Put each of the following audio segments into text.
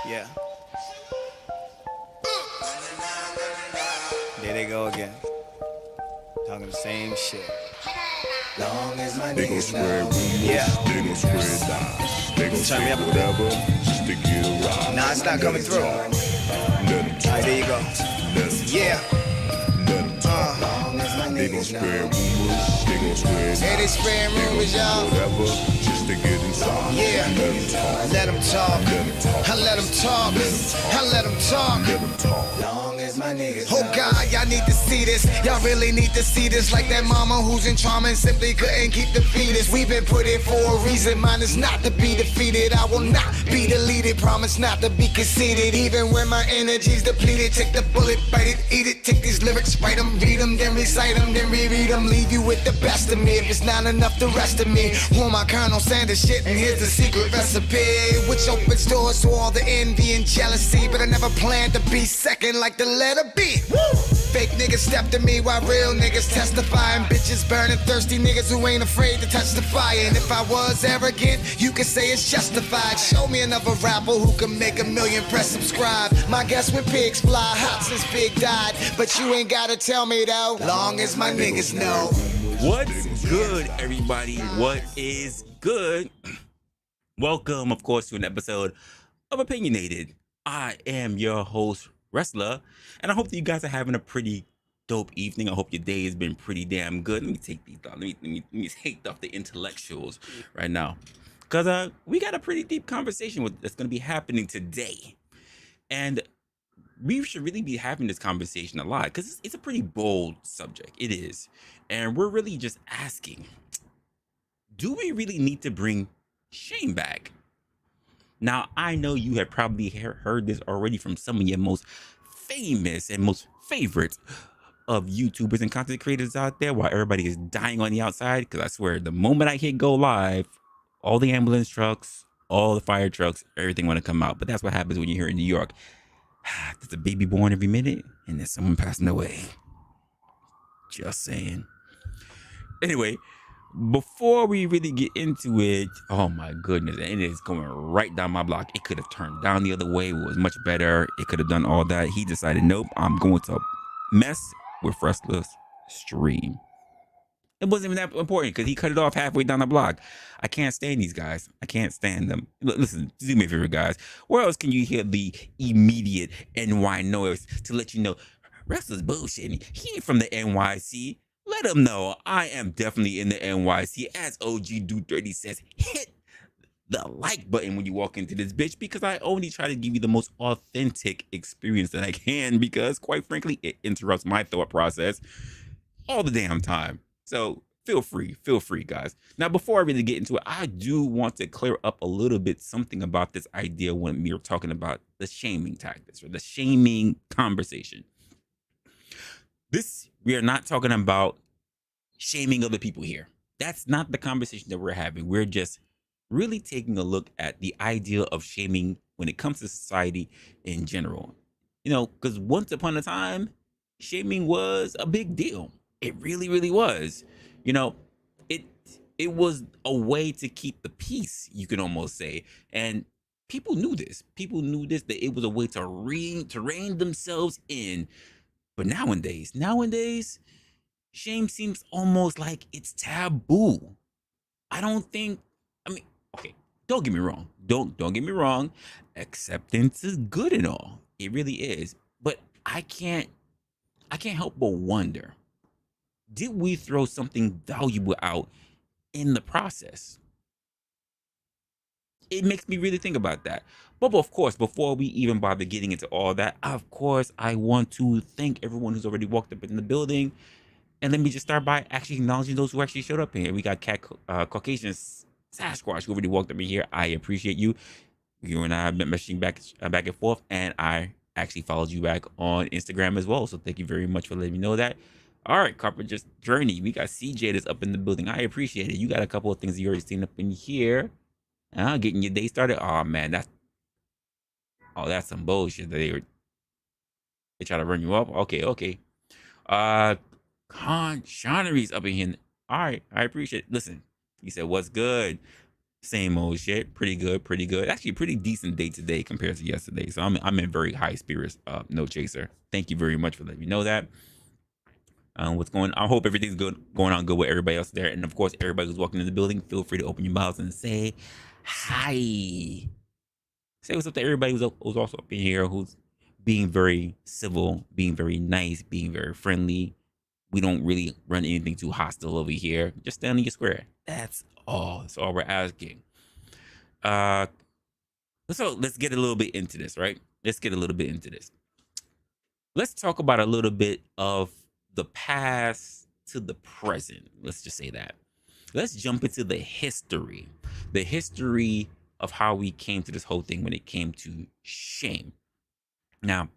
Yeah. There they go again. Talking the same shit. Long as my They gon' niggas spread know. rumors, Yeah. they gon' spread lies, they gon' Turn me say up a bit. whatever just to get a rise. Nah, it's not coming through. Let them talk, Alright, there you go. let them Yeah. let them talk. They gon' spread rumors, they gon' spread lies, Hey, they spreading they gon' rumors, do y'all. whatever just to get inside. Yeah. Let them talk, Let them talk. let them talk, I let them talk. I let them talk. let them talk. Long as my niggas know. Oh God, y'all need to see this. Y'all really need to see this. Like that mama who's in trauma and simply couldn't keep the fetus. We've been put here for a reason. Mine is not to be defeated. I will not be deleted. Promise not to be conceited. Even when my energy's depleted. Take the bullet, bite it, eat it. Take these lyrics, write them, read them, then recite them, then reread them. Leave you with the best of me. If it's not enough, the rest of me. Want my Colonel Sanders shit, and here's the secret recipe, which opens doors to all the envy and jealousy. But I never planned to be second like the letter B. Woo! Fake niggas step to me while real niggas testifying. Bitches burning thirsty niggas who ain't afraid to touch the fire. And if I was arrogant, you could say it's justified. Show me another rapper who can make a million, press subscribe. My guess when pigs fly hot since Big died. But you ain't gotta tell me though, long as my niggas know. What's good, everybody? What is good? Welcome, of course, to an episode of Opinionated. I am your host, Resla, and I hope that you guys are having a pretty dope evening. I hope your day has been pretty damn good. Let me take these off. Let me take off the intellectuals right now, because we got a pretty deep conversation that's going to be happening today, and we should really be having this conversation a lot because it's a pretty bold subject. It is, and we're really just asking: do we really need to bring shame back? Now, I know you have probably heard this already from some of your most famous and most favorite of YouTubers and content creators out there while everybody is dying on the outside. Because I swear, the moment I hit go live, all the ambulance trucks, all the fire trucks, everything want to come out. But that's what happens when you're here in New York. There's a baby born every minute and there's someone passing away. Just saying. Anyway, before we really get into it, oh my goodness, and it is going right down my block. It could have turned down the other way. It was much better. It could have done all that. He decided, nope, I'm going to mess with Resla's stream. It wasn't even that important because he cut it off halfway down the block. I can't stand these guys. I can't stand them. Listen, do me a favor, guys. Where else can you hear the immediate NY noise to let you know Resla's bullshitting? He ain't from the NYC. Let him know I am definitely in the NYC. As OG Dude 30 says, hit the like button when you walk into this bitch because I only try to give you the most authentic experience that I can because, quite frankly, it interrupts my thought process all the damn time. So feel free, guys. Now, before I really get into it, I do want to clear up a little bit something about this idea when we are talking about the shaming tactics or the shaming conversation. We are not talking about shaming other people here. That's not the conversation that we're having. We're just really taking a look at the idea of shaming when it comes to society in general. You know, because once upon a time, shaming was a big deal. It really, really was. You know, it it was a way to keep the peace, you can almost say. And people knew this. People knew this, that it was a way to rein themselves in. But nowadays, shame seems almost like it's taboo. I don't think. I mean, okay, don't get me wrong. Don't get me wrong. Acceptance is good and all. It really is. But I can't help but wonder, did we throw something valuable out in the process? It makes me really think about that. But of course, before we even bother getting into all that, of course, I want to thank everyone who's already walked up in the building. And let me just start by actually acknowledging those who actually showed up here. We got Caucasian Sasquatch who already walked up in here. I appreciate you. You and I have been messaging back and forth, and I actually followed you back on Instagram as well. So thank you very much for letting me know that. All right, Carpenter's Journey. We got CJ that's up in the building. I appreciate it. You got a couple of things you already seen up in here. Getting your day started. Oh man, that's some bullshit. They try to run you up. Okay. Con Shonnery's up in here. All right, I appreciate it. Listen, he said, what's good? Same old shit. Pretty good, pretty good. Actually, pretty decent day today compared to yesterday. So I'm in very high spirits. No chaser. Thank you very much for letting me know that. What's going? I hope everything's good, going on good with everybody else there, and of course, everybody who's walking in the building. Feel free to open your mouths and say hi. Say what's up to everybody who's also up in here, who's being very civil, being very nice, being very friendly. We don't really run anything too hostile over here. Just stand in your square. That's all. That's all we're asking. So let's get a little bit into this, right? Let's get a little bit into this. Let's talk about a little bit of the past to the present. Let's just say that. Let's jump into the history of how we came to this whole thing when it came to shame. Now,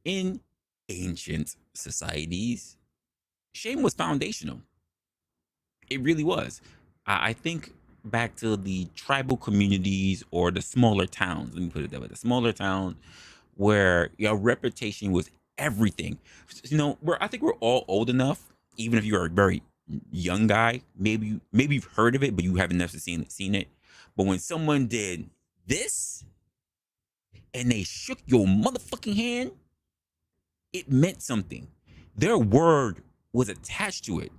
in ancient societies, shame was foundational. It really was. I think back to the tribal communities or the smaller towns. Let me put it that way: the smaller towns where your reputation was everything. You know, I think we're all old enough, even if you're a very young guy. Maybe you've heard of it, but you haven't necessarily seen it. But when someone did this and they shook your motherfucking hand, it meant something. Their word was attached to it.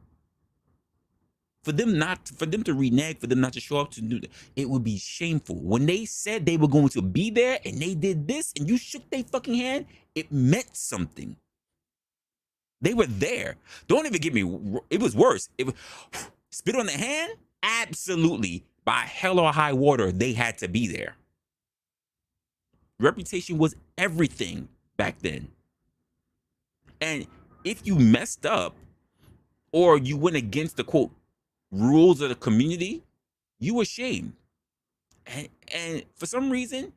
For them to renege, for them not to show up to do that, it would be shameful. When they said they were going to be there and they did this and you shook their fucking hand, it meant something. They were there. Don't even get me. It was worse. It was spit on the hand. Absolutely, by hell or high water, they had to be there. Reputation was everything back then. And if you messed up or you went against the quote rules of the community, you were shamed. And for some reason,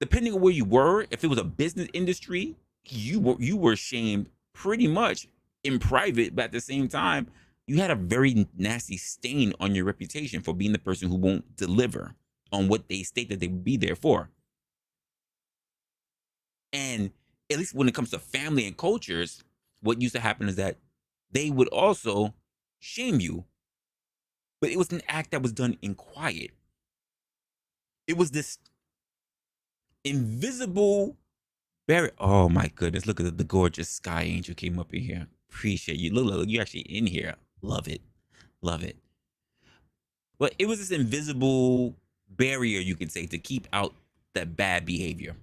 depending on where you were, if it was a business industry, you were shamed pretty much in private, but at the same time, you had a very nasty stain on your reputation for being the person who won't deliver on what they state that they would be there for. And at least when it comes to family and cultures, what used to happen is that they would also shame you. But it was an act that was done in quiet. It was this invisible barrier. Oh my goodness, look at the gorgeous sky angel came up in here. Appreciate you. Look, you actually in here. Love it. Love it. But it was this invisible barrier, you could say, to keep out that bad behavior.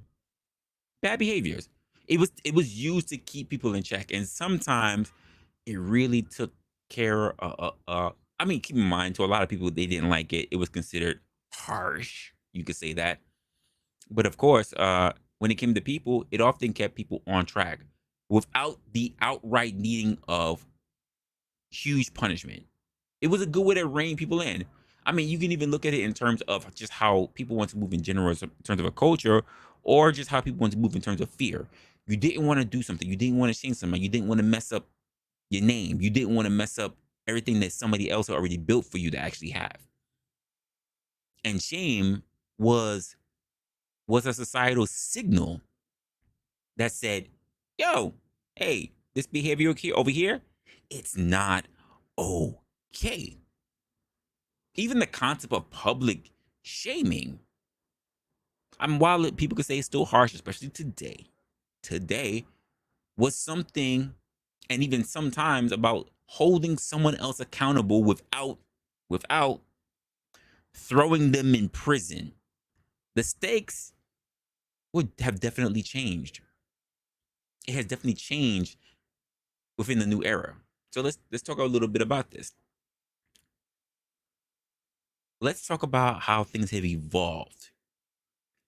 Bad behaviors. It was used to keep people in check. And sometimes it really took care I mean, keep in mind, to a lot of people, they didn't like it. It was considered harsh. You could say that. But of course, when it came to people, it often kept people on track without the outright needing of huge punishment. It was a good way to rein people in. I mean, you can even look at it in terms of just how people want to move in general, in terms of a culture, or just how people want to move in terms of fear. You didn't want to do something. You didn't want to shame somebody. You didn't want to mess up your name. You didn't want to mess up everything that somebody else already built for you to actually have. And shame was a societal signal that said, yo, hey, this behavior over here, it's not okay. Even the concept of public shaming, while people could say it's still harsh, especially today was something, and even sometimes about holding someone else accountable without throwing them in prison. The stakes would have definitely changed. It has definitely changed within the new era. So let's talk a little bit about this. Let's talk about how things have evolved.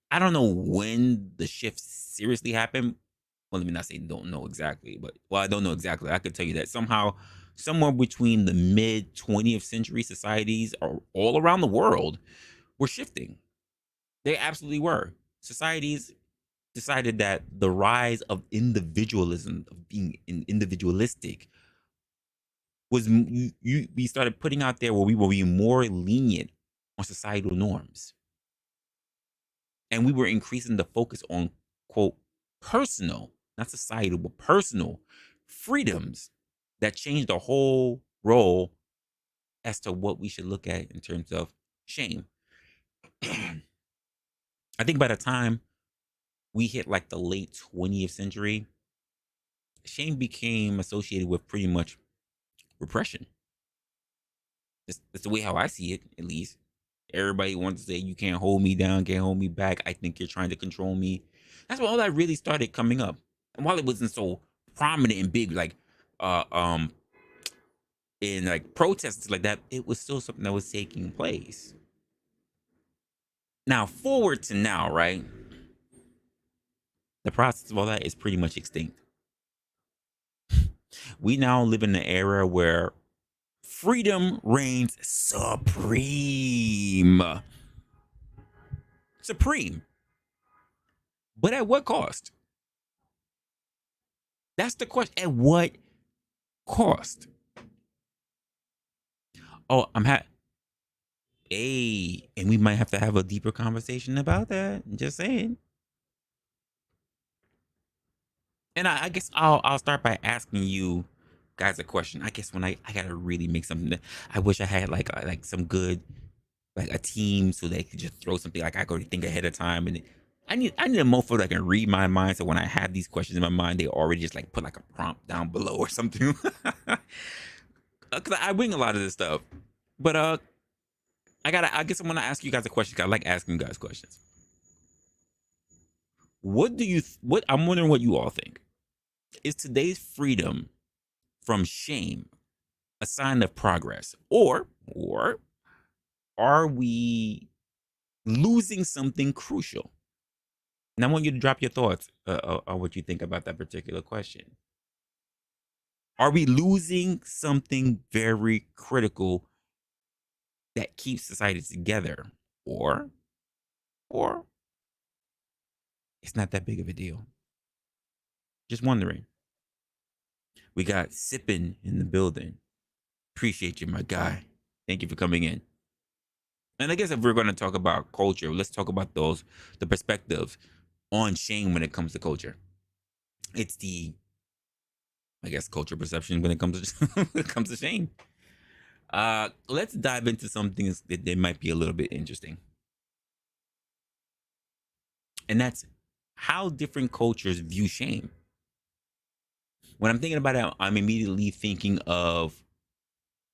I don't know when the shift seriously happened. Well, let me not say don't know exactly, but I don't know exactly. I could tell you that somehow, somewhere between the mid 20th century, societies all around the world were shifting. They absolutely were. Societies decided that the rise of individualism, of being individualistic, was we started putting out there where we were being more lenient on societal norms, and we were increasing the focus on quote personal, not societal, but personal freedoms that changed the whole role as to what we should look at in terms of shame. I think by the time we hit like the late 20th century, shame became associated with pretty much repression. That's the way how I see it, at least. Everybody wants to say you can't hold me down, can't hold me back. I think you're trying to control me. That's when all that really started coming up. And while it wasn't so prominent and big, like uh um in like protests like that, it was still something that was taking place. Now, forward to now, right? The process of all that is pretty much extinct. We now live in an era where freedom reigns supreme. Supreme. But at what cost? That's the question. At what cost? Oh, hey, and we might have to have a deeper conversation about that. Just saying. And I guess I'll start by asking you guys a question. I guess when I gotta really make something that I wish I had like some good like a team so they could just throw something like I could already think ahead of time. And I need a mofo that can read my mind, so when I have these questions in my mind, they already just like put like a prompt down below or something. Cause I wing a lot of this stuff. But I guess I'm gonna ask you guys a question. 'Cause I like asking you guys questions. What I'm wondering what you all think. Is today's freedom from shame a sign of progress? Or are we losing something crucial? And I want you to drop your thoughts on what you think about that particular question. Are we losing something very critical that keeps society together? Or it's not that big of a deal? Just wondering. We got Sippin in the building. Appreciate you, my guy. Thank you for coming in. And I guess if we're going to talk about culture, let's talk about the perspectives on shame when it comes to culture. It's the, I guess, culture perception when it comes to when it comes to shame. Let's dive into something that might be a little bit interesting, and that's how different cultures view shame. When I'm thinking about it, I'm immediately thinking of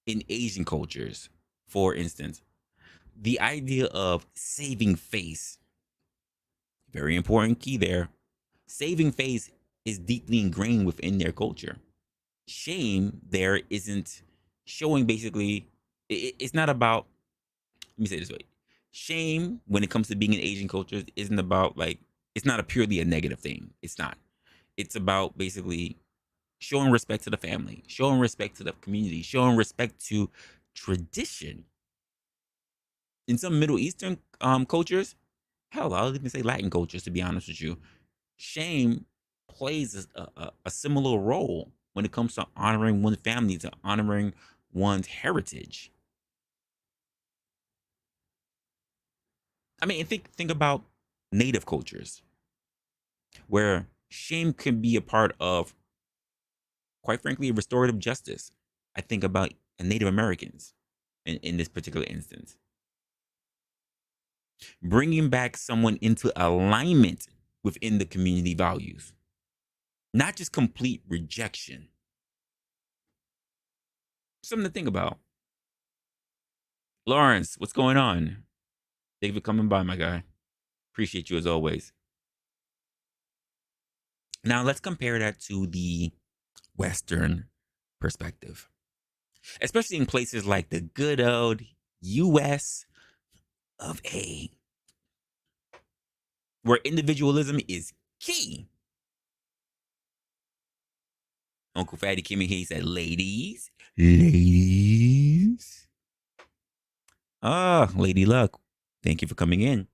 in Asian cultures, for instance, the idea of saving face. Very important key there. Saving face is deeply ingrained within their culture. Shame there isn't showing basically, it's not about, let me say it this way. Shame, when it comes to being in Asian cultures, isn't about like, it's not a purely a negative thing. It's not. It's about basically showing respect to the family, showing respect to the community, showing respect to tradition. In some Middle Eastern cultures, hell, I'll even say Latin cultures, to be honest with you, shame plays a similar role when it comes to honoring one's family, to honoring one's heritage. I mean, think about native cultures where shame can be a part of, quite frankly, restorative justice. I think about Native Americans in this particular instance. Bringing back someone into alignment within the community values, not just complete rejection. Something to think about. Lawrence, what's going on? Thank you for coming by, my guy. Appreciate you as always. Now let's compare that to the Western perspective, especially in places like the good old US of A, where individualism is key. Uncle Fatty came in here, he said, ladies. Ah, Lady Luck, thank you for coming in.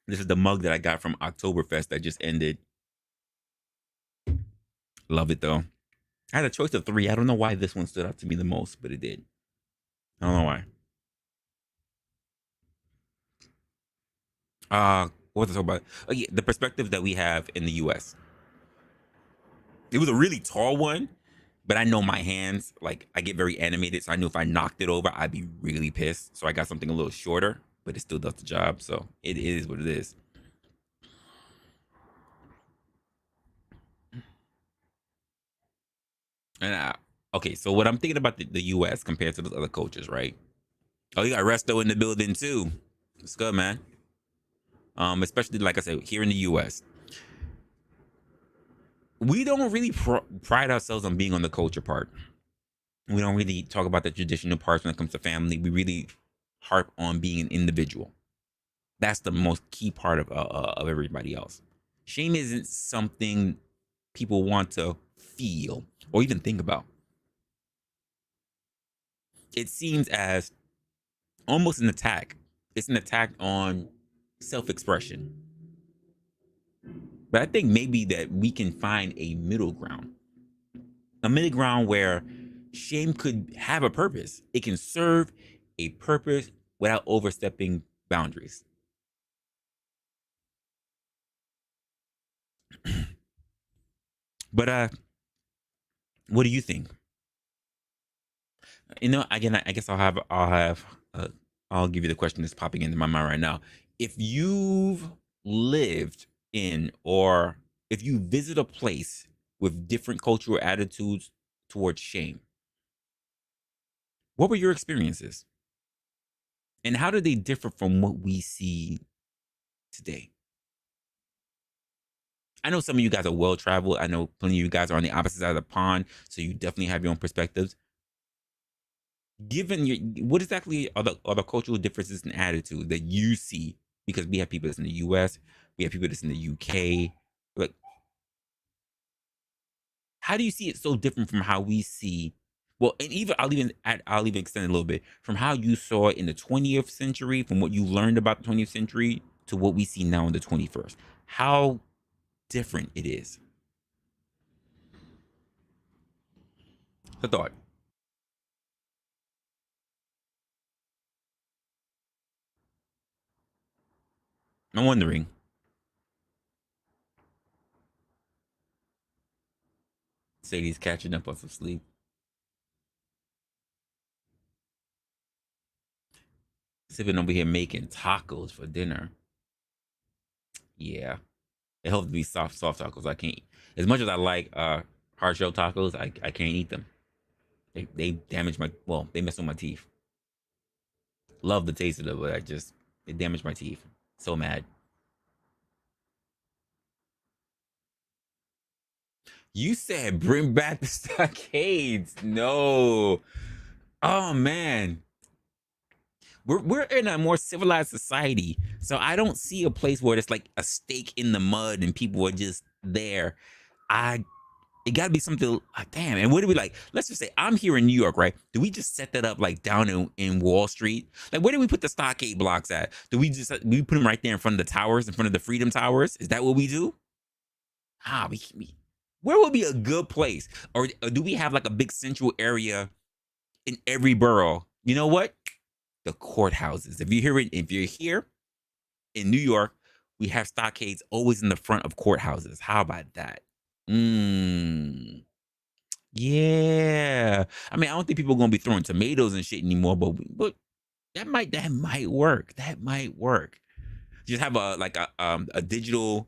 This is the mug that I got from Oktoberfest that just ended. Love it though. I had a choice of 3. I don't know why this one stood out to me the most, but it did. I don't know why. What to talk about? Oh, yeah, the perspective that we have in the U.S. It was a really tall one, but I know my hands, like I get very animated, so I knew if I knocked it over, I'd be really pissed. So I got something a little shorter, but it still does the job. So it is what it is. And okay, so what I'm thinking about the U.S. compared to those other cultures, right? Oh, you got Resto in the building too. It's good, man. Especially like I said, here in the U.S., we don't really pride ourselves on being on the culture part. We don't really talk about the traditional parts when it comes to family. We really harp on being an individual. That's the most key part of everybody else. Shame isn't something people want to feel or even think about. It seems as almost an attack. It's an attack on self-expression. But I think maybe that we can find a middle ground. A middle ground where shame could have a purpose. It can serve a purpose without overstepping boundaries. But what do you think? Again, I guess I'll give you the question that's popping into my mind right now. If you've lived in, or if you visit a place with different cultural attitudes towards shame, what were your experiences? And how did they differ from what we see today? I know some of you guys are well traveled. I know plenty of you guys are on the opposite side of the pond, so you definitely have your own perspectives. Given what exactly are the cultural differences in attitude that you see? Because we have people that's in the U.S., we have people that's in the U.K. Like, how do you see it so different from how we see? Well, and even I'll even extend it a little bit from how you saw it in the 20th century, from what you learned about the 20th century to what we see now in the 21st. How different it is. The thought. I'm wondering. Sadie's catching up on some sleep. Sipping over here making tacos for dinner. Yeah. They hope to be soft tacos. I can't, as much as I like hard shell tacos, I can't eat them. They damage they mess with my teeth. Love the taste of it, but they damage my teeth. So mad. You said bring back the stockades. No. Oh man. We're in a more civilized society. So I don't see a place where it's like a stake in the mud and people are just there. It got to be something. Damn. And what do we like? Let's just say I'm here in New York, right? Do we just set that up like down in Wall Street? Like, where do we put the stockade blocks at? Do we put them right there in front of the towers, in front of the Freedom Towers? Is that what we do? Where would be a good place? Or do we have like a big central area in every borough? You know what? The courthouses. If you're here in New York, we have stockades always in the front of courthouses. How about that? Yeah. I mean, I don't think people are gonna be throwing tomatoes and shit anymore, but that might work. That might work. Just have a digital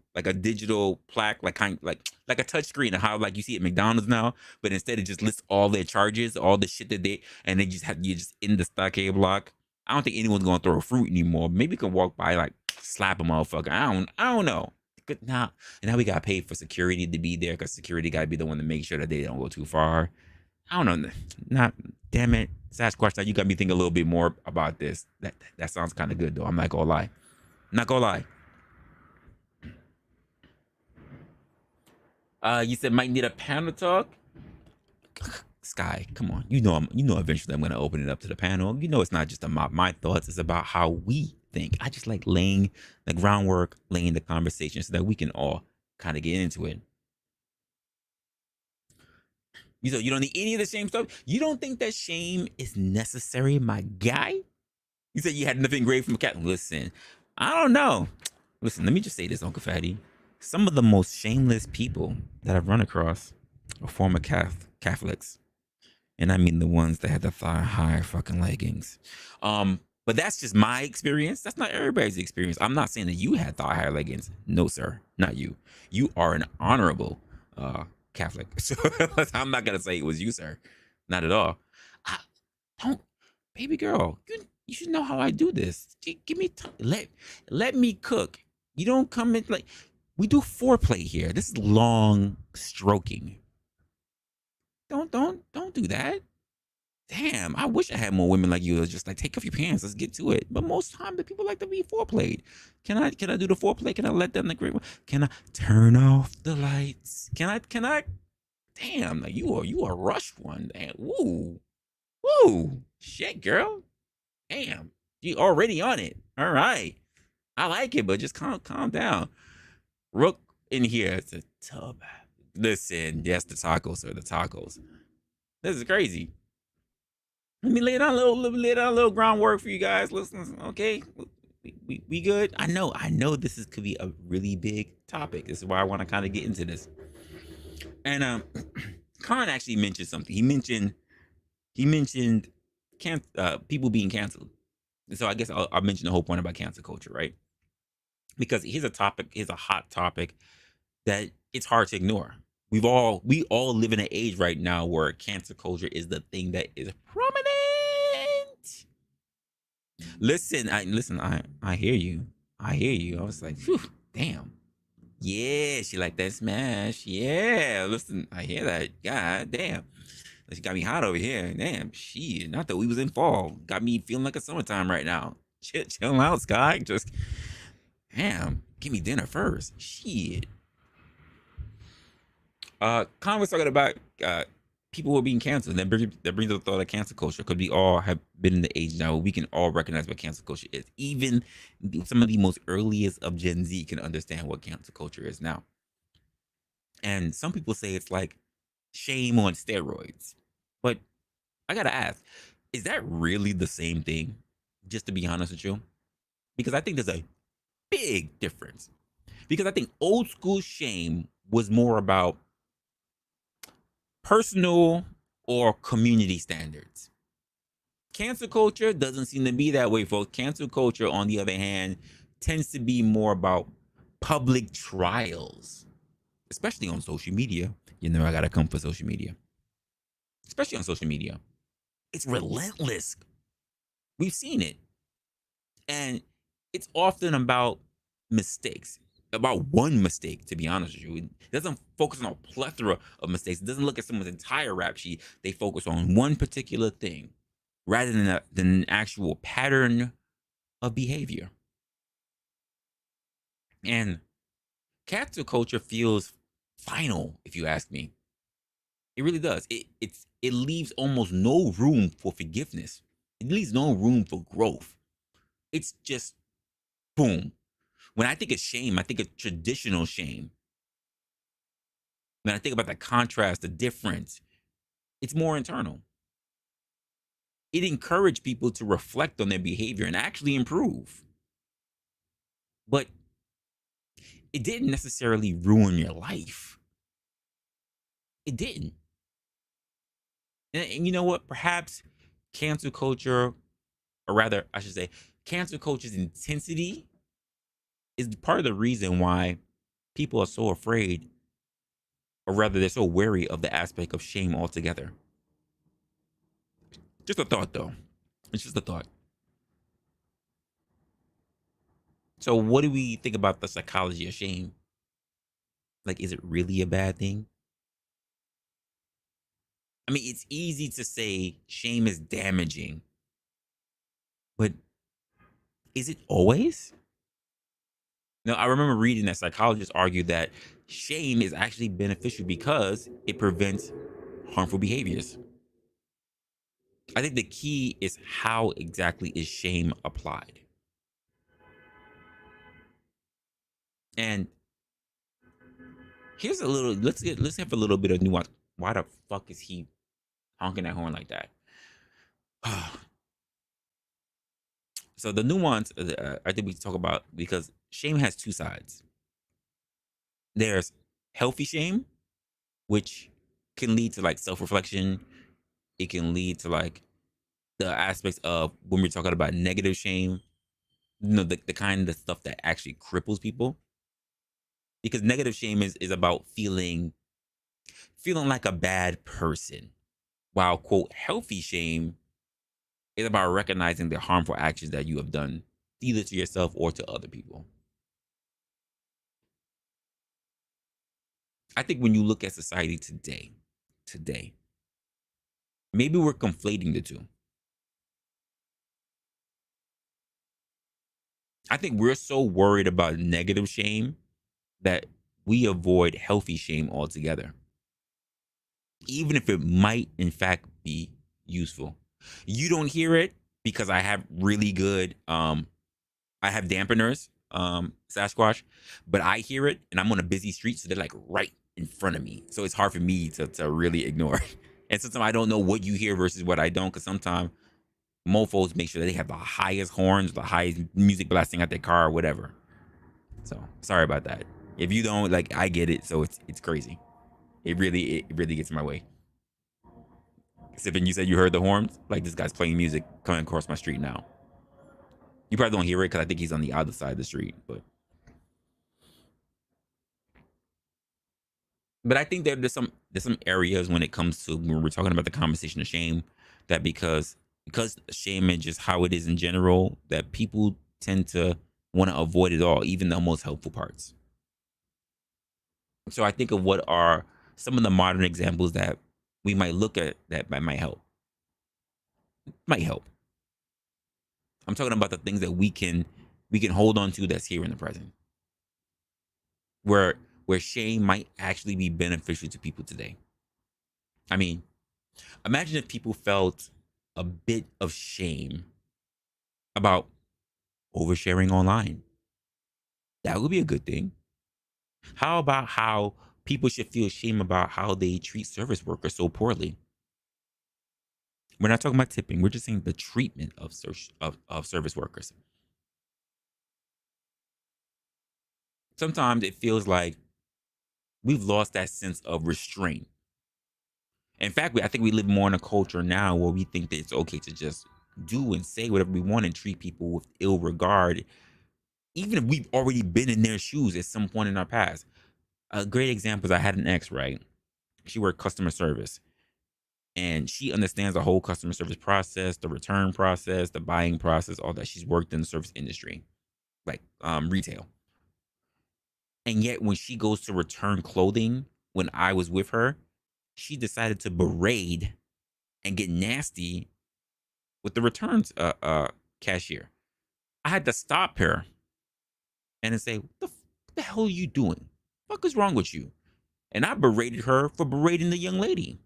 plaque, like a touch screen of how like you see at McDonald's now, but instead it just lists all their charges, all the shit that they just have you just in the stockade block. I don't think anyone's gonna throw fruit anymore. Maybe you can walk by, like slap a motherfucker. I don't know. Good now. And now we gotta pay for security to be there because security gotta be the one to make sure that they don't go too far. I don't know. Not damn it. Sasquatch, now you got me thinking a little bit more about this. That sounds kind of good though. I'm not gonna lie. Not gonna lie. You said might need a panel talk. Sky, come on. You know eventually I'm gonna open it up to the panel. You know it's not just about my thoughts, it's about how we think. I just like laying the groundwork, laying the conversation so that we can all kind of get into it. You said you don't need any of the shame stuff? You don't think that shame is necessary, my guy? You said you had nothing great from a cat. Listen, I don't know. Listen, let me just say this, Uncle Fatty. Some of the most shameless people that I've run across or former Catholics, and I mean the ones that had the thigh-high fucking leggings. But that's just my experience. That's not everybody's experience. I'm not saying that you had thigh-high leggings. No, sir, not you. You are an honorable Catholic, so I'm not gonna say it was you, sir. Not at all. I, don't, baby girl. You should know how I do this. Give me time. Let me cook. You don't come in like we do foreplay here. This is long stroking. Don't do that. Damn, I wish I had more women like you. That's just like take off your pants, let's get to it. But most time the people like to be foreplayed. Can I do the foreplay? Can I let them the great one? Can I turn off the lights? Can I damn, like you are rushed one. Damn. Woo. Shit, girl. Damn. You already on it. All right. I like it, but just calm down. Rook in here. It's a tub. Listen, yes, the tacos, sir. The tacos. This is crazy. Let me lay down a little groundwork for you guys. Listen, okay, we good. I know this could be a really big topic. This is why I want to kind of get into this. And Khan actually mentioned something. He mentioned people being canceled. So I guess I'll mention the whole point about cancel culture, right? Because here's a hot topic that it's hard to ignore. We all live in an age right now where cancel culture is the thing that is prominent. Listen, I hear you. I was like, phew, damn. Yeah, she like that smash. Yeah, listen, I hear that. God damn. She got me hot over here. Damn, shit. Not that we was in fall. Got me feeling like a summertime right now. Chill out, Sky. Just, damn, give me dinner first. Shit. Con was talking about people who are being canceled. That brings up the thought of cancel culture, because we all have been in the age now where we can all recognize what cancel culture is. Even some of the most earliest of Gen Z can understand what cancel culture is now. And some people say it's like shame on steroids. But I gotta ask, is that really the same thing? Just to be honest with you, because I think there's a big difference. Because I think old school shame was more about personal or community standards. Cancel culture doesn't seem to be that way, folks. Cancel culture, on the other hand, tends to be more about public trials, especially on social media. You know, I gotta come for social media. Especially on social media. It's relentless. We've seen it. And it's often about mistakes. About one mistake, to be honest with you. It doesn't focus on a plethora of mistakes. It doesn't look at someone's entire rap sheet. They focus on one particular thing rather than an actual pattern of behavior. And cancel culture feels final, if you ask me. It really does. It leaves almost no room for forgiveness. It leaves no room for growth. It's just boom. When I think of shame, I think of traditional shame. When I think about the contrast, the difference, it's more internal. It encouraged people to reflect on their behavior and actually improve. But it didn't necessarily ruin your life. It didn't. And you know what? Perhaps cancel culture, or rather, I should say, cancel culture's intensity is part of the reason why people are so afraid, or rather, they're so wary of the aspect of shame altogether. Just a thought, though. It's just a thought. So, what do we think about the psychology of shame? Like, is it really a bad thing? I mean, it's easy to say shame is damaging, but is it always? Now, I remember reading that psychologists argue that shame is actually beneficial because it prevents harmful behaviors. I think the key is how exactly is shame applied. And here's a little, let's have a little bit of nuance. Why the fuck is he honking that horn like that? So the nuance I think we talk about, because shame has two sides. There's healthy shame, which can lead to like self-reflection. It can lead to like the aspects of when we're talking about negative shame, the kind of stuff that actually cripples people. Because negative shame is about feeling like a bad person. While quote healthy shame is about recognizing the harmful actions that you have done either to yourself or to other people. I think when you look at society today, maybe we're conflating the two. I think we're so worried about negative shame that we avoid healthy shame altogether, even if it might in fact be useful. You don't hear it because I have really good I have dampeners, Sasquatch, but I hear it and I'm on a busy street, so they're like right in front of me. So it's hard for me to really ignore. And sometimes I don't know what you hear versus what I don't, because sometimes mofos make sure that they have the highest horns, the highest music blasting out their car or whatever. So sorry about that. If you don't, like, I get it. So it's crazy. It really gets in my way. Except when you said you heard the horns, like this guy's playing music coming across my street now. You probably don't hear it because I think he's on the other side of the street, but I think that there's some areas when it comes to when we're talking about the conversation of shame, that because shame is just how it is in general, that people tend to want to avoid it all, even the most helpful parts. So I think of what are some of the modern examples that we might look at that might help. Might help. I'm talking about the things that we can hold on to that's here in the present, where shame might actually be beneficial to people today. I mean, imagine if people felt a bit of shame about oversharing online. That would be a good thing. How about how people should feel shame about how they treat service workers so poorly? We're not talking about tipping. We're just saying the treatment of service workers. Sometimes it feels like we've lost that sense of restraint. In fact, I think we live more in a culture now where we think that it's okay to just do and say whatever we want and treat people with ill regard, even if we've already been in their shoes at some point in our past. A great example is I had an ex, right? She worked customer service, and she understands the whole customer service process, the return process, the buying process, all that. She's worked in the service industry, like retail. And yet, when she goes to return clothing, when I was with her, she decided to berate and get nasty with the returns cashier. I had to stop her and say, what the hell are you doing? What the fuck is wrong with you? And I berated her for berating the young lady.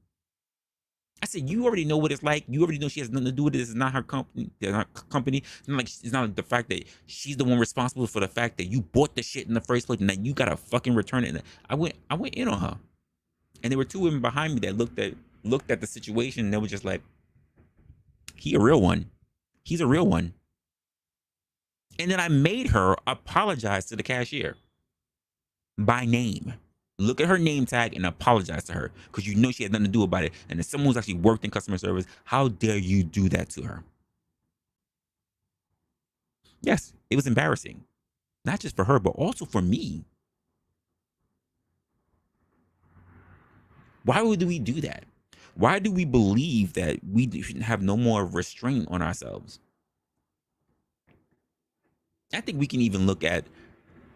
I said, you already know what it's like. You already know she has nothing to do with it. This is not her company. It's not like the fact that she's the one responsible for the fact that you bought the shit in the first place and that you gotta fucking return it. And I went in on her. And there were two women behind me that looked at the situation, and they were just like, he a real one. He's a real one. And then I made her apologize to the cashier by name. Look at her name tag and apologize to her, because you know she had nothing to do about it. And if someone who's actually worked in customer service, how dare you do that to her? Yes, it was embarrassing. Not just for her, but also for me. Why would we do that? Why do we believe that we shouldn't have no more restraint on ourselves? I think we can even look at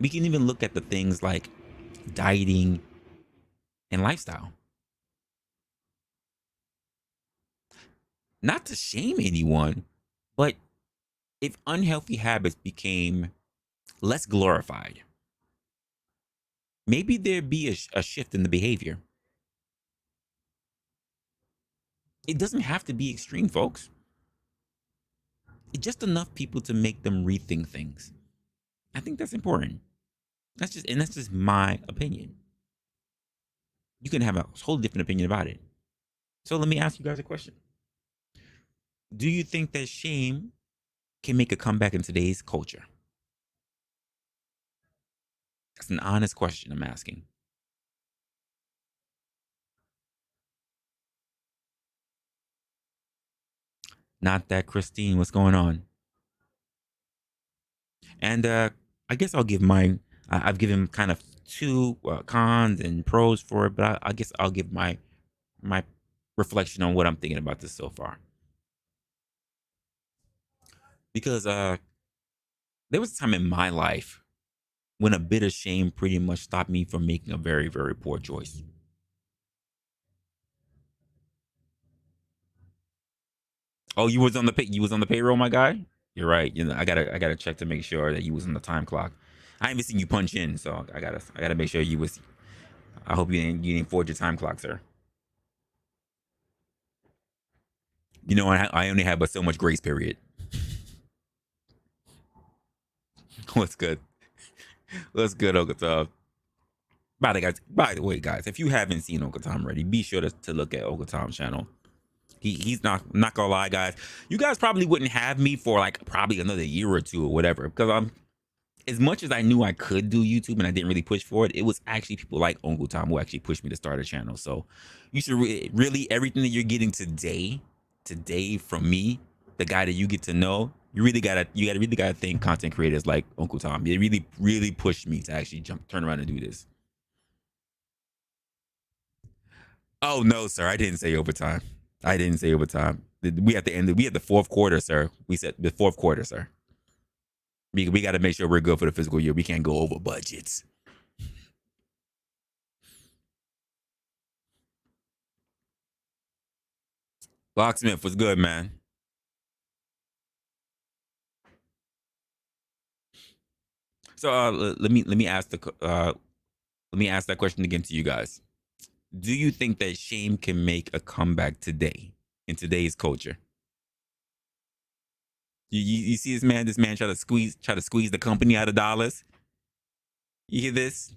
the things like dieting and lifestyle. Not to shame anyone, but if unhealthy habits became less glorified, maybe there'd be a shift in the behavior. It doesn't have to be extreme, folks. It's just enough people to make them rethink things. I think that's important. That's just my opinion. You can have a whole different opinion about it. So let me ask you guys a question. Do you think that shame can make a comeback in today's culture? That's an honest question I'm asking. Not that Christine. What's going on? And I guess I'll give my. I've given kind of two cons and pros for it, but I guess I'll give my reflection on what I'm thinking about this so far. Because there was a time in my life when a bit of shame pretty much stopped me from making a very, very poor choice. Oh, you was on the payroll, my guy. You're right. You know, I gotta check to make sure that you was on the time clock. I haven't seen you punch in, so I gotta make sure you was. I hope you didn't forge your time clock, sir. You know, I only have but so much grace period. What's good? What's good, Okata? By the way, guys, if you haven't seen Okatam already, be sure to look at Okatam's channel. He's not gonna lie, guys. You guys probably wouldn't have me for like probably another year or two or whatever, because I'm as much as I knew I could do YouTube and I didn't really push for it. It was actually people like Uncle Tom who actually pushed me to start a channel. So you should really everything that you're getting today from me, the guy that you get to know. You really gotta thank content creators like Uncle Tom. They really pushed me to actually turn around and do this. Oh no, sir. I didn't say overtime. I didn't say overtime. We at the end. We at the fourth quarter, sir. We said the fourth quarter, sir. We got to make sure we're good for the fiscal year. We can't go over budgets. Locksmith was good, man. So let me ask let me ask that question again to you guys. Do you think that shame can make a comeback today in today's culture? You see this man? This man try to squeeze the company out of dollars. You hear this?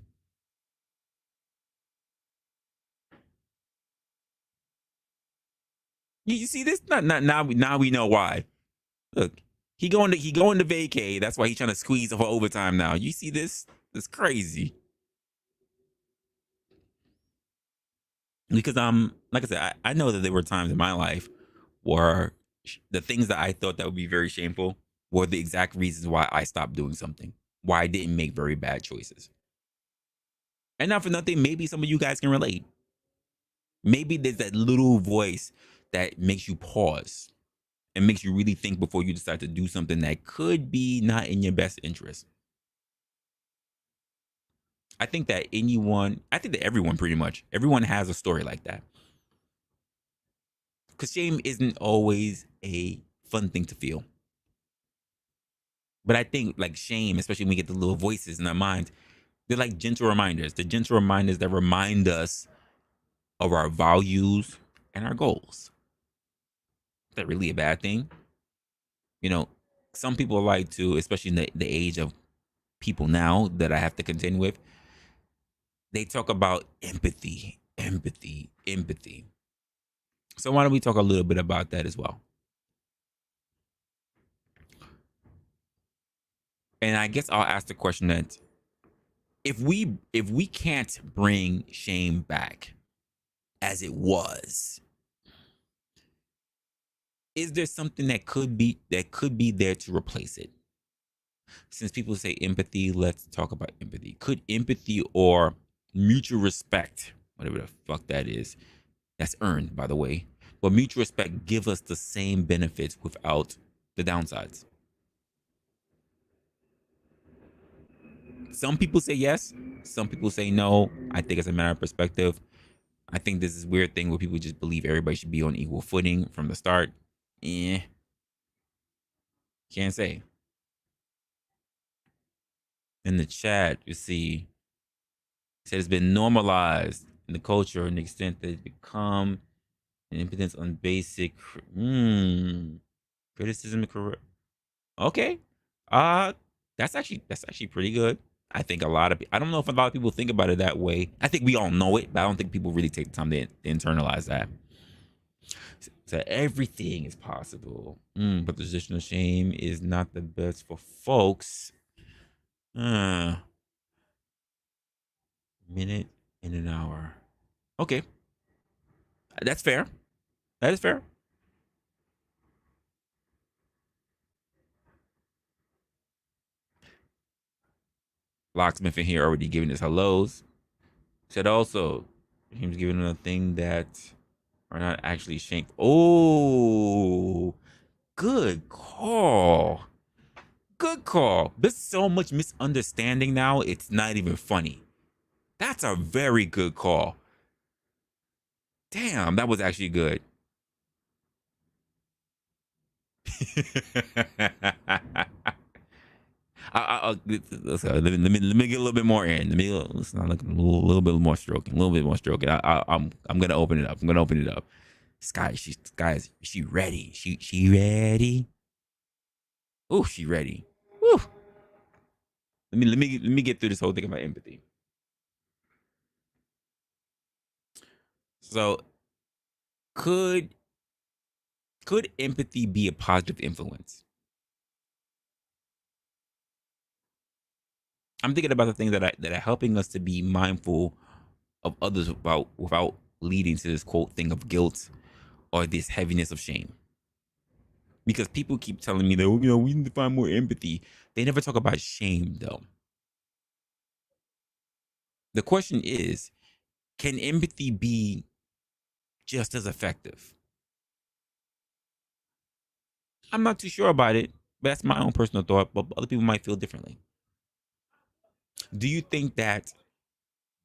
You see this? Not now we know why. Look, he going to vacay. That's why he's trying to squeeze for overtime now. You see this? It's crazy. Because like I said, I know that there were times in my life where the things that I thought that would be very shameful were the exact reasons why I stopped doing something, why I didn't make very bad choices. And not for nothing, maybe some of you guys can relate. Maybe there's that little voice that makes you pause and makes you really think before you decide to do something that could be not in your best interest. I think that everyone pretty much, everyone has a story like that. Because shame isn't always a fun thing to feel. But I think like shame, especially when we get the little voices in our minds, they're like gentle reminders. The gentle reminders that remind us of our values and our goals. Is that really a bad thing? You know, some people like to, especially in the age of people now that I have to contend with, they talk about empathy, empathy, empathy. So why don't we talk a little bit about that as well? And I guess I'll ask the question that if we can't bring shame back as it was, is there something that could be there to replace it? Since people say empathy, let's talk about empathy. Could empathy or mutual respect, whatever the fuck that is, that's earned by the way, but mutual respect give us the same benefits without the downsides? Some people say yes, some people say no. I think it's a matter of perspective. I think this is weird thing where people just believe everybody should be on equal footing from the start. Eh, can't say. In the chat, you see, it said it's been normalized in the culture and the extent that it's become an impotence on basic criticism. Okay, uh, that's actually pretty good. I think I don't know if a lot of people think about it that way. I think we all know it, but I don't think people really take the time to internalize that. So everything is possible, but the position of shame is not the best for folks. Uh, minute in an hour. Okay, that's fair. That is fair. Locksmith in here already giving us hellos. Said also, he was giving a thing that are not actually shameful. Oh, good call. Good call. There's so much misunderstanding now, it's not even funny. That's a very good call. Damn, that was actually good. Let me get a little bit more in. Let's not look a little bit more stroking. A little bit more stroking. I'm gonna open it up. I'm gonna open it up. Sky, she ready. She ready. Oh, she ready. Woo. Let me get through this whole thing about empathy. So, could empathy be a positive influence? I'm thinking about the things that are helping us to be mindful of others without leading to this quote thing of guilt or this heaviness of shame. Because people keep telling me that we need to find more empathy. They never talk about shame though. The question is, can empathy be just as effective? I'm not too sure about it, but that's my own personal thought, but other people might feel differently. Do you think that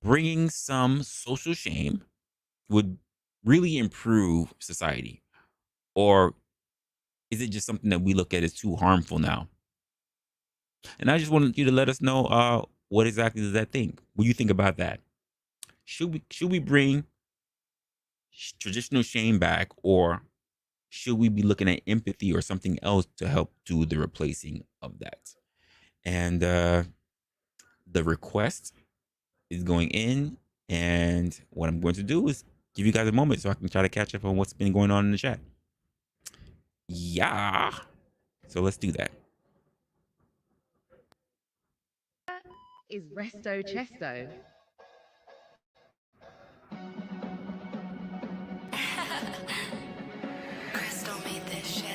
bringing some social shame would really improve society? Or is it just something that we look at as too harmful now? And I just wanted you to let us know what exactly does that think? What do you think about that? Should we bring traditional shame back, or should we be looking at empathy or something else to help do the replacing of that? And the request is going in, and what I'm going to do is give you guys a moment so I can try to catch up on what's been going on in the chat. Yeah. So let's do that. Is Resto Chesto. Crystal made this shit.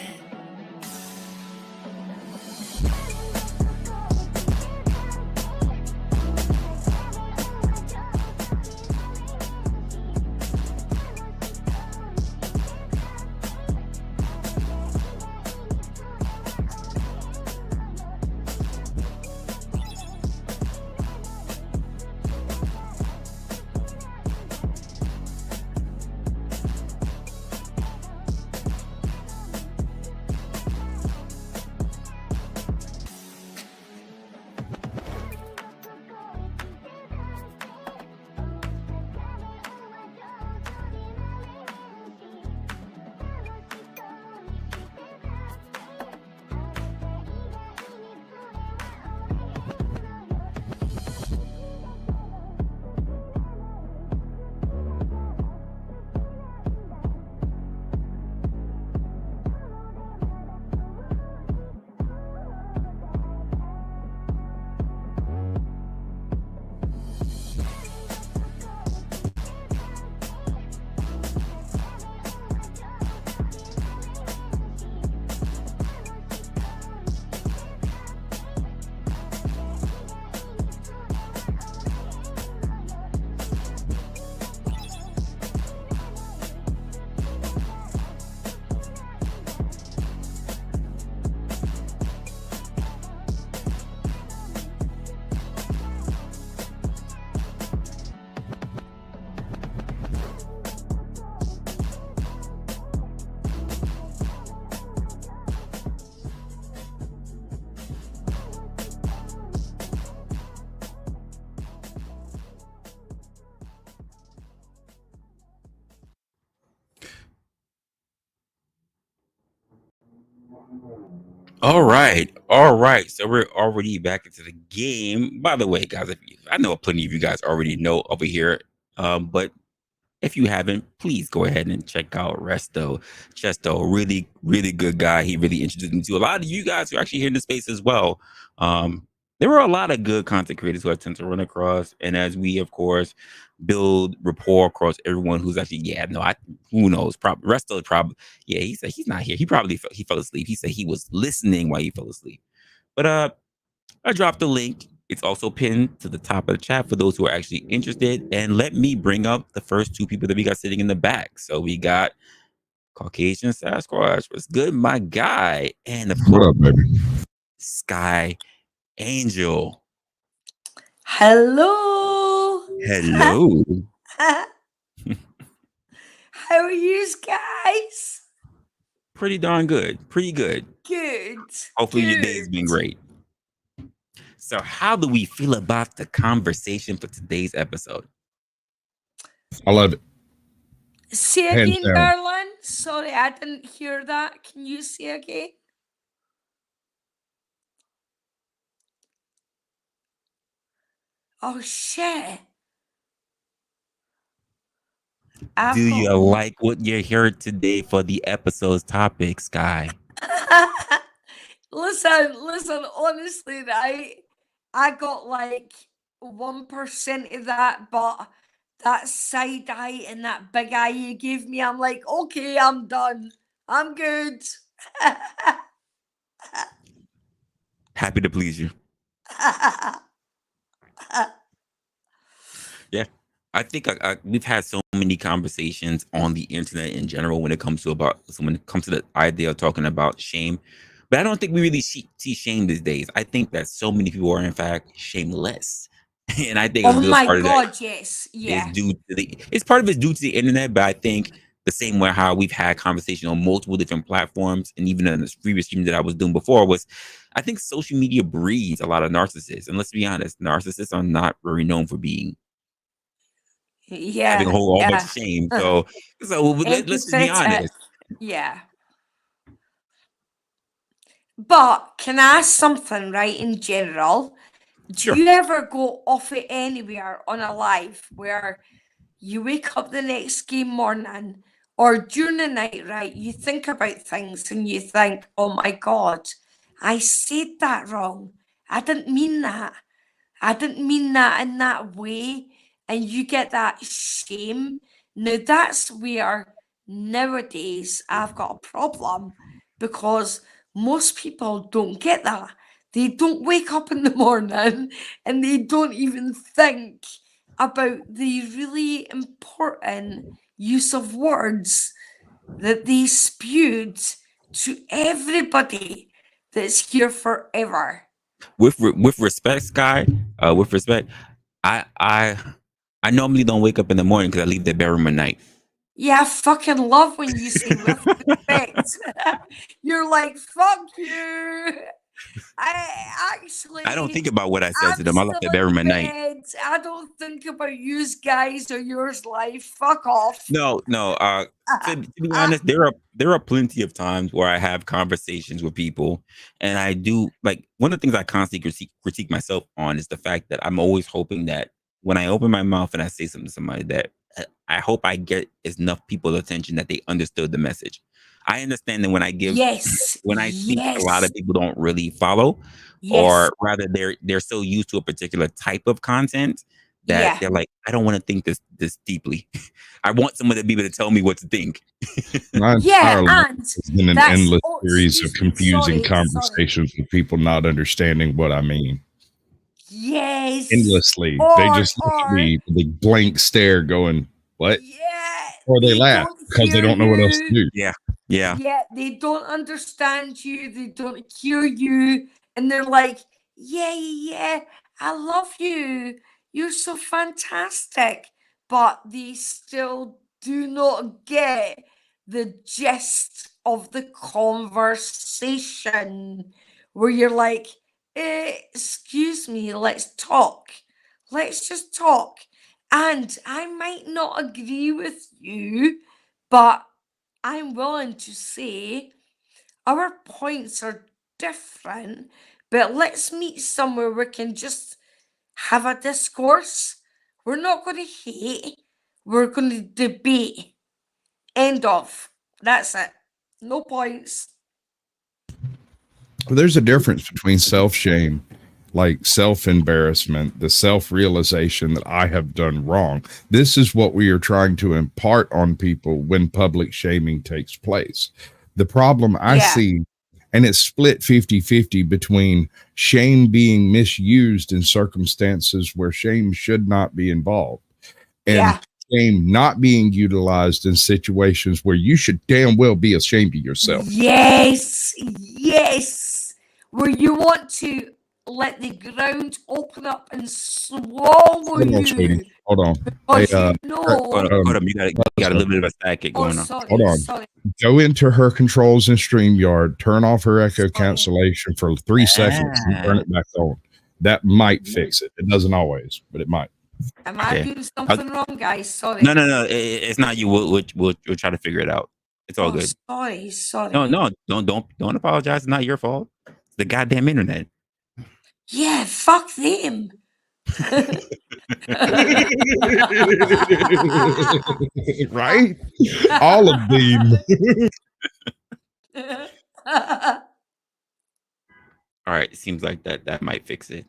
All right. So we're already back into the game. By the way, guys, I know plenty of you guys already know over here, but if you haven't, please go ahead and check out Resto Chesto. Really, really good guy. He really introduced me to a lot of you guys who are actually here in the space as well. There are a lot of good content creators who I tend to run across, and as we, of course, build rapport across everyone who's actually, who knows? Resto probably, he said he's not here. He probably he fell asleep. He said he was listening while he fell asleep. But I dropped the link It's also pinned to the top of the chat for those who are actually interested. And let me bring up the first two people that we got sitting in the back. So we got Caucasian Sasquatch. What's good, my guy? And of What course, up, baby? Sky Angel. Hello. Hello. How are you guys? Pretty darn good. Pretty good. Good. Hopefully your day's been great. So how do we feel about the conversation for today's episode? I love it. Say Hands again, down. darling. Sorry, I didn't hear that. Can you say again? Oh shit. Do you like what you heard today for the episode's topic, Sky? listen, honestly, right? I got like 1% of that, but that side eye and that big eye you gave me, I'm like, okay, I'm done. I'm good. Happy to please you. Yeah, I think we've had so many conversations on the internet in general when it comes to the idea of talking about shame, but I don't think we really see shame these days. I think that so many people are in fact shameless, and I think a Oh good my part of that god, yes. is Yeah. due to part of it's due to the internet, but I think the same way how we've had conversation on multiple different platforms, and even in the previous stream that I was doing before, was I think social media breeds a lot of narcissists, and let's be honest, narcissists are not very known for being having a whole bunch of shame. So let's just be honest. Yeah. But can I ask something, right, in general? Do Sure. you ever go off it anywhere on a live where you wake up the next game morning or during the night, right? You think about things and you think, oh my God, I said that wrong. I didn't mean that. I didn't mean that in that way. And you get that shame. Now, that's where nowadays I've got a problem because most people don't get that. They don't wake up in the morning and they don't even think about the really important use of words that they spewed to everybody that's here forever. With respect, Sky, with respect, I normally don't wake up in the morning because I leave the bedroom at night. Yeah, I fucking love when you say with respect. You're like, fuck you. I don't think about what I said I'm to them. I left the bedroom at night. bed. I don't think about yous guys or yours life. Fuck off. No. To be honest, there are plenty of times where I have conversations with people, and I do like one of the things I constantly critique myself on is the fact that I'm always hoping that when I open my mouth and I say something to somebody that I hope I get enough people attention that they understood the message. I understand that when I speak, a lot of people don't really follow, or rather they're so used to a particular type of content that they're like, I don't want to think this deeply. I want someone to be able to tell me what to think. My entire life has been an endless series of confusing conversations with people not understanding what I mean. Yes. Endlessly. They just look at me with a blank stare going, what? Yeah. Or they laugh because they don't know what else to do. Yeah. Yeah, they don't understand you, they don't hear you, and they're like, yeah, I love you. You're so fantastic. But they still do not get the gist of the conversation where you're like, excuse me, let's talk. Let's just talk. And I might not agree with you, but I'm willing to say our points are different, but let's meet somewhere we can just have a discourse. We're not going to hate, we're going to debate. End of. That's it. No points. There's a difference between self-shame, like self-embarrassment, the self-realization that I have done wrong. This is what we are trying to impart on people when public shaming takes place. The problem I see, and it's split 50-50 between shame being misused in circumstances where shame should not be involved, and shame not being utilized in situations where you should damn well be ashamed of yourself. Yes, where you want to let the ground open up and swallow Hold on, sweetie. you Hold on. because Hey, you know. Hold up. You got a little bit of a static Oh, going on. sorry, hold on. sorry. Go into her controls in StreamYard, turn off her echo Sorry. cancellation for 3 seconds and turn it back on. That might fix it. It doesn't always, but it might. Am I Okay. doing something wrong, guys? Sorry. No. It's not you. We'll try to figure it out. It's all good. Sorry. No. Don't apologize. It's not your fault. It's the goddamn internet. Yeah, fuck them. Right? All of them. All right. It seems like that might fix it.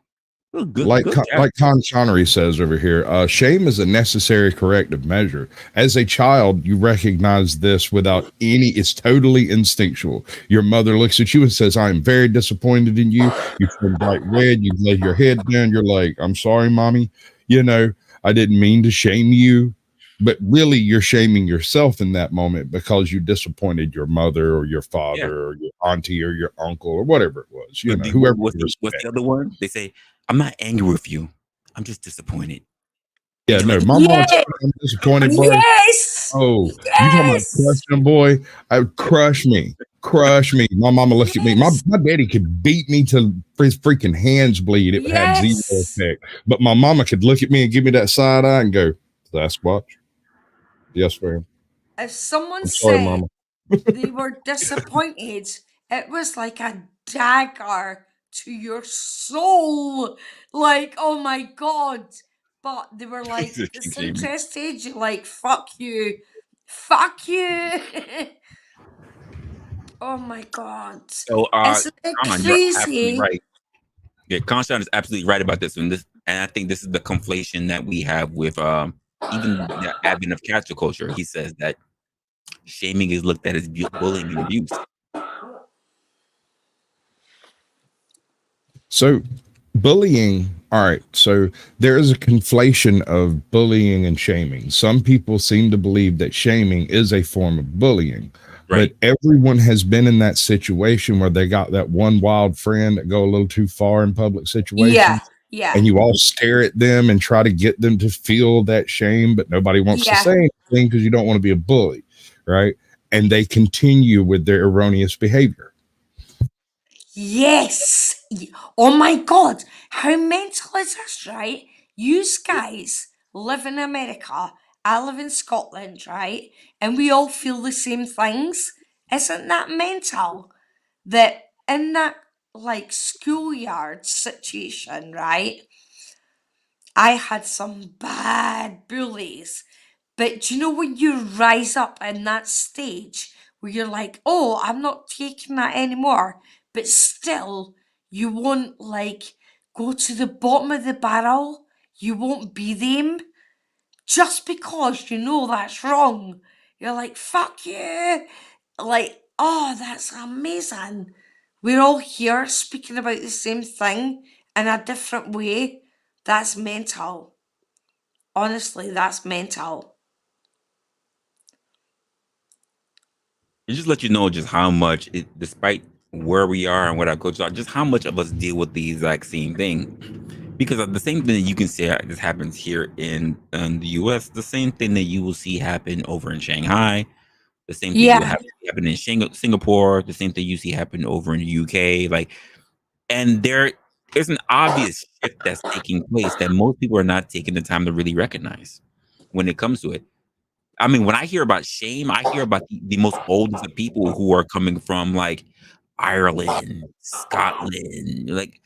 Well, good. Like good like Con Connery says over here, shame is a necessary corrective measure. As a child, you recognize this without any, it's totally instinctual. Your mother looks at you and says, I'm very disappointed in you. You turn bright red, you lay your head down, you're like, I'm sorry, mommy. You know, I didn't mean to shame you. But really, you're shaming yourself in that moment because you disappointed your mother or your father or your auntie or your uncle or whatever it was. You know, whoever. What's the other one? They say, I'm not angry with you. I'm just disappointed. Yeah, no, my mom said I'm disappointed, boy. Yes. Oh, you talking about crushing, boy? I would crush me. My mama looked at me. My daddy could beat me till his freaking hands bleed. It had zero effect. But my mama could look at me and give me that side eye and go, Sasquatch. Yes, ma'am. If someone Sorry, said mama. they were disappointed, it was like a dagger to your soul. Like, oh my God. But they were like disinterested. You're like, fuck you. Oh my God. So, Isn't it Con, you're absolutely crazy? right. Yeah, Constance is absolutely right about this one. And I think this is the conflation that we have with even the advent of cancel culture. He says that shaming is looked at as bullying and abuse. So bullying, all right, so there is a conflation of bullying and shaming. Some people seem to believe that shaming is a form of bullying. Right. But everyone has been in that situation where they got that one wild friend that go a little too far in public situations. Yeah. And you all stare at them and try to get them to feel that shame, but nobody wants to say anything because you don't want to be a bully, right? And they continue with their erroneous behavior. Yes. Oh my God. How mental is this, right? You guys live in America. I live in Scotland, right? And we all feel the same things. Isn't that mental? That in that like schoolyard situation, right? I had some bad bullies. But do you know when you rise up in that stage where you're like, oh, I'm not taking that anymore, but still you won't like go to the bottom of the barrel, you won't be them just because you know that's wrong. You're like, fuck you. Like, oh, that's amazing. We're all here speaking about the same thing in a different way. That's mental. Honestly, that's mental. It just let you know just how much, despite where we are and what our coaches are, just how much of us deal with the exact same thing. Because of the same thing that you can say this happens here in the U.S., the same thing that you will see happen over in Shanghai, the same thing you happen in Singapore, the same thing you see happen over in the U.K. Like, and there's an obvious shift that's taking place that most people are not taking the time to really recognize when it comes to it. I mean, when I hear about shame, I hear about the most oldest of people who are coming from like Ireland, Scotland, like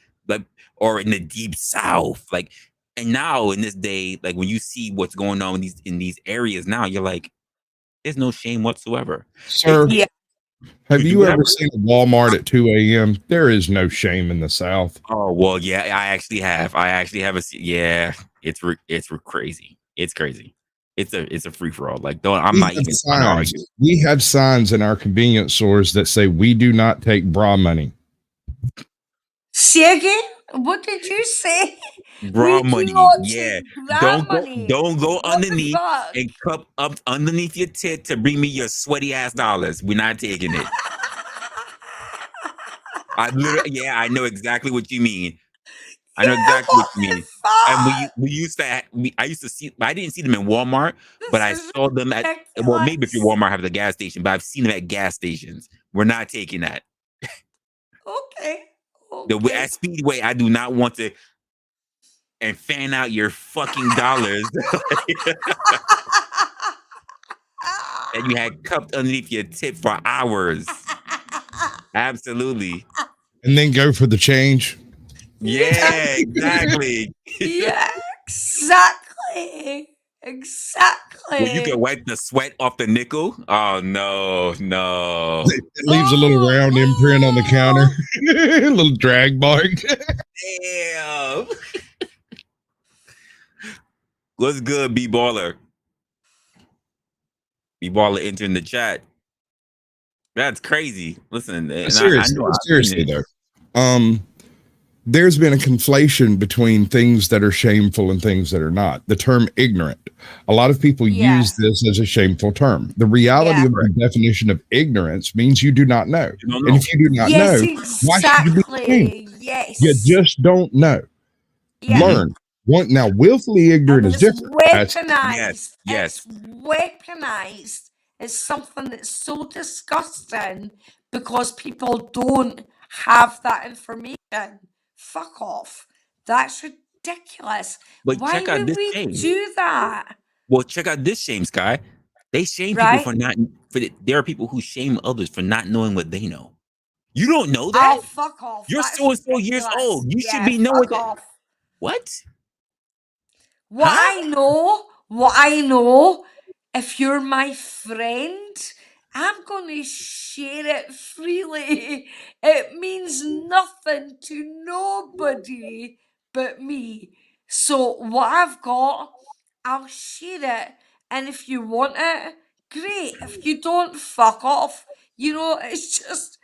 or in the deep South, like. And now in this day, like when you see what's going on in these areas now, you're like, there's no shame whatsoever. Sir, have you whatever. ever seen a Walmart at 2 a.m.? There is no shame in the South. Oh well, yeah, I actually have. Yeah, it's crazy. It's crazy. it's a free for all. Like, don't I'm We not have even trying to signs. argue. We have signs in our convenience stores that say we do not take bra money. Say again? What did you say? Bra We do money, not yeah. take bra Don't money. go What the underneath fuck? and cup up underneath your tit to bring me your sweaty ass dollars. We're not taking it. I know exactly what you mean. I know Yeah, exactly what what you the mean. And fuck? I used to see, I didn't see them in Walmart, but This I is saw them at, well, maybe if your ridiculous. Walmart have the gas station, but I've seen them at gas stations. We're not taking that. Okay. At Okay. Speedway, I do not want to and fan out your fucking dollars that you had cupped underneath your tip for hours. Absolutely. And then go for the change. Yeah, Yeah. exactly. Yeah, exactly. Well, you Exactly. can wipe the sweat off the nickel. Oh no, no. It leaves a little round imprint on the counter, a little drag mark. Damn. What's good, B Baller? B Baller entering the chat. That's crazy. Listen, and I know I've seen Seriously it. though, there's been a conflation between things that are shameful and things that are not. The term ignorant. A lot of people use this as a shameful term. The reality Yeah. of the definition of ignorance means you do not know. You don't And know. if you do not Yes, know, why should you be ashamed? exactly. Yes. You just don't know. Yeah. Learn. Now, willfully ignorant And is it's different. That's weaponized. Yes. It's weaponized. It's something that's so disgusting because people don't have that information. Fuck off. That's ridiculous. But Why check out would this we shame. do that? Well, check out this shame, Sky. They shame people Right? for not. There are people who shame others for not knowing what they know. You don't know Oh, that. fuck off. You're That's so and so years ridiculous. old. You should Yeah, be knowing fuck that. off. What? What Huh? I know, if you're my friend, I'm going to share it freely. It means nothing to nobody but me. So, what I've got, I'll share it. And if you want it, great. If you don't, fuck off. You know, it's just,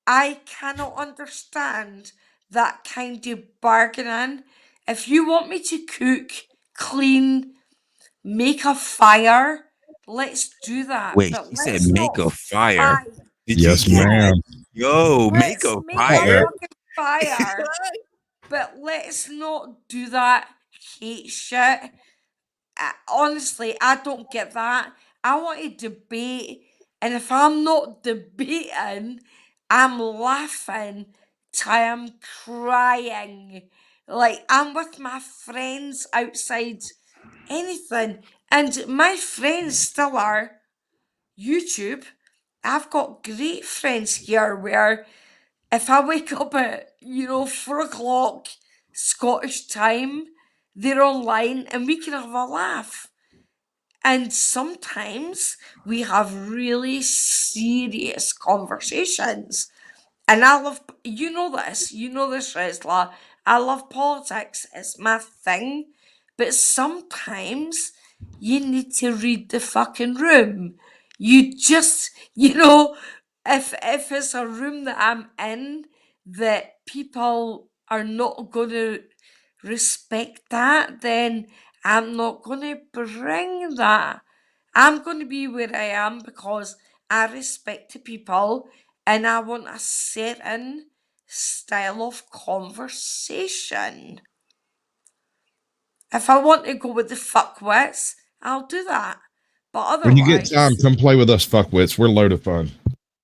I cannot understand that kind of bargaining. If you want me to cook, clean, make a fire, let's do that. Wait, But she said let's make not a fire. fight. Did you yes, hear that? ma'am. Yo, make Let's a make a fire. fucking fire. But let's not do that hate shit. Honestly, I don't get that. I want to debate, and if I'm not debating, I'm laughing till I'm crying. Like I'm with my friends outside anything, and my friends still are YouTube. I've got great friends here where if I wake up at 4 o'clock Scottish time, they're online and we can have a laugh. And sometimes we have really serious conversations. And I love, you know this, Resla. I love politics, it's my thing. But sometimes you need to read the fucking room. You just, if it's a room that I'm in that people are not going to respect that, then I'm not going to bring that. I'm going to be where I am because I respect the people and I want a certain style of conversation. If I want to go with the fuckwits, I'll do that. But When you get time, otherwise, come play with us, fuckwits. We're a load of fun.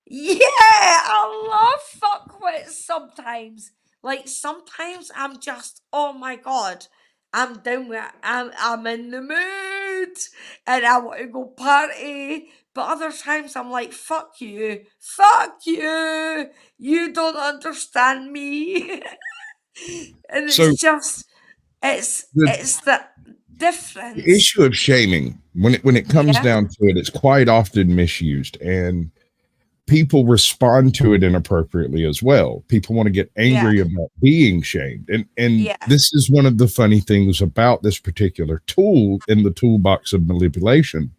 yeah, I love fuckwits sometimes. Like sometimes I'm just, oh my god, I'm down with it. I'm in the mood and I want to go party. But other times I'm like, fuck you, you don't understand me. And So it's just, the, it's the the difference. issue of shaming, when it comes Yeah. down to it, it's quite often misused. And people respond to it inappropriately as well. People want to get angry about being shamed. And this is one of the funny things about this particular tool in the toolbox of manipulation.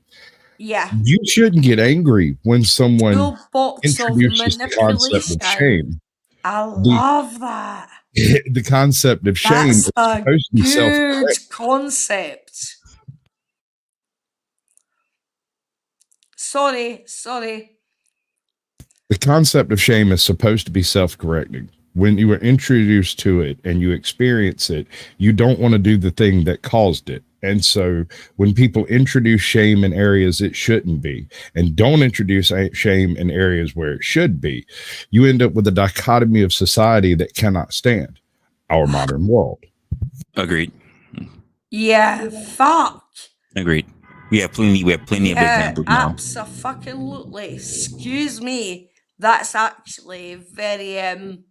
You shouldn't get angry when someone Toolbox of introduces the concept of manipulation. shame. I love that. The concept of shame That's is a supposed to be good self-correct. concept. Sorry. The concept of shame is supposed to be self-correcting. When you are introduced to it and you experience it, you don't want to do the thing that caused it. And so when people introduce shame in areas it shouldn't be, and don't introduce shame in areas where it should be, you end up with a dichotomy of society that cannot stand our modern world. Agreed. Yeah, fuck. Agreed. We have plenty of examples now. Absolutely. Excuse me. That's actually very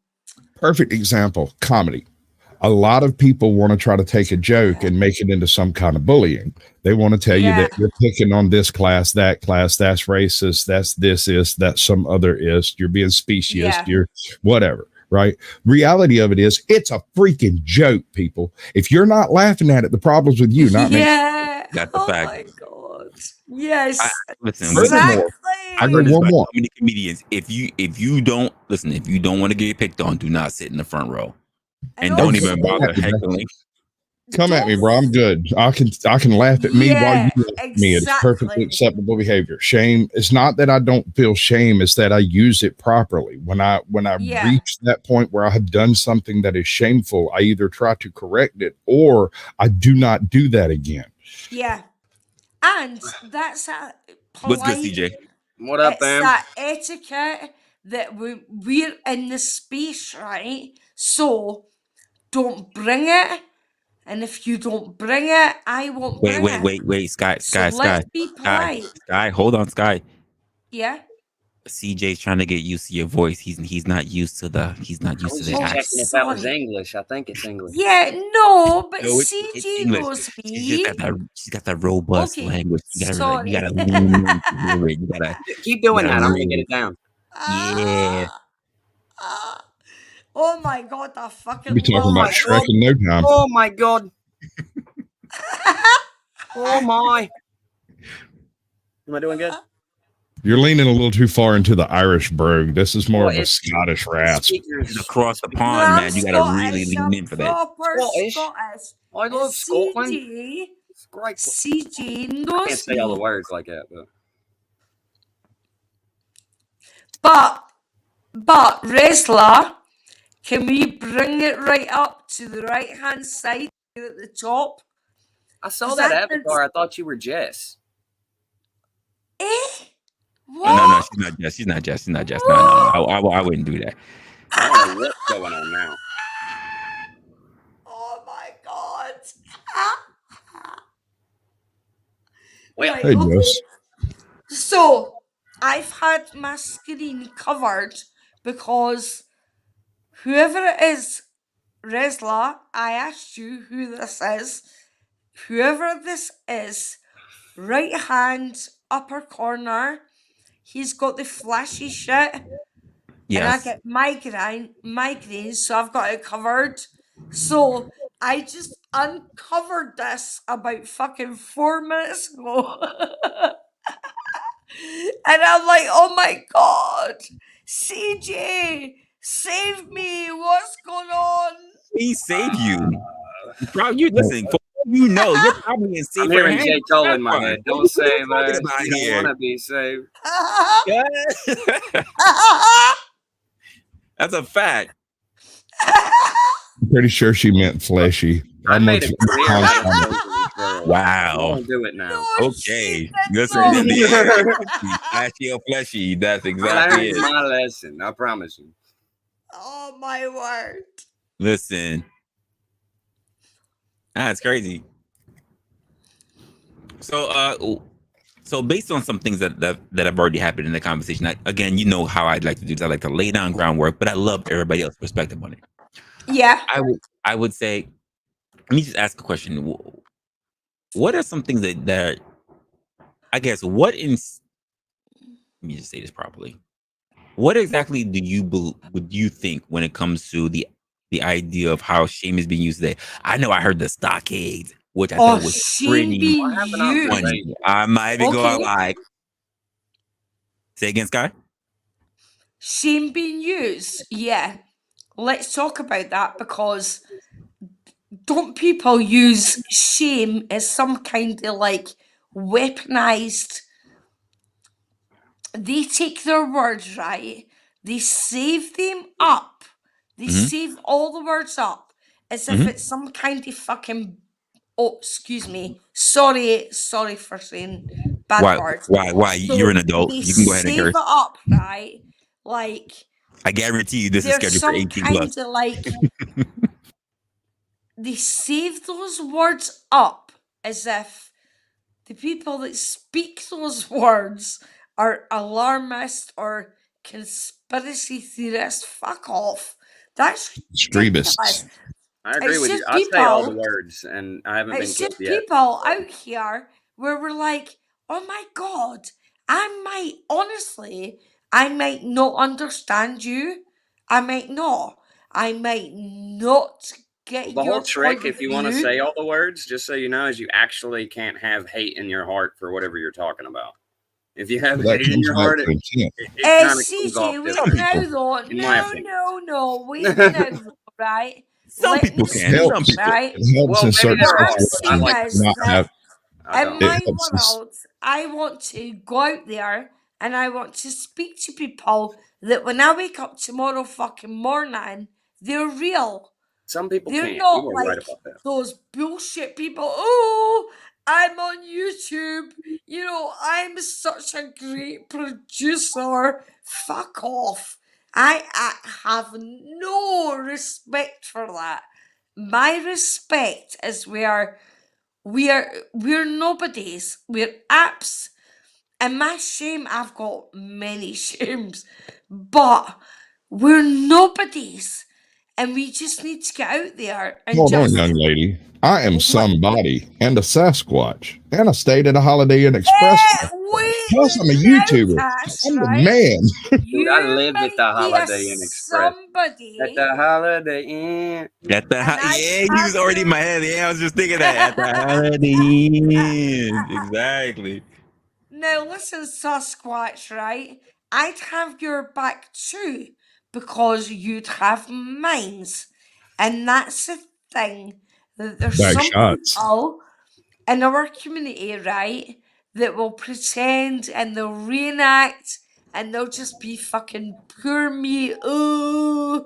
Perfect example, comedy. A lot of people want to try to take a joke and make it into some kind of bullying. They want to tell you that you're picking on this class, that's racist, that's some other ist, you're being speciest, you're whatever, right? Reality of it is, it's a freaking joke, people. If you're not laughing at it, the problem's with you, not me. That's a fact. My God. Yes. Listen, exactly. I got one more. So many comedians. If you don't want to get picked on, do not sit in the front row. And don't even bother heckling. Come at me, bro. I'm good. I can laugh at me while you laugh at me. It's perfectly acceptable behavior. Shame. It's not that I don't feel shame. It's that I use it properly. When I reach that point where I have done something that is shameful, I either try to correct it or I do not do that again. Yeah. And that's a polite. What's good, CJ? What up, it's that etiquette that we're in the space, right? So don't bring it. And if you don't bring it, I won't bring it. Wait, Sky. Let's be polite. Sky, hold on, Sky. Yeah. CJ's trying to get used to your voice. He's not used to the accent. Checking if that was English. I think it's English. Yeah, no, but No, CJ knows me. She's got that robust language. You gotta lean into it. You gotta keep doing that. I'm gonna get it down. Yeah. Oh my God, I fucking Be talking about Shrek in no time. Oh my God. Oh my. Am I doing good? You're leaning a little too far into the Irish brogue. This is more of a Scottish rasp. Across the pond, man. You gotta really lean in for that. Scottish. I love Scotland. It's great. CJ knows I can't say all the words like that, but Resla, can we bring it right up to the right hand side here at the top? I saw that avatar. I thought you were Jess. What? No, she's not Jess. No, I wouldn't do that. I don't know what's going on now. Oh my God. Well, hey, okay. So I've had my screen covered because whoever it is, Resla, I asked you who this is. Whoever this is, right hand upper corner, he's got the flashy shit. Yes. And I get migraines, so I've got it covered. So I just uncovered this about fucking 4 minutes ago. And I'm like, oh my God, CJ, save me. What's going on? He saved you. You listen, you know, you're probably in safer I'm hearing hands. J. Cole in my head. Don't save us. You don't want to be saved. That's a fact. I'm pretty sure she meant fleshy. I made it clear. Wow. Don't do it now. Okay. Listen, flashy or fleshy. That's exactly it. My lesson. I promise you. Oh my word. Listen. That's crazy. So based on some things that have already happened in the conversation, again, you know how I'd like to do this. I like to lay down groundwork, but I love everybody else's perspective on it. Yeah. I would say, let me just ask a question. What are some things that I guess let me just say this properly. What exactly would you think when it comes to the idea of how shame is being used today? I know I heard the stockades, which I Oh, thought was shame pretty being I have an used. funny. observation. I might be going Okay. like, say again, Sky. Shame being used. Yeah. Let's talk about that, because don't people use shame as some kind of like weaponized? They take their words, right? They save them up. They Mhm. save all the words up as if Mhm. it's some kind of fucking. Oh, excuse me. Sorry for saying bad Why? words. Why? You're an So adult. they You can go ahead and save it curse. up, right? Like I guarantee you, this is there's scheduled for some 18 kind plus. of like they save those words up as if the people that speak those words are alarmist or conspiracy theorists. Fuck off. That's ridiculous. Extremists. I agree It's with you. just I say all the people. words, and I haven't been It's killed just yet. people So. out here where we're like, oh my god, I might not understand you. I might not. I might not Well, get the whole your trick, point of if you want to view. say all the words, just so you know, is you actually can't have hate in your heart for whatever you're talking about. If you have That hate in comes your back heart, to intent. it kind of comes off CJ, wait Some different, now people, though. in my No, opinion. no, no. Wait now though, right? some Let me people It can. speak, Some helps. people. right? It helps Well, in maybe certain What there I'm are, but I saying situations like to to is not think that have. I in don't. It my helps us. world, I want to go out there and I want to speak to people that when I wake up tomorrow fucking morning, they're real. Some people They're can't. You not are right like about that. those bullshit people. Oh, I'm on YouTube. You know, I'm such a great producer. Fuck off. I have no respect for that. My respect is we're nobodies. We're apps. And my shame, I've got many shames, but we're nobodies. And we just need to get out there and Hold on, just young lady. I am what somebody and a Sasquatch, and I stayed at a Holiday Inn Express. wait Plus, I'm a now, YouTuber. Cash, I'm the right? man. Dude, I You live at the might be a Holiday Inn Express. At somebody, the Holiday Inn. At the and I yeah, he was have already in your my head. Yeah, I was just thinking that at the holiday. Exactly. now listen, Sasquatch, right? I'd have your back too, because you'd have mines. And that's the thing, that there's Back some shots. people in our community, right, that will pretend and they'll reenact and they'll just be fucking poor me. Oh,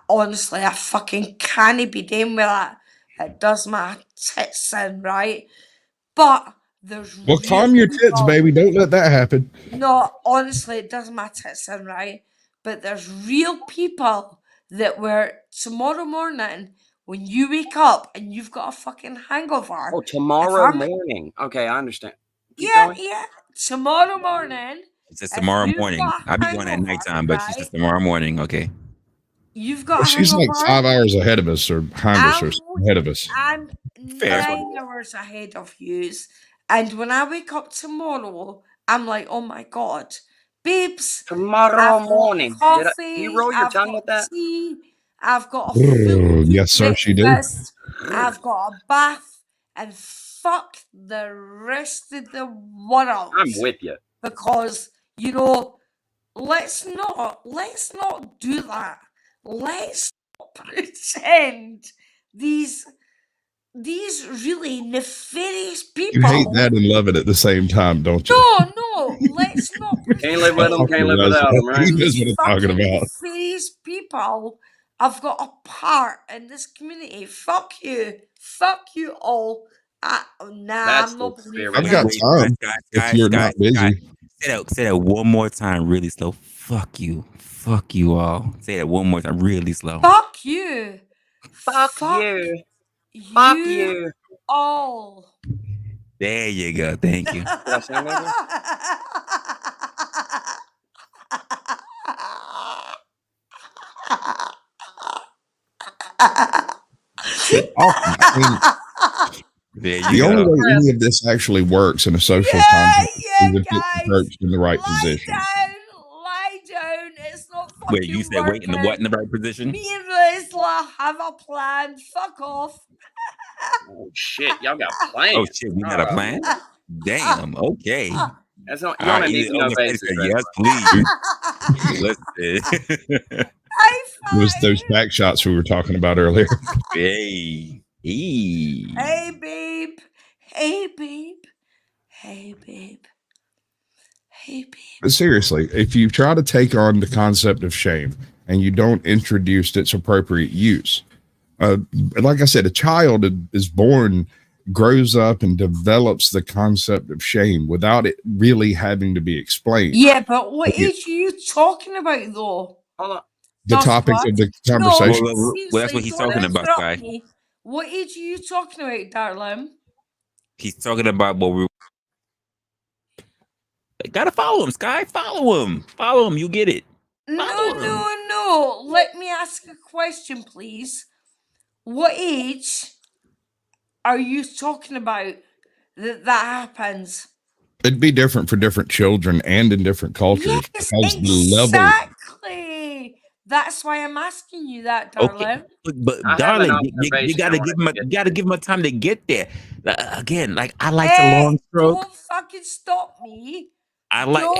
honestly, I fucking can't be down with that. It does my tits in, right? But there's Well, real calm your tits, people. baby. Don't let that happen. No, honestly, it does my tits in, right? But there's real people that were tomorrow morning when you wake up and you've got a fucking hangover. Oh, If tomorrow I'm morning. Okay, I understand. Keep yeah, going. yeah, tomorrow morning, She says if tomorrow you've morning. got a I'll be going at hangover, nighttime, but she says right? tomorrow morning. Okay. You've Well, got a she's like hangover. 5 hours ahead of us, or behind us, or I'm ahead of us. I'm Fair. That's what 9 hours ahead of yous, and when I wake up tomorrow, I'm like, oh my god, babes, tomorrow I've got morning. Do you coffee, roll your I've tongue got with that? tea, I've got a fully Brrr, cooked yes, sir, she do. breakfast, I've got a bath, and fuck the rest of the world. I'm with you. Because, let's not do that. Let's not pretend these really nefarious You hate people. that and love it at the same time, don't you? No, let's not Can't live with them, pretend Talking can't live about without them, that. right? He knows these what I'm talking fucking about. nefarious people have got a part in this community. Fuck you all. Nah, That's I'm the not believing I've spirit. it. got Wait, time if you're guys. not busy. Say that one more time, really slow. Fuck you. Fuck you all. Say that one more time, really slow. Fuck you. Fuck Fuck you. Fuck you you. all. There you go. Thank you. Did I sound that good? Awesome. I mean, There the you only go. way any of this actually works in a social Yeah, context yeah, is if it's guys. approached in the right Lie position. down Wait, you said wait in the what in the right position? Me and Resla have a plan. Fuck off. Oh shit, y'all got Oh plans. shit, we got a plan. Damn. Okay. That's not, All you on right. a need to know basis, right? Yes, please. Listen. High It was those five. back shots we were talking about earlier. Hey. Hey. Hey, babe. Hey, babe. Hey, babe. Hey, babe. But seriously, if you try to take on the concept of shame and you don't introduce its appropriate use, like I said, a child is born, grows up, and develops the concept of shame without it really having to be explained. Yeah, but what Yeah. age are you talking about, though? Hold on. The Just topic what? of the No, conversation. Well, that's what seriously, he's don't talking about, interrupt Sky. me. What age are you talking about, darling? He's talking about what we gotta follow him, Sky. Follow him. Follow him. You get it. Follow him. No. Let me ask a question, please. What age are you talking about that happens? It'd be different for different children and in different cultures Yes, because the level. exactly. That's why I'm asking you that, darling. Okay, but I have an darling, you observation I gotta wanted give him to a get you gotta to. give him a time to get there. Again, like I like the Hey, long stroke. don't fucking stop me. I like Don't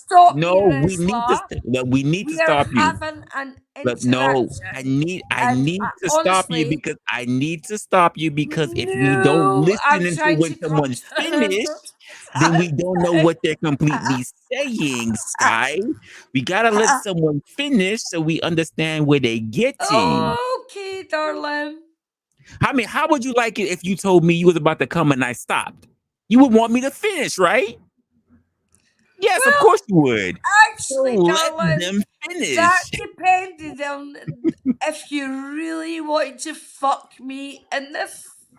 stop me, we need to Rizla. we need to We are stop you. having an But no, interaction. I And need to stop you honestly, because I need to stop you because if we don't no, I'm listen until trying when to someone's finished, then we don't know what they're completely saying, Sky. We gotta let someone finish so we understand where they're getting. Okay, darling. How would you like it if you told me you was about to come and I stopped? You would want me to finish, right? Yes, of Well, course you would. So actually, let darling, them that finish. depended on if you really wanted to fuck me in the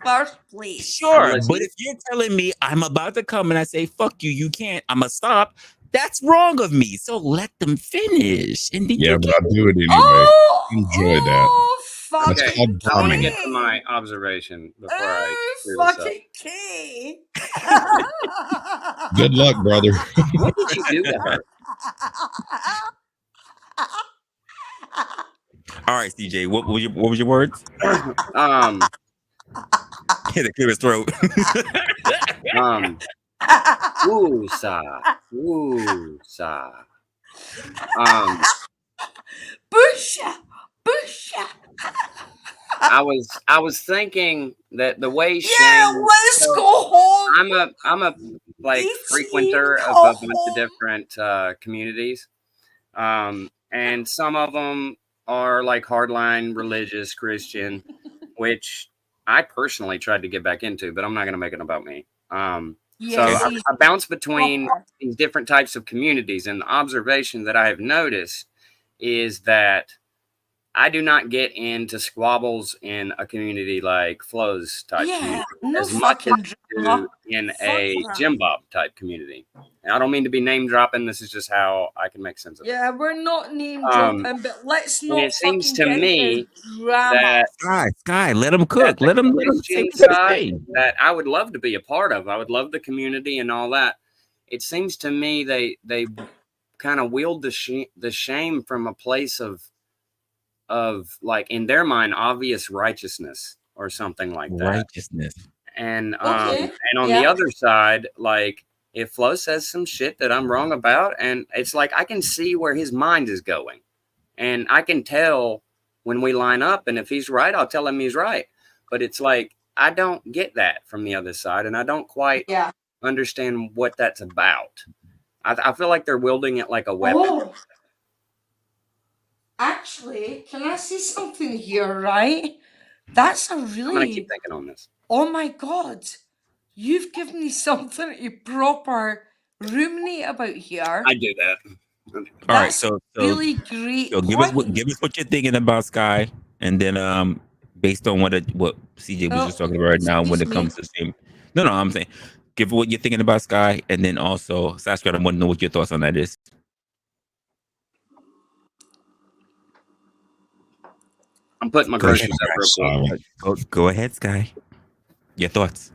first place. I'm Sure, but listening. if you're telling me I'm about to come and I say, fuck you, you can't, I'ma stop, that's wrong of me. So let them finish. And then Yeah, you but get I do it anyway. Enjoy that. Oh, That's Okay, fucking called I want to bombing. get to my observation before I Oh, clear this up. fucking K. Good luck, brother. What did you do to her? all right, CJ. What was your words? Hit to clear his throat. Woosah, woosah. Busha, busha. I was thinking that the way Yeah, Shane. let's So go home. I'm a like 18, frequenter of go a bunch of home. different communities, and some of them are like hardline religious Christian, which I personally tried to get back into, but I'm not going to make it about me. So Yes, I bounce between proper. these different types of communities, and the observation that I have noticed is that I do not get into squabbles in a community like Flo's type Yeah, community no as much as fucking I do drama. in Fuck a that. Jim Bob type community. And I don't mean to be name dropping. This is just how I can make sense of it. Yeah, we're not name Um, dropping, but let's and not it seems fucking to get me into drama. Sky, let him that cook. the Let him say Christian what he gotta side say. that I would love to be a part of, I would love the community and all that. It seems to me they kind of wield the shame from a place of like in their mind obvious righteousness or something like that. Righteousness. And Okay, and on the other side, like if Flo says some shit that I'm wrong about, and it's like I can see where his mind is going, and I can tell when we line up, and if he's right, I'll tell him he's right. But it's like I don't get that from the other side, and I don't quite Yeah. understand what that's about. I feel like they're wielding it like a weapon. Oh, actually, can I say something here, right? That's a I'm gonna really, keep thinking on this. oh my God, you've given me something to proper ruminate about here. I do that. All right, That's so really great so give point. us what you're thinking about Sky, and then based on what CJ was Oh, just talking about right now when it excuse comes me. to same. No, I'm saying give what you're thinking about Sky, and then also Saskia, I want to know what your thoughts on that is. I'm putting my Go ahead, groceries up real quick. Go ahead, Sky. Your thoughts.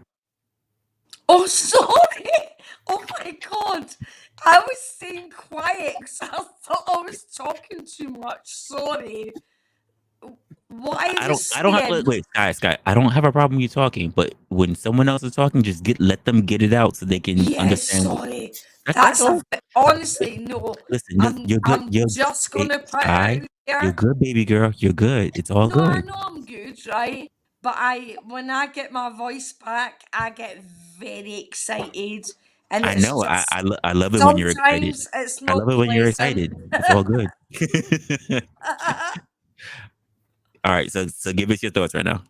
Oh, sorry. Oh my God. I was staying quiet because I thought I was talking too much. Sorry. What I was don't have saying, wait, Sky. I don't have a problem with you talking, but when someone else is talking, just let them get it out so they can yeah, understand. sorry. That's That's all. honestly, no. Listen, you're good. I'm You're just hey, gonna put it Sky. out there. You're good, baby girl. You're good. It's all No, I good. know I'm good, right? But when I get my voice back, I get very excited, and I it's know. just I love it when you're excited. sometimes it's I not love it when you're pleasant. excited. It's all good. All right, so give us your thoughts right now.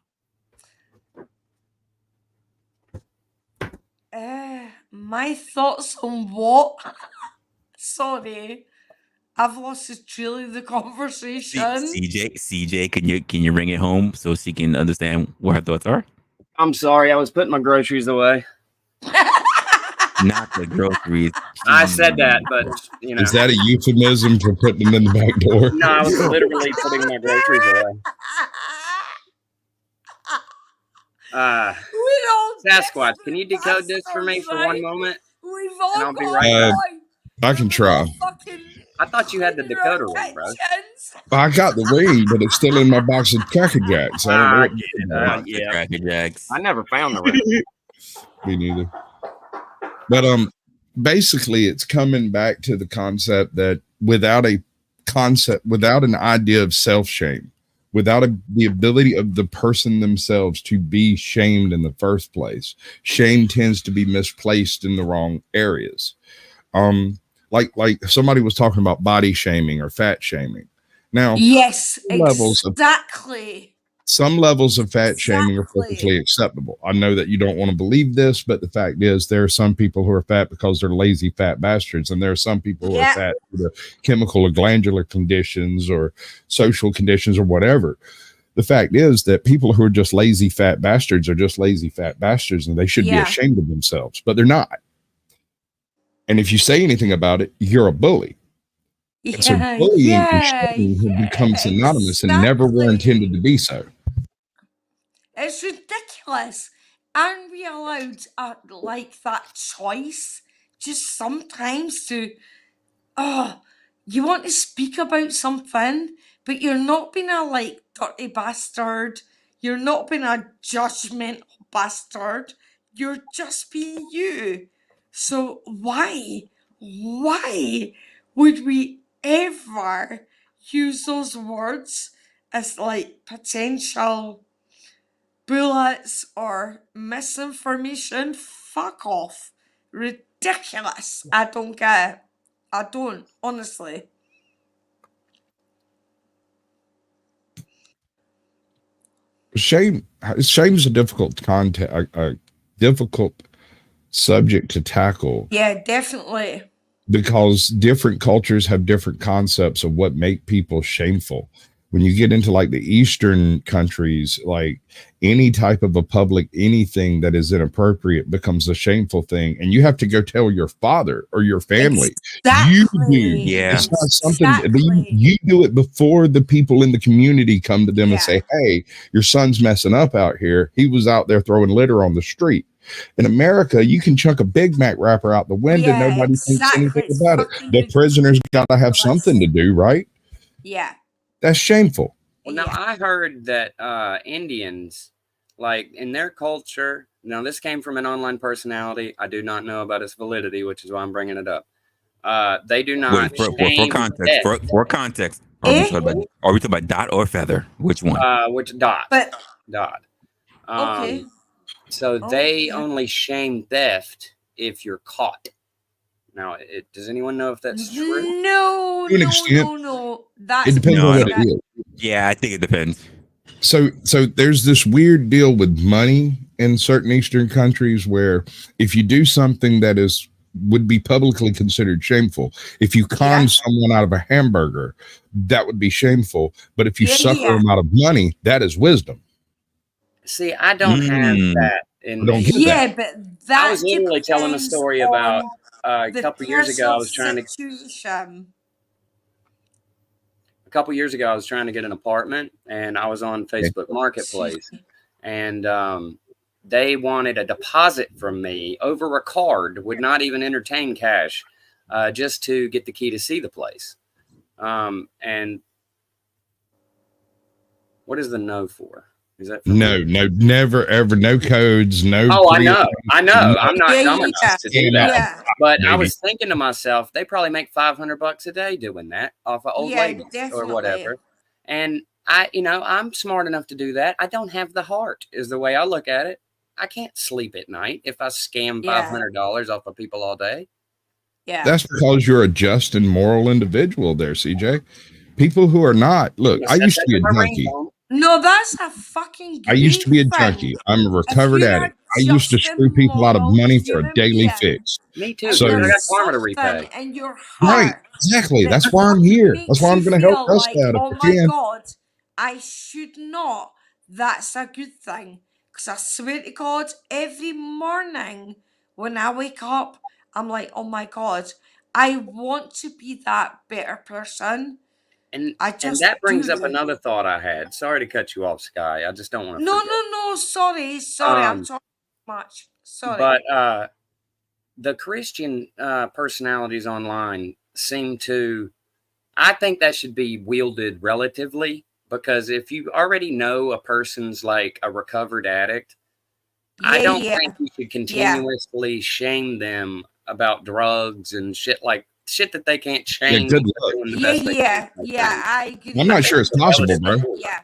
My thoughts on what? Sorry, I've lost the trail of the conversation. CJ, can you bring it home so she can understand what her thoughts are? I'm sorry, I was putting my groceries away. Not the groceries. I said that, but you know. Is that a euphemism for putting them in the back door? No, I was literally putting my groceries away. We're all Sasquatch, can desperate you decode this for me bastards, for right? one moment? We've all And I'll be got right back. I can try. I thought you had the cleaning our decoder ring, bro. kitchens. I got the ring, but it's still in my box of Cracker Jacks. I don't know I what. get it. Yeah, Cracker Jacks. I never found the ring. Me neither. But basically, it's coming back to the concept that without an idea of self shame, without the ability of the person themselves to be shamed in the first place, shame tends to be misplaced in the wrong areas. Like somebody was talking about body shaming or fat shaming. Now, Yes, levels of exactly. some levels of fat shaming are Exactly. perfectly acceptable. I know that you don't want to believe this, but the fact is there are some people who are fat because they're lazy fat bastards, and there are some people who are Yeah. fat due to chemical or glandular conditions or social conditions or whatever. The fact is that people who are just lazy fat bastards are just lazy fat bastards, and they should be Yeah. ashamed of themselves, but they're not. And if you say anything about it, you're a bully. And so Yeah, bullying and yeah, shaming have become yeah, synonymous and never were intended to be so. It's ridiculous. Aren't we allowed like that choice? Just sometimes to you want to speak about something, but you're not being a like dirty bastard. You're not being a judgmental bastard. You're just being you. So why would we ever use those words as like potential bullets or misinformation? Fuck off. Ridiculous. I don't get it. I don't, honestly. Shame's a difficult a difficult subject to tackle Yeah, definitely. because different cultures have different concepts of what make people shameful. When you get into like the Eastern countries, like any type of a public anything that is inappropriate becomes a shameful thing, and you have to go tell your father or your family. You do. Yeah. It's not something you do it before the people in the community come to them and say, "Hey, your son's messing up out here. He was out there throwing litter on the street." In America, you can chuck a Big Mac wrapper out the window. Yeah, Nobody thinks anything it's about it. fucking The prisoner's got to have something to do, right? Yeah. That's shameful. Well, now I heard that Indians, like in their culture, now this came from an online personality. I do not know about its validity, which is why I'm bringing it up. They do not Wait, for shame context. death. For context, are we talking about dot or feather? Which one? Which dot? But dot. okay. So they only shame theft if you're caught. Now, does anyone know if that's true? No, To an extent. no. That's It depends on what it is. Yeah, I think it depends. So there's this weird deal with money in certain Eastern countries where if you do something that would be publicly considered shameful, if you con someone out of a hamburger, that would be shameful. But if you sucker them out of money, that is wisdom. See, I don't have that in me. Yeah, but that I was literally telling a story about a couple years ago. I was trying to get an apartment, and I was on Facebook Marketplace, and they wanted a deposit from me over a card, would not even entertain cash. just to get the key to see the place. And what is the no for? Is that for No, never, ever, no codes, no. Oh, I know. I'm not Yeah, dumb yeah, enough to do that. yeah. But I Maybe. was thinking to myself, they probably make $500 a day doing that off of old Yeah, ladies or definitely. whatever. And I'm smart enough to do that. I don't have the heart, is the way I look at it. I can't sleep at night if I scam Yeah. $500 off of people all day. Yeah. That's because you're a just and moral individual there, CJ. People who are not, look, I used to be a junkie. No, that's a fucking great I used to be a thing. junkie. I'm a If recovered you're addict. I used to just screw people out of moral money for a human daily being, fix. Me too. and So- I got there's karma to something repay. in your Right, heart exactly. that That's why I'm here. That's makes why I'm you going to help feel us like, out if oh I my can. God, I should not. That's a good thing. Because I swear to God, every morning when I wake up, I'm like, oh my God, I want to be that better person. And I just that brings do. up another thought I had. Sorry to cut you off, Sky. I just don't want to No, forget. no, sorry, I'm talking too much. Sorry. But the Christian personalities online seem to, I think that should be wielded relatively, because if you already know a person's like a recovered addict, I don't think you should continuously shame them about drugs and shit that they can't change. good luck. Doing the best they can. I agree. I'm not sure it's possible, bro. Yeah.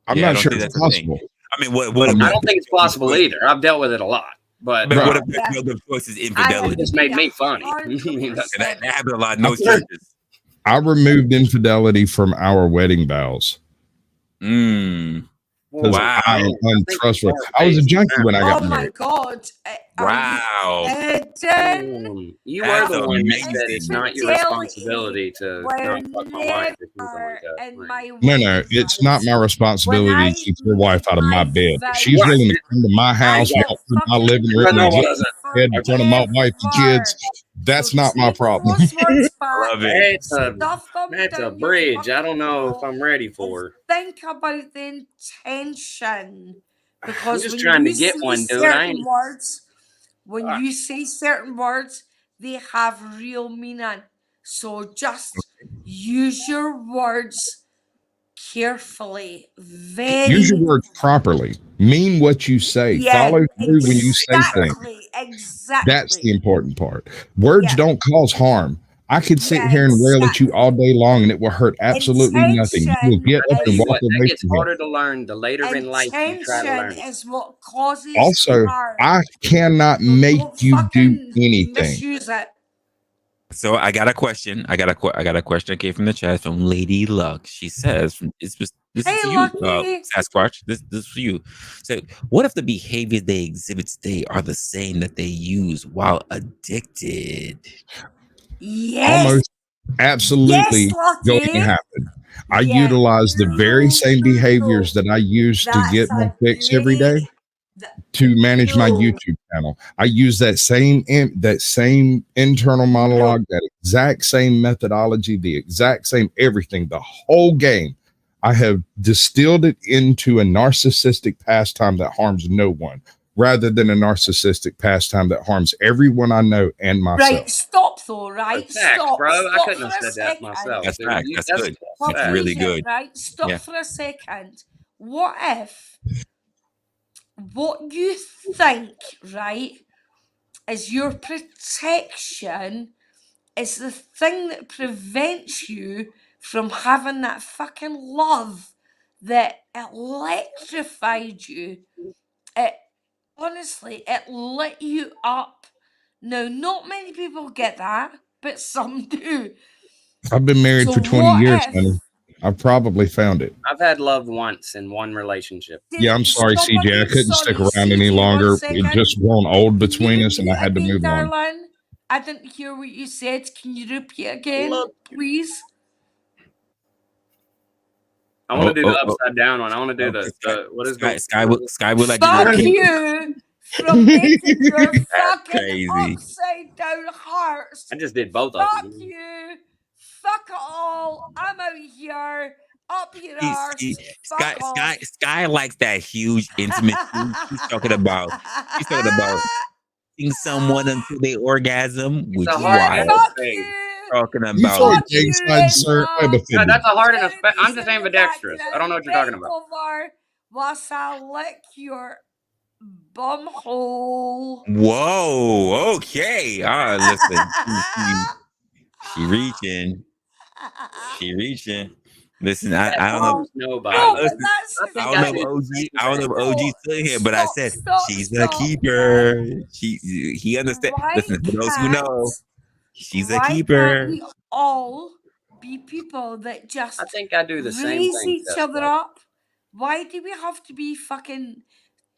I'm Yeah, I not don't sure think it's that's a thing. possible. I mean, what I don't think it's possible either. I've dealt with it a lot, but But what Right. if there's no choice is it infidelity? just made me funny. 100%. That happened a lot in those churches. I removed infidelity from our wedding vows Mm. because Wow. I am untrustworthy. I was a junkie when I Oh got my married. God. Wow. You That's were the one that amazing. said it's not your responsibility to not fuck my wife or something like that. No, it's not my responsibility to keep your wife out of my bed. If she's Right. willing to come to my house, walk through my living room, No, and it get wasn't. bed in front of my wife and kids, that's not my problem. Love it. That's a bridge. I don't know if I'm ready for. Think about the intention. Because I'm just when trying to you get say one, dude. I certain ain't. words, when you say certain words, they have real meaning. So just use your words carefully. Very Use your words properly. Mean what you say. Follow through when you say things. Exactly. That's the important part. Words Yeah. don't cause harm. I could sit here and rail at you all day long and it will hurt absolutely nothing. You will get up and walk That away gets from harder it. to learn the later in life you try to learn. Intention is what causes Also, harm. I cannot So make don't you do fucking anything. misuse it. So I got a question. I got a question came from the chat from Lady Luck. She says, "This is Hey, to you, Lucky. Sasquatch. This is for you." So, what if the behaviors they exhibit today are the same that they use while addicted? Yes. Almost absolutely going to happen. I utilize the very same behaviors that I use to get my fix every day to manage my YouTube channel. I use that same internal monologue, that exact same methodology, the exact same everything, the whole game. I have distilled it into a narcissistic pastime that harms no one, rather than a narcissistic pastime that harms everyone I know and myself. Right, stop though, right? Facts, Stop, bro. I stop couldn't for have a said that second. myself. That's dude. facts. That's good. Stop That's really for a good. second, right? Stop Yeah. for a second. What if what you think, right, is your protection is the thing that prevents you from having that fucking love that electrified you? It honestly, it lit you up. Now, not many people get that, but some do. I've been married So for 20 what years, if- honey. I've probably found it. I've had love once in one relationship. Yeah, I'm sorry, Stop CJ. I again, couldn't stick sorry, around any CJ, 1 longer. It second. just grown old Can you between us, and I repeat had to again, move on. darling? I didn't hear what you said. Can you repeat again, please? I want to do the upside down one. I want to do the what is the Sky would like Fuck to do you from making your fucking crazy. upside down hearts. I just did both of Fuck them. you. Fuck it all. I'm out here. Up your arse. Fuck off. Sky likes that huge intimate. She's talking about someone until they orgasm, It's which a is hard wild. enough Fuck thing. you. Talking You about for a Fuck gang you, sign, sir? I'm Resla. offended. That's a hard enough. Gonna be I'm just sitting in the ambidextrous. I don't know what you're talking background, about. bent over whilst I lick your bum hole. whoa, okay. Listen, she reaching. She reaching. Listen, That I don't know. harms nobody. No, but Listen, that's I the I think don't I know do if thing. the OG. same I don't know thing. if OG No, still here, but I said she's a right? keeper. He understand. Why Listen, for those who can't know, she's a why can't keeper. we all be people that I just think I do the same raise thing, each other Tesla. up? Why do we have to be fucking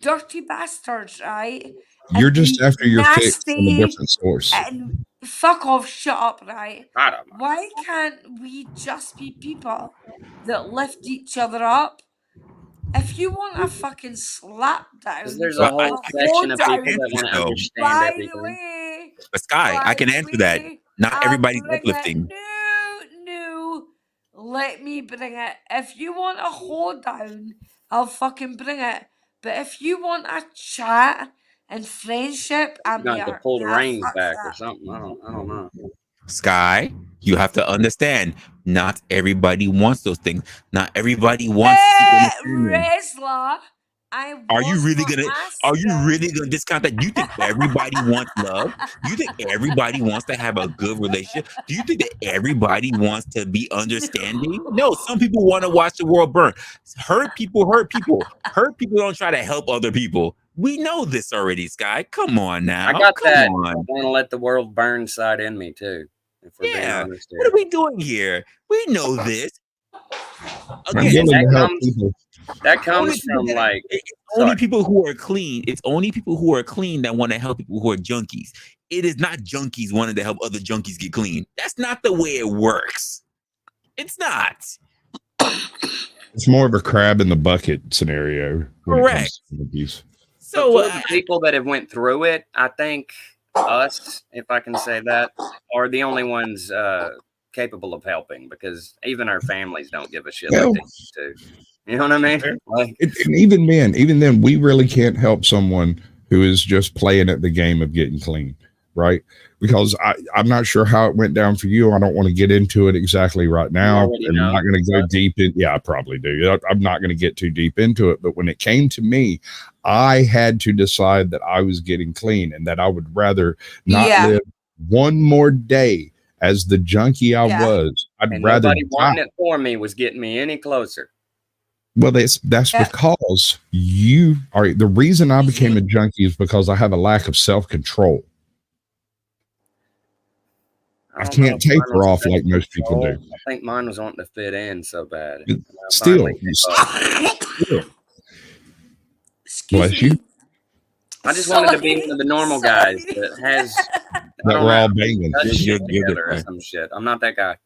dirty bastards, right? You're And just be after your fix from a nasty different source. and fuck off, shut up, right? I don't know. Why can't we just be people that lift each other up? If you want a fucking slap Because down, there's a But a whole hold section of I people down, can that answer want that to though. understand by the everything. way, But Sky, I by can the answer that. way, Not I'll everybody's bring it. uplifting. No, let me bring it. If you want a hold down, I'll fucking bring it. But if you want a chat and friendship, You're I'm going to have to there. pull the Nah, reins fuck back or that. something. I don't know. Sky, you have to understand. Not everybody wants those things. Not everybody wants to see understanding. Resla, I Are you was really not gonna? Are you asking. really gonna discount that? You think everybody wants love? You think everybody wants to have a good relationship? Do you think that everybody wants to be understanding? No, some people want to watch the world burn. Hurt people hurt people. Hurt people don't try to help other people. We know this already, Sky. Come on now. I got Come that on. want to let the world burn side in me, too, if we're being Yeah. honest What here. are we doing here? We know this. I'm Again, willing that to help comes- people. That only comes people from, that like, it's sorry. only people who are clean. It's only people who are clean that want to help people who are junkies. It is not junkies wanting to help other junkies get clean. That's not the way it works. It's not. It's more of a crab in the bucket scenario when it comes Correct. to abuse. So For the people that have went through it, I think us, if I can say that, are the only ones capable of helping, because even our families don't give a shit Well, like they used to. You know what I mean? Like, and even then, we really can't help someone who is just playing at the game of getting clean, right? Because I'm not sure how it went down for you. I don't want to get into it exactly right now. already And I'm know. not going to go deep in. Yeah, I probably do. I'm not going to get too deep into it. But when it came to me, I had to decide that I was getting clean and that I would rather not Yeah. live one more day as the junkie I Yeah. was. I'd and rather nobody die. wanting it for me was getting me any closer. Well, that's Yeah. because you are the reason I became a junkie is because I have a lack of self-control. I don't know can't if mine taper was off like most people do. self-control. I think mine was wanting to fit in so bad. But And I still, finally gave up. Excuse bless you. me. I just wanted to be one of the normal guys that has, I That don't we're know, all banging. touch shit You're together or good, some shit. I'm not that guy.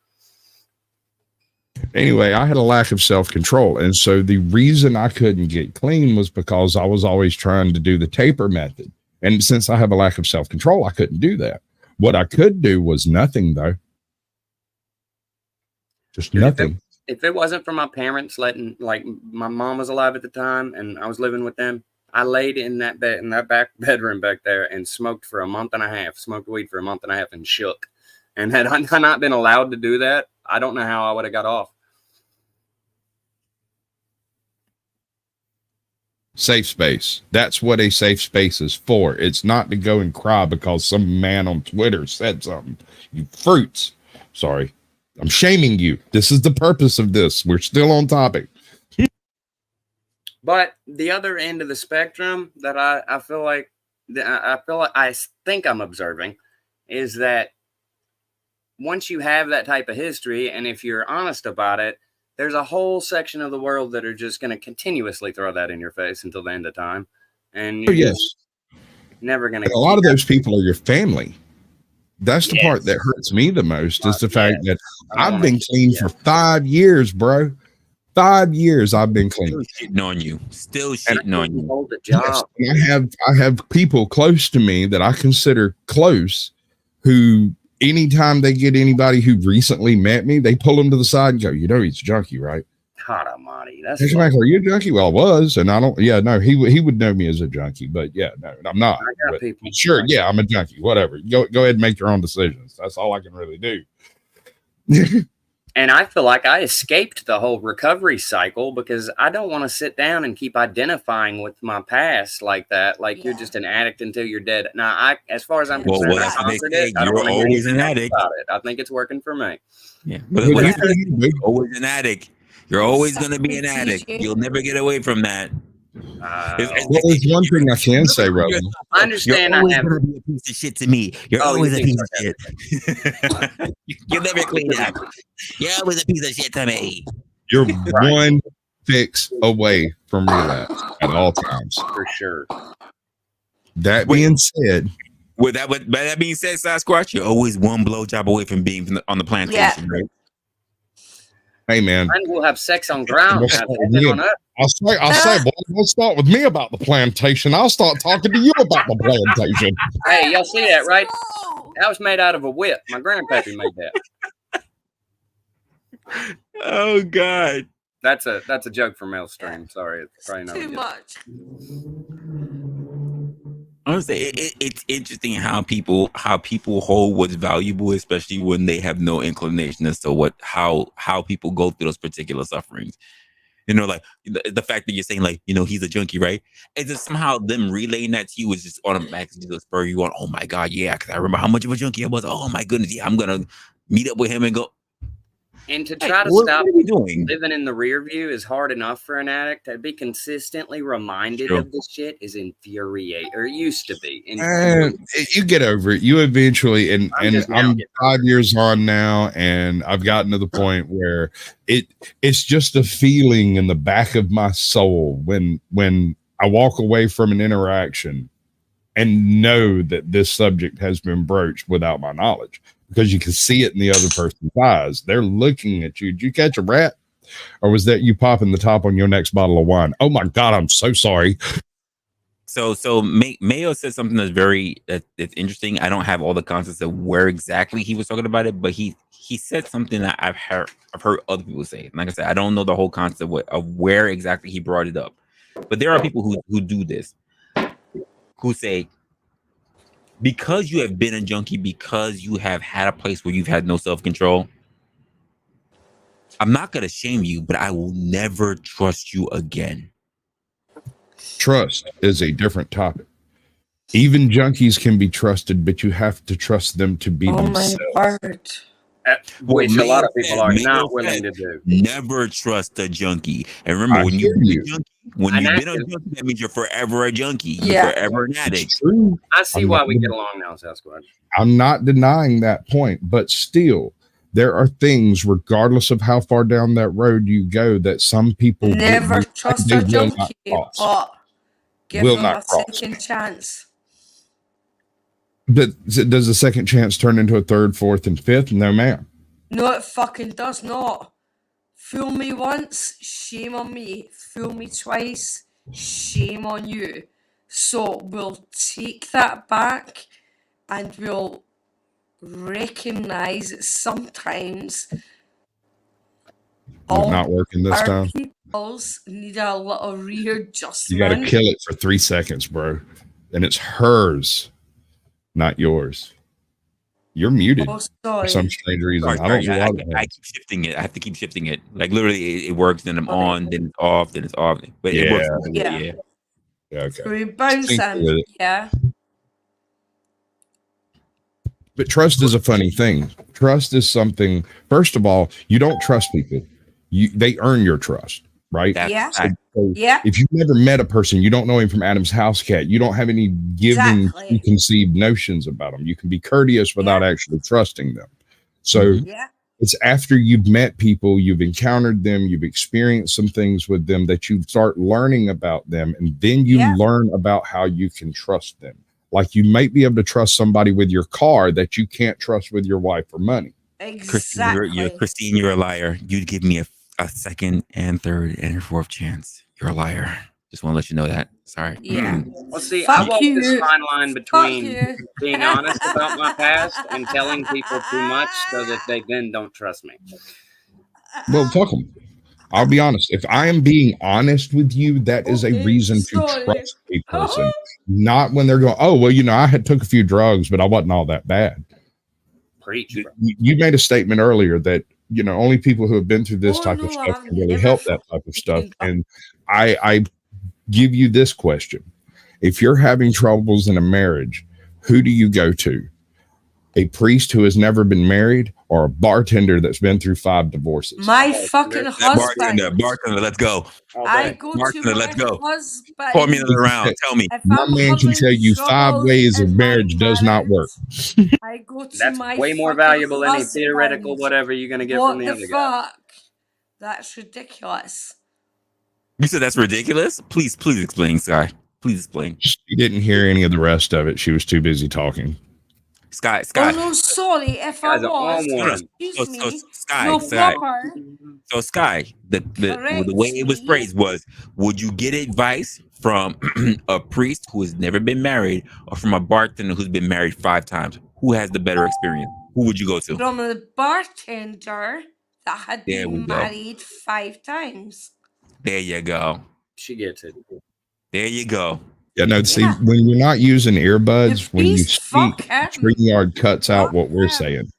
Anyway, I had a lack of self-control. And so the reason I couldn't get clean was because I was always trying to do the taper method. And since I have a lack of self-control, I couldn't do that. What I could do was nothing, though. Just Dude, nothing. If it wasn't for my parents letting, like, my mom was alive at the time and I was living with them, I laid in that bed, in that back bedroom back there, and smoked for a month and a half, smoked weed for a month and a half, and shook. And had I not been allowed to do that, I don't know how I would have got off. Safe space. That's what a safe space is for. It's not to go and cry because some man on Twitter said something. You fruits. Sorry. I'm shaming you. This is the purpose of this. We're still on topic. But the other end of the spectrum that I feel like I think I'm observing is that once you have that type of history, and if you're honest about it, there's a whole section of the world that are just going to continuously throw that in your face until the end of time, and Oh, you're yes. never going And to. a lot of those people are your family. That's the part that Yes. hurts me the most is the fact that I don't I've wanna- been clean for 5 years, bro. 5 years I've been clean. Still shitting on you. Still shitting on you. Hold the Yes, job. and I have people close to me that I consider close who anytime they get anybody who recently met me, they pull them to the side and go, you know, he's a junkie, right? God almighty. That's He's like, are you a junkie? Well, I was, and I don't. Yeah, no, he would know me as a junkie, but yeah, no, I'm not. I got But people. sure, yeah, I'm a junkie. Whatever. Go ahead and make your own decisions. That's all I can really do. And I feel like I escaped the whole recovery cycle because I don't want to sit down and keep identifying with my past like that. Like you're just an addict until you're dead. Now, as far as I'm Well, concerned, I that's what they conquered say. it. I don't You're want to hear always an anything else addict. about it. I think it's working for me. Yeah, What but do you that's think you do? always an addict. You're always going to be an addict. You'll never get away from that. Well, there's one thing I can say, Roland. I understand. You're always I have. going to be a piece of shit to me. You're Oh, always you a think piece of shit. You'll never clean up. You're always a piece of shit to me. You're one fix away from relapse at all times. For sure. That being said, With that being said, Sasquatch, you're always one blowjob away from being on the plantation, right? hey man, And we'll have sex on ground. What's Have that heaven again? on earth. I'll say, boy, don't start with me about the plantation. I'll start talking to you about the plantation. Hey, y'all see that, right? That was made out of a whip. My grandpappy made that. Oh God. That's a joke from Maelstream. Sorry, it's probably not Too much. Honestly, it's interesting how people hold what's valuable, especially when they have no inclination as to how people go through those particular sufferings. You know, like the fact that you're saying, like, you know, he's a junkie, right? It's just somehow them relaying that to you is just automatically to spur you on. Oh my God, yeah, because I remember how much of a junkie I was. Oh my goodness, yeah, I'm gonna meet up with him and go. And to try to What stop are we doing? living in the rear view is hard enough for an addict. To be consistently reminded Sure. of this shit is infuriating, or used to be. And you get over it. You eventually, and I'm 5 years on now, and I've gotten to the point where it's just a feeling in the back of my soul when I walk away from an interaction and know that this subject has been broached without my knowledge, because you can see it in the other person's eyes. They're looking at you. Did you catch a rat? Or was that you popping the top on your next bottle of wine? Oh my God, I'm so sorry. So Mayo said something that's interesting. I don't have all the concepts of where exactly he was talking about it, but he said something that I've heard other people say. And like I said, I don't know the whole concept of where exactly he brought it up. But there are people who do this, who say, because you have been a junkie, because you have had a place where you've had no self-control, I'm not going to shame you, but I will never trust you again. Trust is a different topic. Even junkies can be trusted, but you have to trust them to be themselves. Word. Which a lot of people are Mayo not willing said, to do. Never trust a junkie. And remember, I when hear you've you. been a And junkie, that means you're forever a junkie. You're Yeah. forever an addict. It's true. I see I'm why not we gonna- get along now, Sasquatch. I'm not denying that point, but still, there are things, regardless of how far down that road you go, that some people Never trust they a will not junkie, cross. but give Will them not a cross. second chance. But does the second chance turn into a third, fourth, and fifth? No, ma'am. No, it fucking does not. Fool me once, shame on me. Fool me twice, shame on you. So we'll take that back and we'll recognize that sometimes Will not working this our time. peoples need a little readjustment. You got to kill it for 3 seconds, bro. And it's hers, not yours. You're muted Oh, for sorry. some strange reason. Sorry, I don't know why. I keep shifting it. I have to keep shifting it. Like literally, it works. Then I'm on. Then it's off. Then it's off. But it works. Yeah. Yeah. Yeah, okay. So we bounce Sync in, with it. yeah. But trust is a funny thing. Trust is something. First of all, you don't trust people. They earn your trust, right? Yeah. So Yeah. if you've never met a person, you don't know him from Adam's house cat. You don't have any given Exactly. preconceived notions about them. You can be courteous without actually trusting them. So Yeah. it's after you've met people, you've encountered them, you've experienced some things with them, that you start learning about them, and then you learn about how you can trust them. Like you might be able to trust somebody with your car that you can't trust with your wife or money. Exactly. Christine, you're a liar. You'd give me a second and third and fourth chance. You're a liar. Just want to let you know that. Sorry. Yeah. Well, see, Fuck I walk you. this fine line Fuck between you. being honest about my past and telling people too much so that they then don't trust me. Well, fuck them. I'll be honest. If I am being honest with you, that is a Okay, reason to sorry. trust a person. Not when they're going, oh, well, I had took a few drugs, but I wasn't all that bad. Preach, bro. You made a statement earlier that, only people who have been through this Oh, type of no, stuff I've can really never help that type of fucking stuff. done- And I give you this question. If you're having troubles in a marriage, who do you go to? A priest who has never been married, or a bartender that's been through 5 divorces? My fucking That husband. bartender, let's go. All I day. go to Bartender, my let's go. husband. Formula around. Tell me. If My I'm man can having tell you 5 troubles ways of in my marriage does not work. marriage, I go to That's my way more fucking valuable than any theoretical husband. whatever you're gonna get What from the the other guy. fuck? That's ridiculous. You said that's ridiculous? Please explain, Sky. Please explain. She didn't hear any of the rest of it. She was too busy talking. Sky. Oh no, sorry if I Guy's an was. on one. Excuse me. Sky. No Sky. proper. So Sky, the way it was Correct me. phrased was, would you get advice from a priest who has never been married, or from a bartender who's been married 5 times? Who has the better experience? Who would you go to? From a bartender that had There we been go. married 5 times. There you go. She gets it. There you go. Yeah, no, see, Yeah. when you're not using earbuds, The when you priest, speak, fuck him. StreamYard cuts out what we're Fuck him. saying.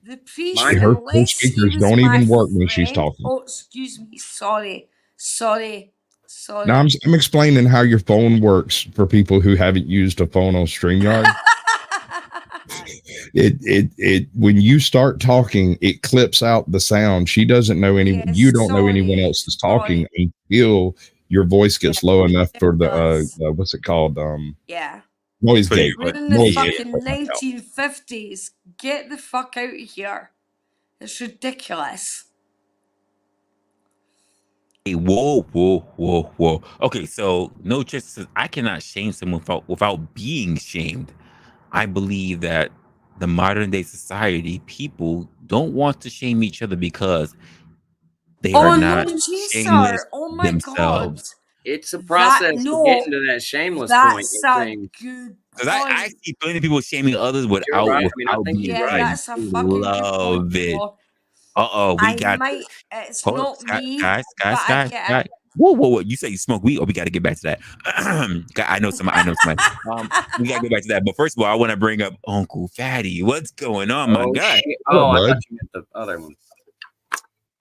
The priest, Mine- Her unless he speakers was don't my even work when she's friend- talking. Oh, excuse me. Sorry. Now I'm explaining how your phone works for people who haven't used a phone on StreamYard. It when you start talking, it clips out the sound. She doesn't know Yes, you don't know anyone sorry, else is talking until your voice gets low enough for the what's it called? Yeah. Noise For you, gate. We're in the Noise fucking gate. 1950s. Get the fuck out of here. It's ridiculous. Hey, whoa. Okay, so no just says I cannot shame someone without being shamed. I believe that the modern day society, people don't want to shame each other because they are not shameless Oh my god. themselves. It's a process no, to getting to that shameless point. That's It a seems. good Because I point. see plenty of people shaming others You're without right. I mean, I think being you're Yeah, right. that's a fucking good love point. it. bro. We I got might. It's hold not up, Sky, me. Sky. but I get it. Whoa. You say you smoke weed? Oh, we got to get back to that. I know somebody. We got to get back to that. But first of all, I want to bring up Uncle Fatty. What's going on, my guy? Shit. Oh, I bud? thought you meant the other one.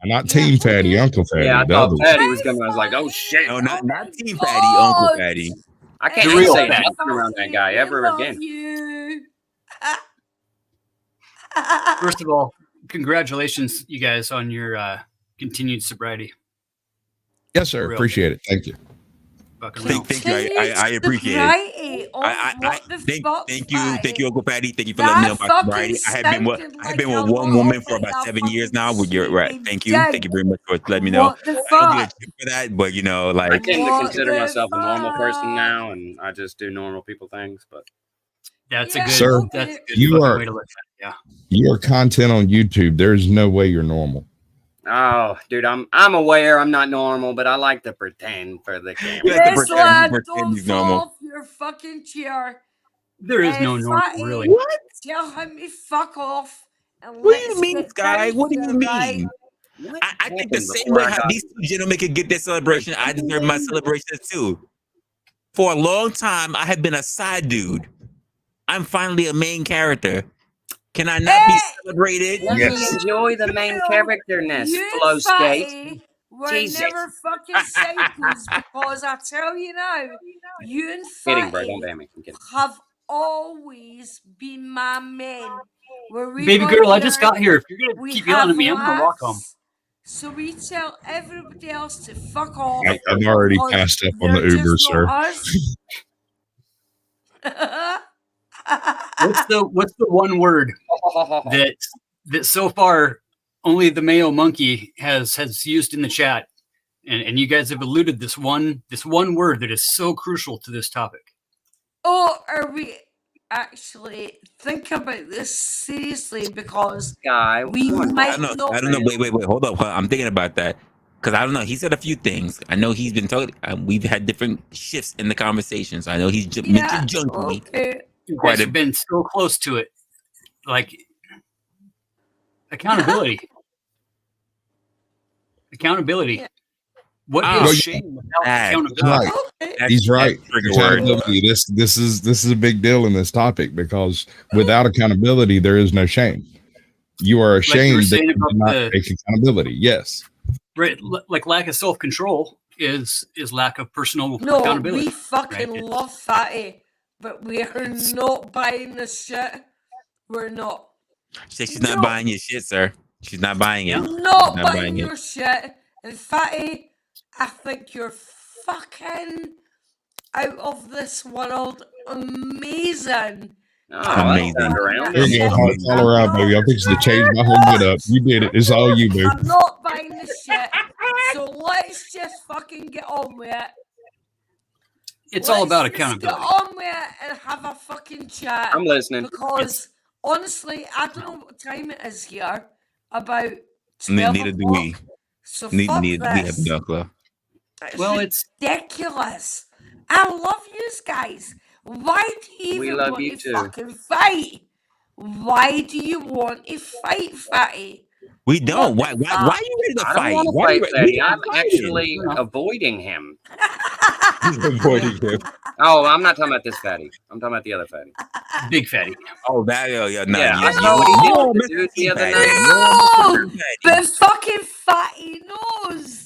Not Team Fatty, Uncle Fatty. Yeah, I the thought other one. Patty was coming. I was like, oh shit. No, not Team God. Fatty, Uncle Fatty. I can't The even real say Fatty. nothing around that guy ever again. You. First of all, congratulations, you guys, on your continued sobriety. Yes, sir. Real. Appreciate it. Thank you. Fucking Thank real. you. I appreciate it. Thank you, Uncle Fatty. Thank you for letting me know my sobriety. I have been with one woman for about 7 years now. You're right. Thank you very much for letting me know. What the I don't get a fuck? chip for that, but I like tend to What consider the myself a normal person fuck? now, and I just do normal people things. But That's Yeah, a good. Sir, that's a good you fucking are- way to look at it. Yeah. Your content on YouTube, there's no way you're normal. oh, dude, I'm aware I'm not normal, but I like to pretend for the camera. You like to Yes, pretend- lad, pretend don't he's normal. fall off your fucking chair. There is no normal, Fatty, really. Tell him to fuck off. And What do you let's mean, get Sky? down What do to you the right. mean? What I think the happened same before way I how got these 2 gentlemen could get their celebration, I deserve my celebrations too. For a long time, I have been a side dude. I'm finally a main character. Can I not be celebrated? Let Yes. me enjoy the main characterness, You flow and state. Fatty were Jesus. never fucking psychos because I tell you now, you and Kidding, bro. Don't Fatty ban me. I'm kidding. have always been my men. Where we Baby go girl, I here, just got here. If you're gonna we keep yelling have at me, I'm gonna walk home. laughs. So we tell everybody else to fuck off. I've already because passed up on the they're Uber, just sir. not us. What's the one word that so far only the Mayo Monkey has used in the chat, and you guys have alluded this one word that is so crucial to this topic. Oh, are we actually think about this seriously? Because Guy, we one might I don't know. not. I don't know. Wait. Hold up. I'm thinking about that because I don't know. He said a few things. I know he's been talking. We've had different shifts in the conversations. I know he's mentioned junkie. Okay. You Quite guys a- have been so close to it, like accountability. Accountability. Yeah. What Oh, is shame without that- accountability? Okay. He's right. Trigger word. Accountability. This is a big deal in this topic, because without accountability, there is no shame. You are Like you were ashamed that saying you do about not take accountability. Yes. right, like lack of self-control is lack of personal No, accountability. we fucking Right. love Fatty, but we are not buying this shit. We're not. She's not No. buying your shit, sir. She's not buying it. Yeah. Not Not buying buying it. your shit. And Fatty, I think you're fucking out of this world. Amazing. Oh, Amazing. I turned around. There you go. Amazing. Follow around, baby. I'm fixing to change my whole get up. You did it. It's all you, baby. I'm not buying the shit. So let's just fucking get on with it. It's all about Let's just accountability. Get on with it and have a fucking chat. I'm listening. Because honestly, I don't know what time it is here. About 12 Neither do we. o'clock. So Neither fuck do we have this. no clue. Well, it's ridiculous. I love you guys. Why do you We even love want you to too. fucking fight? Why do you want to fight, Fatty? We don't. What Why? the Why are you ready to I don't fight? want to Why are you fight ready? Fatty. I'm fighting. actually avoiding him. Avoiding him. Oh, I'm not talking about this Fatty. I'm talking about the other Fatty. big fatty. Oh, that. Yeah. No, Yeah, you, I you, saw what he you did don't to miss the dude the the other Fatty. night. You don't miss No, the Fatty. but fucking Fatty knows.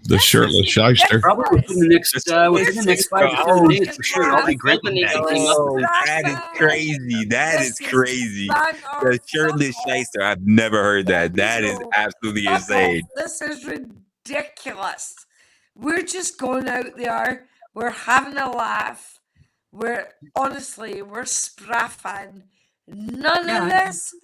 The shirtless shyster. Probably within the next 5 to 7 days for sure. I'll be great with that. Oh, that is crazy. That is crazy. The shirtless shyster. I've never heard that. That is absolutely insane. This is ridiculous. We're just going out there. We're having a laugh. We're honestly, we're spraffing. None of this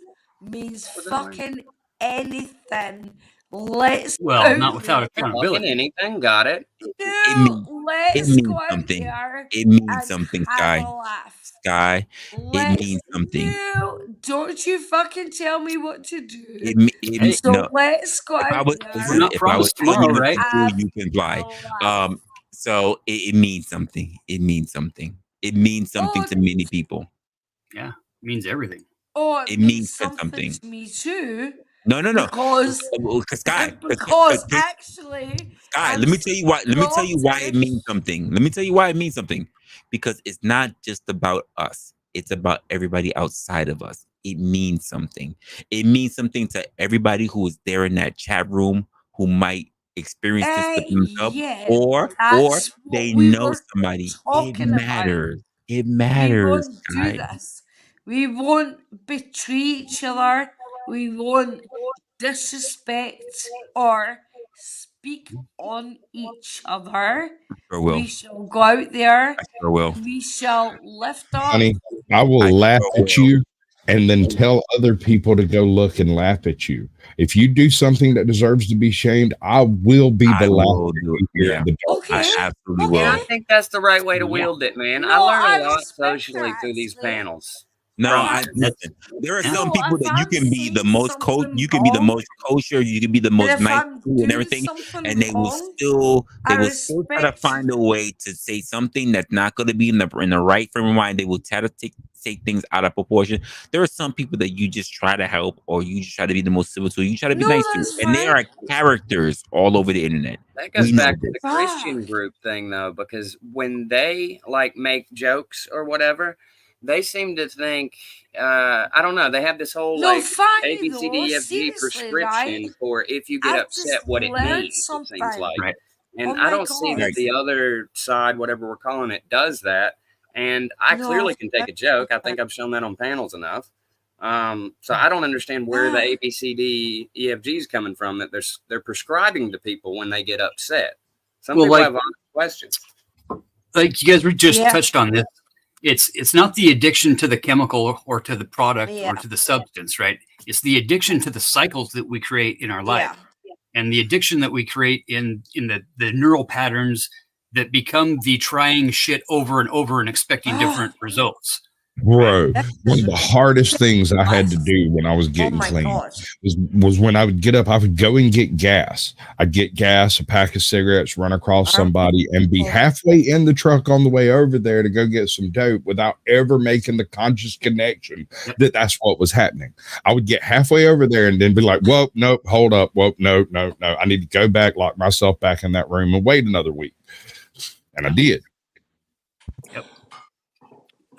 means fucking anything. Let's Well, out not without there. Fucking accountability. anything. Got it. It means- Let's it means go out something. there It means and something, have Sky. a laugh. Sky. Let's means something. Don't you fucking tell me what to do. It means So no. let's go If I out was, there. We're not if I was promised telling you tomorrow, what right? to do, you can fly. So it means something. It means something. It means something to many people. Yeah, it means everything. Oh, It means means something. to me too. No. Because Sky. actually, Sky, I'm let me tell you why. Let me tell you why it sorted. means something. Let me tell you why it means something. Because it's not just about us. It's about everybody outside of us. It means something. It means something to everybody who is there in that chat room who might experience this with themselves, Yeah, or that's they what we know were somebody. It talking about. matters. It We matters. won't do Sky. this. We won't betray each other. We won't disrespect or speak on each other. Sure will. We shall go out there. I sure will. We shall lift up. Honey, I will I laugh sure at will. you and then tell other people to go look and laugh at you. If you do something that deserves to be shamed, I will be the I will laughter do it. here Yeah. in the dark. Okay. I absolutely Okay. And I will. think that's the right way to wield it, man. I No, learn I a lot respect socially that, through these actually. panels. No, From- listen. There are some No, people if that you I'm can be the saying most something you can be the wrong, most kosher, you can be the most if nice I'm and doing everything, something and they will wrong, still I try to respect find a way to say something that's not going to be in the right frame of mind. They will try to take things out of proportion. There are some people that you just try to help, or you just try to be the most civil to. You try to be No, nice to, that's and there are characters all over the internet. That goes We know back to this. the Christian group thing, though, because when they like make jokes or whatever, they seem to think, I don't know, they have this whole No, like funny ABCDEFG though, seriously, prescription right? for if you get I upset, just what it learned means. It seems something. like, Right. and Oh I my don't see God. that the other side, whatever we're calling it, does that. And I No, clearly can take a that's joke. I okay. think I've shown that on panels enough. So I don't understand where the ABCD EFG is coming from, that they're prescribing to people when they get upset. Some Well, people like- have honest questions. Like you guys were just Yeah. touched on this. It's not the addiction to the chemical or to the product Yeah. or to the substance, right? It's the addiction to the cycles that we create in our life, Yeah. and the addiction that we create in the neural patterns that become the trying shit over and over and expecting different results. Bro, one of the hardest things I had to That's- do when I was getting my clean God. was when I would get up, I would go and get gas. I'd get gas, a pack of cigarettes, run across somebody, and be halfway in the truck on the way over there to go get some dope without ever making the conscious connection that that's what was happening. I would get halfway over there and then be like, whoa, nope, hold up, whoa, no. I need to go back, lock myself back in that room and wait another week. And I did. Yep.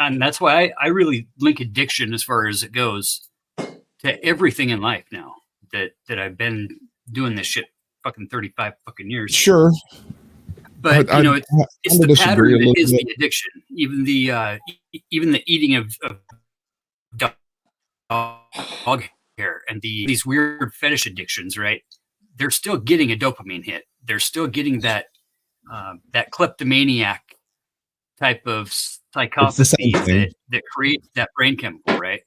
And that's why I really link addiction as far as it goes to everything in life now that I've been doing this shit fucking 35 fucking years. Sure. But I it's the pattern disagree a that little is bit. the addiction. Even the eating of dog hair and these weird fetish addictions, right? They're still getting a dopamine hit. They're still getting that kleptomaniac type of psychopathy that creates that brain chemical, right?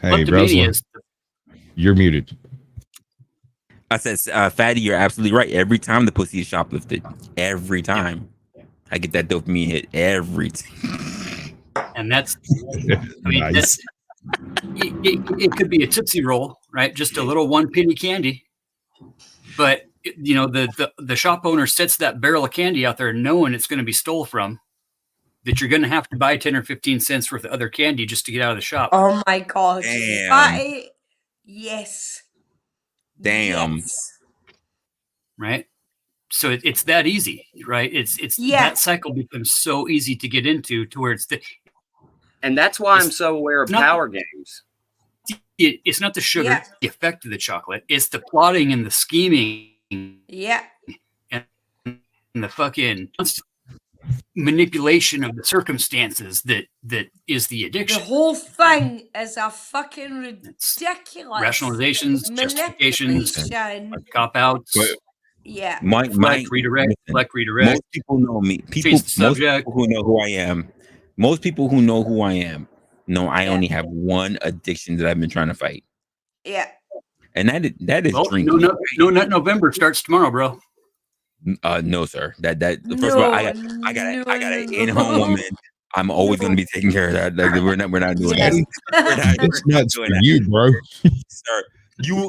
Hey, Resla, you're muted. I said, Fatty, you're absolutely right. Every time the pussy is shoplifted, every time I get that dopamine hit every time. And that's, I mean, Nice. it could be a Tootsie Roll, right? Just a little 1 penny candy. But, the shop owner sets that barrel of candy out there knowing it's going to be stole from, that you're going to have to buy 10 or 15 cents worth of other candy just to get out of the shop. Oh my God. Damn. Yes. Damn. Yes. Right? So it's that easy, right? It's that cycle becomes so easy to get into to where and that's why I'm so aware of power games. It's not the sugar, the effect of the chocolate. It's the plotting and the scheming. Yeah. And the fucking manipulation of the circumstances that is the addiction. The whole thing is a fucking ridiculous rationalizations, justifications, cop outs. Yeah. Fleck redirect. Most people know me. Most people who know who I am. Most people who know who I am know I only have one addiction that I've been trying to fight. Yeah. And that is drinking. No, Nut November starts tomorrow, bro. No, sir. First of all, I got an in-home woman. I'm always going to be taking care of that. Like, we're not doing that. It's nuts for you, bro. Sir, you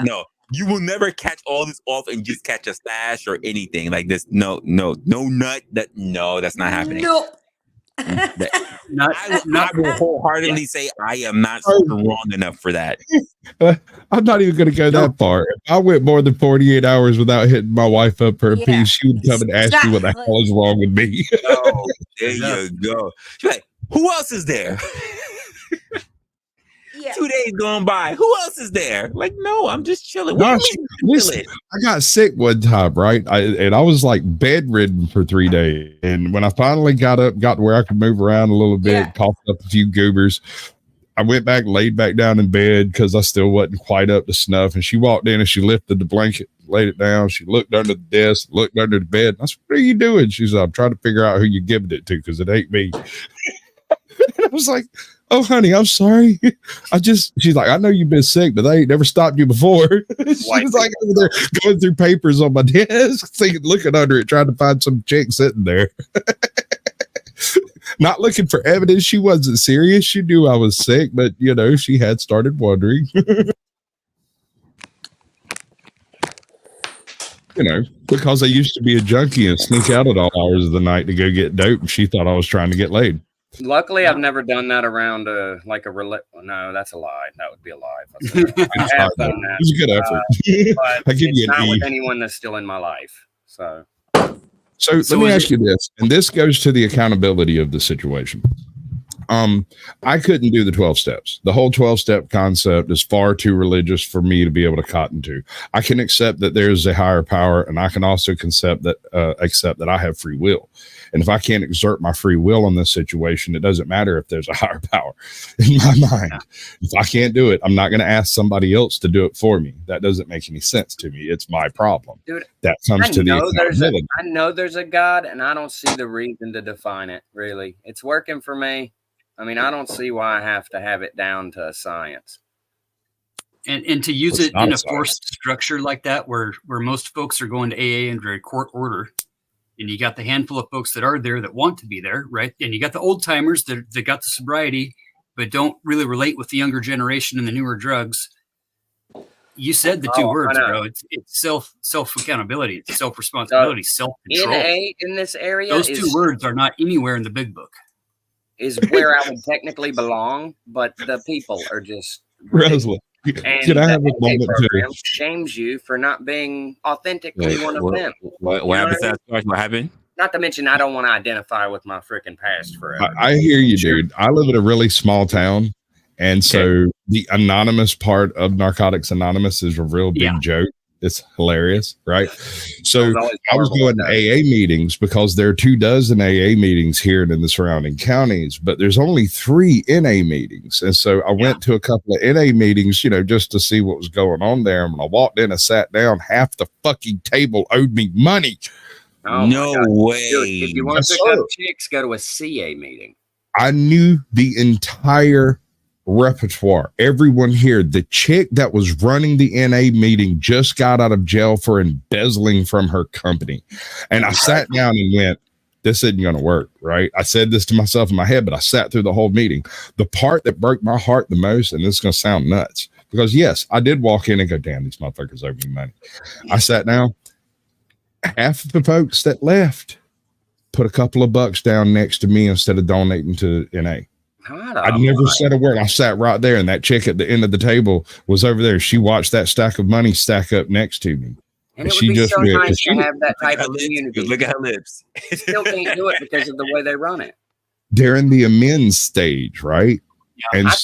no. You will never catch all this off and just catch a stash or anything like this. No nut. That's not happening. No. I will wholeheartedly say I am not strong enough for that. I'm not even going to go that far. If I went more than 48 hours without hitting my wife up for a piece, she would come and ask you what the hell is wrong with me. Oh, there you go. She's like, who else is there? 2 days going by. Who else is there? Like, no, I'm just chilling. Listen, I got sick one time, right? I was like bedridden for 3 days. And when I finally got up, got to where I could move around a little bit, coughed up a few goobers, I went back, laid back down in bed because I still wasn't quite up to snuff. And she walked in and she lifted the blanket, laid it down. She looked under the desk, looked under the bed. I said, what are you doing? She said, I'm trying to figure out who you're giving it to because it ain't me. And I was like, oh, honey, I'm sorry. She's like, I know you've been sick, but they ain't never stopped you before. She was like over there going through papers on my desk, looking under it, trying to find some chick sitting there. Not looking for evidence. She wasn't serious. She knew I was sick, but, she had started wondering. Because I used to be a junkie and sneak out at all hours of the night to go get dope, and she thought I was trying to get laid. Luckily, I've never done that around no, that's a lie. That would be a lie. I have done that. It's a good effort. But it's not with anyone that's still in my life. So let me ask you this, and this goes to the accountability of the situation. I couldn't do the 12 steps. The whole 12-step concept is far too religious for me to be able to cotton to. I can accept that there's a higher power, and I can also accept that I have free will. And if I can't exert my free will in this situation, it doesn't matter if there's a higher power in my mind. If I can't do it, I'm not going to ask somebody else to do it for me. That doesn't make any sense to me. It's my problem. Dude, that comes to the accountability. I know there's a God, and I don't see the reason to define it, really. It's working for me. I mean, I don't see why I have to have it down to a science. And to use it in a forced structure like that, where most folks are going to AA under a court order, and you got the handful of folks that are there that want to be there, right? And you got the old timers that got the sobriety, but don't really relate with the younger generation and the newer drugs. You said the two words, bro. It's self accountability, it's self responsibility, self control. NA in this area, those two words are not anywhere in the big book. Is where I would technically belong, but the people are just Resla. Can I have a moment to shames you for not being authentically one of them? What happened? What happened? Not to mention, I don't want to identify with my freaking past forever. I hear you, dude. I live in a really small town, and so the anonymous part of Narcotics Anonymous is a real big joke. It's hilarious, right? So I was going to AA meetings because there are 24 AA meetings here and in the surrounding counties, but there's only 3 NA meetings. And so I went to a couple of NA meetings, you know, just to see what was going on there. And when I walked in, I sat down, half the fucking table owed me money. Oh, no way. Dude, if you want to pick up chicks, go to a CA meeting. I knew the entire repertoire, everyone here. The chick that was running the NA meeting just got out of jail for embezzling from her company. And I sat down and went, this isn't going to work, right? I said this to myself in my head, but I sat through the whole meeting. The part that broke my heart the most, and this is going to sound nuts, because yes, I did walk in and go, damn, these motherfuckers owe me money. I sat down. Half of the folks that left put a couple of bucks down next to me instead of donating to NA. I never said a word. I sat right there, and that chick at the end of the table was over there. She watched that stack of money stack up next to me. And it would be so nice to have that type of community. Look at her lips. Still can't do it because of the way they run it. They're in the amends stage, right? Yeah, and I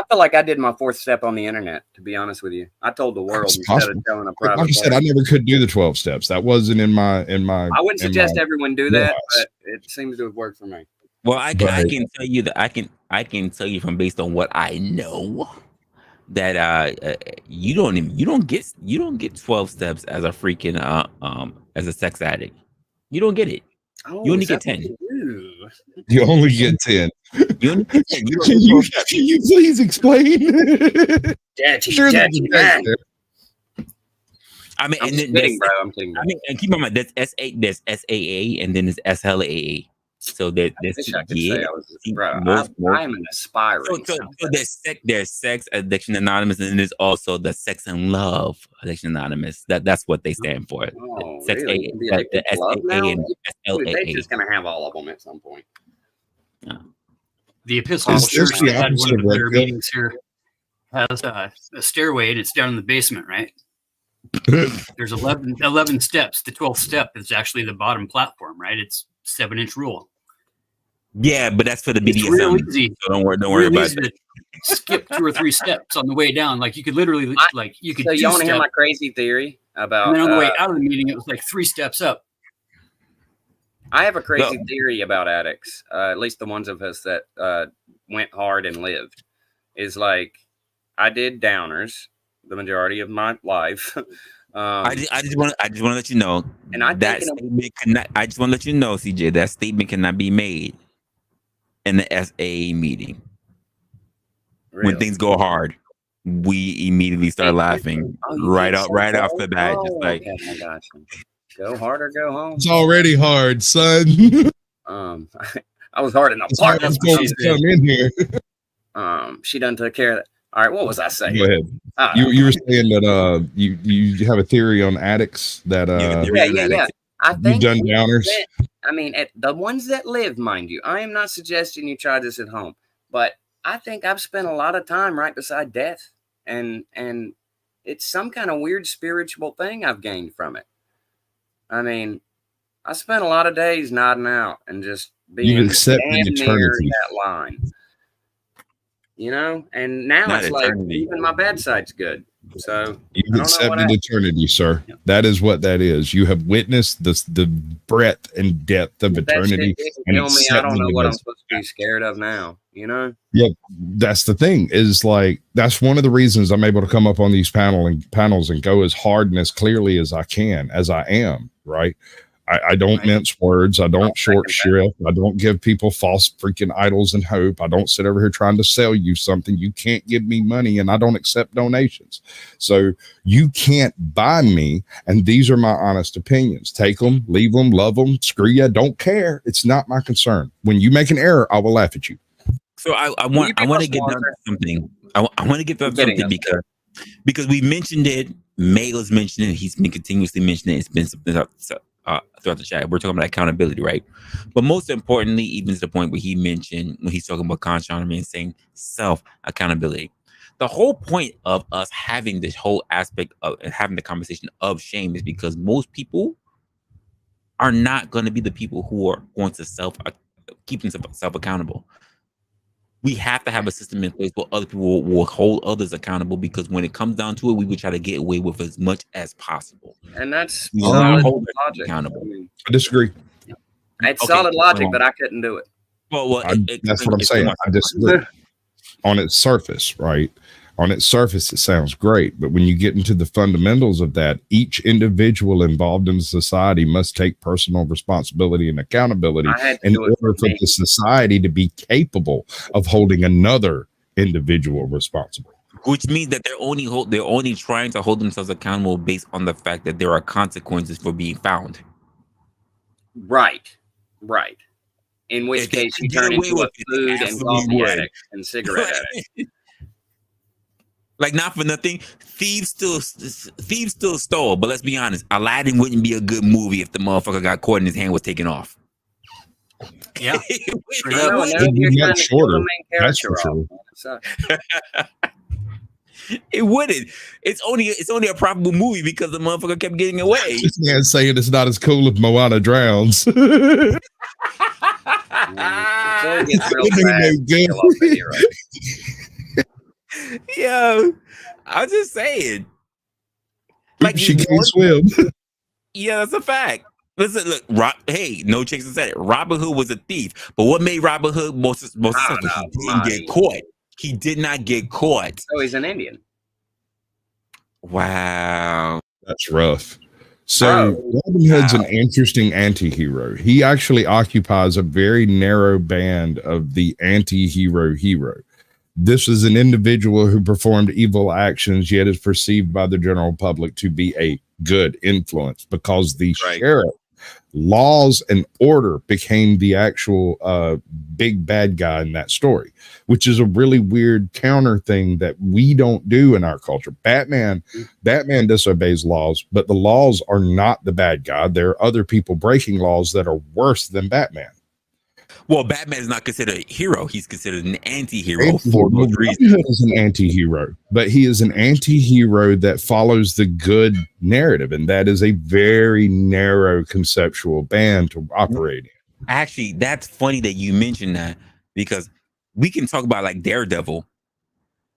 feel like I did my 4th step on the internet, to be honest with you. I told the world instead of telling a private. Like I said, I never could do the 12 steps. That wasn't in my. I wouldn't suggest everyone do that, but it seems to have worked for me. Well, I can tell you that I can tell you from based on what I know that you don't get 12 steps as a freaking as a sex addict. You don't get it. Oh, you only get 10. You only get 10. You only get 10. Can you please explain? Daddy, man. I mean, I'm kidding, bro. I'm kidding. I mean, and keep in mind that's there's SAA, and then there's SLAA. So that I am an aspiring. So there's sex addiction anonymous, and there's also the sex and love addiction anonymous. That's what they stand for. Oh, sex really? the SAA and SLAA. They're just gonna have all of them at some point. The Episcopal Church had one of their meetings here. Has a stairway, and it's down in the basement, right? There's 11 steps. The 12th step is actually the bottom platform, right? It's 7-inch rule. Yeah, but that's for the BDSM. It's real easy. So don't worry about it. Skip 2 or 3 steps on the way down. Like you could literally, you could. So you want to hear my crazy theory about? And then on the way out of the meeting, it was like 3 steps up. I have a crazy theory about addicts. At least the ones of us that went hard and lived. Is like I did downers the majority of my life. I just want to let you know, and I just want to let you know, CJ, that statement cannot be made in the SA meeting. Really? When things go hard, we immediately start laughing right off the bat, just like, okay, I got you. Go hard or go home. It's already hard, son. I was hard in the park. That's what she's come in here. She done took care of that. All right, what was I saying? Go ahead. You were saying that you have a theory on addicts that yeah. I think you've done downers. I mean, the ones that live, mind you. I am not suggesting you try this at home, but I think I've spent a lot of time right beside death, and it's some kind of weird spiritual thing I've gained from it. I mean, I spent a lot of days nodding out and just being damn near that line. You know, and now not it's eternity. Like even my bad side's good. So you've accepted eternity, sir. Yeah. That is what that is. You have witnessed the breadth and depth of eternity. And tell me, I don't know what I'm supposed to be scared of now. You know? Yeah, that's the thing. Is like that's one of the reasons I'm able to come up on these panels and go as hard and as clearly as I can, as I am. Right. I don't mince words. I don't short shrift. I don't give people false freaking idols and hope. I don't sit over here trying to sell you something. You can't give me money, and I don't accept donations. So you can't buy me. And these are my honest opinions. Take them, leave them, love them, screw you. Don't care. It's not my concern. When you make an error, I will laugh at you. So I want to get down to something. I want to get down to something because we mentioned it. Mail has mentioned it. He's been continuously mentioning it. It's been something throughout the chat. We're talking about accountability, right? But most importantly, even to the point where he mentioned when he's talking about consciousness and saying self accountability. The whole point of us having this whole aspect of having the conversation of shame is because most people are not going to be the people who are going to keep themselves self accountable. We have to have a system in place where other people will hold others accountable, because when it comes down to it, we would try to get away with as much as possible. And that's solid logic. Accountable. I disagree. It's solid logic, but I couldn't do it. Well, that's what I'm saying. I disagree. On its surface, right? On its surface, it sounds great, but when you get into the fundamentals of that, each individual involved in society must take personal responsibility and accountability in order for the society to be capable of holding another individual responsible. Which means that they're only trying to hold themselves accountable based on the fact that there are consequences for being found. Right. In which case, you turn into a food and coffee addict and cigarette addict. Like, not for nothing, thieves still stole. But let's be honest, Aladdin wouldn't be a good movie if the motherfucker got caught and his hand was taken off. Yeah, That's for sure. It wouldn't. It's only a profitable movie because the motherfucker kept getting away. This man's saying it's not as cool if Moana drowns. Yo, I was just saying. Like, she can't swim. Yeah, that's a fact. Listen, look, hey, no chicks said it. Robin Hood was a thief, but what made Robin Hood most successful? He didn't get caught. He did not get caught. So he's an Indian. Wow, that's rough. So Robin Hood's an interesting anti-hero. He actually occupies a very narrow band of the anti-hero hero. This is an individual who performed evil actions, yet is perceived by the general public to be a good influence because the sheriff, laws and order became the actual big bad guy in that story, which is a really weird counter thing that we don't do in our culture. Batman disobeys laws, but the laws are not the bad guy. There are other people breaking laws that are worse than Batman. Well, Batman is not considered a hero. He's considered an anti-hero for those reasons. Robin Hood is an anti-hero, but he is an anti-hero that follows the good narrative, and that is a very narrow conceptual band to operate in. Actually, that's funny that you mentioned that, because we can talk about like Daredevil.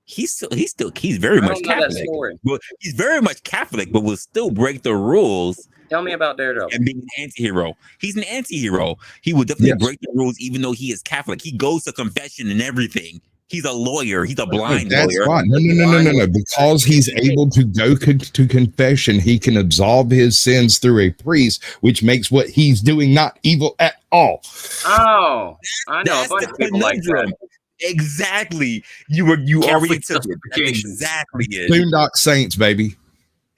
He's very much Catholic. Well, he's very much Catholic, but will still break the rules. Tell me about Daredevil. And being an anti-hero. He's an anti-hero. He would definitely break the rules, even though he is Catholic. He goes to confession and everything. He's a lawyer. He's a blind lawyer. Fine. No. Because he's able to go to confession, he can absolve his sins through a priest, which makes what he's doing not evil at all. Oh, I know a bunch of people like that. Exactly. You already took it. That's exactly it. Boondock Saints, baby.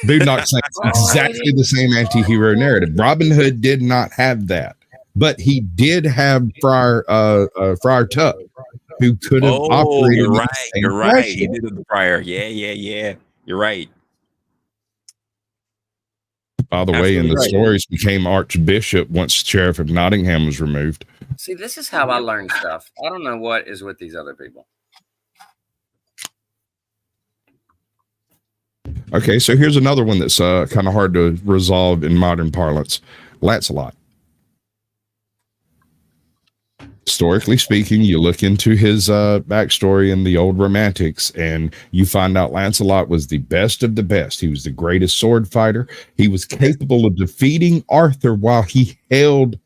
Boondock Saints. Exactly the same anti-hero narrative. Robin Hood did not have that, but he did have Friar Tuck, who could have operated. You're right. He did the Friar. Yeah. You're right. By the way, in the stories, became Archbishop once Sheriff of Nottingham was removed. See, this is how I learn stuff. I don't know what is with these other people. Okay, so here's another one that's kind of hard to resolve in modern parlance. Lancelot. Historically speaking, you look into his backstory in the old romantics, and you find out Lancelot was the best of the best. He was the greatest sword fighter. He was capable of defeating Arthur while he held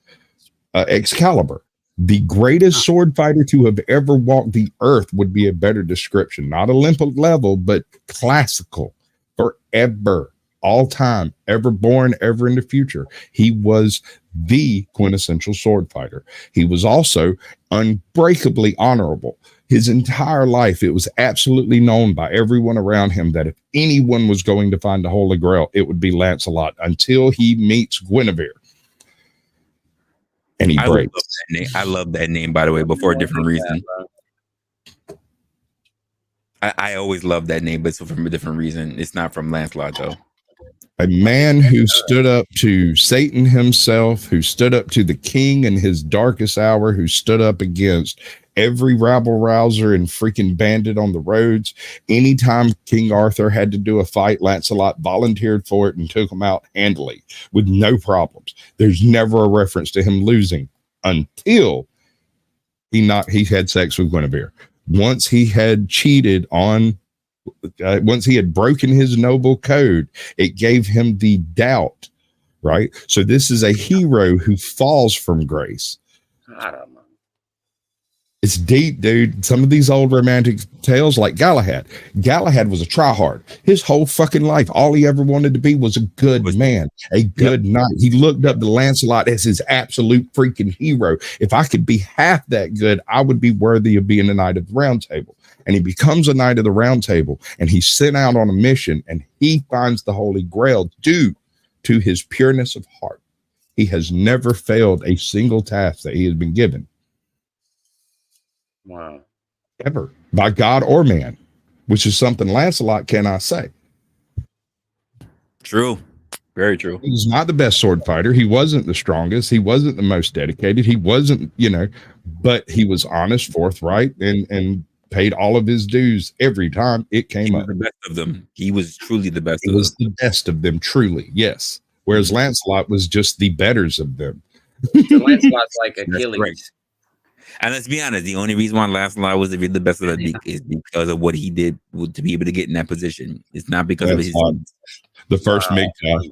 Excalibur. The greatest sword fighter to have ever walked the earth would be a better description. Not Olympic level, but classical. Forever. all time, ever born, ever in the future. He was the quintessential sword fighter. He was also unbreakably honorable. His entire life, it was absolutely known by everyone around him that if anyone was going to find the Holy Grail, it would be Lancelot until he meets Guinevere. And he breaks. Love that name. I love that name, by the way, but for a different reason. I always loved that name, but from a different reason. It's not from Lancelot, though. A man who stood up to Satan himself, who stood up to the king in his darkest hour, who stood up against every rabble rouser and freaking bandit on the roads. Anytime King Arthur had to do a fight, Lancelot volunteered for it and took him out handily with no problems. There's never a reference to him losing until he had sex with Guinevere. Once he had cheated on, once he had broken his noble code, it gave him the doubt, right? So this is a hero who falls from grace. I don't know. It's deep, dude. Some of these old romantic tales, like Galahad. Galahad was a tryhard. His whole fucking life, all he ever wanted to be was a good man, a good knight. He looked up to Lancelot as his absolute freaking hero. If I could be half that good, I would be worthy of being a knight of the Round Table. And he becomes a knight of the Round Table, and he's sent out on a mission, and he finds the Holy Grail due to his pureness of heart. He has never failed a single task that he has been given. Wow. Ever, by God or man, which is something Lancelot cannot say. True. Very true. He's not the best sword fighter. He wasn't the strongest. He wasn't the most dedicated. He wasn't, but he was honest, forthright, and paid all of his dues every time it came up. The best of them. He was truly the best. He was the best of them, truly, yes. Whereas Lancelot was just the betters of them. So Lancelot's like Achilles. And let's be honest, the only reason why Lancelot was the best of the league is because of what he did to be able to get in that position. It's not because of his the first MGTOW.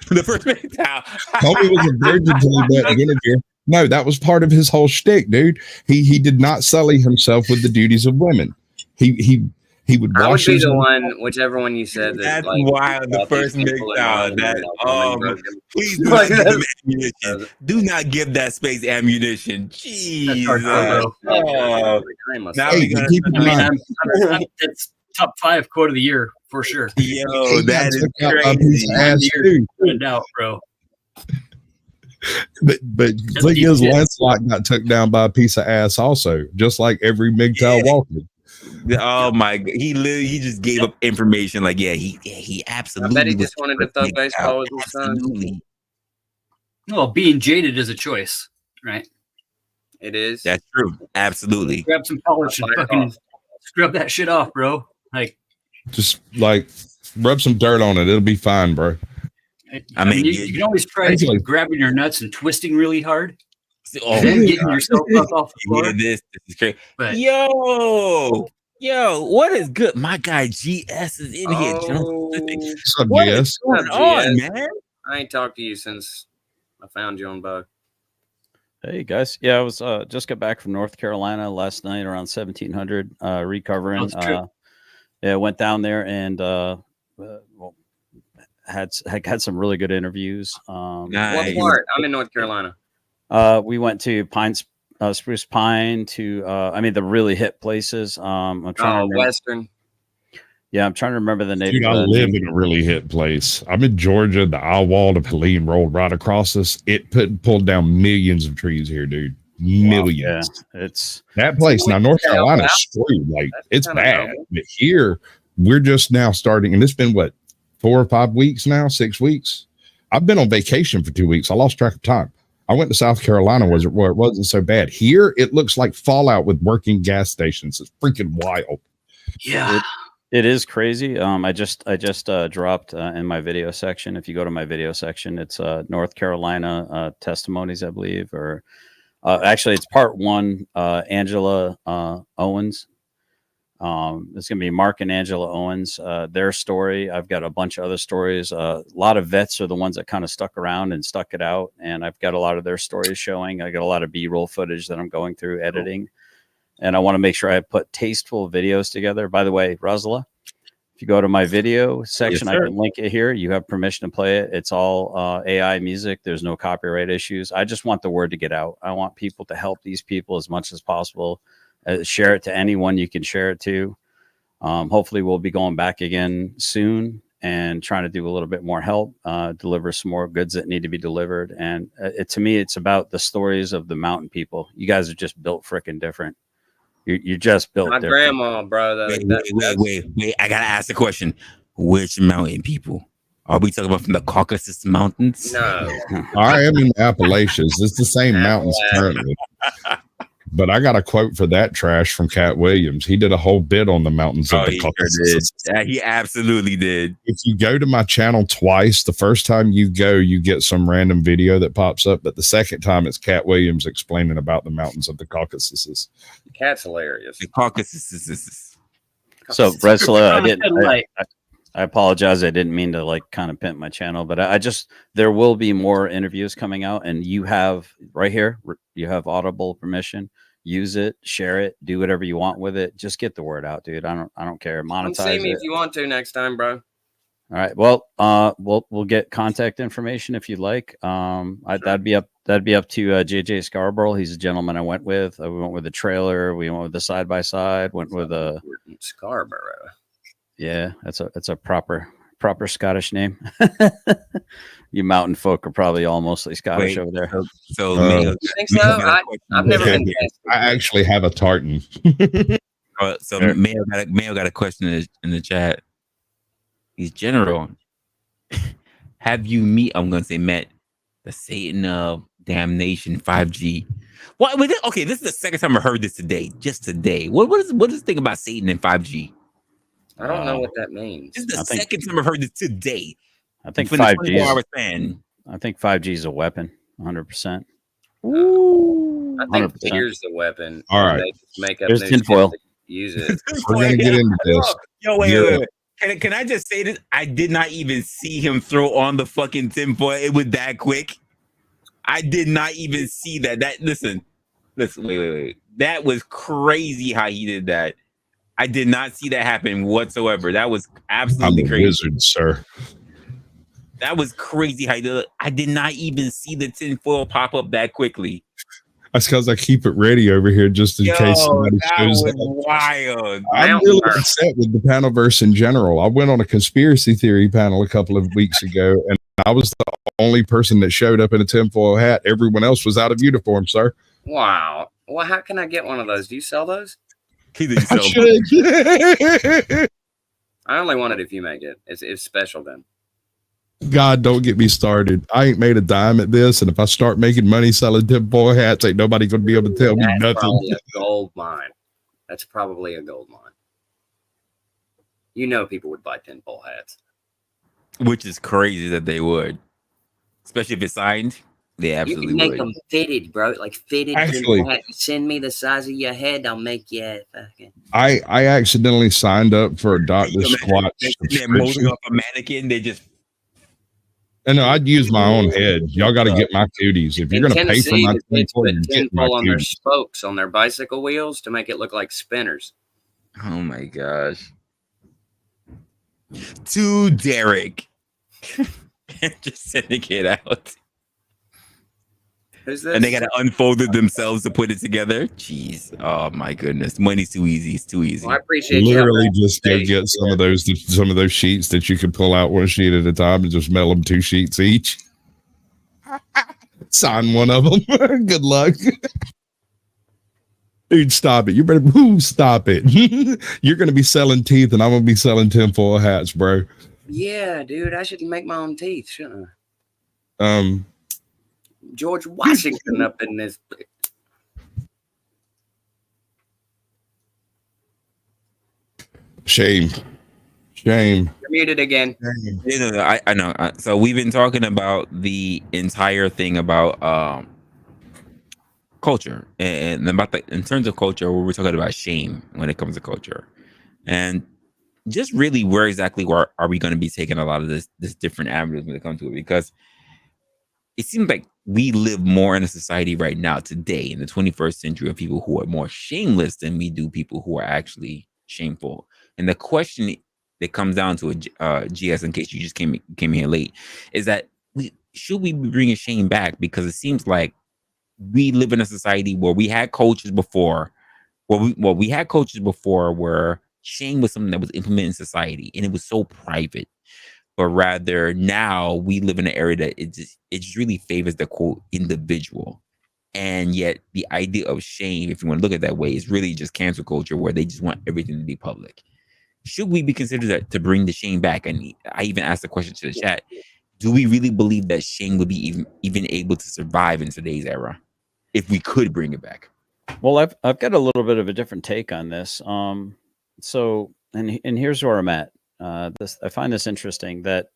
The first MGTOW. Homie was a virgin until he met Guinevere. No, that was part of his whole shtick, dude. He did not sully himself with the duties of women. He would wash. I would be his the one, whichever one you said. That's wild. The first MGTOW. Please do not give him ammunition. Do not give that space ammunition. Jeez. That's top 5 quote of the year for sure. Yo, that is crazy. No doubt, bro. But the thing is, Lancelot got took down by a piece of ass also, just like every MGTOW walking. Oh my god, he just gave up information. Like, he absolutely. I bet he just wanted to throw baseball with his son. Well, being jaded is a choice, right? It is. That's true. Absolutely. Grab some polish and fucking scrub that shit off, bro. Like, just like rub some dirt on it. It'll be fine, bro. I mean, you can always try grabbing your nuts and twisting really hard. And then getting yourself up off the floor. This is crazy. But, yo, what is good? My guy GS is in here. What's up, what GS? is going on, man? I ain't talked to you since I found you on Bug. Hey guys, I was just got back from North Carolina last night around 1700, recovering. Went down there and had some really good interviews. Nice. What part? I'm in North Carolina. We went to Spruce Pine to the really hip places. I'm trying to remember. Western. Yeah, I'm trying to remember the name. Dude, I live in a really hit place. I'm in Georgia. The eye wall of Helene rolled right across us. It pulled down millions of trees here, dude. Millions. Yeah, it's that place. Now, North Carolina's screwed. Like, it's bad. But here, we're just now starting, and it's been what, 4 or 5 weeks now, 6 weeks. I've been on vacation for 2 weeks. I lost track of time. I went to South Carolina where it wasn't so bad. Here, it looks like Fallout with working gas stations. It's freaking wild. Yeah. It is crazy. I just dropped in my video section. If you go to my video section, it's North Carolina testimonies, I believe, or actually it's part 1. Angela Owens. It's gonna be Mark and Angela Owens. Their story. I've got a bunch of other stories. A lot of vets are the ones that kind of stuck around and stuck it out, and I've got a lot of their stories showing. I got a lot of B-roll footage that I'm going through editing. And I want to make sure I put tasteful videos together. By the way, Resla, If you go to my video section, Yes, I sir. can link it here. You have permission to play it. It's all AI music. There's no copyright issues. I just want the word to get out. I want people to help these people as much as possible. Share it to anyone you can share it to. Hopefully, we'll be going back again soon and trying to do a little bit more help, deliver some more goods that need to be delivered. And to me, it's about the stories of the mountain people. You guys are just built freaking different. You're just built My different. grandma, bro. Wait. I gotta ask the question: which mountain people? Are we talking about from the Caucasus Mountains? No. I am in the Appalachians. It's the same mountains currently. But I got a quote for that trash from Cat Williams. He did a whole bit on the mountains of the He Caucasus. sure did. He absolutely did. If you go to my channel twice, the first time you go, you get some random video that pops up. But the second time, it's Cat Williams explaining about the mountains of the Caucasus. Cat's hilarious. The Caucasus. So, Resla, I apologize. I didn't mean to like kind of pimp my channel, but I just, there will be more interviews coming out, and you have right here, you have Audible permission. Use it, share it, do whatever you want with it. Just get the word out, dude. I don't care. Come see Monetize me it. if you want to next time, bro. All right. Well, we'll get contact information if you'd like. That'd be up to JJ Scarborough. He's a gentleman I went with. We went with the trailer. We went with the side by side. Went with a Scarborough. Yeah, that's a proper Scottish name. You mountain folk are probably all mostly Scottish over there. So, you think so? I've never been. I actually have a tartan. So Mayo got a question in the chat. He's general. Have you met the Satan of damnation 5G? What? Okay, this is the second time I heard this today. Just today. What is the thing about Satan and 5G? I don't know what that means. This is the second time I've heard this today. I think 5G. I think 5G is a weapon, 100%. Ooh, I think here's the weapon. All right, they just make up there's tinfoil. Use it. We're gonna get into this. Yo, wait. Can I just say this? I did not even see him throw on the fucking tinfoil. It was that quick. I did not even see that. Listen. Wait. That was crazy how he did that. I did not see that happen whatsoever. That was absolutely crazy. Wizard, sir. That was crazy how he did it. I did not even see the tinfoil pop up that quickly. That's because I keep it ready over here just in case somebody shows up. Wild. I'm really upset with the panelverse in general. I went on a conspiracy theory panel a couple of weeks ago, and I was the only person that showed up in a tinfoil hat. Everyone else was out of uniform, sir. Wow. Well, how can I get one of those? Do you sell those? I only want it if you make it. It's special then. God, don't get me started. I ain't made a dime at this, and if I start making money selling tinfoil hats, ain't nobody gonna be able to tell me nothing. Probably a gold mine. That's probably a gold mine. You know, people would buy tinfoil hats, which is crazy that they would, especially if it's signed. They absolutely you can make would. them fitted, bro. Like fitted. Actually, send me the size of your head. I'll make you a fucking. I accidentally signed up for a Dr. Squatch subscription. Off a mannequin. They just. And no, I'd use my own head. Y'all got to get my cooties. If you're going to pay for my tinfoil, you get my on their cooties. spokes on their bicycle wheels to make it look like spinners. Oh my gosh. To Derek. Just sending it out. Who's this? And they got to unfold it themselves to put it together. Jeez. Oh my goodness. Money's too easy. It's too easy. Well, I appreciate literally just go get some of those sheets that you can pull out one sheet at a time and just mail them 2 sheets each. Sign one of them. Good luck. Dude, stop it. You better stop it. You're going to be selling teeth and I'm going to be selling tinfoil hats, bro. Yeah, dude. I should make my own teeth, shouldn't I? George Washington up in this. Shame. You're muted again. I know. So we've been talking about the entire thing about culture and about in terms of culture, we're talking about shame when it comes to culture, and just really where exactly are we going to be taking a lot of this different avenues when it comes to it, because it seems like we live more in a society right now today in the 21st century of people who are more shameless than we do people who are actually shameful. And the question that comes down to a GS, in case you just came here late, is that should we be bringing shame back? Because it seems like we live in a society where we had coaches before, we had coaches before where shame was something that was implemented in society and it was so private. But rather now we live in an area that it just really favors the quote individual. And yet the idea of shame, if you want to look at it that way, is really just cancel culture, where they just want everything to be public. Should we be considered that to bring the shame back? And I even asked the question to the chat: do we really believe that shame would be even able to survive in today's era if we could bring it back? Well, I've got a little bit of a different take on this. So here's where I'm at. I find this interesting that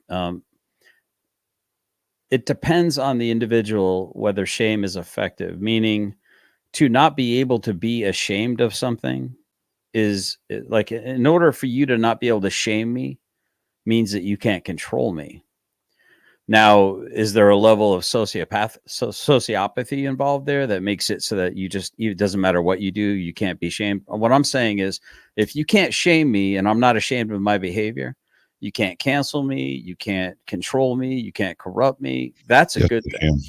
it depends on the individual whether shame is effective. Meaning, to not be able to be ashamed of something is like, in order for you to not be able to shame me means that you can't control me. Now, is there a level of sociopathy involved there that makes it so that it doesn't matter what you do, you can't be shamed? What I'm saying is, if you can't shame me and I'm not ashamed of my behavior, you can't cancel me, you can't control me, you can't corrupt me. That's a good thing.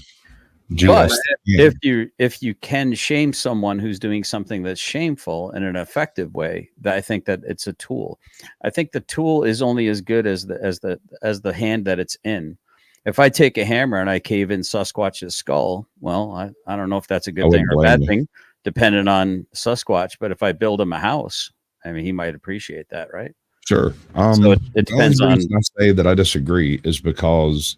But if you can shame someone who's doing something that's shameful in an effective way, I think that it's a tool. I think the tool is only as good as the hand that it's in. If I take a hammer and I cave in Sasquatch's skull, well, I don't know if that's a good thing or a bad thing, depending on Sasquatch. But if I build him a house, I mean, he might appreciate that, right? Sure. So it depends the only on. reason I say that I disagree is because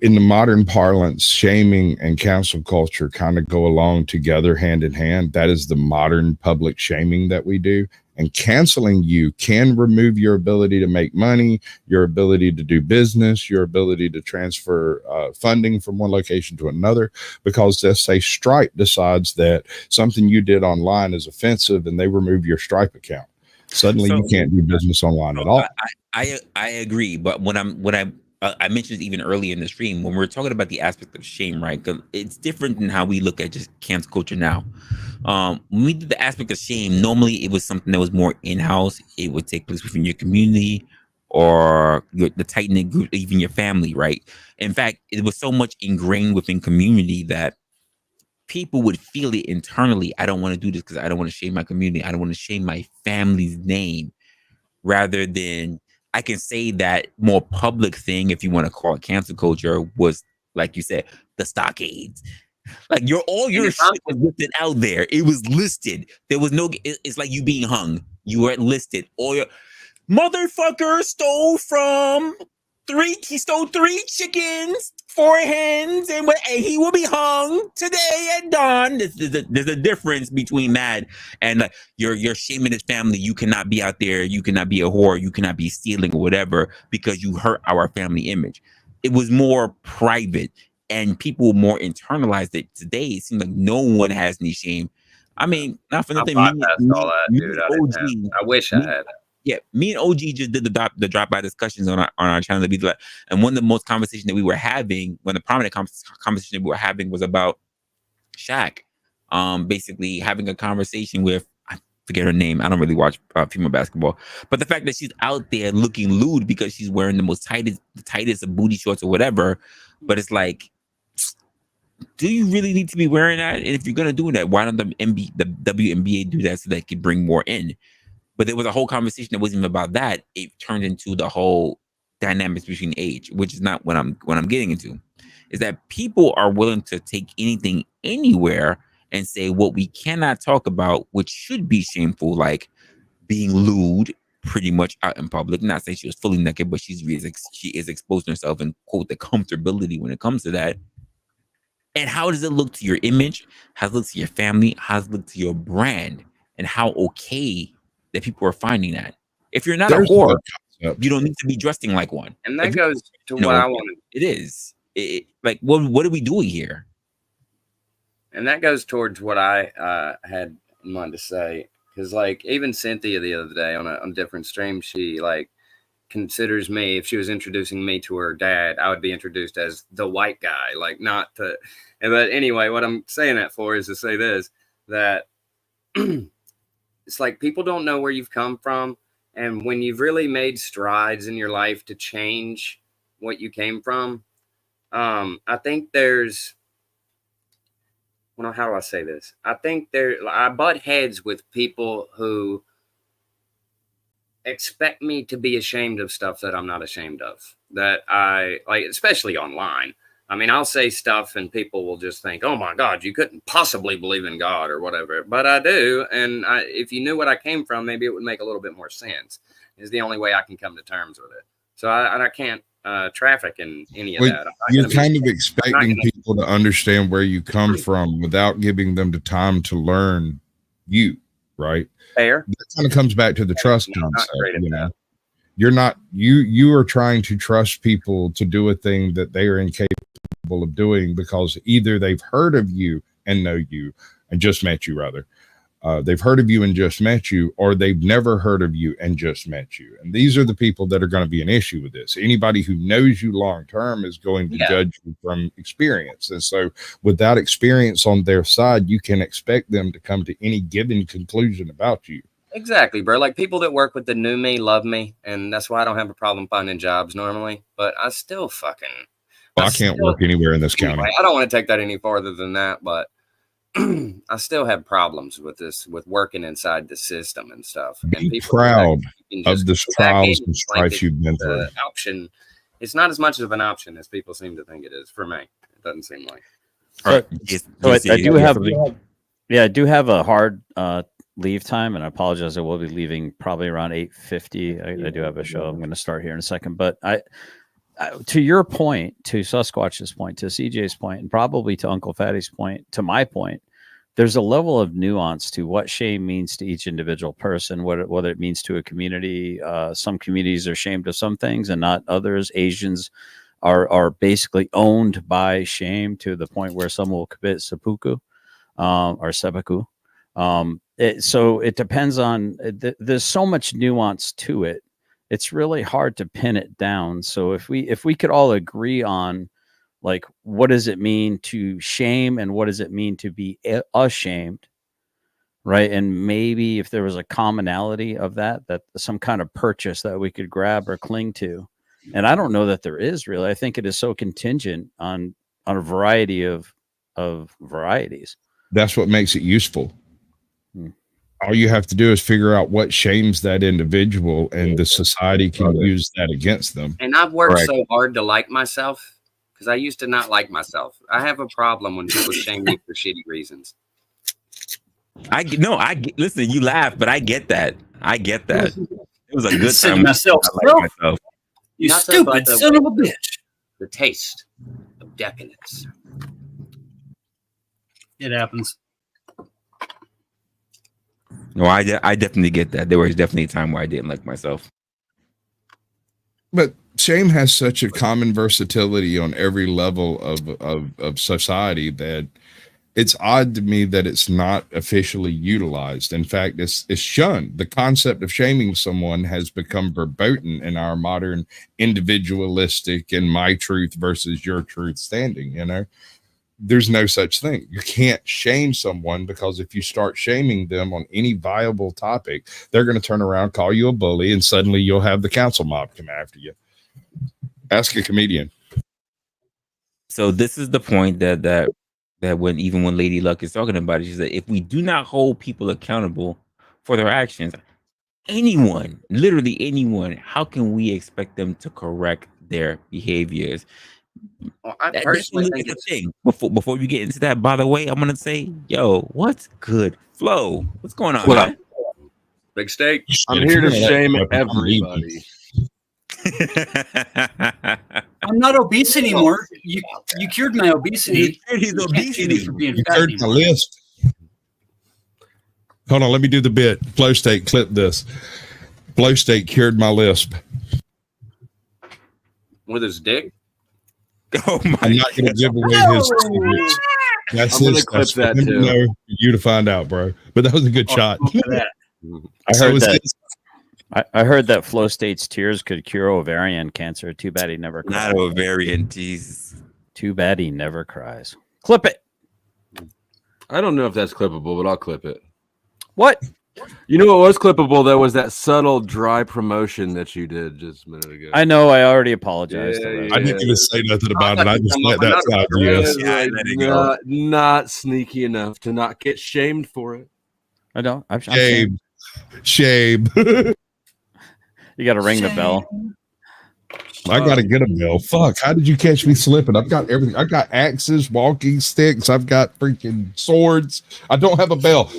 in the modern parlance, shaming and cancel culture kind of go along together, hand in hand. That is the modern public shaming that we do. And canceling you can remove your ability to make money, your ability to do business, your ability to transfer funding from one location to another, because let's say Stripe decides that something you did online is offensive and they remove your Stripe account. Suddenly you can't do business online at all. I agree, but I mentioned even earlier in the stream, when we're talking about the aspect of shame, right? 'Cause it's different than how we look at just cancel culture now. When we did the aspect of shame, normally it was something that was more in-house. It would take place within your community or the tight-knit group, even your family, right? In fact, it was so much ingrained within community that people would feel it internally. I don't want to do this because I don't want to shame my community. I don't want to shame my family's name, rather than I can say that more public thing, if you want to call it cancel culture, was, like you said, the stockades. Like all your shit was listed out there. It was listed. There was no, it's like you being hung. You weren't listed. All your motherfucker he stole 3 chickens, 4 hens, and he will be hung today at dawn. There's a difference between that and like you're shaming his family. You cannot be out there. You cannot be a whore. You cannot be stealing or whatever because you hurt our family image. It was more private and people more internalized it. Today, it seems like no one has any shame. I mean, not for nothing. I wish I had. Yeah, me and OG just did the drop by discussions on our channel. And one of the most conversations that we were having, one of the prominent conversation that we were having was about Shaq. Basically having a conversation with, I forget her name. I don't really watch female basketball, but the fact that she's out there looking lewd because she's wearing the tightest of booty shorts or whatever. But it's like, do you really need to be wearing that? And if you're gonna do that, why don't the WNBA do that so they can bring more in? But there was a whole conversation that wasn't even about that. It turned into the whole dynamics between age, which is not what I'm getting into. Is that people are willing to take anything anywhere and say what we cannot talk about, which should be shameful, like being lewd pretty much out in public. Not saying she was fully naked, but she is exposing herself and quote the comfortability when it comes to that. And how does it look to your image? How does it look to your family? How does it look to your brand? And how okay that people are finding that. If you're not a whore, you don't need to be dressing like one. And that goes to what I wanted. It is. Like, what are we doing here? And that goes towards what I had wanted to say. Because, like, even Cynthia the other day on a different stream, she, like, considers me, if she was introducing me to her dad, I would be introduced as the white guy, like, not to. But anyway, what I'm saying that for is to say this, that it's like people don't know where you've come from. And when you've really made strides in your life to change what you came from, I think there's, well, how do I say this? I think I butt heads with people who expect me to be ashamed of stuff that I'm not ashamed of, that I like, especially online. I mean, I'll say stuff and people will just think, oh my God, you couldn't possibly believe in God or whatever. But I do. And if you knew what I came from, maybe it would make a little bit more sense, is the only way I can come to terms with it. So I can't traffic in any of that. You're kind of expecting people to understand where you come from without giving them the time to learn you, right? Fair. That kind of comes back to the trust concept. You know, you are trying to trust people to do a thing that they are incapable of doing because either they've heard of you and know you and just met you, rather. They've heard of you and just met you, or they've never heard of you and just met you. And these are the people that are going to be an issue with this. Anybody who knows you long term is going to judge you from experience. And so without experience on their side, you can expect them to come to any given conclusion about you. Exactly, bro. Like people that work with the new me love me, and that's why I don't have a problem finding jobs normally. But I still fucking. Well, I can't work anywhere in this county. I don't want to take that any farther than that, but I still have problems with this, with working inside the system and stuff. Be and people proud of the trials and strife you've been through. Option, it's not as much of an option as people seem to think it is. For me, it doesn't seem like. I do have a hard leave time, and I apologize. I will be leaving probably around 8:50. I do have a show I'm going to start here in a second, but to your point, to Sasquatch's point, to CJ's point, and probably to Uncle Fatty's point, to my point, there's a level of nuance to what shame means to each individual person, whether it means to a community. Some communities are ashamed of some things and not others. Asians are basically owned by shame to the point where some will commit seppuku or seppuku. So it depends on, there's so much nuance to it. It's really hard to pin it down. So if we could all agree on, like, what does it mean to shame and what does it mean to be ashamed, right? And maybe if there was a commonality of that some kind of purchase that we could grab or cling to. And I don't know that there is really. I think it is so contingent on a variety of varieties. That's what makes it useful. All you have to do is figure out what shames that individual, and the society can use that against them. And I've worked so hard to like myself, because I used to not like myself. I have a problem when people shame me for shitty reasons. Listen, you laugh, but I get that. It was a good time. Myself, you Not stupid son of a bitch. The taste of decadence. It happens. No, I definitely get that. There was definitely a time where I didn't like myself. But shame has such a common versatility on every level of society that it's odd to me that it's not officially utilized. In fact, it's shunned. The concept of shaming someone has become verboten in our modern individualistic and my truth versus your truth standing, you know? There's no such thing. You can't shame someone, because if you start shaming them on any viable topic, they're going to turn around, call you a bully, and suddenly you'll have the council mob come after you. Ask a comedian. So this is the point that when Lady Luck is talking about it, she said, if we do not hold people accountable for their actions, anyone, literally anyone, how can we expect them to correct their behaviors? Well, I personally think it's a thing. Before we get into that, by the way, I'm gonna say, yo, what's good, Flo? What's going on? What up? Big steak. I'm here to shame everybody. I'm not obese anymore. You cured my obesity. His obesity. You cured my list. Hold on, let me do the bit. Flow State, clip this. Flow State cured my lisp. With his dick? Oh my! I'm not going to give away his secrets. That's I'm going to clip that too. For you to find out, bro. But that was a good shot. I heard that Flow State's tears could cure ovarian cancer. Too bad he never cries. Not ovarian, Jesus. Too bad he never cries. Clip it. I don't know if that's clippable, but I'll clip it. What? You know what was clippable though was that subtle dry promotion that you did just a minute ago. I know. I already apologized. Yeah, to yeah. I didn't even say nothing about it. I just let that It slide. was Yes. Yeah, I like let it go. not sneaky enough to not get shamed for it. I know. I'm Shame. Shame. You got to ring the bell. I gotta get a bell. Fuck! How did you catch me slipping? I've got everything. I've got axes, walking sticks. I've got freaking swords. I don't have a bell.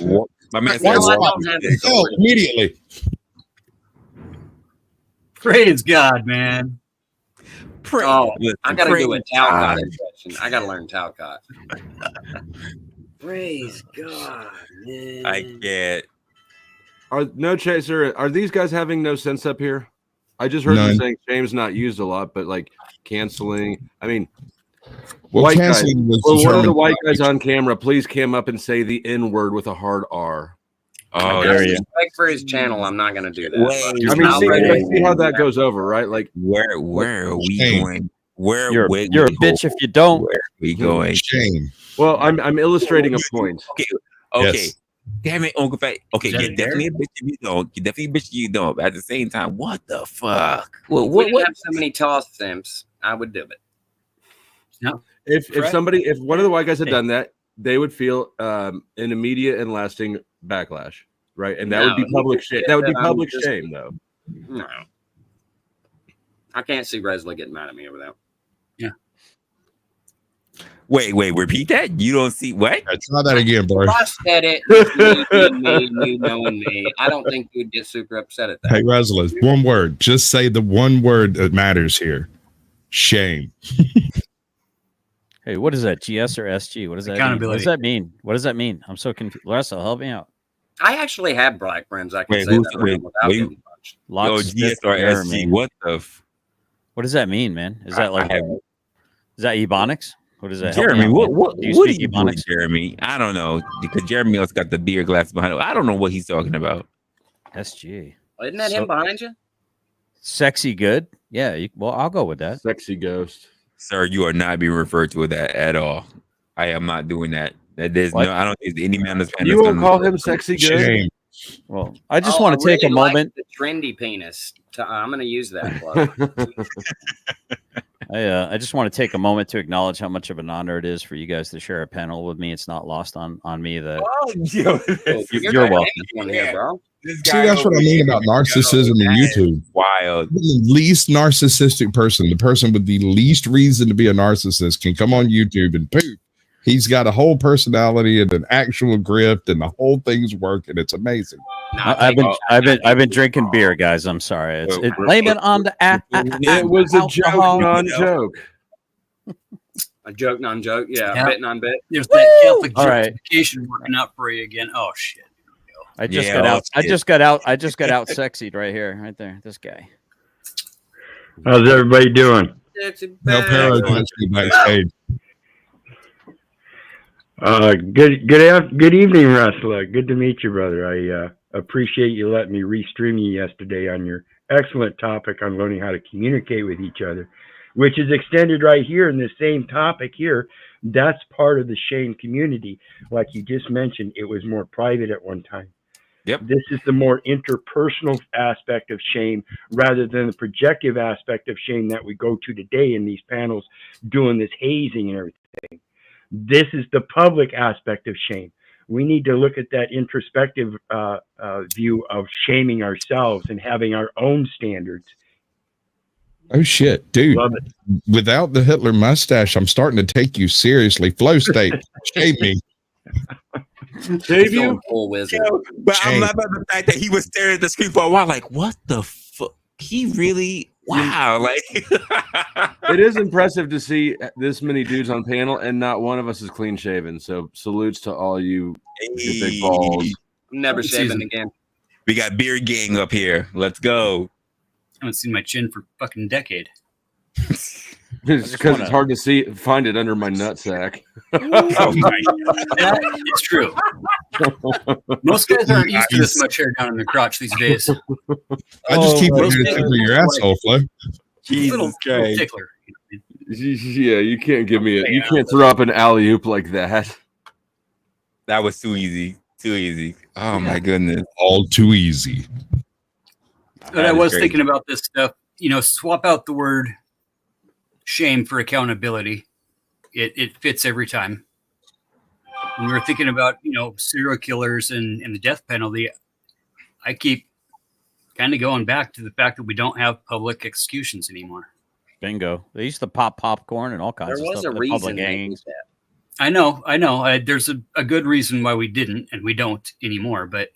My man Why said, is walk that? stick. Hell, immediately. Praise God, man. Pray. Oh, Listen, I gotta do a praise Talcott God. impression. I gotta learn Talcott. Praise God, man. I can't. Are no chaser? Are these guys having no sense up here? I just heard them None. saying shame's not used a lot, but like canceling. I mean, Well, white guys. canceling was Well, one of the determined white by- guys on camera, please cam up and say the N word with a hard R. Oh, Out yeah. of respect for his channel, I'm not gonna do that. Wait, I mean, I'll see, let I it- see how that goes over, right? Like, where are we Shame. going? Where You're where a we bitch go? if you don't. Where are we going? Shame. well, I'm illustrating a point. Okay. Yes. Damn it, Uncle Fat. Okay, Is that you're it definitely a bitch if you don't. You're definitely a bitch if you don't. But at the same time, what the fuck? Well, If we didn't have so many toss simps, I would do it. If Correct. if one of the white guys had Hey. done that, they would feel an immediate and lasting backlash, right? And that would be No, public he shame. said That would be that I'm public just- shame, though. No. I can't see Resla getting mad at me over that. Wait, repeat that? You don't see what? Yeah, try that again, bro. If I said it, with me being me, and you knowing me, I don't think you'd get super upset at that. Hey, Resla, one word. Just say the one word that matters here. Shame. Hey, what is that? GS or SG? What does that mean? What Accountability. does that mean? What does that mean? I'm so confused. Russell, help me out. I actually have black friends. I can Wait, say who's- that wait, around without wait. getting punched. Yo, Locksmith GS or Jeremy. SG? What the? What does that mean, man? Is that like I have, is that Ebonics? What is that? Help me Jeremy? out, What man. Do you what are speak you doing, Ebonics? Jeremy? I don't know because Jeremy also got the beer glass behind him. I don't know what he's talking about. SG. Isn't that So- him behind you? Sexy good? Yeah. Well, I'll go with that. Sexy ghost. Sir, you are not being referred to as that at all. I am not doing that. There's What? no. I don't think there's any man that's. You won't call him sexy good? Shame. Well, I just Oh, want to I take a really like moment. the trendy penis. I'm going to use that. Plug. I just want to take a moment to acknowledge how much of an honor it is for you guys to share a panel with me. It's not lost on me that Oh, yo, you're welcome. One here, bro. this See, guy that's what I over mean here, about narcissism in that is YouTube. Wild. The least narcissistic person, the person with the least reason to be a narcissist, can come on YouTube and poof. He's got a whole personality and an actual grift, and the whole thing's working. It's amazing. I've been drinking beer, guys. I'm sorry. Blame it on the It was a joke, alcohol. non-joke. A joke, non-joke. Yeah, Yeah. bit, non-bit. There's that Catholic All right. justification working out for you again. Oh shit. I just Yeah, got out. let's I get- just got out. I just got out sexied right here, right there. This guy. How's everybody doing? No Para joins me backstage. Good evening, Resla. Good to meet you, brother. I appreciate you letting me restream you yesterday on your excellent topic on learning how to communicate with each other, which is extended right here in the same topic here. That's part of the shame community. Like you just mentioned, it was more private at one time. Yep. This is the more interpersonal aspect of shame rather than the projective aspect of shame that we go to today in these panels doing this hazing and everything. This is the public aspect of shame. We need to look at that introspective view of shaming ourselves and having our own standards. Oh shit, dude! Love it. Without the Hitler mustache, I'm starting to take you seriously. Flow state, shame me. Save you? Full wizard. But I'm Shame. not about the fact that he was staring at the screen for a while, like, what the fuck? He really, wow, like. It is impressive to see this many dudes on panel, and not one of us is clean shaven. So salutes to all you with big balls. I'm never Good shaving season. again. We got beer gang up here. Let's go. I haven't seen my chin for a fucking decade. It's because it's hard to find it under my nutsack. Oh my That is true. Most guys aren't used to this much hair down in their crotch these days. I just keep those it guys to are your like- asshole, Flo. Little Christ. tickler. Yeah, you can't give me it. You can't throw up an alley oop like that. That was too easy. too easy. Oh my goodness. All too easy. But I was thinking about this stuff. Swap out the word shame for accountability. It fits every time. When we were thinking about, serial killers and the death penalty, I keep kind of going back to the fact that we don't have public executions anymore. Bingo. They used to pop popcorn and all kinds There of was stuff. a at reason public they did hangings. that. I know. There's a good reason why we didn't, and we don't anymore. But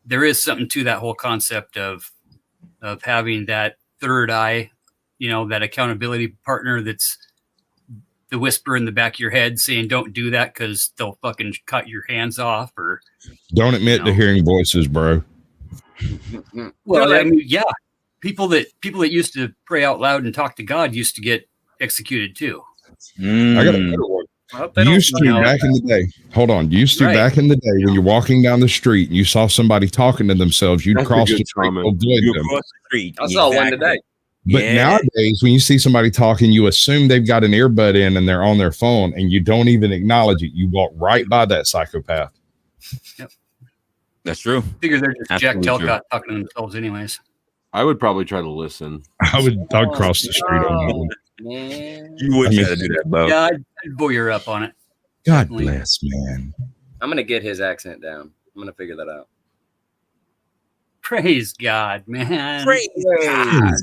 there is something to that whole concept of having that third eye, that accountability partner that's the whisper in the back of your head saying, "Don't do that because they'll fucking cut your hands off." Or Don't admit to hearing voices, bro. well, I mean, yeah, people that used to pray out loud and talk to God used to get executed too. I got a better one. They don't Used to know back in the day. Hold on. Used to Right. back in the day when you're walking down the street and you saw somebody talking to themselves, you'd That's a cross good the street, comment. avoid You them. cross the street. I saw one today. But Yeah. nowadays, when you see somebody talking, you assume they've got an earbud in and they're on their phone, and you don't even acknowledge it. You walk right by that psychopath. That's true. Figure they're just Jack Absolutely true. Telcott talking to themselves, anyways. I would probably try to listen. I'd cross the street on that one. Man. You would I mean- try to do that, Bo. Yeah, I'd voyeur up on it. God Definitely. bless, man. I'm gonna get his accent down. I'm gonna figure that out. Praise God, man. Praise God.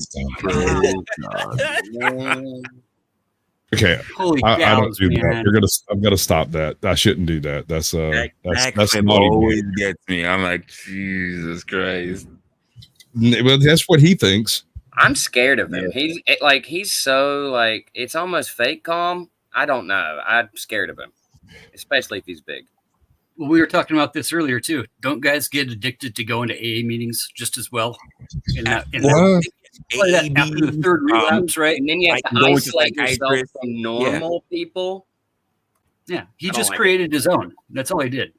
Man. Okay, Holy I don't cows, do man. that. I've got to stop that. I shouldn't do that. That's That that's clip naughty. always gets me. I'm like, Jesus Christ. Well, that's what he thinks. I'm scared of him. He's so like it's almost fake calm. I don't know. I'm scared of him, especially if he's big. Well, we were talking about this earlier too. Don't guys get addicted to going to AA meetings just as well? In that after the third relapse, right? And then you have I to can go into isolate yourself psychiatrist. from normal people. Yeah, he I don't just like created his own. That's all he did.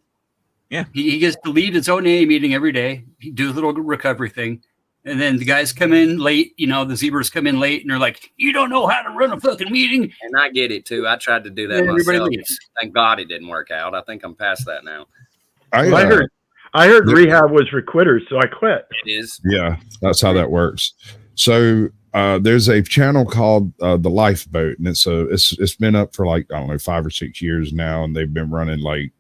Yeah. He gets to lead his own AA meeting every day. He do a little recovery thing. And then the guys come in late, the zebras come in late and they're like, "You don't know how to run a fucking meeting." And I get it too. I tried to do that And everybody myself. leaves. Thank God it didn't work out. I think I'm past that now. I heard rehab was for quitters, so I quit. It is. Yeah, that's how that works. So there's a channel called the Lifeboat, and it's been up for like, I don't know, 5 or 6 years now, and they've been running like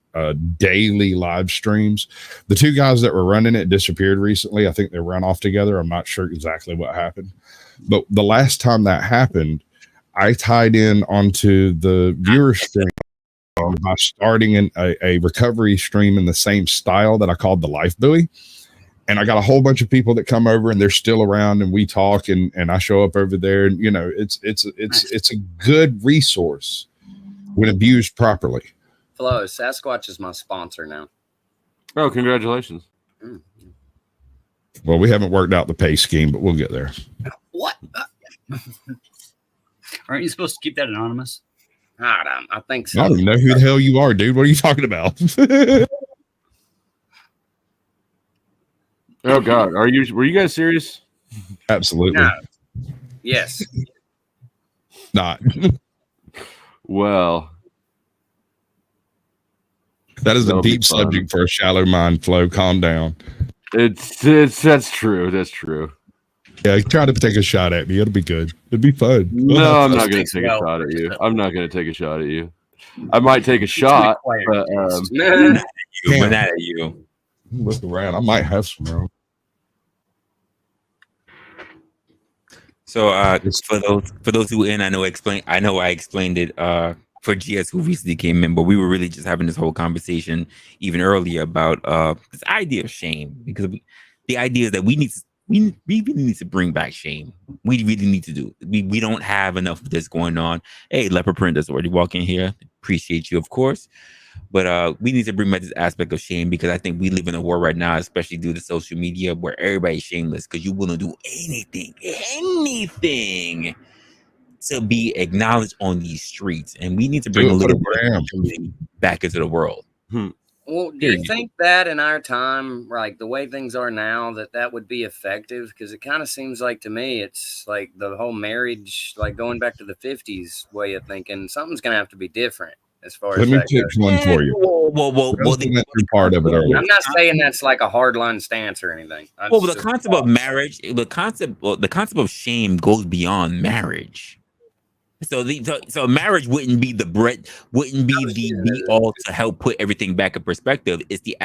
daily live streams. The two guys that were running it disappeared recently. I think they ran off together. I'm not sure exactly what happened, but the last time that happened, I tied in onto the viewer stream by starting a recovery stream in the same style that I called the Life Buoy. And I got a whole bunch of people that come over and they're still around and we talk and I show up over there, and it's a good resource when abused properly. Flo, Sasquatch is my sponsor now. Oh, congratulations. Well, we haven't worked out the pay scheme, but we'll get there. What? Aren't you supposed to keep that anonymous? I think I so. don't even know who the hell you are, dude. What are you talking about? Oh God, were you guys serious? Absolutely No. Yes. not. Well, That is a That'll be deep fun. subject for a shallow mind, Flo. Calm down. that's true. That's true. Yeah, try to take a shot at me. It'll be good. It'll be fun. No, I'm not going to takes take a a while. shot at you. I'm not going to take a shot at you. I might take a shot, but But not at you. Look around. I might have some room. So for those who in, I know I explained it for GS who recently came in, but we were really just having this whole conversation even earlier about this idea of shame, because the idea is that we really need to bring back shame. We really need to do. We don't have enough of this going on. Hey, Leopard Print that's already walking here. Appreciate you, of course. But we need to bring back this aspect of shame, because I think we live in a world right now, especially due to social media, where everybody's shameless because you willing to do anything to be acknowledged on these streets. And we need to bring a little bit of humility back into the world. Well, do you think that in our time, like the way things are now, that would be effective? Because it kind of seems like to me, it's like the whole marriage, like going back to the 50s way of thinking, something's going to have to be different. as far Let as me that pick goes. one for you. Well, Resla went through part of it earlier. I'm not saying that's like a hardline stance or anything. well, the concept of marriage, the concept of shame goes beyond marriage. So marriage wouldn't be the be all to help put everything back in perspective. It's the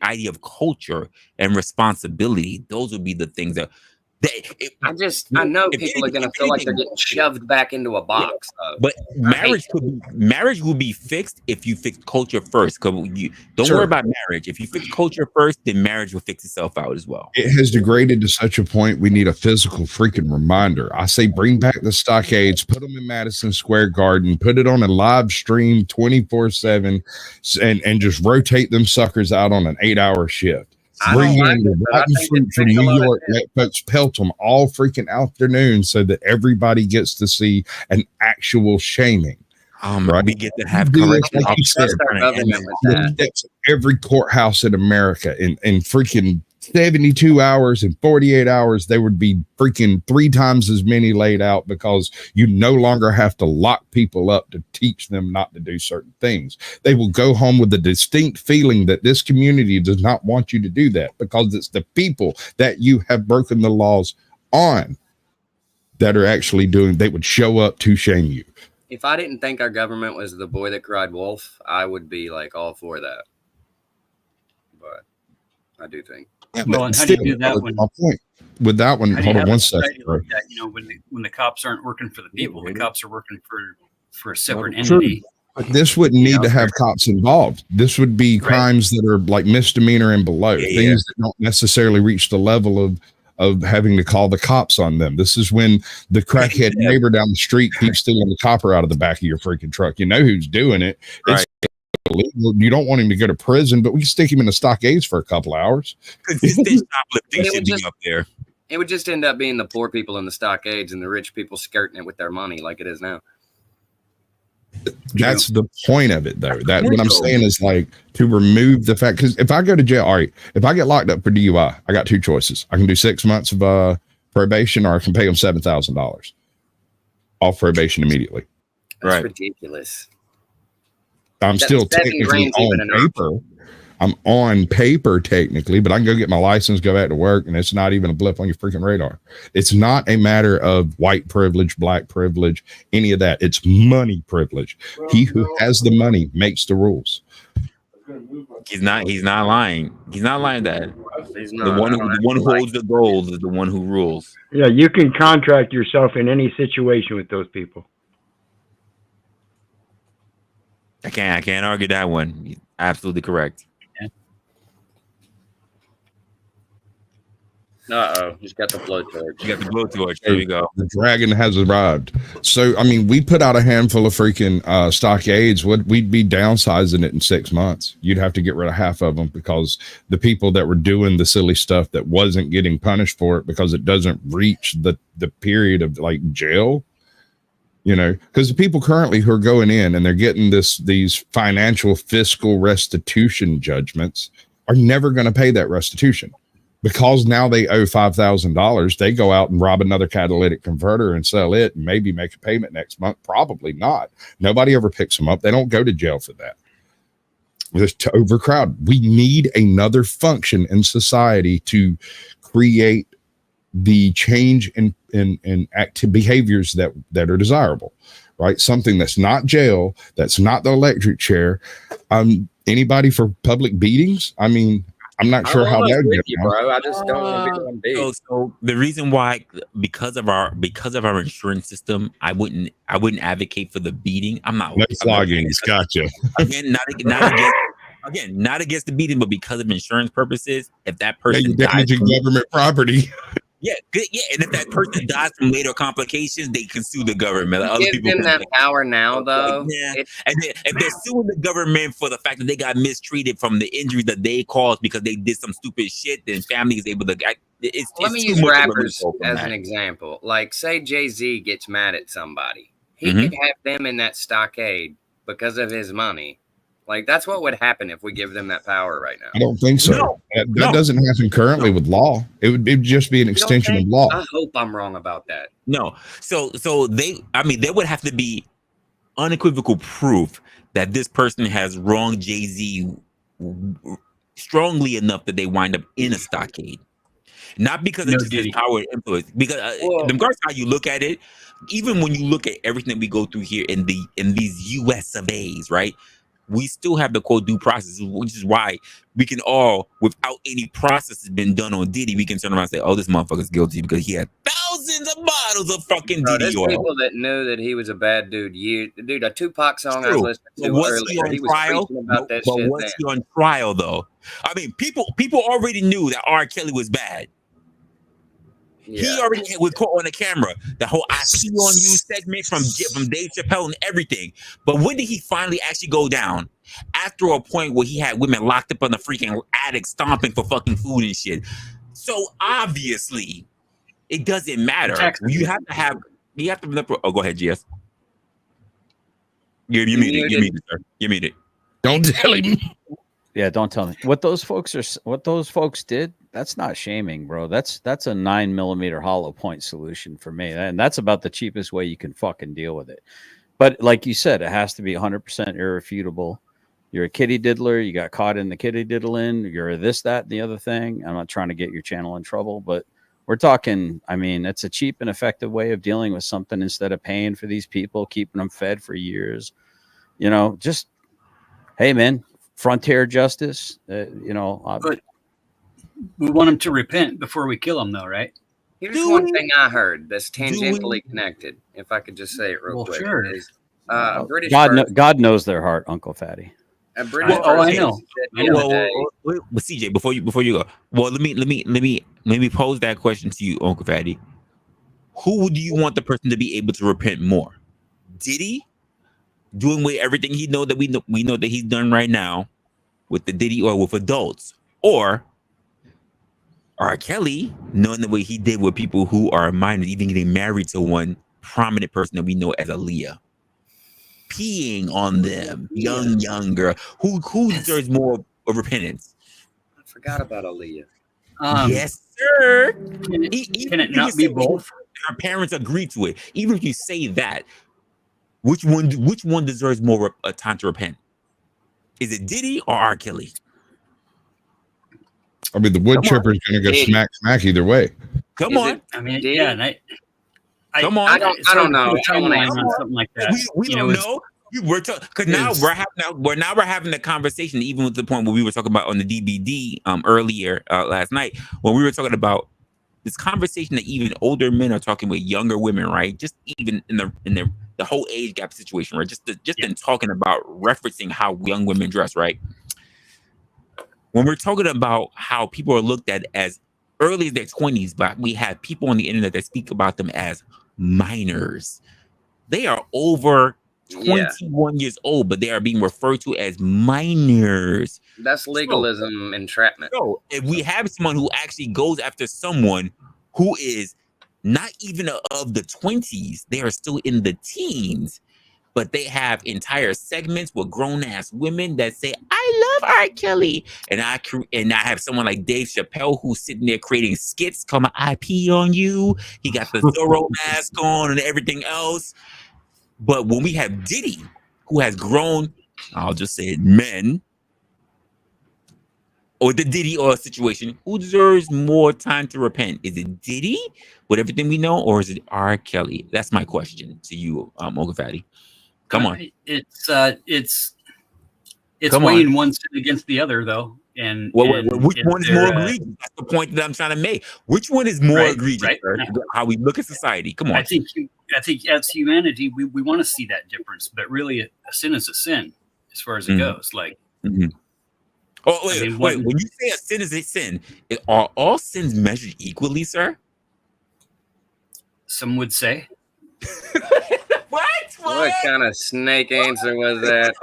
idea of culture and responsibility. Those would be the things that. I know people are gonna feel like they're getting shoved back into a box. But marriage will be fixed if you fix culture first. Don't Sure. worry about marriage. If you fix culture first, then marriage will fix itself out as well. It has degraded to such a point we need a physical freaking reminder. I say bring back the stockades, put them in Madison Square Garden, put it on a live stream 24/7, and just rotate them suckers out on an 8-hour shift. Bring in the rotten fruit from New York, let folks pelt them all freaking afternoon so that everybody gets to see an actual shaming. Right? We get to have Do correct. this like you said, the steps of every courthouse in America in freaking 72 hours and 48 hours, there would be freaking 3 times as many laid out because you no longer have to lock people up to teach them not to do certain things. They will go home with a distinct feeling that this community does not want you to do that because it's the people that you have broken the laws on that are actually doing, they would show up to shame you. If I didn't think our government was the boy that cried wolf, I would be like all for that. But I do think. Yeah, well, and how do you do that when? My point with that one, hold on one second. Like that, when the cops aren't working for the people, the cops are working for a separate entity. But this wouldn't need to have cops involved. This would be crimes that are like misdemeanor and below, things that don't necessarily reach the level of having to call the cops on them. This is when the crackhead neighbor down the street keeps stealing the copper out of the back of your freaking truck. You know who's doing it. It's illegal. You don't want him to go to prison, but we can stick him in the stockades for a couple hours. Up there. It would just end up being the poor people in the stockades and the rich people skirting it with their money like it is now. That's the point of it, though. That what I'm saying is like to remove the fact, because if I go to jail, all right, if I get locked up for DUI, I got 2 choices. I can do 6 months of probation, or I can pay them $7,000 off probation immediately. That's ridiculous. I'm still technically on paper. I'm on paper technically, but I can go get my license, go back to work, and it's not even a blip on your freaking radar. It's not a matter of white privilege, black privilege, any of that. It's money privilege. He who has the money makes the rules. He's not lying. He's not lying that. The one who holds the gold is the one who rules. Yeah, you can contract yourself in any situation with those people. I can't argue that one. He's absolutely correct. He's got the blowtorch. You got the blowtorch. There you go. The dragon has arrived. So, I mean, we put out a handful of freaking stockades. We'd be downsizing it in 6 months. You'd have to get rid of half of them because the people that were doing the silly stuff that wasn't getting punished for it because it doesn't reach the period of like jail. You know, because the people currently who are going in and they're getting these financial fiscal restitution judgments are never going to pay that restitution because now they owe $5,000. They go out and rob another catalytic converter and sell it and maybe make a payment next month. Probably not. Nobody ever picks them up. They don't go to jail for that. Just to overcrowd. We need another function in society to create the change in active behaviors that are desirable, right? Something that's not jail, that's not the electric chair. Anybody for public beatings? I mean, I'm not sure how that would get, bro. I just don't want to be on beat. So the reason why, because of our insurance system, I wouldn't advocate for the beating. I'm not. No floggings. Gotcha. Again, not against the beating, but because of insurance purposes, if that person damaging government property. Yeah, and if that person dies from later complications, they can sue the government. Other people give them that power now, though. Yeah, and then if they're suing the government for the fact that they got mistreated from the injury that they caused because they did some stupid shit, then family is able to. Let me use rappers as an example. Like, say Jay-Z gets mad at somebody, he could have them in that stockade because of his money. Like, that's what would happen if we give them that power right now. I don't think so. No, that doesn't happen currently with law. It would just be an extension of law. I hope I'm wrong about that. No. So they would have to be unequivocal proof that this person has wronged Jay-Z strongly enough that they wind up in a stockade. Not because of just his power and influence, because regardless how you look at it, even when you look at everything that we go through here in these U.S. of A's, right? We still have the quote due process, which is why we can all, without any process has been done on Diddy, we can turn around and say, "Oh, this motherfucker's guilty because he had thousands of bottles of fucking Bro, Diddy there's oil." people that knew that he was a bad dude. Dude, a Tupac song I was True. listening But to was earlier, he on was trial? preaching about that But shit was then. he on trial though? I mean, people already knew that R. Kelly was bad. Yeah. He already was caught on the camera. The whole "I pee on you" segment from Dave Chappelle and everything. But when did he finally actually go down? After a point where he had women locked up on the freaking attic stomping for fucking food and shit. So obviously, it doesn't matter. You have to remember. Oh, go ahead, GS. You're muted. You're muted, sir. You're muted. Don't tell him. Yeah, don't tell me what those folks did. That's not shaming, bro. That's a 9mm hollow point solution for me, and that's about the cheapest way you can fucking deal with it. But like you said, it has to be 100% irrefutable. You're a kitty diddler. You got caught in the kitty diddling. You're this, that, and the other thing. I'm not trying to get your channel in trouble, but we're talking. I mean, it's a cheap and effective way of dealing with something instead of paying for these people, keeping them fed for years. You know, just hey, man. Frontier justice, but we want them to repent before we kill them, though, right? Here's one thing I heard that's tangentially connected. If I could just say it real quick, sure. Is a British God knows their heart, Uncle Fatty. A British I know. But CJ, before you go, well, let me pose that question to you, Uncle Fatty. Who do you want the person to be able to repent more? Diddy? Doing with everything he know that we know that he's done right now with the Diddy or with adults, or R. Kelly knowing the way he did with people who are minors, even getting married to one prominent person that we know as Aaliyah, peeing on them, young girl. Who deserves more of repentance? I forgot about Aaliyah. Yes, sir. Can it not be both? Our parents agree to it. Even if you say that. Which one deserves more time to repent? Is it Diddy or R. Kelly? I mean, the wood chipper's going to go smack either way. Come on. I mean, Diddy? yeah. Come on. I don't know. Timeline on something like that. We don't know. Because now we're having a conversation, even with the point where we were talking about on the DBD earlier last night, when we were talking about this conversation that even older men are talking with younger women, right? Just even in the whole age gap situation, right? Just in talking about referencing how young women dress, right? When we're talking about how people are looked at as early as their 20s, but we have people on the internet that speak about them as minors. They are over 21 years old, but they are being referred to as minors. That's legalism, entrapment. So if we have someone who actually goes after someone who is not even of the 20s, they are still in the teens, but they have entire segments with grown-ass women that say, "I love R. Kelly," and I have someone like Dave Chappelle who's sitting there creating skits called "I Pee on You." He got the Zorro mask on and everything else. But when we have Diddy, who has grown, I'll just say it, men, or the Diddy or situation, who deserves more time to repent? Is it Diddy with everything we know, or is it R. Kelly? That's my question to you, Uncle Fatty. Come on. It's weighing one sin against the other, though. And which one is more egregious? That's the point that I'm trying to make. Which one is more egregious? Right? How we look at society. Come on. I think as humanity, we want to see that difference, but really, a sin is a sin as far as it goes. Like, oh wait, when you say a sin is a sin, are all sins measured equally, sir? Some would say. What kind of snake answer was that?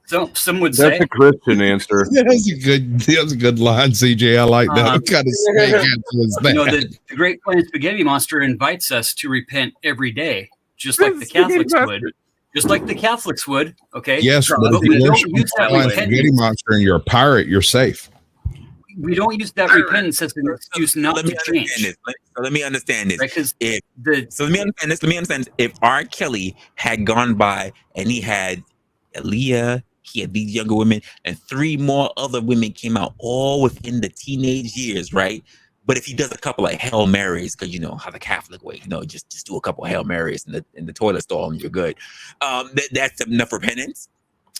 So some would say that's a Christian answer. That's a good line, CJ. I like that. What kind of snake answer is that? You know, the Great Plain Spaghetti Monster invites us to repent every day, just like the Catholics would. Just like the Catholics would. Okay. Yes, but if you worship the spaghetti monster and you're a pirate, you're safe. we don't use that repentance as an excuse not to change. Let me understand this. Right? Because let me understand this. Let me understand this. If R. Kelly had gone by and he had Aaliyah, he had these younger women, and 3 more other women came out all within the teenage years, right? But if he does a couple of Hail Marys, because you know how the Catholic way, just do a couple of Hail Marys in the toilet stall and you're good. That's enough repentance.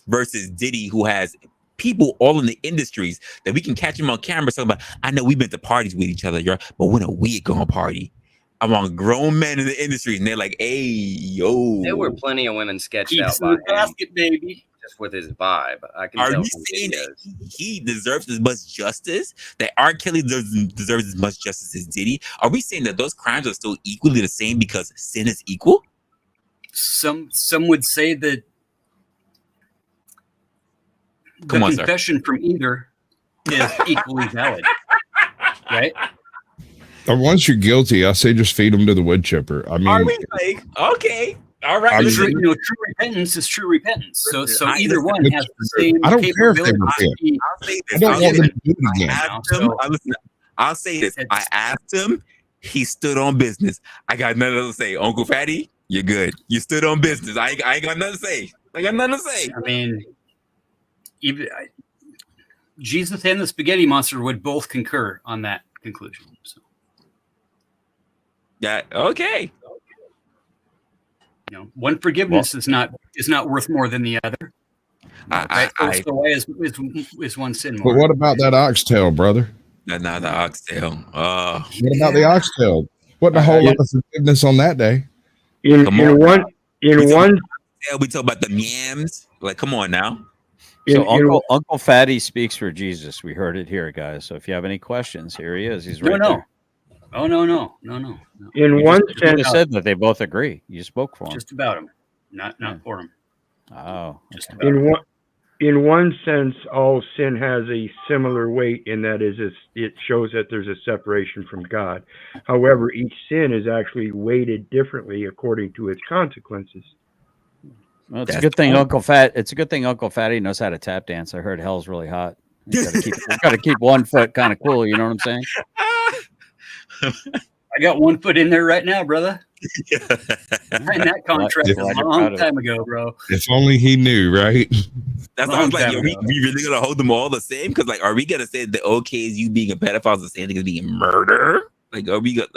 Versus Diddy, who has people all in the industries that we can catch him on camera talking about, I know we've been to parties with each other, but when are we going to party? Among grown men in the industry, and they're like, hey, yo. There were plenty of women sketched keeps out in by the basket, baby. just with his vibe. I can Are tell you who saying he that is. he deserves as much justice? That R. Kelly deserves as much justice as Diddy? Are we saying that those crimes are still equally the same because sin is equal? Some would say that Come on, confession from either is equally valid, right? Once you're guilty, I say just feed them to the wood chipper. I mean, are we like, okay, all right? True repentance is true repentance. So either one has the same I don't care if they capability. I'll say this. I don't want them to do it again. I'll say this. I asked him. He stood on business. I got nothing to say. Uncle Fatty, you're good. You stood on business. I ain't got nothing to say. I mean, Jesus and the spaghetti monster would both concur on that conclusion. So. Yeah. Okay. One forgiveness is not worth more than the other. So why is one sin more? But what about that oxtail, brother? Not the oxtail. What about the oxtail? What the whole lot of forgiveness on that day? In one, we talk about the yams. Like, come on now. So Uncle Fatty speaks for Jesus. We heard it here, guys. So if you have any questions, here he is. He's right there. Oh no. In one sense, you said that they both agree. You spoke for him. Just about him, not for him. Oh, just about him. In one sense, all sin has a similar weight, in that it shows that there's a separation from God. However, each sin is actually weighted differently according to its consequences. Well, it's a good thing Uncle Fatty knows how to tap dance. I heard hell's really hot. You got to keep 1 foot kind of cool. You know what I'm saying? I got 1 foot in there right now, brother. Signed that contract a long time ago, bro. If only he knew, right? That's why I was like, are we really gonna hold them all the same? Because like, are we gonna say the okay is you being a pedophile is the same thing as being murder? Like, are we gonna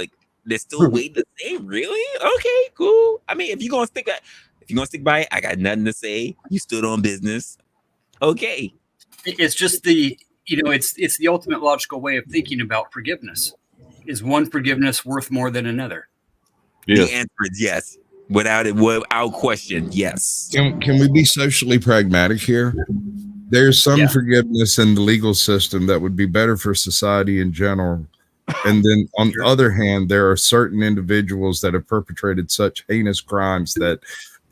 they're still weighed the same? Really? Okay, cool. I mean, if you're gonna stick by it, I got nothing to say. You stood on business. Okay. It's just it's the ultimate logical way of thinking about forgiveness. Is one forgiveness worth more than another? Yes. The answer is yes. Without question, yes. Can we be socially pragmatic here? There's some forgiveness in the legal system that would be better for society in general. And then on the other hand, there are certain individuals that have perpetrated such heinous crimes that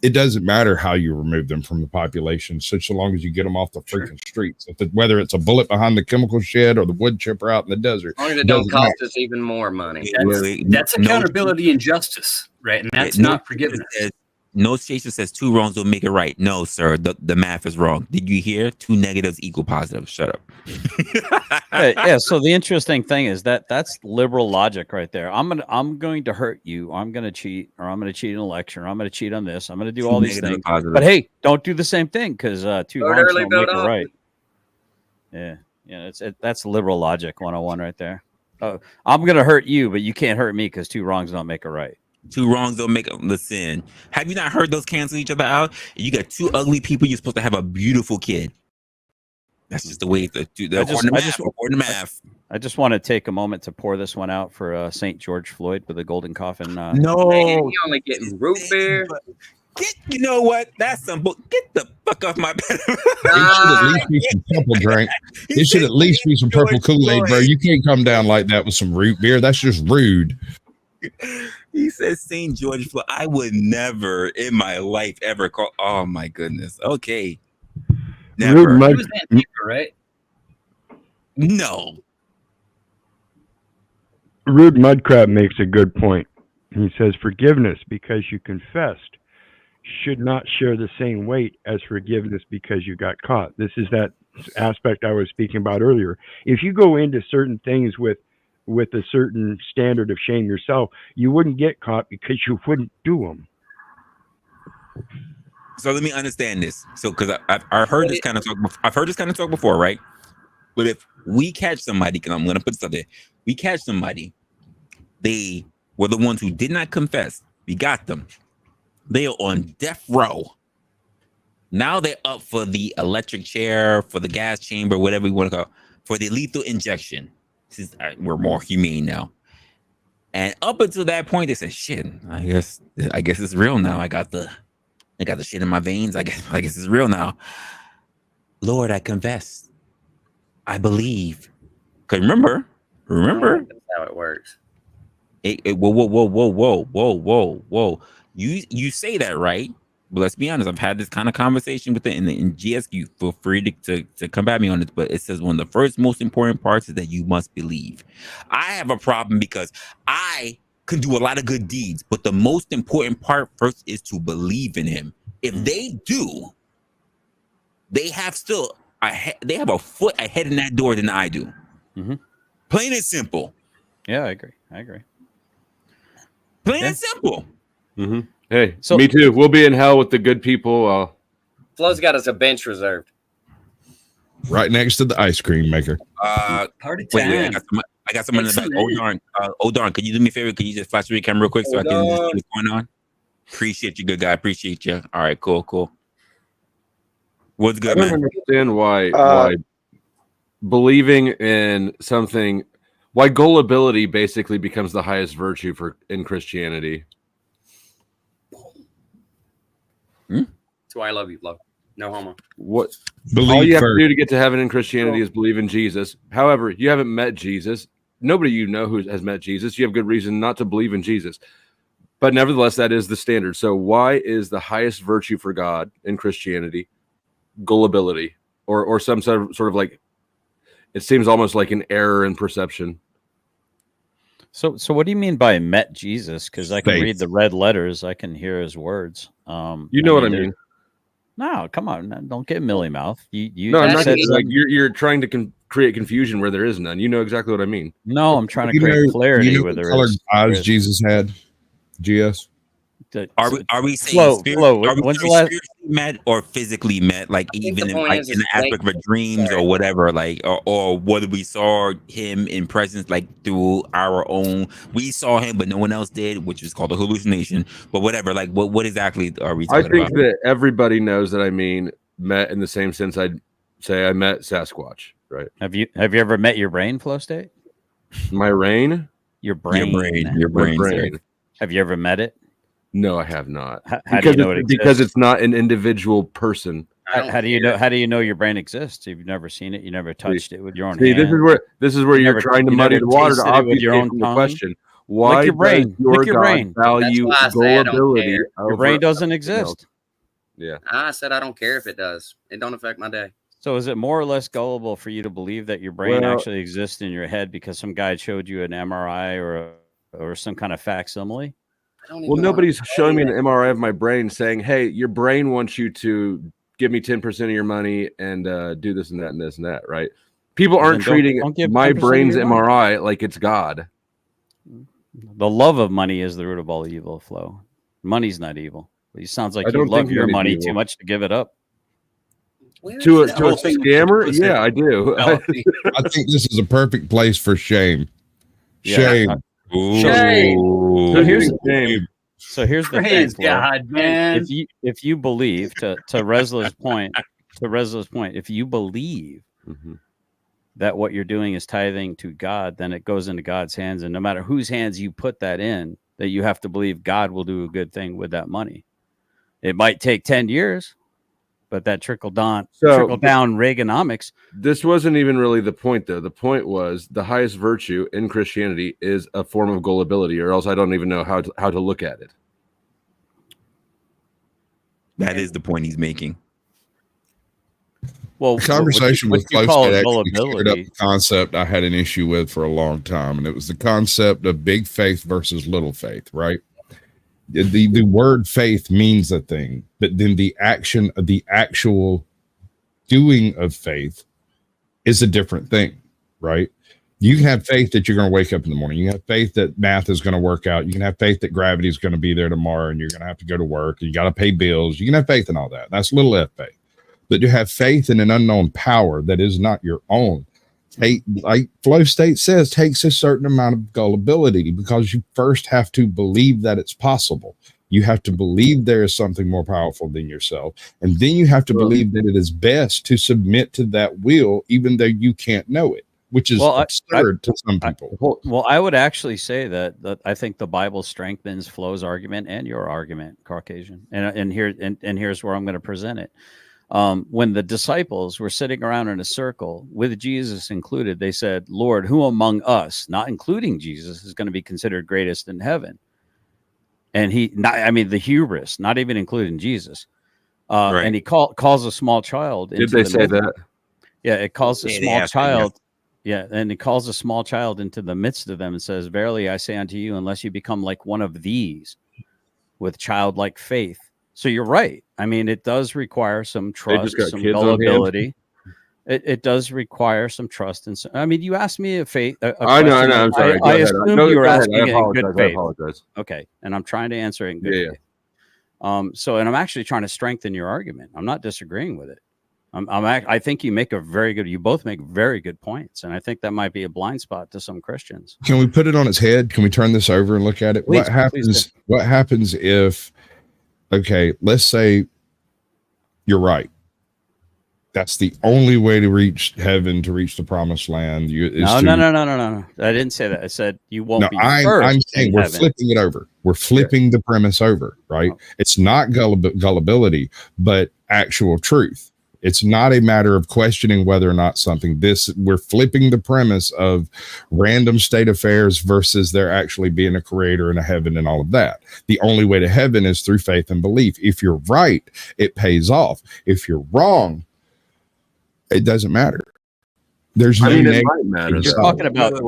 it doesn't matter how you remove them from the population, so long as you get them off the freaking streets. Whether it's a bullet behind the chemical shed or the wood chipper out in the desert. As long as it don't cost us even more money. That's accountability and justice, right? And that's not forgiveness. No station says 2 wrongs don't make it right. No, sir. The math is wrong. Did you hear? 2 negatives equal positives. Shut up. Yeah. So the interesting thing is that's liberal logic right there. I'm going to hurt you. I'm going to cheat, or I'm going to cheat in a lecture. Or I'm going to cheat on this. I'm going to do all these things. Positives. But hey, don't do the same thing, because 2 wrongs don't make it right. Yeah. That's liberal logic 101 right there. I'm going to hurt you, but you can't hurt me because 2 wrongs don't make it right. 2 wrongs don't make the sin. Have you not heard those cancel each other out? You got 2 ugly people. You're supposed to have a beautiful kid. That's just the way to do the math. I just want to take a moment to pour this one out for St. George Floyd with the golden coffin. No, man, you only getting root beer. You know what? That's some book. Get the fuck off my bed. It should at least be some purple Kool-Aid, bro. You can't come down like that with some root beer. That's just rude. He says St. George Floyd. I would never in my life ever call. Oh my goodness. Okay. Never. He was Antifa, right? No. Rude Mudcrab makes a good point. He says forgiveness because you confessed should not share the same weight as forgiveness because you got caught. This is that aspect I was speaking about earlier. If you go into certain things with a certain standard of shame yourself, you wouldn't get caught because you wouldn't do them. So let me understand this. So because I've heard this kind of talk. I've heard this kind of talk before, right? But if we catch somebody, because I'm going to put this up there, we catch somebody, they were the ones who did not confess. We got them. They are on death row. Now they're up for the electric chair, for the gas chamber, whatever you want to call, for the lethal injection. We're more humane now. And up until that point, they said, "Shit, I guess it's real now. I got the shit in my veins. I guess it's real now. Lord, I confess. I believe." Cause remember, That's how it works. Whoa. You say that, right? But let's be honest, I've had this kind of conversation with it in GSQ. Feel free to come at me on this, but it says one of the first most important parts is that you must believe. I have a problem because I can do a lot of good deeds, but the most important part first is to believe in him. If they do, they have a foot ahead in that door than I do. Mm-hmm. Plain and simple. Yeah, I agree. Plain and simple. Mm-hmm. Hey, So- me too. We'll be in hell with the good people. Flo's got us a bench reserved. Right next to the ice cream maker. Party Wait, time. I got someone in the back. Excellent. Oh darn! Can you do me a favor? Can you just flash your camera real quick so I can just see what's going on? Appreciate you, good guy. Appreciate you. All right, cool. What's I good, don't man? understand why believing in something, why gullibility basically becomes the highest virtue in Christianity. That's why I love you, Flo. No homo. What Believe all you have to first. do to get to heaven in Christianity is believe in Jesus. However, you haven't met Jesus. Nobody you know who has met Jesus. You have good reason not to believe in Jesus. But nevertheless, that is the standard. So why is the highest virtue for God in Christianity gullibility or some sort of like, it seems almost like an error in perception? So what do you mean by met Jesus? Because I can Faith. read the red letters, I can hear his words. You know what I mean? No, come on, don't get Millie mouth. You No, I'm not said like you're trying to create confusion where there is none. You know exactly what I mean. no. I'm trying to You create know, clarity what where there colored is. eyes Jesus had? GS. Are we saying Flo, are we when's the saying last? spiritually met or physically met? Like even the in, point like is in the aspect of dreams Sorry. or whatever, like or whether we saw him in presence, like through our own, we saw him but no one else did, which is called a hallucination. But whatever, like what exactly are we I talking think about? that everybody knows that I mean met in the same sense I'd say I met Sasquatch, right? Have you ever met your brain, Flow State? My rain? Your brain. Your My brain, sir. brain. Have you ever met it? No, I have not. How do you know it exists? Because it's not an individual person. How do you know? How do you know your brain exists? You've never seen it. You never touched it with your own See, hand. this is where You you're never- trying to you muddy never the water to tasted it with your obfuscate own from the tongue? question. Why Lick your brain. does your Lick your God brain. value That's why I say I don't gullibility care. over Your brain doesn't everything else? exist. Yeah. I said I don't care if it does. It don't affect my day. So is it more or less gullible for you to believe that your brain Well- actually exists in your head because some guy showed you an MRI or some kind of facsimile? Well, nobody's showing me an MRI of my brain saying, hey, your brain wants you to give me 10% of your money and do this and that and this and that, right? People Well, aren't then treating don't give my 10% of brain's your money. MRI like it's God. The love of money is the root of all evil, Flo. Money's not evil. It sounds like I you don't love think your money's money evil. too much to give it up. To a whole thing with scammer? complicit Yeah, I do. fallacy. I think this is a perfect place for shame. Yeah. Shame. Shame. So here's Shame. the thing, Praise Flo. God, man. If you believe to Resla's point, if you believe Mhm. that what you're doing is tithing to God, then it goes into God's hands, and no matter whose hands you put that in, that you have to believe God will do a good thing with that money. It might take 10 years, but that trickle down Reaganomics. This wasn't even really the point, though. The point was the highest virtue in Christianity is a form of gullibility, or else I don't even know how to look at it. That is the point he's making. Well, The conversation what with you Flow call State it actually cleared up gullibility. the concept I had an issue with for a long time, and it was the concept of big faith versus little faith, right? The word faith means a thing, but then the action of the actual doing of faith is a different thing, right? You can have faith that you're going to wake up in the morning. You can have faith that math is going to work out. You can have faith that gravity is going to be there tomorrow and you're going to have to go to work. You got to pay bills. You can have faith in all that. That's little f faith. But to have faith in an unknown power that is not your own, like Flow State says, takes a certain amount of gullibility, because you first have to believe that it's possible. You have to believe there is something more powerful than yourself. And then you have to believe that it is best to submit to that will, even though you can't know it, which is absurd to some people. Well, I would actually say that I think the Bible strengthens Flo's argument and your argument, Caucasian. And here's where I'm going to present it. When the disciples were sitting around in a circle with Jesus included, they said, Lord, who among us, not including Jesus, is going to be considered greatest in heaven? And the hubris, not even including Jesus. Right. And he calls a small child. Did they say that? Yeah, it calls a small child. Yeah, and it calls a small child into the midst of them and says, verily, I say unto you, unless you become like one of these with childlike faith. So you're right. I mean, it does require some trust, some gullibility. It does require some trust. And so, I mean, you asked me a faith. I know. I'm sorry. I assumed you were asking it in good faith. I apologize. Okay, and I'm trying to answer it in good faith. And I'm actually trying to strengthen your argument. I'm not disagreeing with it. I think you both make very good points, and I think that might be a blind spot to some Christians. Can we put it on its head? Can we turn this over and look at it? Please, what happens if, okay, let's say you're right. That's the only way to reach heaven, to reach the promised land. No. I didn't say that. I said you won't be first. I'm saying we're flipping it over. We're flipping the premise over, right? It's not gullibility, but actual truth. It's not a matter of questioning whether or not we're flipping the premise of random state affairs versus there actually being a creator and a heaven and all of that. The only way to heaven is through faith and belief. If you're right, it pays off. If you're wrong, it doesn't matter. There's no it might matter. You're talking about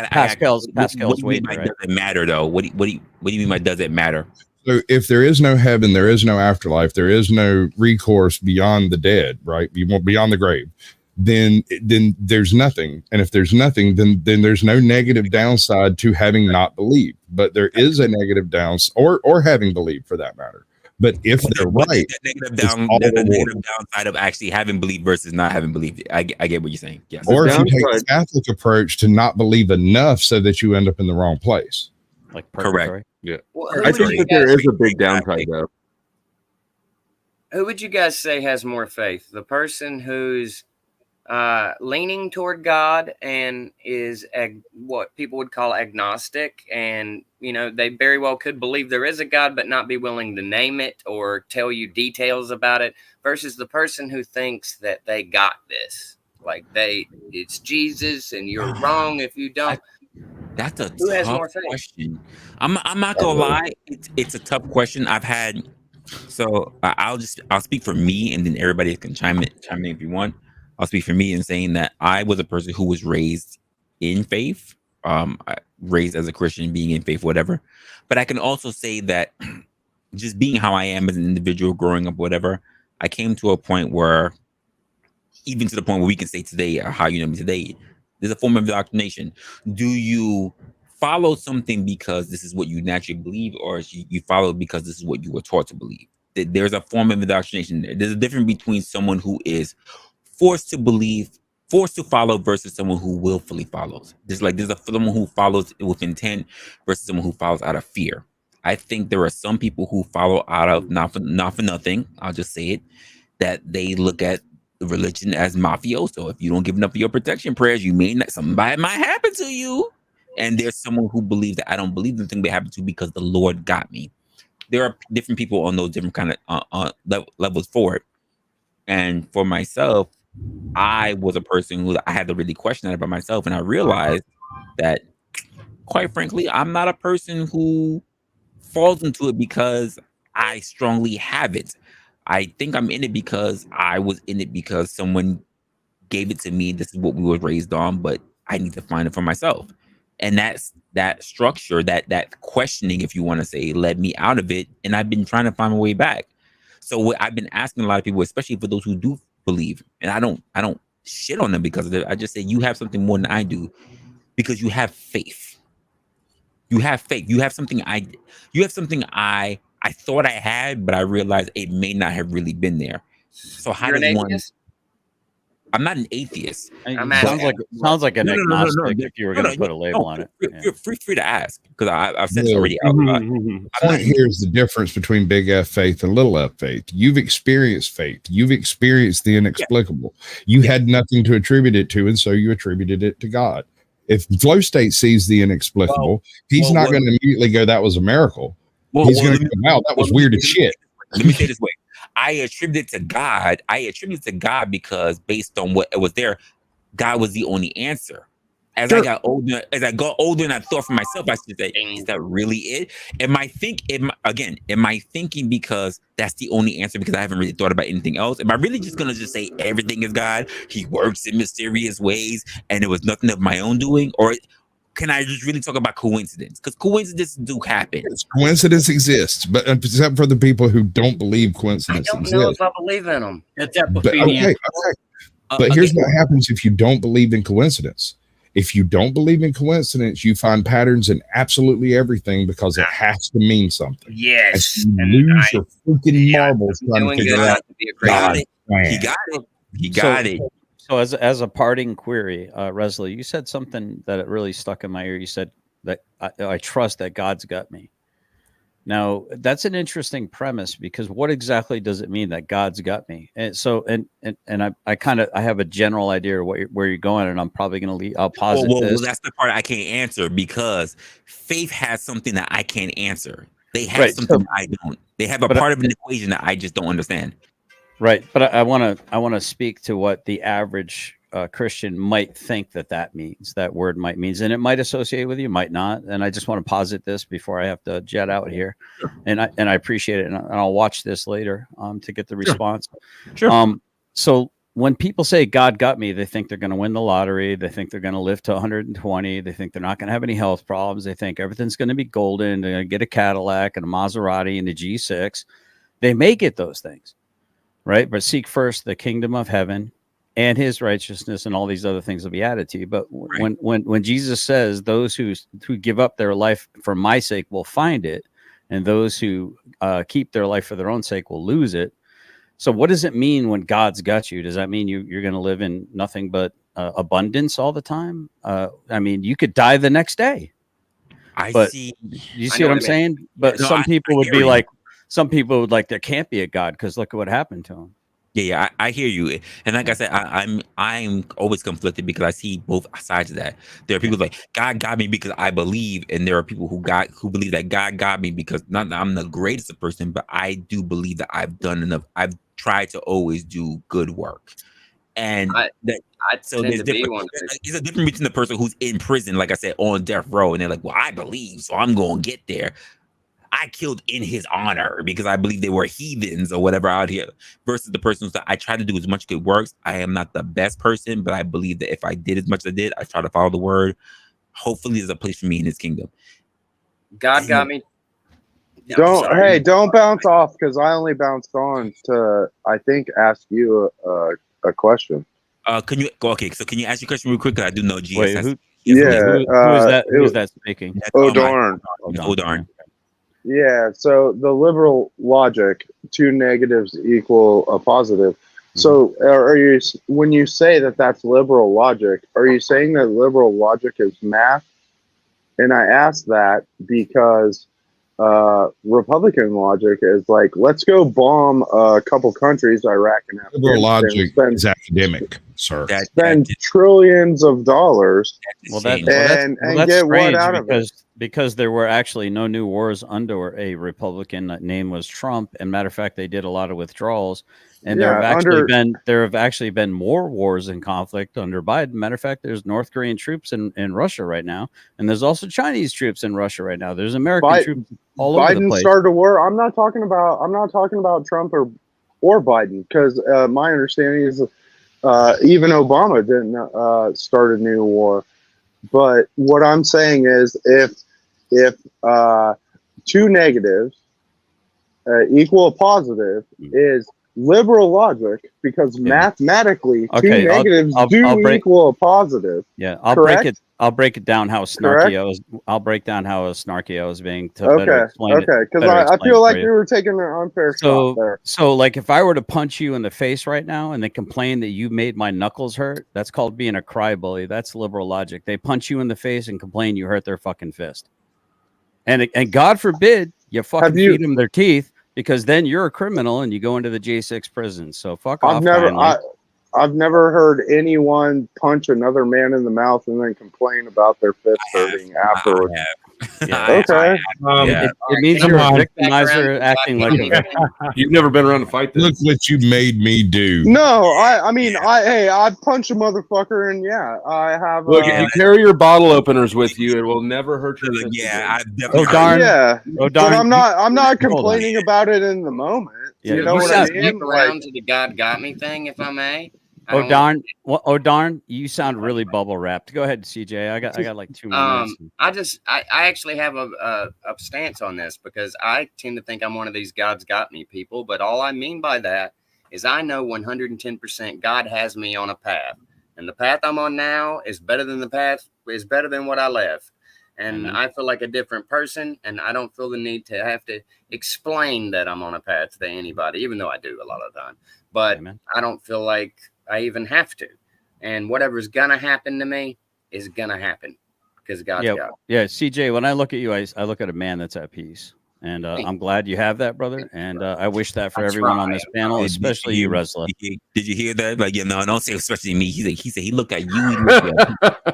Pascal's weight, right? Does it matter though? What do you mean by does it matter? So if there is no heaven, there is no afterlife, there is no recourse beyond the dead, right? Beyond the grave, then there's nothing. And if there's nothing, then there's no negative downside to having not believed. But there is a negative downside, or having believed for that matter. But if they're right, the negative downside of actually having believed versus not having believed. I get what you're saying. Yes. Or if you take the Catholic approach to not believe enough so that you end up in the wrong place. Like purgatory. Correct. Yeah. I think that there is a big downside though. Who would you guys say has more faith? The person who's leaning toward God and is what people would call agnostic, and they very well could believe there is a God but not be willing to name it or tell you details about it, versus the person who thinks that they got this, like it's Jesus and you're wrong if you don't. That's a tough question. I'm not gonna lie, it's a tough question. I'll speak for me, and then everybody can chime in if you want. I'll speak for me in saying that I was a person who was raised in faith, raised as a Christian, being in faith, whatever. But I can also say that just being how I am as an individual, growing up, whatever, I came to a point where, even to the point where we can say today, or how you know me today, there's a form of indoctrination. Do you follow something because this is what you naturally believe, or you follow because this is what you were taught to believe? There's a form of indoctrination there. There's a difference between someone who is forced to believe, forced to follow, versus someone who willfully follows. There's someone who follows with intent versus someone who follows out of fear. I think there are some people who follow out of not for nothing. I'll just say it, that they look at religion as mafioso. If you don't give enough of your protection prayers, something bad might happen to you. And there's someone who believes that I don't believe the thing that happened to me because the Lord got me. There are different people on those different kind of levels for it. And for myself, I was a person who I had to really question that about myself, and I realized that, quite frankly, I'm not a person who falls into it because I strongly have it. I think I'm in it because I was in it because someone gave it to me. This is what we were raised on, but I need to find it for myself. And that structure, that questioning, if you want to say, led me out of it. And I've been trying to find my way back. So what I've been asking a lot of people, especially for those who do believe, and I don't shit on them because of it. I just say you have something more than I do because you have faith. You have faith. You have something I thought I had, but I realized it may not have really been there. So how You're does an one? atheist? I'm not an atheist. I'm Sounds like an No, agnostic if you were going to put a label on it. You're free to ask because I've said this No. already. The point here is the difference between big F faith and little f faith. You've experienced faith. You've experienced the inexplicable. You had nothing to attribute it to, and so you attributed it to God. If flow state sees the inexplicable, he's not going to immediately go, "That was a miracle." He's going to go, "Wow, that was weird as shit." Let me say it this way. I attribute it to God. I attribute it to God because based on what was there, God was the only answer. As I got older, and I thought for myself, I said, "Is that really it?" Am I thinking because that's the only answer because I haven't really thought about anything else? Am I really just gonna just say everything is God? He works in mysterious ways, and it was nothing of my own doing, or can I just really talk about coincidence? Because coincidences do happen. Coincidence exists, but except for the people who don't believe coincidence I don't exists. know if I believe in them. It's But, okay. But here's what happens if you don't believe in coincidence. If you don't believe in coincidence, you find patterns in absolutely everything because it has to mean something. Yes. And you lose your freaking marbles trying to figure out. He got it. So as a parting query, Resla, you said something that it really stuck in my ear. You said that I trust that God's got me. Now that's an interesting premise because what exactly does it mean that God's got me? And so and I have a general idea of where you're going, and I'm probably going to leave. I'll posit this. Well, that's the part I can't answer because faith has something that I can't answer. They have something I don't. They have a part of an equation that I just don't understand. Right, but I want to speak to what the average Christian might think that means. That word might means, and it might associate with you, might not. And I just want to posit this before I have to jet out here, and I appreciate it, and I'll watch this later to get the response. Sure. So when people say God got me, they think they're going to win the lottery. They think they're going to live to 120. They think they're not going to have any health problems. They think everything's going to be golden. They're going to get a Cadillac and a Maserati and a G6. They may get those things. Right. But seek first the kingdom of heaven and his righteousness, and all these other things will be added to you. But when Jesus says those who give up their life for my sake will find it, and those who keep their life for their own sake will lose it. So what does it mean when God's got you? Does that mean you're going to live in nothing but abundance all the time? I mean, you could die the next day. See. You see what I'm saying? But some people would be like, there can't be a God because look at what happened to him. Yeah, I hear you. And like I said, I'm always conflicted because I see both sides of that. There are people like God got me because I believe, and there are people who believe that God got me because not that I'm the greatest person, but I do believe that I've done enough. I've tried to always do good work. And so there's a difference between the person who's in prison, like I said, on death row, and they're like, well, I believe, so I'm going to get there. I killed in his honor because I believe they were heathens or whatever out here, versus the person that I try to do as much good works. I am not the best person, but I believe that if I did as much as I did, I try to follow the word. Hopefully there's a place for me in his kingdom. God got me. Don't bounce off because I only bounced on to, I think, ask you a question. Can you can you ask your question real quick? Because I do know GS. Wait, who is that? Who is that speaking? Oh darn. Oh darn. Yeah, so the liberal logic, 2 negatives equal a positive. So are you, when you say that that's liberal logic, are you saying that liberal logic is math? And I ask that because Republican logic is like, let's go bomb a couple countries, Iraq and Afghanistan. Liberal logic is academic, sir. Spend trillions of dollars and get strange what out of it. Because there were actually no new wars under a Republican. Name was Trump, and matter of fact, they did a lot of withdrawals. And there have actually been more wars and conflict under Biden. Matter of fact, there's North Korean troops in Russia right now, and there's also Chinese troops in Russia right now. There's American troops all over the place. Biden started a war. I'm not talking about Trump or Biden, because my understanding is even Obama didn't start a new war. But what I'm saying is, if 2 negatives equal a positive is liberal logic, because mathematically Okay, two negatives I'll break- equal a positive. Yeah, I'll Correct? break it down how snarky Correct? I'll break down how snarky I was being to Okay, better explain it. okay, because better I explain feel it like for you were taking an unfair shot there. So like if I were to punch you in the face right now and then complain that you made my knuckles hurt, that's called being a crybaby. That's liberal logic. They punch you in the face and complain you hurt their fucking fist. And God forbid you fucking feed them their teeth, because then you're a criminal and you go into the J6 prison. So fuck off. I've never heard anyone punch another man in the mouth and then complain about their fist hurting afterwards. Okay. It means you're a victimizer acting like a victim. You've never been around to fight this. Look what you made me do. No, I punch a motherfucker, and yeah, I have. Look, if you carry your bottle openers with you, it will never hurt your fist. Yeah, again. I definitely. Oh darn! Yeah, Oh darn! but I'm not complaining about it in the moment. Yeah, you know you what sound- I mean? Around to the God got me thing, if I may. Oh darn! Oh darn! You sound really bubble wrapped. Go ahead, CJ. I got like 2 minutes. I actually have a stance on this, because I tend to think I'm one of these God's got me people. But all I mean by that is I know 110% God has me on a path, and the path I'm on now is better than what I left. And I feel like a different person, and I don't feel the need to have to explain that I'm on a path to anybody, even though I do a lot of the time. But I don't feel like I even have to. And whatever's gonna happen to me is gonna happen, because God's got it. Yeah, CJ, when I look at you, I look at a man that's at peace. And I'm glad you have that, brother. And I wish that for everyone on this panel, especially you, Resla. Did you hear that? Like, no, don't say especially me. He said he looked at you.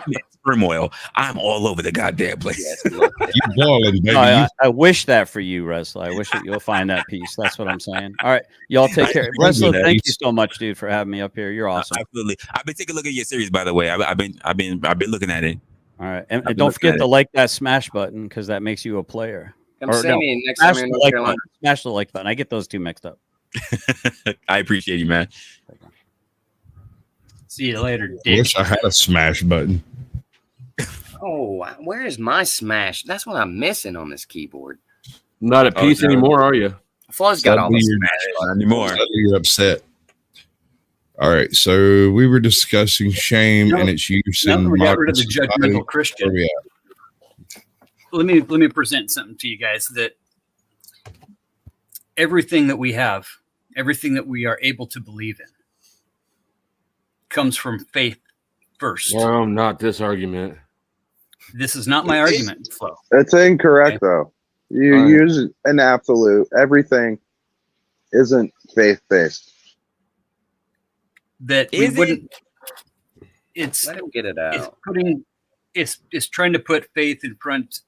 Turmoil. I'm all over the goddamn place. You balling, baby. No, I wish that for you, Resla. I wish that you'll find that peace. That's what I'm saying. All right, y'all take care. Resla, thank you so much, dude, for having me up here. You're awesome. Absolutely. I've been taking a look at your series, by the way. I've been looking at it. All right, and don't forget to like that smash button, because that makes you a player. Come see me next time you're in North Carolina. Smash the like button. I get those two mixed up. I appreciate you, man. See you later, I Dick. wish I had a smash button. Oh, where is my smash? That's what I'm missing on this keyboard. Not at peace anymore, are you? Flo's got all the smash buttons anymore. You're upset. All right, so we were discussing shame and its use in we got modern rid of the society. judgmental Christian. Where we at? Let me present something to you guys, that everything that we have, everything that we are able to believe in, comes from faith first. No, not this argument. This is not my argument, Flo. It's incorrect, though. You use an absolute. Everything isn't faith-based. That we wouldn't. It's let him get it out. It's trying to put faith in front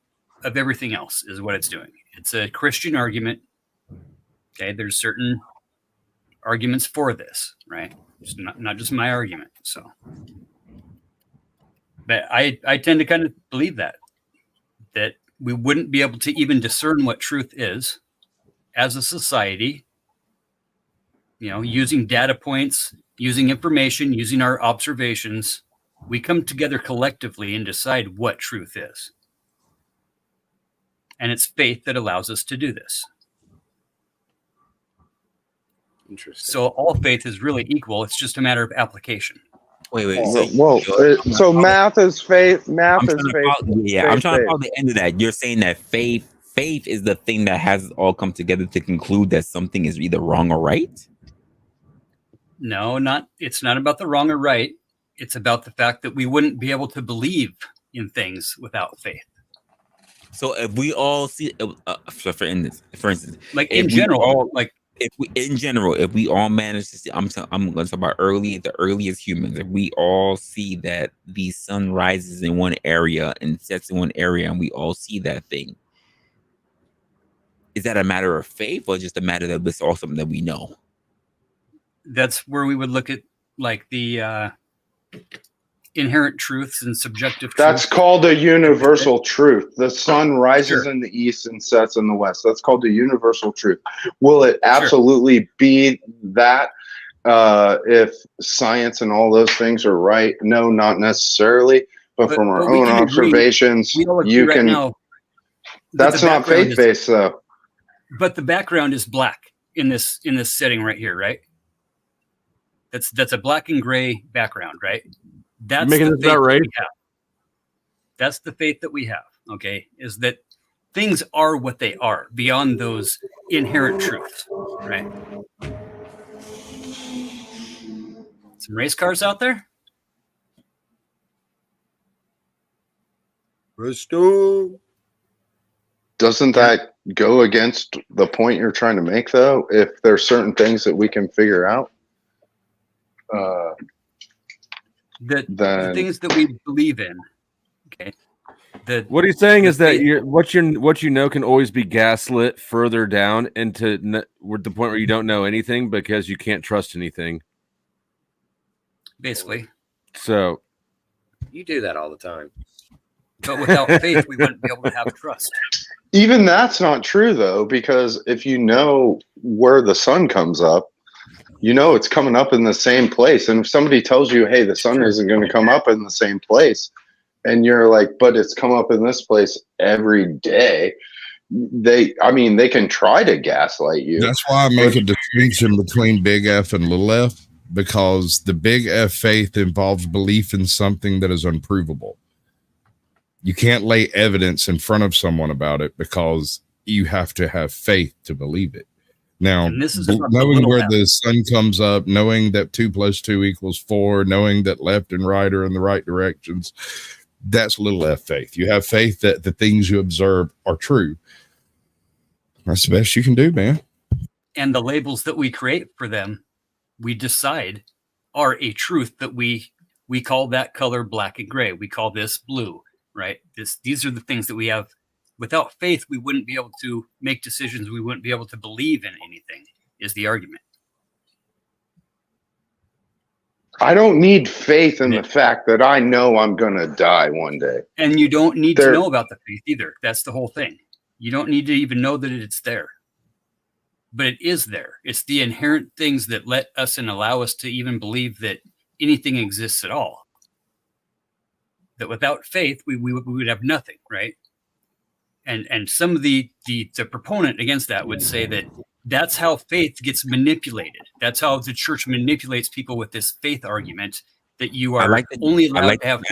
of everything else, is what it's doing. It's a Christian argument. Okay, there's certain arguments for this, right? It's not just my argument. So, but I tend to kind of believe that we wouldn't be able to even discern what truth is as a society, using data points, using information, using our observations. We come together collectively and decide what truth is. And it's faith that allows us to do this. Interesting. So all faith is really equal. It's just a matter of application. Wait. So math is faith. Math is faith. I'm trying to follow the end of that. You're saying that faith is the thing that has it all come together to conclude that something is either wrong or right? No, it's not about the wrong or right. It's about the fact that we wouldn't be able to believe in things without faith. So if we all see, for instance, like in general, if we all manage to see, I'm going to talk about the earliest humans. If we all see that the sun rises in one area and sets in one area, and we all see that thing, is that a matter of faith or just a matter that it's all something that we know? That's where we would look at like the inherent truths and subjective truths. That's called a universal truth. The sun rises in the east and sets in the west. That's called a universal truth. Will it absolutely be that if science and all those things are right? No, not necessarily. But from our own observations, you can. That's not faith-based, though. but the background is black in this setting right here, right? That's a black and gray background, right? That's making the this faith about that right? we have. That's the faith that we have. Okay, is that things are what they are beyond those inherent truths, right? Some race cars out there. Resto. Doesn't that go against the point you're trying to make, though? If there's certain things that we can figure out, The then things that we believe in. Okay. What he's saying the is that faith- what you know can always be gaslit further down into the point where you don't know anything because you can't trust anything. basically. So You do that all the time. But without faith, we wouldn't be able to have trust. even that's not true, though, because if you know where the sun comes up, you know it's coming up in the same place. And if somebody tells you, hey, the sun isn't going to come up in the same place, and you're like, but it's come up in this place every day, they can try to gaslight you. That's why I make a distinction between big F and little f, because the big F faith involves belief in something that is unprovable. You can't lay evidence in front of someone about it because you have to have faith to believe it. Now, And this is from the knowing little where f. the sun comes up, knowing that 2 + 2 = 4, knowing that left and right are in the right directions, that's little f faith. You have faith that the things you observe are true. That's the best you can do, man. And the labels that we create for them, we decide are a truth that we call that color black and gray. We call this blue, right? These are the things that we have. Without faith, we wouldn't be able to make decisions. We wouldn't be able to believe in anything, is the argument. I don't need faith in the fact that I know I'm going to die one day. And you don't need to know about the faith either. That's the whole thing. You don't need to even know that it's there. But it is there. It's the inherent things that let us and allow us to even believe that anything exists at all. That without faith, we would have nothing, right? And some of the proponent against that would say that that's how faith gets manipulated. That's how the church manipulates people with this faith argument, that you are only allowed to have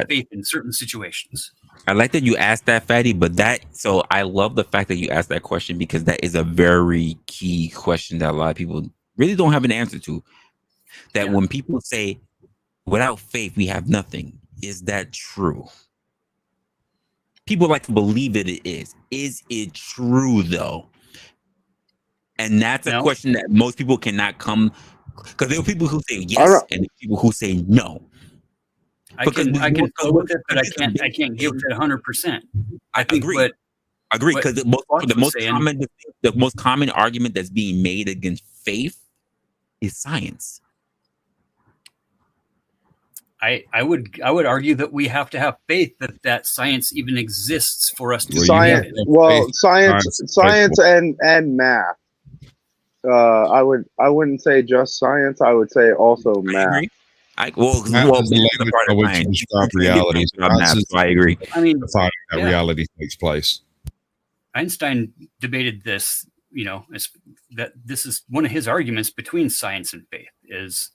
faith in certain situations. I like that you asked that, Fatty, but so I love the fact that you asked that question, because that is a very key question that a lot of people really don't have an answer to. That when people say, without faith, we have nothing, is that true? People like to believe that it is. Is it true, though? And that's a question that most people cannot come, because there are people who say yes and people who say no. I can go with it, but I can't give it 100%. I think agree. Agree, because the most common argument that's being made against faith is science. I would argue that we have to have faith that science even exists for us to Science. Well, science and math. I wouldn't say just science. I would say also math. Reality. I agree. I mean, that reality takes place. Einstein debated this. That this is one of his arguments between science and faith is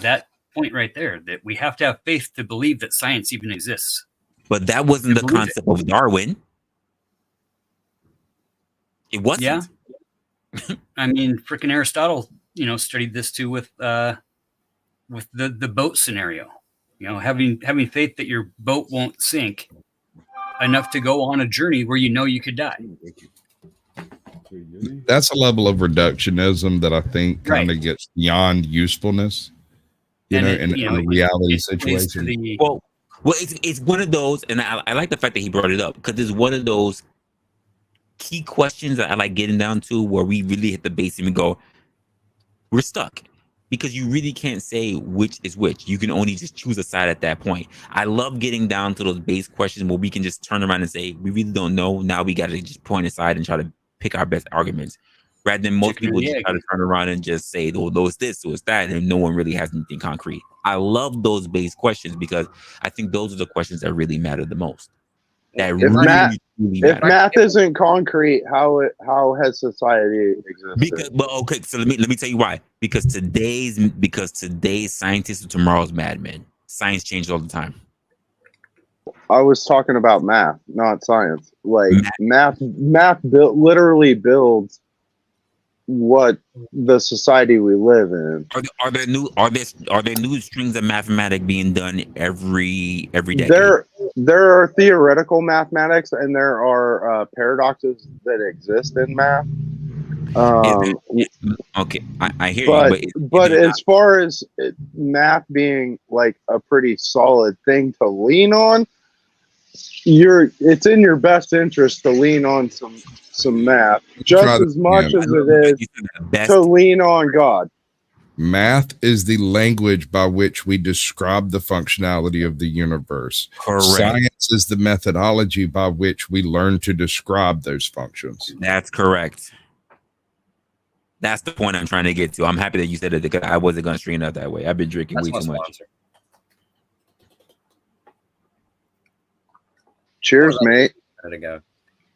that point right there, that we have to have faith to believe that science even exists. But that wasn't the concept of Darwin. It wasn't. Yeah. I mean, freaking Aristotle, studied this too with the boat scenario. Having faith that your boat won't sink enough to go on a journey where you could die. That's a level of reductionism that I think kind of gets beyond usefulness. In a reality situation. Well, it's one of those, and I like the fact that he brought it up, because it's one of those key questions that I like getting down to, where we really hit the base and we go, we're stuck, because you really can't say which is which. You can only just choose a side at that point. I love getting down to those base questions where we can just turn around and say, we really don't know. Now we got to just point aside and try to pick our best arguments, rather than most people just try to turn around and just say, oh, it's this, or it's that, and no one really has anything concrete. I love those base questions, because I think those are the questions that really matter the most. that If math, really if matter. math isn't concrete, how has society existed? Because, but okay, so let me tell you why. Because today's scientists are tomorrow's madmen. Science changes all the time. I was talking about math, not science. Like Math. math literally builds what the society we live in. Are there new strings of mathematics being done every decade? There are theoretical mathematics and there are paradoxes that exist in math. Okay, I hear but you, but as far as math being like a pretty solid thing to lean on, it's in your best interest to lean on some math just as much as it is to lean on God. Math is the language by which we describe the functionality of the universe. Correct. Science is the methodology by which we learn to describe those functions. That's correct. That's the point I'm trying to get to. I'm happy that you said it because I wasn't going to string it up that way. I've been drinking way too much. Cheers, mate. There to go.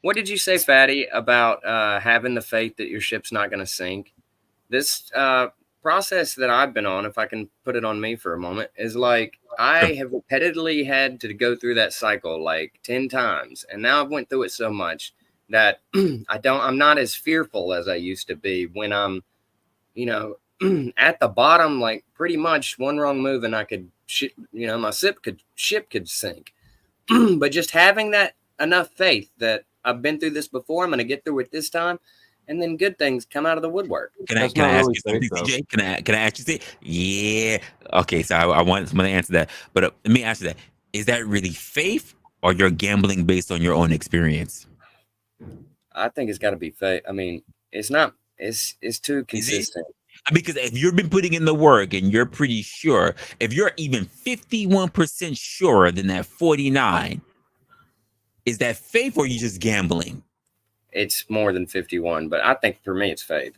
What did you say, Fatty, about having the faith that your ship's not going to sink? This process that I've been on, if I can put it on me for a moment, is like I have repetitively had to go through that cycle like 10 times. And now I've went through it so much that I'm not as fearful as I used to be when I'm, at the bottom, like pretty much one wrong move and I could, my ship could sink. But just having that enough faith that I've been through this before, I'm going to get through it this time, and then good things come out of the woodwork. Can I ask you something, CJ? Can I ask you something? Yeah. Okay, so I want someone to answer that. But let me ask you that. Is that really faith or you're gambling based on your own experience? I think it's got to be faith. I mean, it's not. It's too consistent. Because if you've been putting in the work and you're pretty sure, if you're even 51% sure than that 49, is that faith or are you just gambling? It's more than 51, but I think for me it's faith.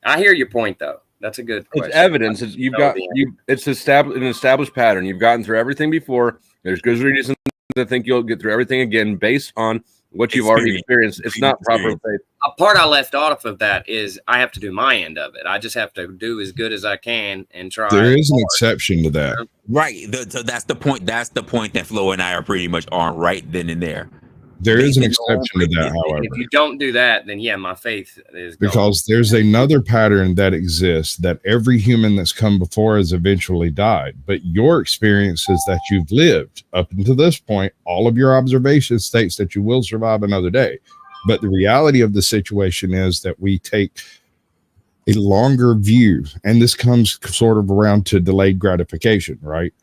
I hear your point though. That's a good question. It's evidence. It's an established pattern. You've gotten through everything before. There's good reasons to think you'll get through everything again based on what you've already experienced. It's not proper faith. A part I left off of that is I have to do my end of it. I just have to do as good as I can and try. There is an exception to that. Right. So that's the point. That's the point that Flo and I are pretty much on right then and there. There is an exception to that, however. If you don't do that, then yeah, my faith is gone. Because there's another pattern that exists that every human that's come before has eventually died. But your experience is that you've lived up until this point. All of your observation states that you will survive another day. But the reality of the situation is that we take a longer view, and this comes sort of around to delayed gratification, right?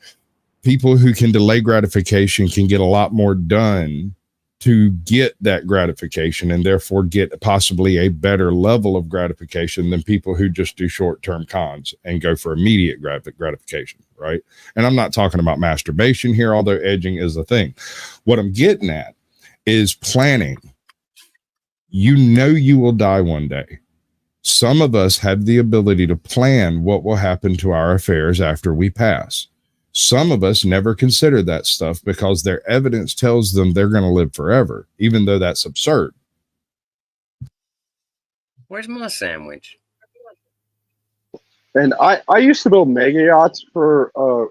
People who can delay gratification can get a lot more done to get that gratification and therefore get possibly a better level of gratification than people who just do short-term cons and go for immediate gratification, right? And I'm not talking about masturbation here, although edging is a thing. What I'm getting at is planning. You know you will die one day. Some of us have the ability to plan what will happen to our affairs after we pass. Some of us never consider that stuff because their evidence tells them they're going to live forever, even though that's absurd. Where's my sandwich? And I used to build mega yachts for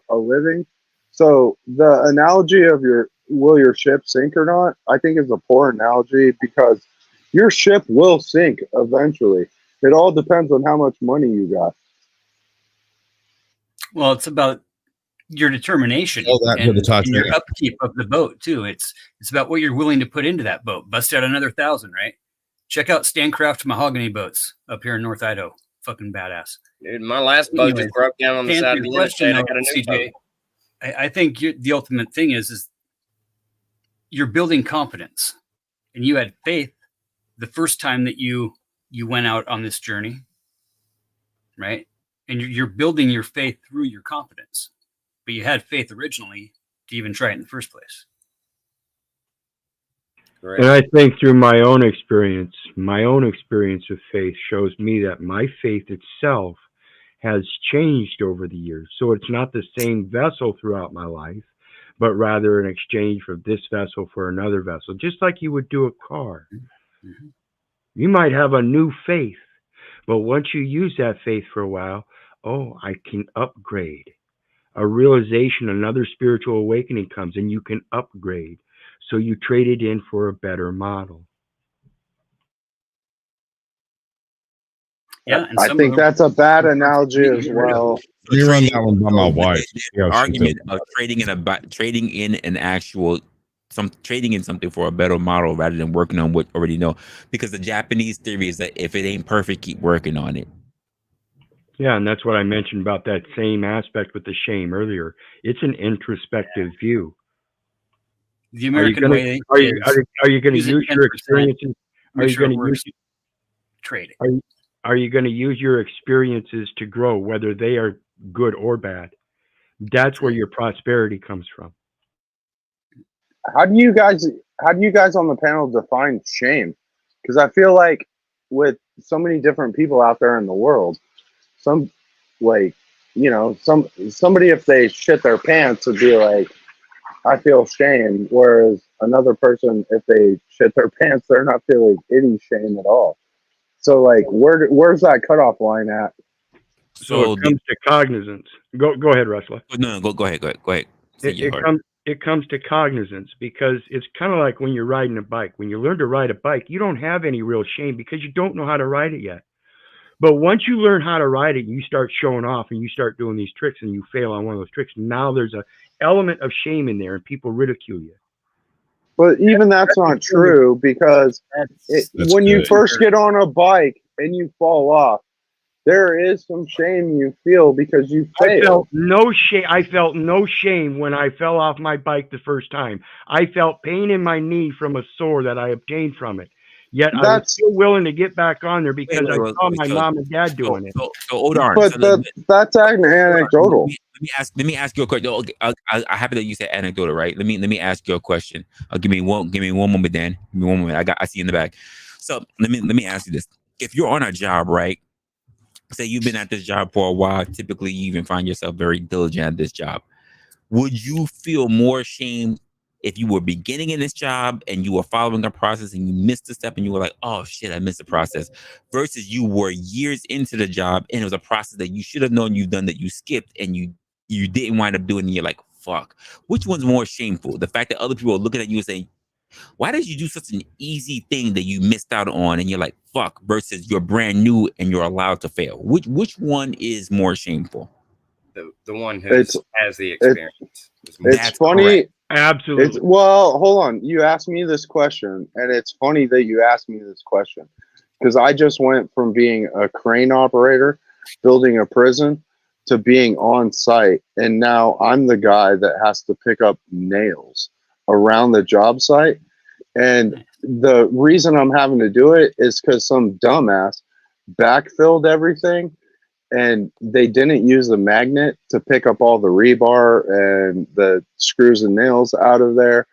a living. So the analogy of will your ship sink or not, I think is a poor analogy because your ship will sink eventually. It all depends on how much money you got. Well, it's about your determination and your upkeep of the boat too. It's about what you're willing to put into that boat. Bust out another 1,000, right? Check out Stancraft mahogany boats up here in North Idaho. Fucking badass. Dude, my last boat just broke down on the side of the interstate. I got a new boat. I think the ultimate thing is you're building confidence, and you had faith the first time that you went out on this journey, right? And you're building your faith through your confidence. But you had faith originally to even try it in the first place. Right. And I think through my own experience with faith shows me that my faith itself has changed over the years. So it's not the same vessel throughout my life, but rather in exchange for this vessel for another vessel, just like you would do a car. You might have a new faith, but once you use that faith for a while, oh, I can upgrade. A realization, another spiritual awakening comes, and you can upgrade. So you trade it in for a better model. Yeah, and I think that's a bad analogy as well. Let me run that one by my wife. The argument of trading in an actual trading in something for a better model rather than working on what you already know, because the Japanese theory is that if it ain't perfect, keep working on it. Yeah, and that's what I mentioned about that same aspect with the shame earlier. It's an introspective view. The American way are you going to use it use your 10%, experiences? Are make you sure going it to works, use trade it. Are you going to use your experiences to grow, whether they are good or bad? That's where your prosperity comes from. How do you guys on the panel define shame? Because I feel like with so many different people out there in the world, some like somebody, if they shit their pants, would be like, I feel shame, whereas another person, if they shit their pants, they're not feeling any shame at all. So like, where's that cutoff line at? So it comes to cognizance. Go ahead, Resla. No, go ahead. It comes to cognizance, because it's kind of like when you're riding a bike. When you learn to ride a bike, you don't have any real shame because you don't know how to ride it yet. But once you learn how to ride it, you start showing off and you start doing these tricks and you fail on one of those tricks. Now there's an element of shame in there and people ridicule you. But even that's not true, because when you first get on a bike and you fall off, there is some shame you feel because you failed. I felt no shame when I fell off my bike the first time. I felt pain in my knee from a sore that I obtained from it. Yet I was still willing to get back on there because I saw my mom and dad doing it. So hold on. But that's anecdotal. Let me ask you a question. Okay, I'm happy that you said anecdotal, right? Let me ask you a question. Give me one moment, Dan. Give me one moment. I see you in the back. So let me ask you this: if you're on a job, right? Say you've been at this job for a while. Typically, you even find yourself very diligent at this job. Would you feel more shame if you were beginning in this job and you were following a process and you missed a step and you were like, oh shit, I missed the process, versus you were years into the job and it was a process that you should have known you've done that you skipped and you didn't wind up doing, and you're like, fuck. Which one's more shameful? The fact that other people are looking at you and saying, why did you do such an easy thing that you missed out on, and you're like, fuck, versus you're brand new and you're allowed to fail? Which one is more shameful? The one who has the experience. It's funny. Correct. Absolutely. Well, hold on. You asked me this question, and it's funny that you asked me this question, because I just went from being a crane operator, building a prison, to being on site, and now I'm the guy that has to pick up nails around the job site. And the reason I'm having to do it is because some dumbass backfilled everything, and they didn't use the magnet to pick up all the rebar and the screws and nails out of there.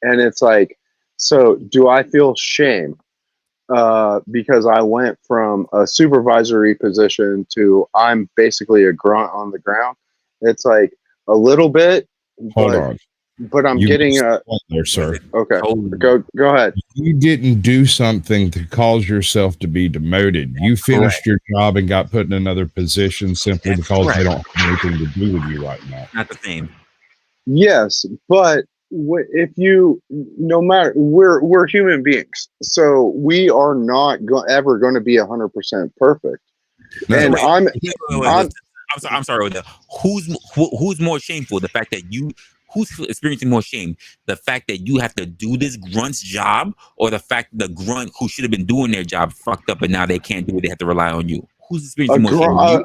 And it's like, so do I feel shame because I went from a supervisory position to I'm basically a grunt on the ground? It's like a little bit. Hold on. But I'm getting a there, sir. Okay, go ahead. You didn't do something to cause yourself to be demoted. You finished your job and got put in another position simply because they don't have anything to do with you right now. Not the same. Yes, but if you, no matter, we're human beings, so we are not ever going to be 100% perfect. No, and I'm sorry. Who's more shameful? The fact that who's experiencing more shame? The fact that you have to do this grunt's job, or the fact that the grunt who should have been doing their job fucked up and now they can't do it? They have to rely on you. Who's experiencing more shame?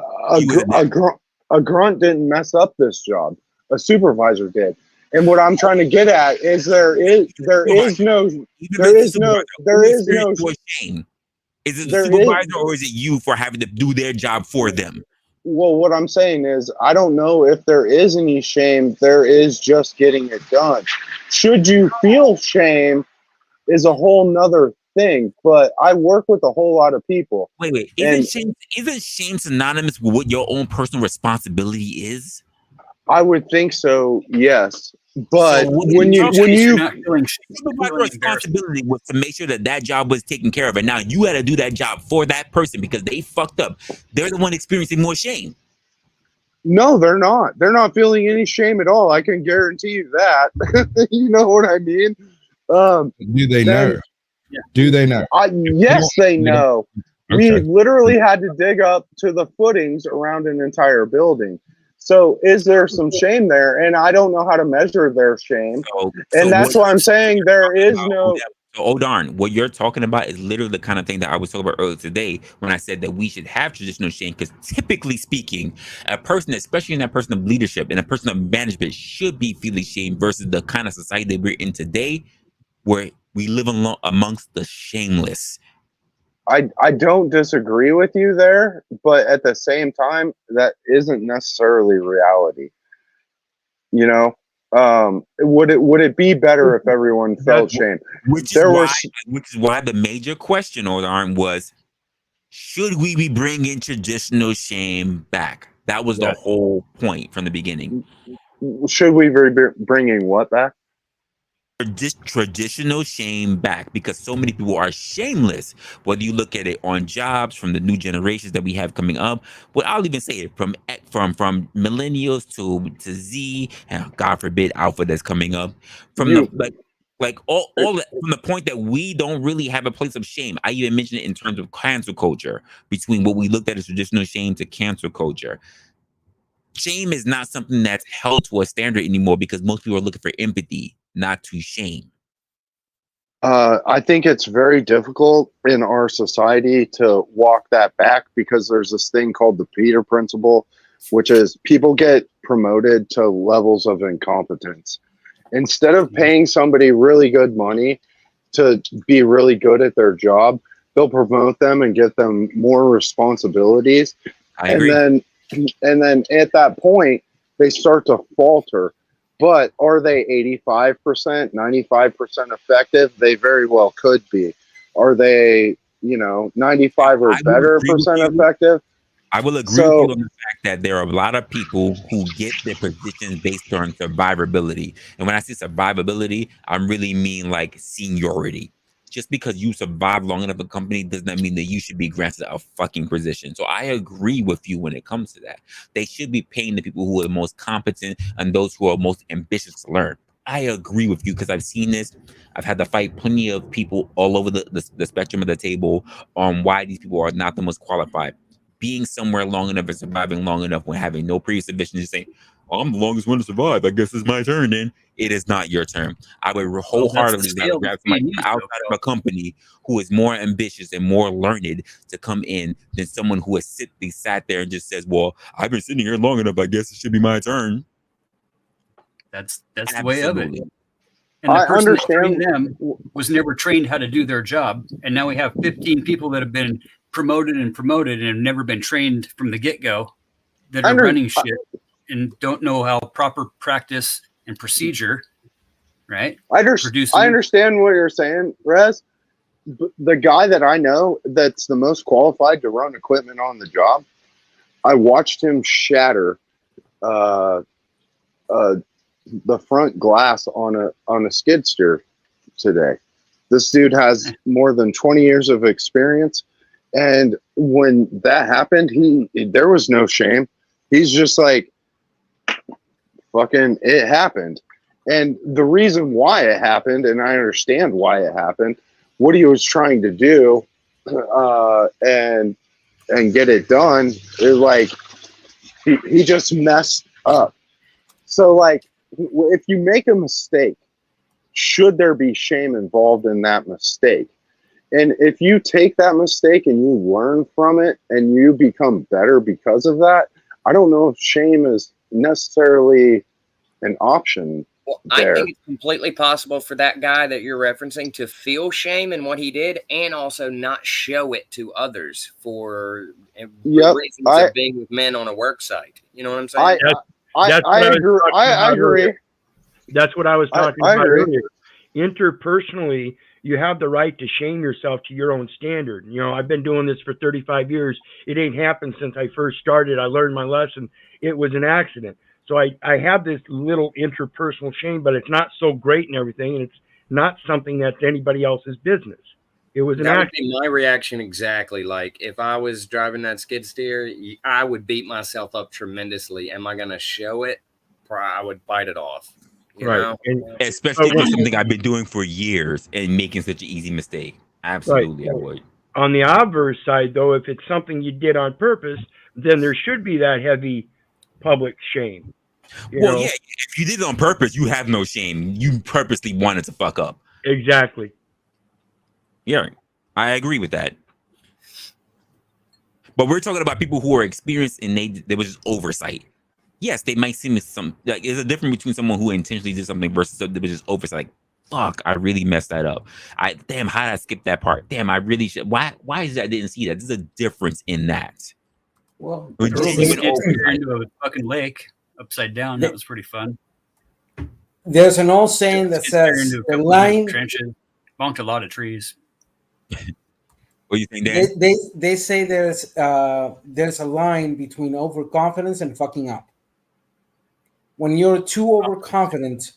A grunt didn't mess up this job. A supervisor did. And what I'm trying to get at is there is no shame. Is it the supervisor or is it you for having to do their job for them? Well, what I'm saying is, I don't know if there is any shame. There is just getting it done. Should you feel shame is a whole nother thing, but I work with a whole lot of people. Wait. Isn't shame synonymous with what your own personal responsibility is? I would think so, yes. But So what when you You're not feeling supervisor's responsibility was to make sure that that job was taken care of, and now you got to do that job for that person because they fucked up. They're the one experiencing more shame. no, they're not. They're not feeling any shame at all. I can guarantee you that. You know what I mean? Do they then- know? Do they know? Yes, they know. We Okay. literally had to dig up to the footings around an entire building. So is there some shame there? And I don't know how to measure their shame. And that's why I'm saying there is no. So, oh darn, what you're talking about is literally the kind of thing that I was talking about earlier today when I said that we should have traditional shame, because typically speaking, a person, especially in that person of leadership and a person of management, should be feeling shame versus the kind of society that we're in today where we live amongst the shameless. I don't disagree with you there, but at the same time, that isn't necessarily reality. You know, would it be better if everyone felt shame? Which is why the major question, Ordarn, was, should we be bringing traditional shame back? That was the whole point from the beginning. Should we be bringing what back? Traditional shame back, because so many people are shameless, whether you look at it on jobs from the new generations that we have coming up. Well, I'll even say it from millennials to Z, and God forbid Alpha that's coming up, from all that, from the point that we don't really have a place of shame. I even mentioned it in terms of cancel culture, between what we looked at as traditional shame to cancel culture. Shame is not something that's held to a standard anymore because most people are looking for empathy, not to shame. I think it's very difficult in our society to walk that back because there's this thing called the Peter Principle, which is people get promoted to levels of incompetence. Instead of paying somebody really good money to be really good at their job, they'll promote them and get them more responsibilities. I agree. And then at that point, they start to falter. But are they 85%, 95% effective? They very well could be. Are they, 95 or better percent effective? I will agree with you on the fact that there are a lot of people who get their positions based on survivability. And when I say survivability, I really mean like seniority. Just because you survive long enough in a company does not mean that you should be granted a fucking position. So I agree with you when it comes to that. They should be paying the people who are the most competent and those who are most ambitious to learn. I agree with you because I've seen this. I've had to fight plenty of people all over the spectrum of the table on why these people are not the most qualified. Being somewhere long enough and surviving long enough when having no previous division, just saying, "Oh, I'm the longest one to survive. I guess it's my turn." Then it is not your turn. I would wholeheartedly rather grab somebody outside of a company who is more ambitious and more learned to come in than someone who has sat there and just says, "Well, I've been sitting here long enough. I guess it should be my turn." That's the way of it. And the I person that understand. trained them was never trained how to do their job. And now we have 15 people that have been promoted and have never been trained from the get-go, that are running shit and don't know how proper practice and procedure, right? I understand what you're saying, Rez. The guy that I know that's the most qualified to run equipment on the job, I watched him shatter the front glass on a skid steer today. This dude has more than 20 years of experience, and when that happened, there was no shame. He's just like, fucking, it happened. And the reason why it happened, and I understand why it happened, what he was trying to do and get it done, is like he just messed up. So like, if you make a mistake, should there be shame involved in that mistake? And if you take that mistake and you learn from it and you become better because of that, I don't know if shame is necessarily an option. Well, I think it's completely possible for that guy that you're referencing to feel shame in what he did and also not show it to others for reasons of being with men on a work site. You know what I'm saying? I agree. That's what I was talking about agree. earlier. Interpersonally, you have the right to shame yourself to your own standard. You know, I've been doing this for 35 years. It ain't happened since I first started. I learned my lesson. It was an accident. So I have this little interpersonal shame, but it's not so great and everything, and it's not something that's anybody else's business. It was an That would accident. be my reaction exactly. Like if I was driving that skid steer, I would beat myself up tremendously. Am I going to show it? I would bite it off. You know? Especially with something I've been doing for years and making such an easy mistake. Absolutely, I would. On the obverse side, though, if it's something you did on purpose, then there should be that heavy public shame. Well, yeah, if you did it on purpose, you have no shame. You purposely wanted to fuck up. Exactly. Yeah, I agree with that. But we're talking about people who are experienced and there was just oversight. Yes, they might seem some like there's a difference between someone who intentionally did something versus there was just oversight. Like, fuck, I really messed that up. Damn, how did I skip that part? Damn, I really should. Why is it I didn't see that? There's a difference in that. Well, Or genuine oversight. into a fucking lake upside down. That was pretty fun. There's an old saying that says the line. Trenches, bonked a lot of trees. What do you think, Dan? They say there's a line between overconfidence and fucking up. When you're too overconfident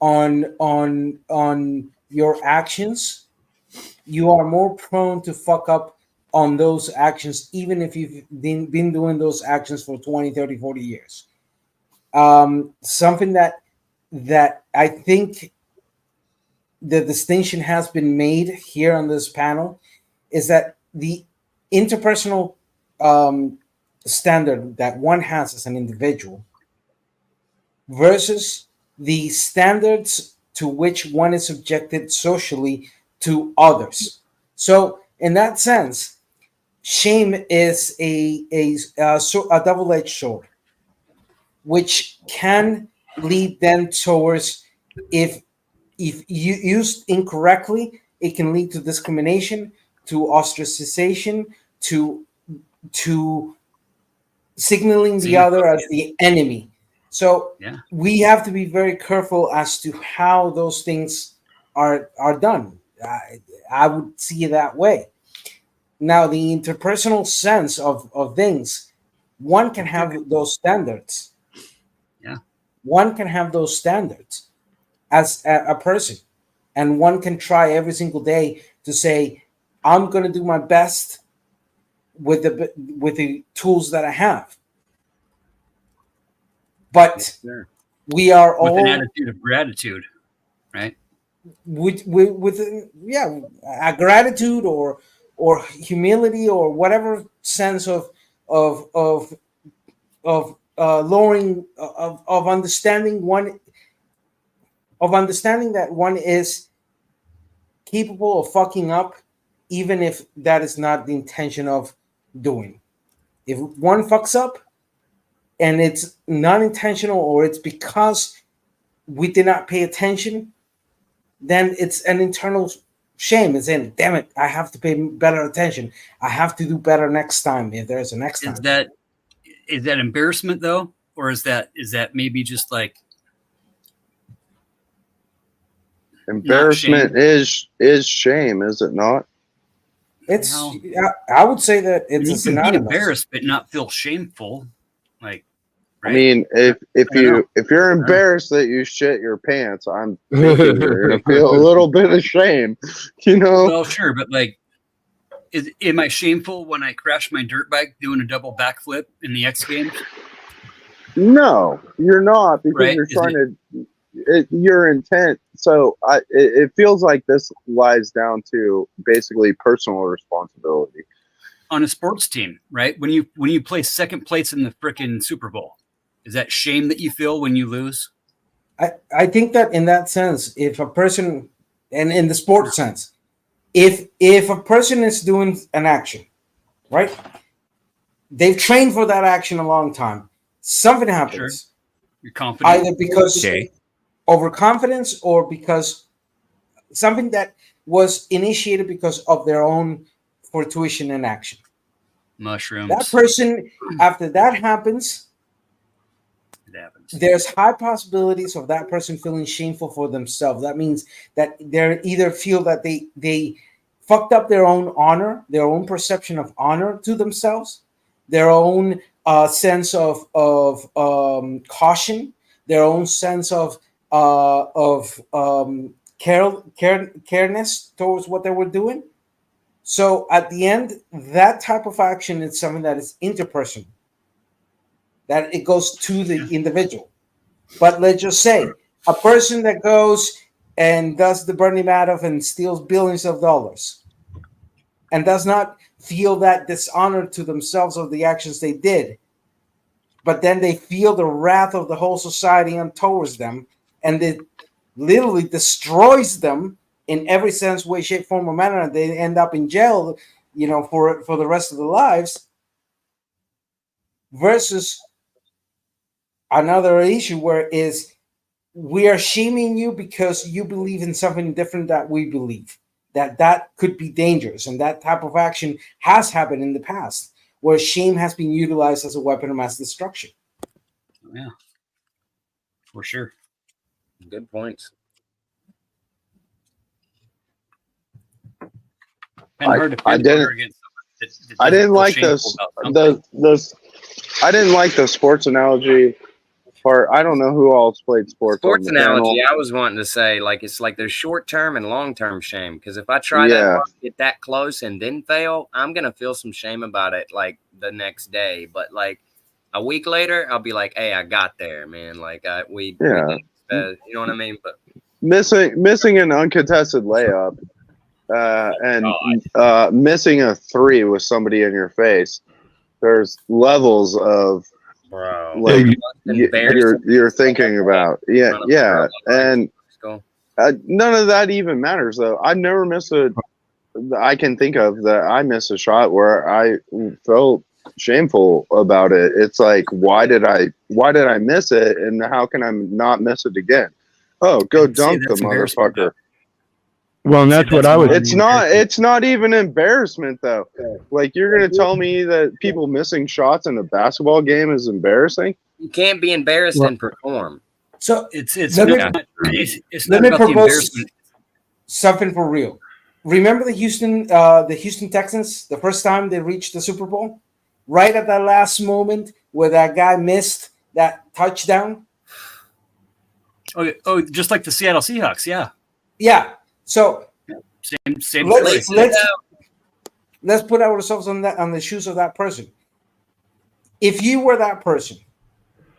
on your actions, you are more prone to fuck up on those actions, even if you've been doing those actions for 20, 30, 40 years. Something that I think the distinction has been made here on this panel is that the interpersonal standard that one has as an individual versus the standards to which one is subjected socially to others. So in that sense, shame is a double-edged sword, which can lead them towards, if you used incorrectly, it can lead to discrimination, to ostracization, to signaling the other as the enemy. So we have to be very careful as to how those things are done. I would see it that way. Now, the interpersonal sense of things, one can have those standards. Yeah. One can have those standards as a person, and one can try every single day to say, I'm going to do my best with the tools that I have. But we are all with an attitude of gratitude, right? With a gratitude or humility or whatever sense of lowering of understanding that one is capable of fucking up, even if that is not the intention of doing. If one fucks up and it's not intentional, or it's because we did not pay attention, then it's an internal shame. It's in, damn it, I have to pay better attention. I have to do better next time if there's a next time. Is that embarrassment though, or is that maybe just like embarrassment is shame, is it not? It's I would say that it's you a can be synonymous. embarrassed but not feel shameful, like. Right? I mean, if you're embarrassed that you shit your pants, I'm thinking you're gonna feel a little bit of shame, you know. Well, sure, but like, am I shameful when I crash my dirt bike doing a double backflip in the X Games? No, you're not, because Right? you're trying your intent. So it feels like this lies down to basically personal responsibility On a sports team, right? When you play second place in the frickin' Super Bowl, is that shame that you feel when you lose? I think that in that sense, if a person, and in the sports sense, if a person is doing an action, right? They've trained for that action a long time. Something happens. Sure. You're confident. Either because overconfidence or because something that was initiated because of their own fortuition and action. Mushrooms. That person, after that happens, it happens. There's high possibilities of that person feeling shameful for themselves. That means that they either feel that they fucked up their own honor, their own perception of honor to themselves, their own sense of caution, their own sense of careness towards what they were doing. So at the end, that type of action is something that is interpersonal, that it goes to the individual. But let's just say a person that goes and does the Bernie Madoff and steals billions of dollars and does not feel that dishonor to themselves of the actions they did, but then they feel the wrath of the whole society on towards them, and it literally destroys them in every sense, way, shape, form, or manner, and they end up in jail, for the rest of their lives. Versus another issue where is we are shaming you because you believe in something different that we believe, that could be dangerous, and that type of action has happened in the past where shame has been utilized as a weapon of mass destruction. Yeah, for sure. Good points. I didn't like this. I didn't like the sports analogy part. I don't know who else played sports. Sports on the analogy. panel. I was wanting to say, like, it's like there's short term and long term shame. Because if I try that hard, get that close, and then fail, I'm gonna feel some shame about it, like the next day. But like a week later, I'll be like, "Hey, I got there, man! Like, we did, you know what I mean?" But missing an uncontested layup. And missing a three with somebody in your face. There's levels of like you're thinking about. Yeah, and none of that even matters though. I never missed I can think of that I missed a shot where I felt shameful about it. It's like why did I miss it, and how can I not miss it again? Oh, go dunk the motherfucker. Well, and that's what I was. It's not even embarrassment though. Like you're gonna tell me that people missing shots in a basketball game is embarrassing? You can't be embarrassed and perform. So it's let not me about the propose embarrassment. something for real. Remember the Houston Texans, the first time they reached the Super Bowl, right at that last moment where that guy missed that touchdown. Oh, just like the Seattle Seahawks, yeah. Yeah. So same let's story. let's put ourselves on the shoes of that person. If you were that person,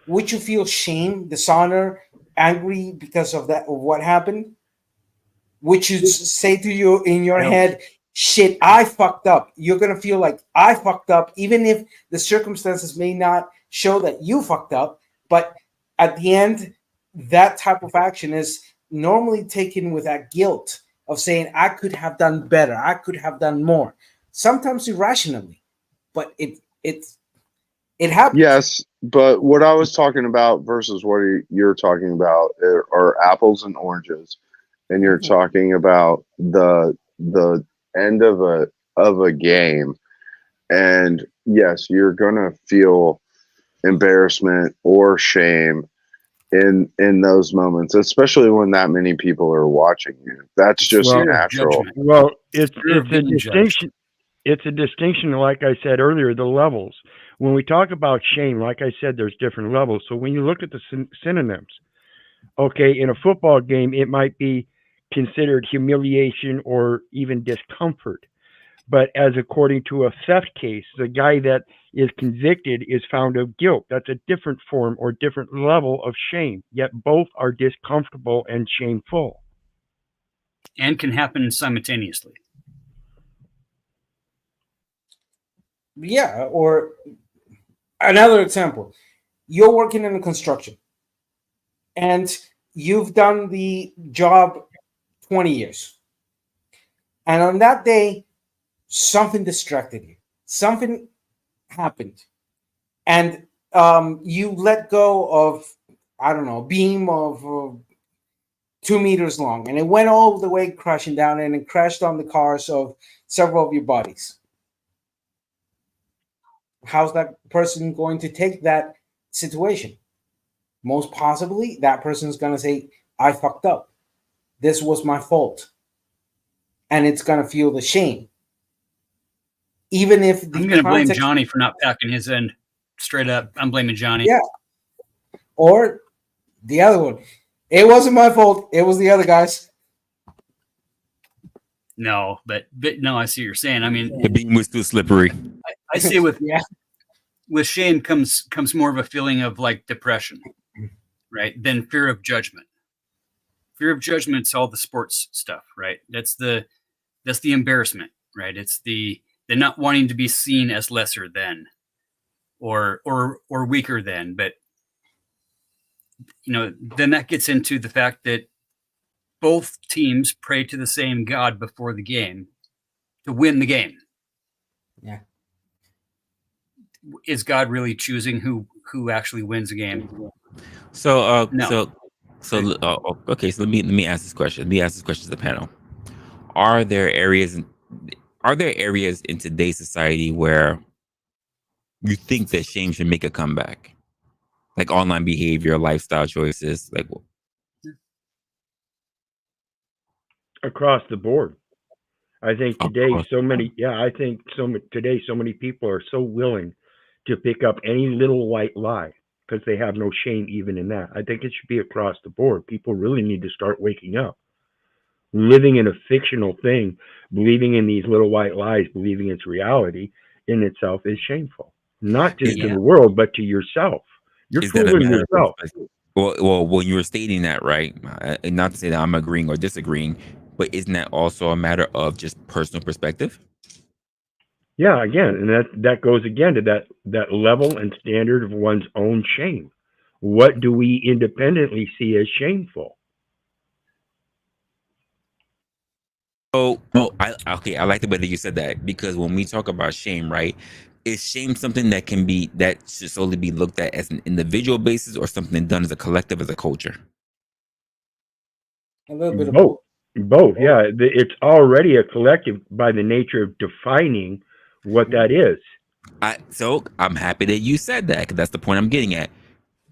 would you feel shame, dishonor, angry because of what happened? Would you say to you in your head, shit, I fucked up? You're gonna feel like I fucked up, even if the circumstances may not show that you fucked up. But at the end, that type of action is normally taken with that guilt of saying, I could have done better, I could have done more, sometimes irrationally, but it happens. Yes, but what I was talking about versus what you're talking about are apples and oranges, and you're talking about the end of a game, and yes, you're gonna feel embarrassment or shame in those moments, especially when that many people are watching you. That's just natural. Well, it's a distinction. It's a distinction, like I said earlier, the levels. When we talk about shame, like I said, there's different levels. So when you look at the synonyms, okay, in a football game, it might be considered humiliation or even discomfort. But as according to a theft case, the guy that is convicted is found of guilt. That's a different form or different level of shame. Yet both are discomfortable and shameful. And can happen simultaneously. Yeah, or another example. You're working in a construction and you've done the job 20 years. And on that day, something distracted you. Something happened. And you let go of, I don't know, a beam of 2 meters long. And it went all the way crashing down and it crashed on the cars of several of your buddies. How's that person going to take that situation? most possibly that person's going to say, I fucked up. This was my fault. And it's going to feel the shame. Even if the I'm going to blame context, Johnny for not packing his end. Straight up, I'm blaming Johnny. yeah. Or the other one. It wasn't my fault. It was the other guys. No, but no, I see what you're saying. I mean, The beam was too slippery. I say with Yeah. with shame comes more of a feeling of like depression, right? Than fear of judgment. Fear of judgment's all the sports stuff, right? That's the embarrassment, right? It's the not wanting to be seen as lesser than or weaker than. But you know, then that gets into the fact that both teams pray to the same God before the game to win the game. Yeah. Is God really choosing who actually wins a game? So, No. okay. So let me ask this question. Let me ask this question to the panel. Are there areas in today's society where you think that shame should make a comeback, like online behavior, lifestyle choices, like? Across the board. I think today Across- today so many people are so willing to pick up any little white lie because they have no shame even in that. I think it should be across the board. People really need to start waking up. Living in a fictional thing, believing in these little white lies, believing it's reality in itself is shameful. Not just to the world, but to yourself. You're Is that a fooling matter of yourself. perspective? Well, when you were stating that, right? And not to say that I'm agreeing or disagreeing, but isn't that also a matter of just personal perspective? Yeah, again, and that goes again to that level and standard of one's own shame. What do we independently see as shameful? Oh, I like the way that you said that, because when we talk about shame, right? Is shame something that should solely be looked at as an individual basis, or something done as a collective, as a culture? A little bit of Both. Both, yeah. It's already a collective by the nature of defining what that is. So I'm happy that you said that, because that's the point I'm getting at.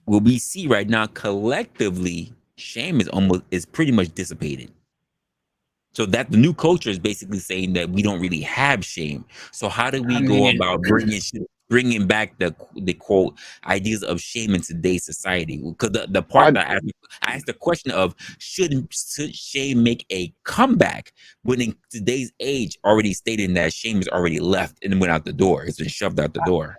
What we see right now collectively, shame is pretty much dissipated. So that the new culture is basically saying that we don't really have shame. So how do we go about bringing back the quote ideas of shame in today's society? Because the part that I asked the question of should shame make a comeback, when in today's age already stating that shame is already left and went out the door. It's been shoved out the door.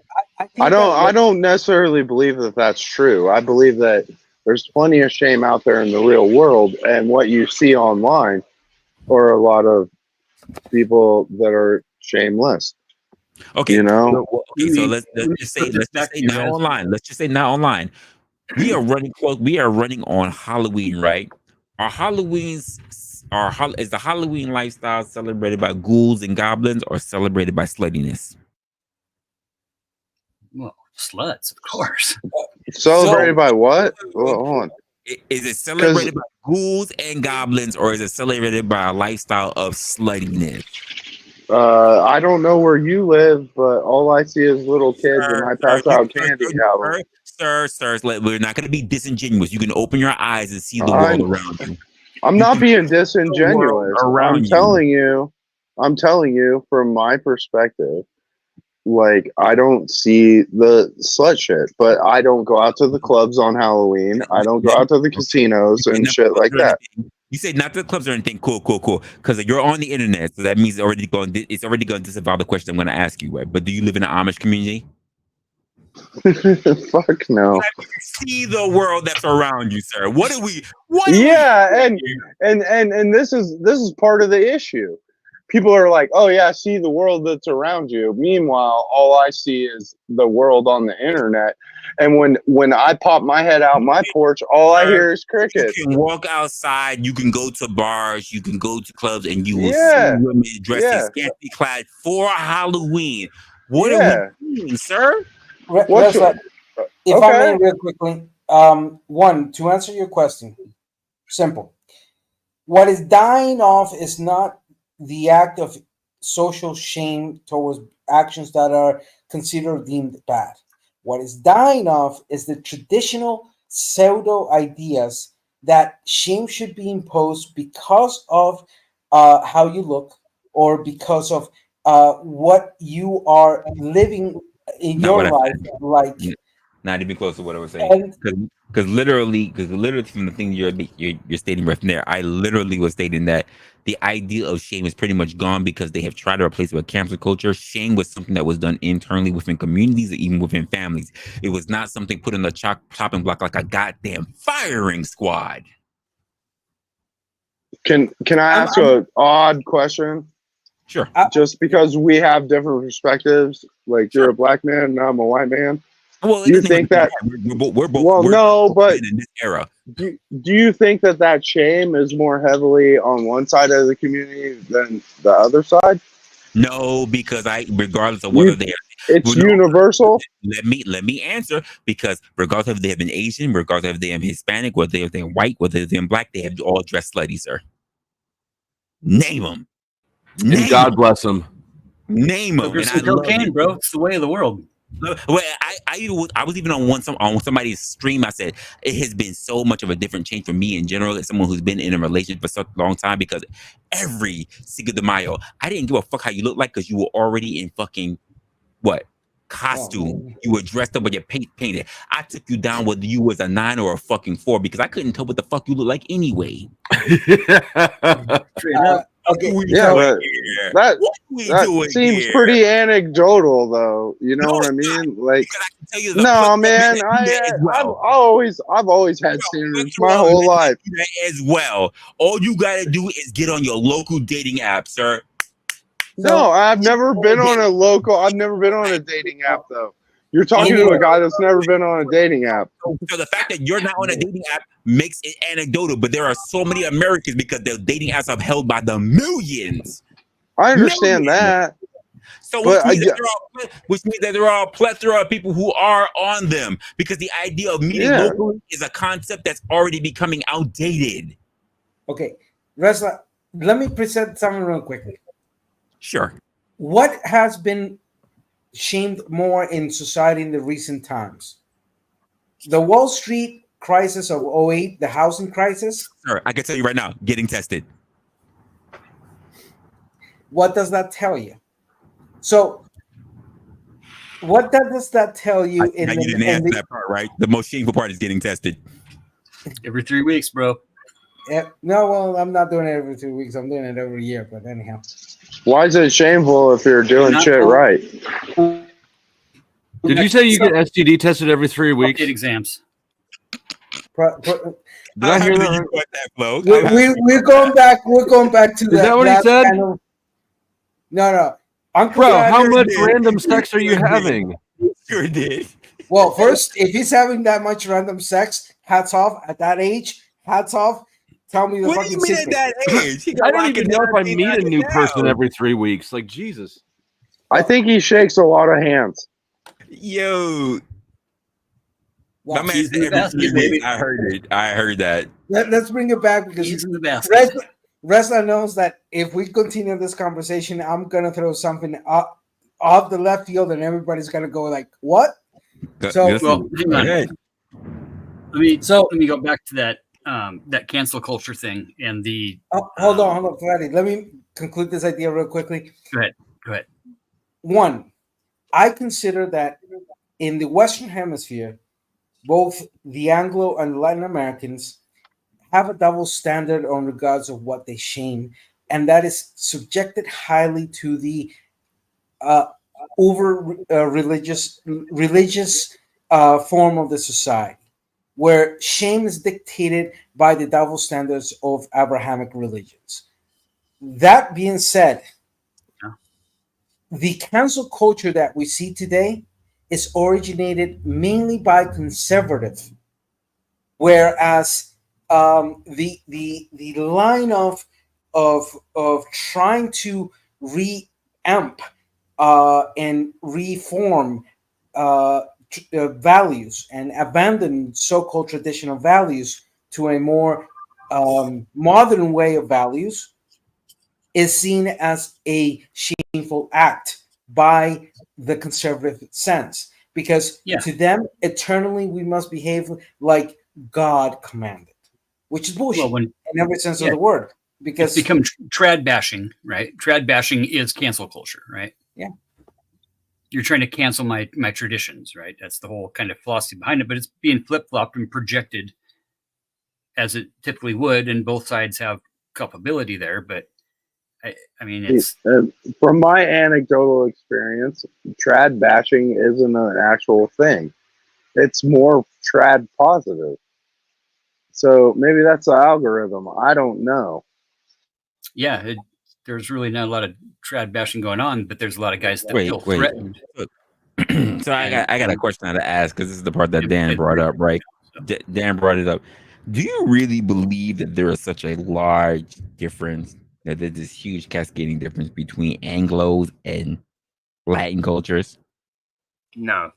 I don't necessarily believe that that's true. I believe that there's plenty of shame out there in the real world, and what you see online are a lot of people that are shameless. Okay, you know. So let's just say not online. Let's just say not online. We are running close. We are running on Halloween, right? Is the Halloween lifestyle celebrated by ghouls and goblins, or celebrated by sluttiness? Well, sluts, of course. Celebrated by what? Hold on. Is it celebrated by ghouls and goblins, or is it celebrated by a lifestyle of sluttiness? I don't know where you live, but all I see is little kids, and I pass out candy. Sir, we're not going to be disingenuous. You can open your eyes and see the world around you. I'm not being disingenuous. I'm telling you from my perspective, like, I don't see the slut shit, but I don't go out to the clubs on Halloween. I don't go out to the casinos and shit like that. You say not to the clubs or anything. Cool. Because you're on the internet, so that means it's already going to disavow the question I'm going to ask you. Right? But do you live in an Amish community? Fuck no. You see the world that's around you, sir. And this is part of the issue. People are like, oh yeah, see the world that's around you. Meanwhile, all I see is the world on the internet. And when I pop my head out my porch, all I hear is crickets. You can walk outside, you can go to bars, you can go to clubs, and you will see women dressing scantily clad for Halloween. What are we doing, sir? Resla, if I may, real quickly, one, to answer your question, simple. What is dying off is not the act of social shame towards actions that are considered deemed bad. What is dying off is the traditional pseudo ideas that shame should be imposed because of how you look or because of what you are living in Not what your I life said. like. Not even close to what I was saying. And Because literally from the thing you're stating right from there, I literally was stating that the idea of shame is pretty much gone because they have tried to replace it with cancel culture. Shame was something that was done internally within communities, even within families. It was not something put in the chopping block like a goddamn firing squad. Can I ask you an odd question? Sure. Just because we have different perspectives, like you're a black man and I'm a white man. Well, Do you think that we're both well, no, but in this era? do you think that shame is more heavily on one side of the community than the other side? No, because regardless of whether they it's universal. Let me answer, because regardless if they have been Asian, regardless if they are Hispanic, whether they're white, whether they're black, they have all dressed slutty, sir. Name them. And God bless them. Name them. There's some cocaine, bro. It's the way of the world. Well, I was even on somebody's stream. I said it has been so much of a different change for me in general as someone who's been in a relationship for such a long time, because every Cinco de Mayo, I didn't give a fuck how you look like, because you were already in fucking costume. You were dressed up with your paint painted. I took you down whether you was a 9 or a fucking 4 because I couldn't tell what the fuck you look like anyway. Okay, yeah, but that seems pretty anecdotal, though. You know what I mean? Like, no, man, I've always had standards my whole life. As well, all you gotta do is get on your local dating app, sir. No, I've never been on a dating app, though. You're talking to a guy that's never been on a dating app. So the fact that you're not on a dating app makes it anecdotal, but there are so many Americans because the dating apps are held by the millions. I understand that. So which means that there are a plethora of people who are on them, because the idea of meeting locally is a concept that's already becoming outdated. Okay, Resla, let me present something real quickly. Sure. What has been shamed more in society in the recent times? The Wall Street crisis of 08, the housing crisis? Sir, I can tell you right now, getting tested. What does that tell you? So, what does that tell you? You didn't answer that part, right? The most shameful part is getting tested. Every 3 weeks, bro. Yeah, no, well, I'm not doing it every 2 weeks. I'm doing it every year, but anyhow. Why is it shameful if you're doing shit right? Did you say you get STD tested every 3 weeks? Update exams. Did I hear that right? We're going back. We're going back to that. Is that what he said? No. Uncle Bro, Dad how much did. random sex are you having? Sure did. Well, first, if he's having that much random sex, hats off. At that age, hats off. Tell me the What do fucking you mean secret. at that age? I don't even know if I meet a new person every 3 weeks. Like, Jesus. I think he shakes a lot of hands. Yo. Well, my man said every 3 weeks. I heard it. I heard that. Let's bring it back, because He's in the basket. Resla knows that if we continue this conversation, I'm gonna throw something off the left field, and everybody's gonna go like, "What?" So, well, hang on. Let me go back to that that cancel culture thing and the. Hold on, Freddy. Let me conclude this idea real quickly. Go ahead. One, I consider that in the Western Hemisphere, both the Anglo and Latin Americans have a double standard on regards of what they shame, and that is subjected highly to the over religious form of the society, where shame is dictated by the double standards of Abrahamic religions. That being said, the cancel culture that we see today is originated mainly by conservative, whereas the line of trying to reamp and reform values and abandon so-called traditional values to a more modern way of values is seen as a shameful act by the conservative sense, because to them eternally we must behave like God commanded, which is bullshit Well, in every sense of the word. Because it's become trad bashing, right? Trad bashing is cancel culture, right? Yeah. You're trying to cancel my traditions, right? That's the whole kind of philosophy behind it, but it's being flip-flopped and projected as it typically would, and both sides have culpability there. But I mean, it's from my anecdotal experience, trad bashing isn't an actual thing. It's more trad positive. So maybe that's the algorithm. I don't know. yeah. There's really not a lot of trad bashing going on, but there's a lot of guys that feel threatened. So I got a question to ask, because this is the part that Dan brought up, right? Dan brought it up. Do you really believe that there is such a large difference, that there's this huge cascading difference between Anglos and Latin cultures? No.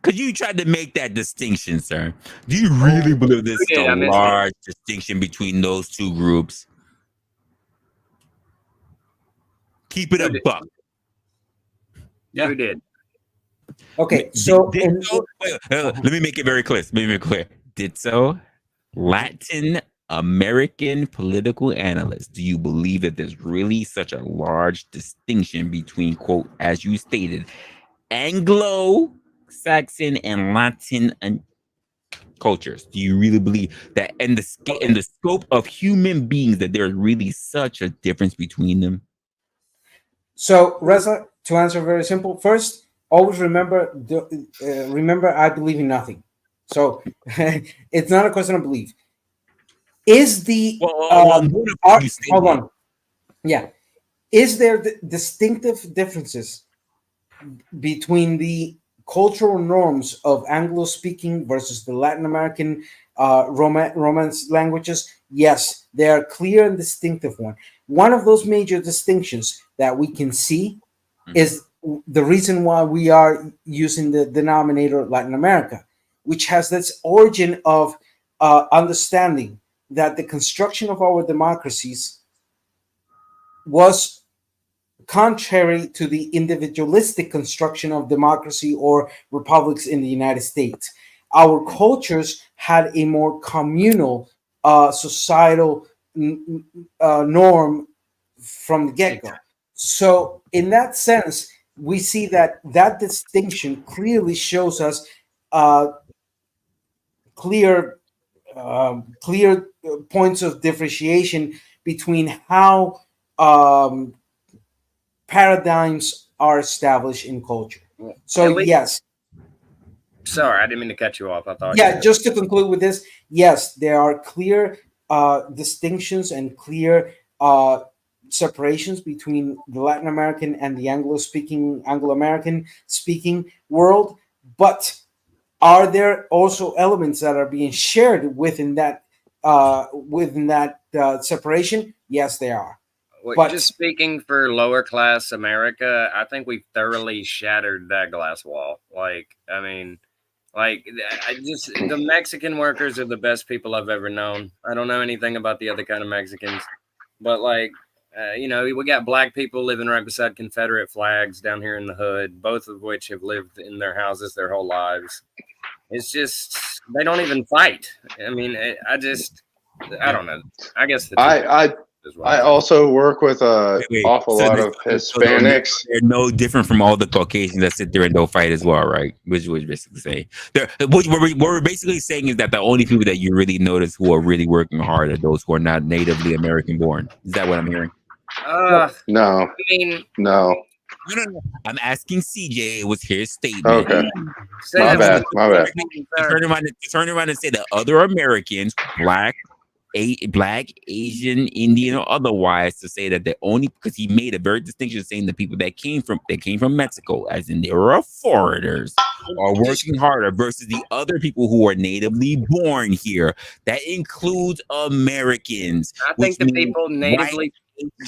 Because you tried to make that distinction, sir. Do you really believe there's Who did? a I missed it. large distinction between those two groups? Keep it a buck. Yeah. Who did? Okay, so let me make it very clear. Did so Latin American political analysts, do you believe that there's really such a large distinction between, quote, as you stated, Anglo-Saxon and Latin cultures? Do you really believe that in the scope of human beings, that there's really such a difference between them? So, Reza, to answer very simple, first, always remember, I believe in nothing. So, it's not a question of belief. Is the hold on? Yeah, is there distinctive differences between the cultural norms of Anglo-speaking versus the Latin American Romance languages? Yes, they are clear and distinctive one. One of those major distinctions that we can see is the reason why we are using the denominator Latin America, which has this origin of understanding that the construction of our democracies was contrary to the individualistic construction of democracy or republics in the United States. Our cultures had a more communal societal norm from the get-go. So in that sense, we see that distinction clearly shows us clear points of differentiation between how paradigms are established in culture. So yes. Sorry, I didn't mean to cut you off. I thought. Yeah, just to conclude with this, yes, there are clear distinctions and clear separations between the Latin American and the Anglo-American speaking world, but are there also elements that are being shared within that separation? Yes, there are. But just speaking for lower class America, I think we've thoroughly shattered that glass wall. Like, I mean, the Mexican workers are the best people I've ever known. I don't know anything about the other kind of Mexicans, but we got black people living right beside Confederate flags down here in the hood, both of which have lived in their houses their whole lives. It's just, they don't even fight. I mean, I don't know. I guess I also work with awful lot of Hispanics. They're no different from all the Caucasians that sit there and don't fight as well, right? Which was basically saying. What we're basically saying is that the only people that you really notice who are really working hard are those who are not natively American born. Is that what I'm hearing? No. No. No. I'm asking CJ. It was his statement. Okay. My bad. Turn around and say that other Americans, black, Asian, Indian, or otherwise, to say that the only, because he made a very distinction saying the people that came from Mexico, as in they were foreigners, are working harder versus the other people who are natively born here. That includes Americans. I think the people natively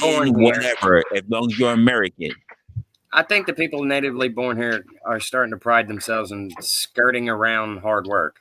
born here, whatever, as long as you're American. I think the people natively born here are starting to pride themselves in skirting around hard work.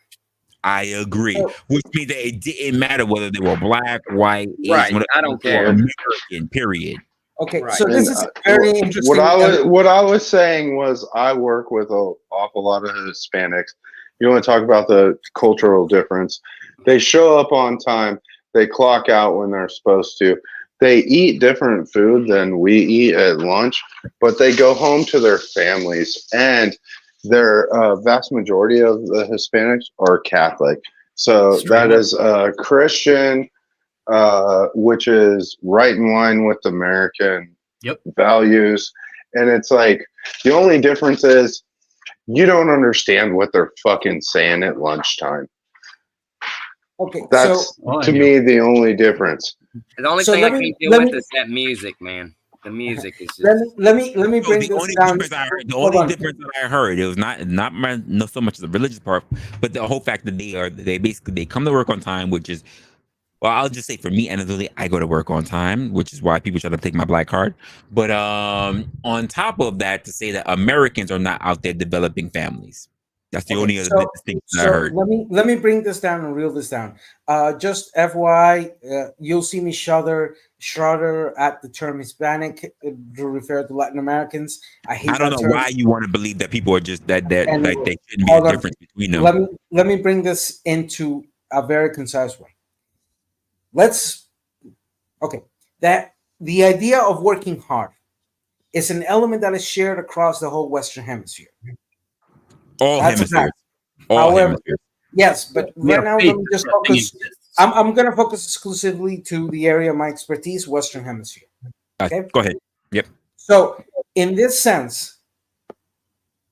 I agree, which means that it didn't matter whether they were black, white, Asian, I don't care. American, period. Okay, so this is very interesting. What I was saying was I work with an awful lot of Hispanics, You want to talk about the cultural difference? They show up on time. They clock out when they're supposed to. They eat different food than we eat at lunch, but they go home to their families. And their vast majority of the Hispanics are Catholic. So that is Christian, which is right in line with American values. And it's like the only difference is you don't understand what they're fucking saying at lunchtime. Okay, That's so to me the only difference. The only So thing I let me- can't deal let with me- is that music, man. The music is just. let me No, bring the this only down. difference I heard, the Hold only on. difference that I heard, it was not so much the religious part, but the whole fact that they basically come to work on time, which is, well, I'll just say for me, anecdotally, I go to work on time, which is why people try to take my black card. But on top of that, to say that Americans are not out there developing families. That's the only other distinction I So heard. let me bring this down and reel this down. Just FYI, you'll see me shudder at the term Hispanic to refer to Latin Americans. I hate I don't that know term. why you want to believe that people are just that Anyway, like they shouldn't be hold a on. difference between them. Let me bring this into a very concise way. That the idea of working hard is an element that is shared across the whole Western Hemisphere. All That's a hemispheres. fact. All However, hemispheres. yes, but right now let me just focus. exists. I'm going to focus exclusively to the area of my expertise, Western Hemisphere. Okay, Go ahead. Yep. So, in this sense,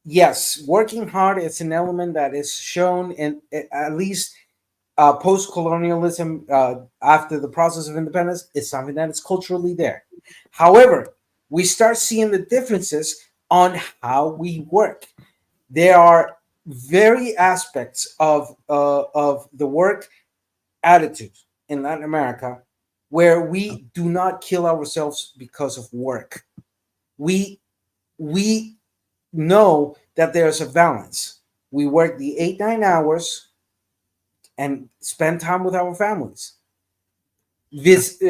yes, working hard is an element that is shown in at least post-colonialism after the process of independence is something that is culturally there. However, we start seeing the differences on how we work. There are very aspects of the work attitude in Latin America where we do not kill ourselves because of work. We know that there's a balance. We work the 8-9 hours and spend time with our families. This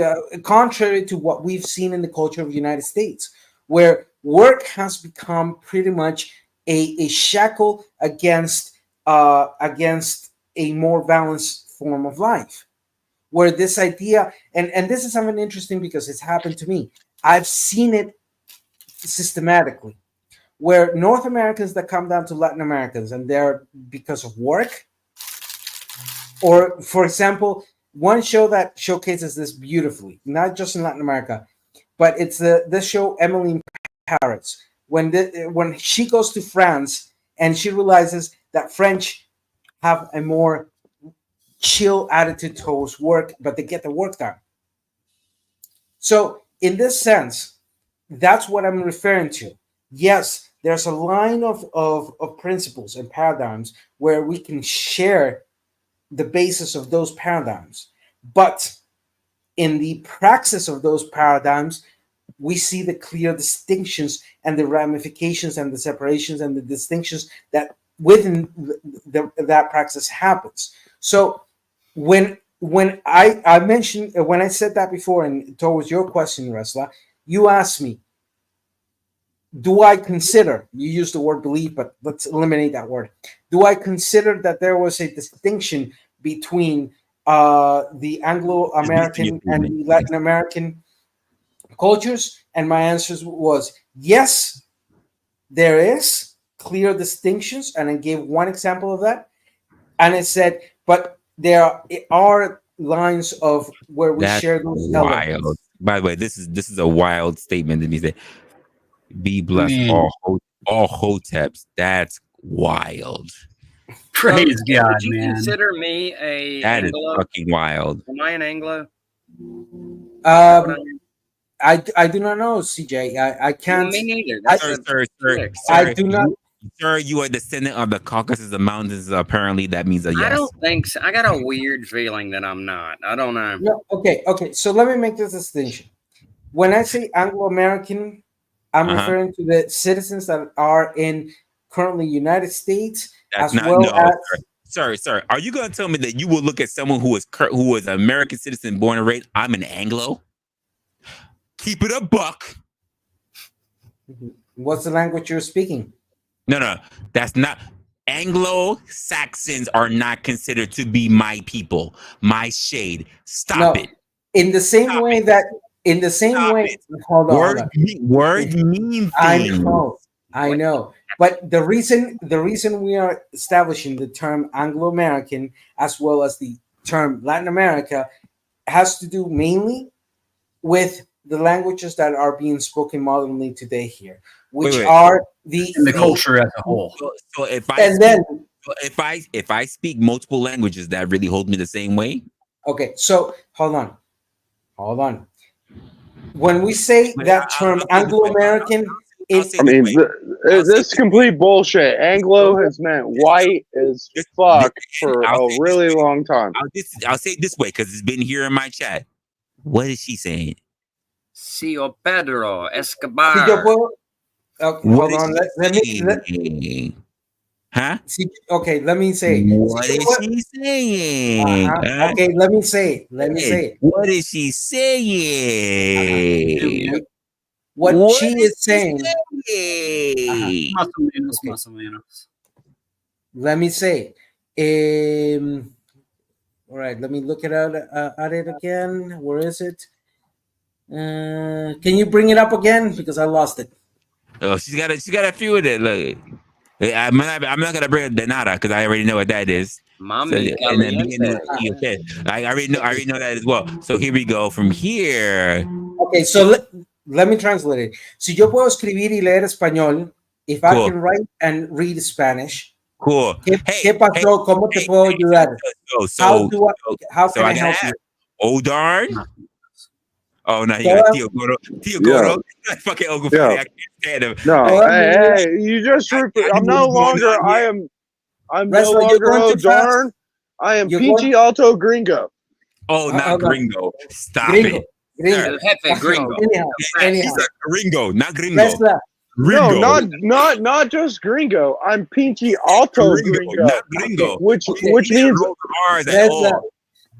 contrary to what we've seen in the culture of the United States, where work has become pretty much a shackle against a more balanced form of life, where this idea and this is something interesting because it's happened to me. I've seen it systematically, where North Americans that come down to Latin Americans and they're because of work, or for example, one show that showcases this beautifully, not just in Latin America, but it's this show Emily in Paris. When she goes to France and she realizes that French have a more chill attitude towards work, but they get the work done. So in this sense, that's what I'm referring to. Yes, there's a line of principles and paradigms where we can share the basis of those paradigms. But in the praxis of those paradigms, we see the clear distinctions and the ramifications and the separations and the distinctions that within that praxis happens. So when I mentioned, when I said that before, and towards your question, Resla, you asked me, do I consider, you use the word believe, but let's eliminate that word. Do I consider that there was a distinction between the Anglo-American and the Latin American cultures? And my answer was yes, there is clear distinctions. And I gave one example of that. And I said, but there are lines of where we That's share those wild. elements. By the way, this is a wild statement to me. Say, be blessed all hoteps. That's wild. Praise So, God, would you man. consider me a That is Anglo? fucking wild. Am I an Anglo? I do not know, CJ. I can't. Me neither. Sir, I do not. Sir, you are descendant of the Caucasus, the mountains. Apparently, that means a yes. I don't think so. I got a weird feeling that I'm not. I don't know. No, okay. So let me make this distinction. When I say Anglo-American, I'm referring to the citizens that are in currently United States, That's as not well as. Sir. Are you going to tell me that you will look at someone who is an American citizen, born and raised? I'm an Anglo. Keep it a buck. What's the language you're speaking? No, that's not. Anglo-Saxons are not considered to be my people, my shade. Stop No, it. in the same Stop way it. that, in the same Stop way, it. hold on, hold Word, on. word mean I things. know. But the reason we are establishing the term Anglo-American as well as the term Latin America has to do mainly with the languages that are being spoken modernly today here, which Wait. are the culture as a whole. So if I and speak, then if I speak multiple languages, that really holds me the same way. okay, so hold on. When we say that term Anglo-American, I mean, this is complete bullshit. Anglo has meant white as fuck for a really long time. I'll say it this way because it's been here in my chat. What is she saying? Sio Pedro si yo Escobar. puedo, okay, What hold is on. she Huh? Okay, let me say it. What is she saying? Huh? Okay, let me say it. What is she saying? What she is saying. Más o menos, más o menos. Let me say it. All right, let me look it out at it again. Where is it? Can you bring it up again because I lost it? Oh, she got a few of it. Look, I'm not gonna bring up the nada because I already know what that is. Mami So, and then caliente. okay. I already know that as well. So here we go. From here. Okay, so let me translate it. Si yo puedo escribir y leer español, if I Cool. can write and read Spanish, Cool. ¿Qué pasó? ¿Cómo te puedo ayudar? How can I help you? Oh darn. Oh no, Go ahead. Tio Goro. Fucking Uncle Fatty. I can't stand him. No, hey, you just I'm no longer. I'm no Resla, you're longer. going Oh too fast. darn! I am You're Peachy going- Alto Gringo. Oh, not hold on. gringo. Stop Gringo. it. Gringo. El jefe gringo. Anyhow. He's a gringo, not gringo. Resla, No, Gringo. not just Gringo. I'm Peachy Alto Gringo, not gringo. which He means rolls R's at Resla, all.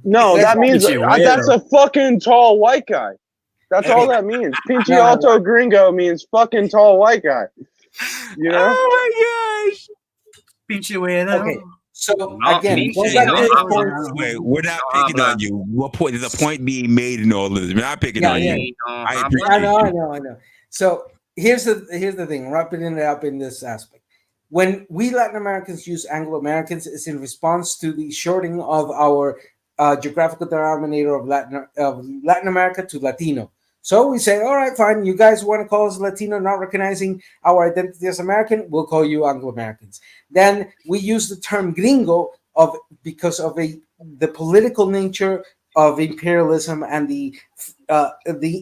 no. That Resla. means Pinche that's a fucking tall white guy. That's all that means. Pinchy No. Alto Gringo means fucking tall white guy. You know? Oh my gosh. Pinche güero. Okay, so No, again, pinche going back no to this habla. point. Wait, we're not No picking habla. on you. What point? There's a point being made in all of this. We're not picking Yeah, on yeah. you. No I habla. appreciate I you. know. So here's the thing, wrapping it up in this aspect. When we Latin Americans use Anglo Americans, it's in response to the shorting of our geographical denominator of Latin America to Latino. So we say, all right, fine. You guys want to call us Latino, not recognizing our identity as American? We'll call you Anglo Americans. Then we use the term gringo because of the political nature of imperialism and the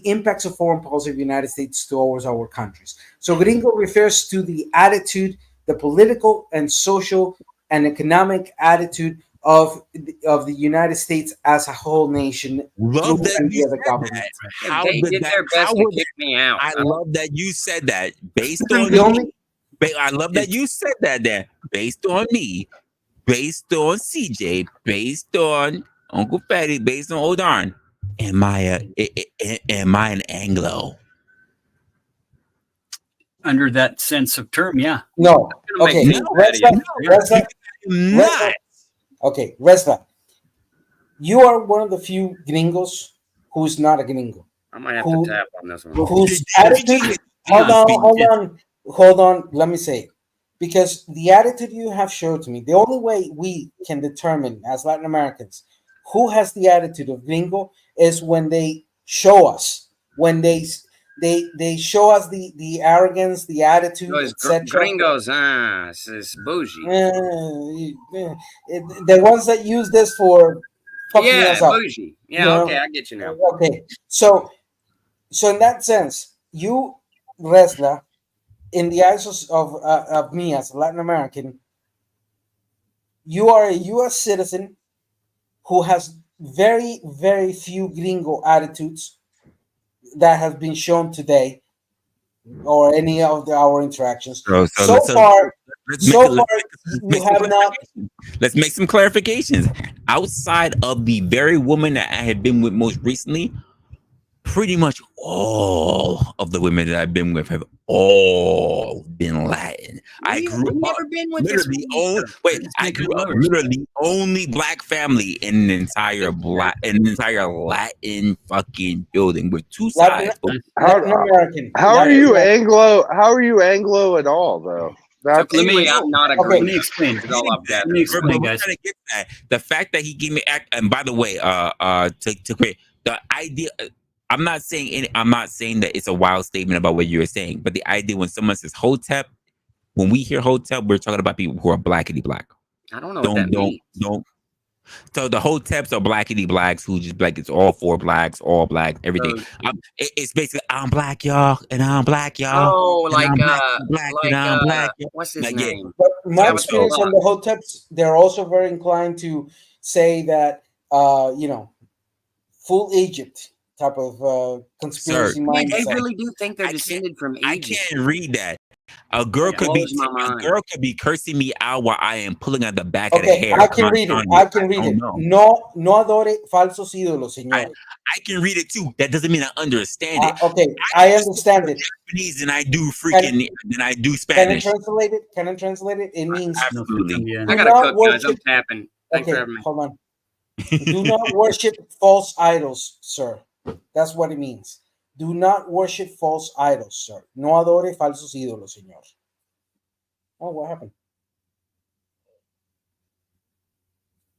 impacts of foreign policy of the United States towards our countries. So gringo refers to the attitude, the political and social and economic attitude of the United States as a whole nation. Love through that and you via the said government. that. Yeah, How they did did that? their best How to would kick me out. I love that you said that based on The only me. I love that you said that there based on me, based on CJ, based on Uncle Fatty, based on Odarn. Am I an Anglo? Under that sense of term, yeah. no. Gonna make Okay, me Resla, Not. okay, Resla, you are one of the few gringos who's not a gringo. I might have Who- to tap on this one. Whose attitude? Hold on. Let me say it. Because the attitude you have showed to me, the only way we can determine as Latin Americans who has the attitude of gringo is when they show us, when they show us the arrogance, the attitude, Those etc. gringos, it's bougie. The ones that use this for fucking Yeah, us up. bougie. Yeah, you know? okay, I get you now. Okay, so in that sense, you, Resla, in the eyes of me as a Latin American, you are a U.S. citizen who has very, very few gringo attitudes that have been shown today or any of our interactions. So far, you have not. Let's make some clarifications. Outside of the very woman that I had been with most recently, pretty much all of the women that I've been with have all been Latin. I grew We've up never been with this literally one either. I grew up literally only black family in an entire Latin fucking building with two Latin, sides. But Latin American. How are Latin you American. Anglo? How are you Anglo at all though? That's So clearly, I'm not a Greek. Let me explain. Is all I've Let gathered. me explain, we're guys. trying to get that. The fact that he gave me and by the way, to create the idea. I'm not saying that it's a wild statement about what you're saying, but the idea when someone says Hotep, when we hear Hotep, we're talking about people who are blackity black. I don't know what that means. Don't. So the Hoteps are blackity blacks who just like it's all four blacks, all black, everything. It's basically I'm black, y'all, and I'm black, y'all. Oh, and like I'm black, and I'm black. what's his Like, name? But my Jabba experience the on the Hoteps, they're also very inclined to say that, full Egypt type of conspiracy Sir, mindset. They really do think they're descended from Egypt. I can't read that. A girl could be cursing me out while I am pulling out the back of the Okay, hair. I can read it. I can read it. No adore falsos ídolos, señor. I can read it too. That doesn't mean I understand it. Okay, I understand it. Japanese than I do Spanish. Can I translate it? It means absolutely. I gotta cook, guys. I'm tapping. Thanks for Okay, having me. hold on. Do not worship false idols, sir. That's what it means. Do not worship false idols, sir. No adore falsos ídolos, señor. Oh, what happened?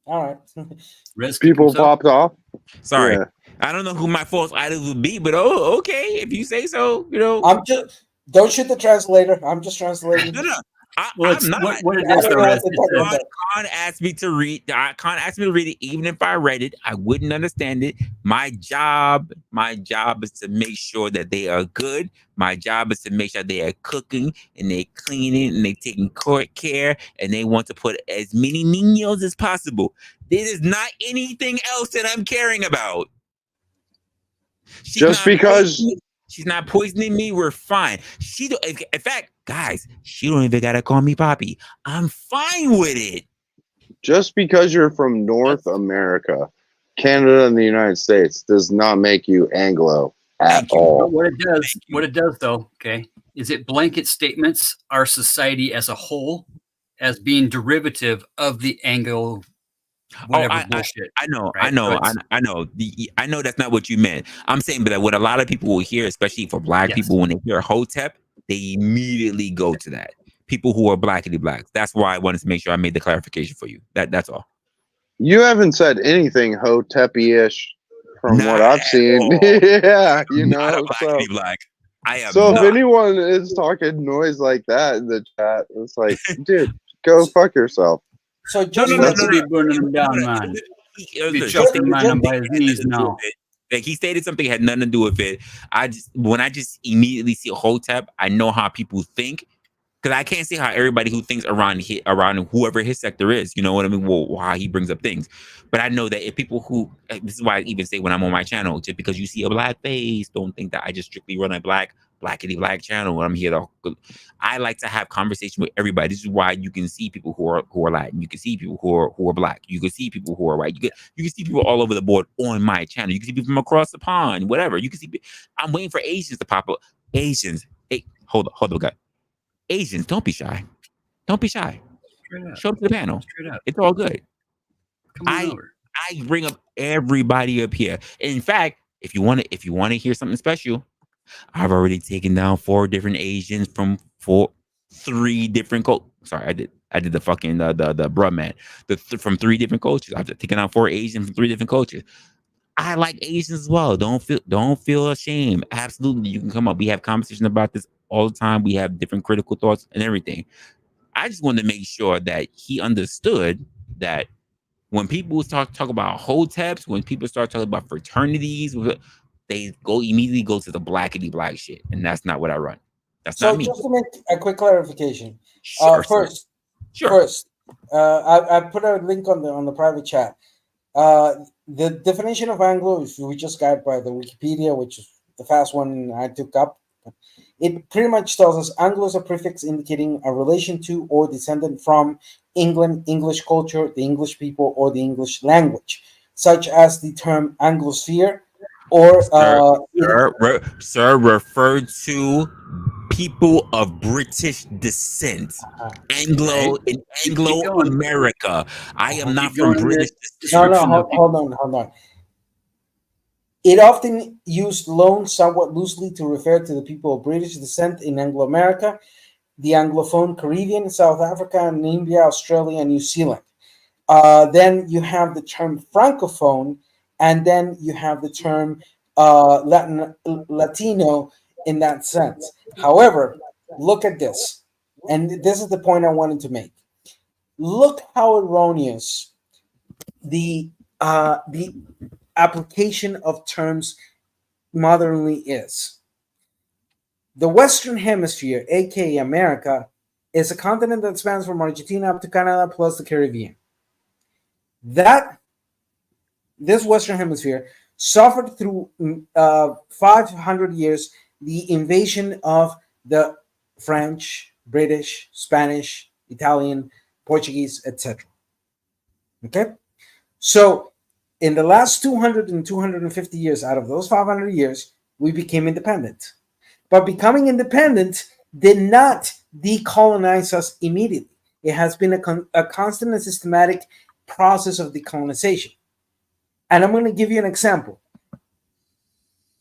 All right. People popped off. Sorry. Yeah. I don't know who my false idols would be, but okay, if you say so, Don't shoot the translator. I'm just translating. No. I'm not. What it is, though, Khan asked me to read. Khan asked me to read it. Even if I read it, I wouldn't understand it. My job is to make sure that they are good. My job is to make sure they are cooking and they cleaning and they taking care and they want to put as many niños as possible. This is not anything else that I'm caring about. She's not poisoning me. We're fine. In fact, guys, she don't even gotta call me Poppy. I'm fine with it. Just because you're from North America, Canada, and the United States does not make you Anglo at all. But what it does, though, okay, is it blanket statements our society as a whole as being derivative of the Anglo. Bullshit. I know. Right? I know. So I know. I know that's not what you meant. I'm saying, but that what a lot of people will hear, especially for black people, when they hear Hotep, they immediately go to that. People who are blackity blacks. That's why I wanted to make sure I made the clarification for you. That's all. You haven't said anything Hotepi-ish from what I've seen. Yeah, you not know. a blackity black. I am. So if not. anyone is talking noise like that in the chat, it's like, dude, go fuck yourself. So just be burning him down, man. Be chucking man by his knees now. Like he stated something had nothing to do with it. When I just immediately see Hotep, I know how people think. Because I can't see how everybody who thinks around whoever his sector is, you know what I mean? Well, how he brings up things. But I know that if people who, this is why I even say when I'm on my channel, just because you see a black face, don't think that I just strictly run a blackity black channel when I'm here. I like to have conversation with everybody. This is why you can see people who are Latin. You can see people who are black. You can see people who are white. You can see people all over the board on my channel. You can see people from across the pond, whatever. You can see. I'm waiting for Asians to pop up. Asians, hey, hold up, guys. Asians, don't be shy. Don't be shy. Show up to the panel. It's all good. I bring up everybody up here. In fact, if you want to hear something special, I've already taken down 4 different Asians from 3 different cultures. Sorry, I did the fucking the bruh man. From 3 different cultures. I've taken down 4 Asians from 3 different cultures. I like Asians as well. Don't feel ashamed. Absolutely, you can come up. We have conversations about this all the time. We have different critical thoughts and everything. I just wanted to make sure that he understood that when people talk about Hoteps, when people start talking about fraternities, they immediately go to the blackity black shit, and that's not what I run. That's not me. So just to make a quick clarification, first, I put a link on the private chat. The definition of Anglo, if we just got by the Wikipedia, which is the fast one I took up, it pretty much tells us Anglo is a prefix indicating a relation to or descendant from England, English culture, the English people, or the English language, such as the term Anglosphere or sir, referred to people of British descent. Anglo in Anglo America. I am not from British descent. No, hold on. It often used loan somewhat loosely to refer to the people of British descent in Anglo America, the Anglophone Caribbean, South Africa, Namibia, Australia, and New Zealand. Then you have the term Francophone, and then you have the term Latino in that sense. However, look at this, and this is the point I wanted to make. Look how erroneous the application of terms modernly is. The Western Hemisphere, aka America, is a continent that spans from Argentina up to Canada plus the Caribbean. This Western Hemisphere suffered through 500 years the invasion of the French, British, Spanish, Italian, Portuguese, etc. Okay? So in the last 200 and 250 years, out of those 500 years, we became independent. But becoming independent did not decolonize us immediately. It has been a constant and systematic process of decolonization. And I'm going to give you an example.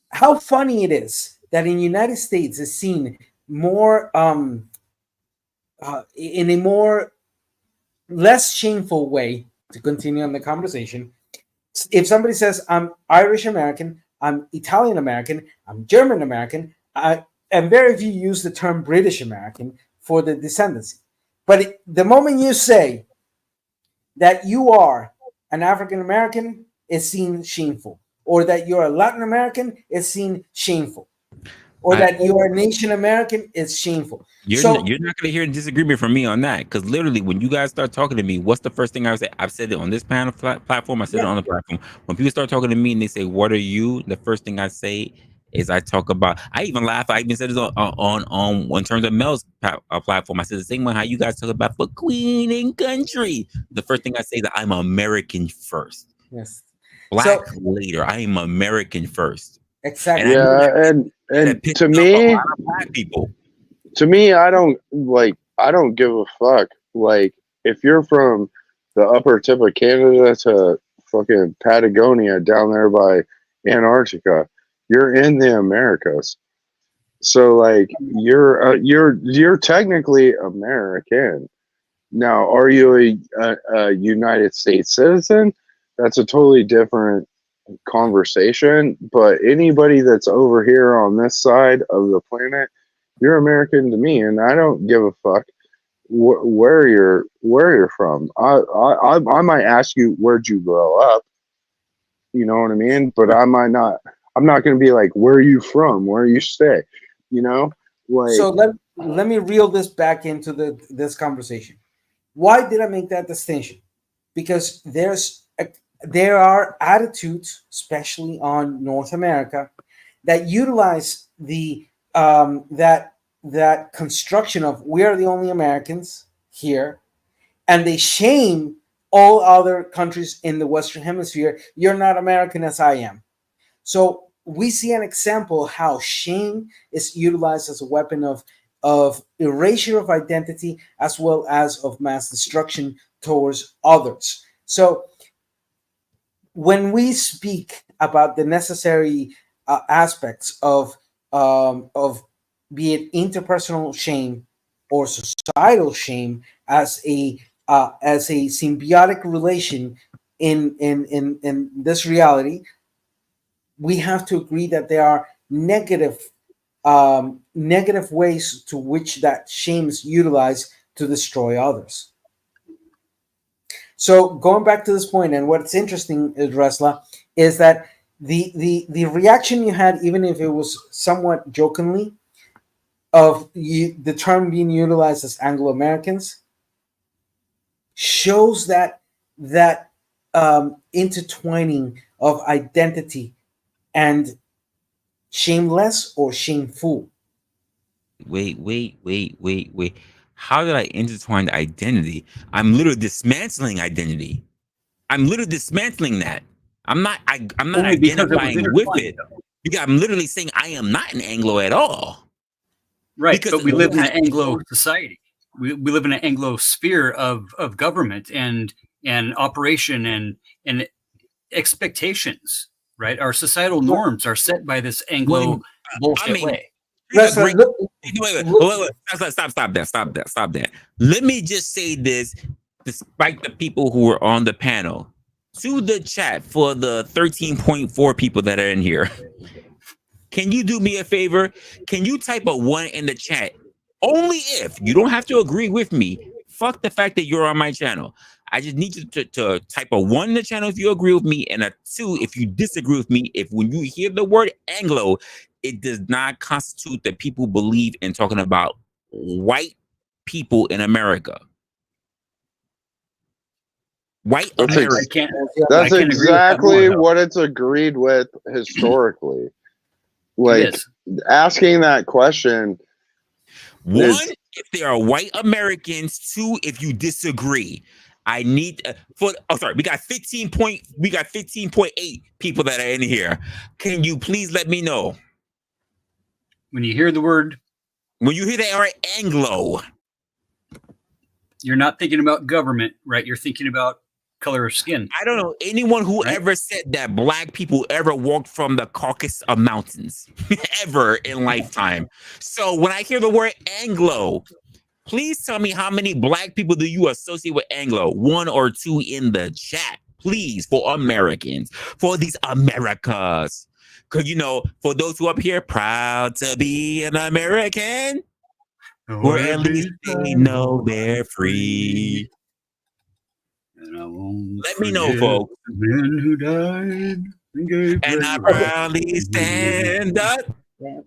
How funny it is that in the United States is seen more in a more less shameful way, to continue on the conversation. If somebody says, I'm Irish American, I'm Italian American, I'm German American, and very few use the term British American for the descendancy. But the moment you say that you are an African American, it's seen shameful. Or that you're a Latin American, it's seen shameful. Or that you're a Nation American, it's shameful. You're not going to hear a disagreement from me on that, because literally when you guys start talking to me, what's the first thing I say? I've said it on this panel platform. I said it on the platform. When people start talking to me and they say, "What are you?" The first thing I say is I talk about. I even laugh. I even said it on in terms of Mel's platform. I said the same way how you guys talk about for Queen and country. The first thing I say is that I'm American first. Yes. Black later. I am American first. Exactly. And to me, black people. To me, I don't give a fuck. Like, if you're from the upper tip of Canada to fucking Patagonia down there by Antarctica, you're in the Americas. So like you're technically American. Now, are you a United States citizen? That's a totally different conversation. But anybody that's over here on this side of the planet, you're American to me, and I don't give a fuck where you're from. I might ask you, where'd you grow up? You know what I mean? But I might not. I'm not going to be like, where are you from? Where you stay? You know? Like, so let me reel this back into this conversation. Why did I make that distinction? Because there are attitudes, especially on North America, that utilize the that construction of we are the only Americans here, and they shame all other countries in the Western Hemisphere. You're not American as I am. So we see an example how shame is utilized as a weapon of erasure of identity as well as of mass destruction towards others. So when we speak about the necessary aspects of be it interpersonal shame or societal shame as a symbiotic relation in this reality, we have to agree that there are negative ways to which that shame is utilized to destroy others. So going back to this point, and what's interesting, Resla, is that the reaction you had, even if it was somewhat jokingly, of the term being utilized as Anglo-Americans, shows that intertwining of identity and shameless or shameful. Wait. How did I intertwine the identity? I'm literally dismantling identity. I'm literally dismantling that. I'm not Only because it was identifying with intertwined, it. Because I'm literally saying I am not an Anglo at all. Right, Because but we you live in have an Anglo society. We live in an Anglo sphere of government and operation and expectations, right? Our societal norms are set by this Anglo when bullshit I mean, way. here's a Resla, great. Wait. Stop that. Let me just say this, despite the people who were on the panel, to the chat for the 13.4 people that are in here. Can you do me a favor? Can you type a 1 in the chat? Only if you don't have to agree with me. Fuck the fact that you're on my channel. I just need you to type a 1 in the channel if you agree with me, and a 2 if you disagree with me. If when you hear the word Anglo, it does not constitute that people believe in talking about white people in America. White That's America. That's I can't agree with that more, exactly though. what it's agreed with historically. Like is. asking that question. 1, if they are white Americans. 2, if you disagree. I need we got 15.8 people that are in here. Can you please let me know? When you hear the word, when you hear they are Anglo, you're not thinking about government, right? You're thinking about color of skin. I don't know anyone who ever said that black people ever walked from the Caucasus of mountains ever in lifetime. So when I hear the word Anglo, please tell me how many black people do you associate with Anglo? 1 or 2 in the chat, please, for Americans, for these Americas. Because, for those who up here, proud to be an American, or at least they know they're free. And I won't Let me know, folks. the men who died and I proudly stand up.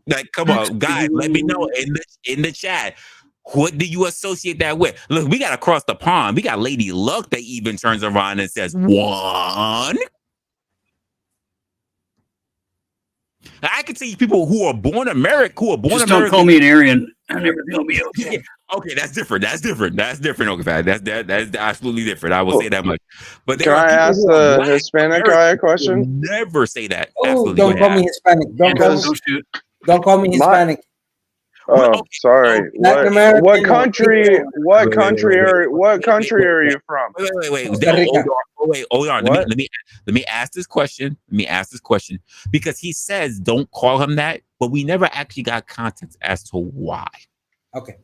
Like, come on, guys, let me know in the chat. What do you associate that with? Look, we got to cross the pond. We got Lady Luck that even turns around and says 1. I can see people who are born American, Just don't call me an Aryan, and everything will be okay. Okay, that's different. Okay, that's absolutely different. I will say that much. But there Can are I people ask who are the black Hispanic Americans guy a who question? never say that. Oh, Absolutely. don't call me Hispanic. Don't call me Hispanic. Oh, sorry. Latin What American or country? Indian. What country are? What country are you from? Wait. Costa Rica. Hold on. What? Let me ask this question. Because he says don't call him that, but we never actually got context as to why. Okay.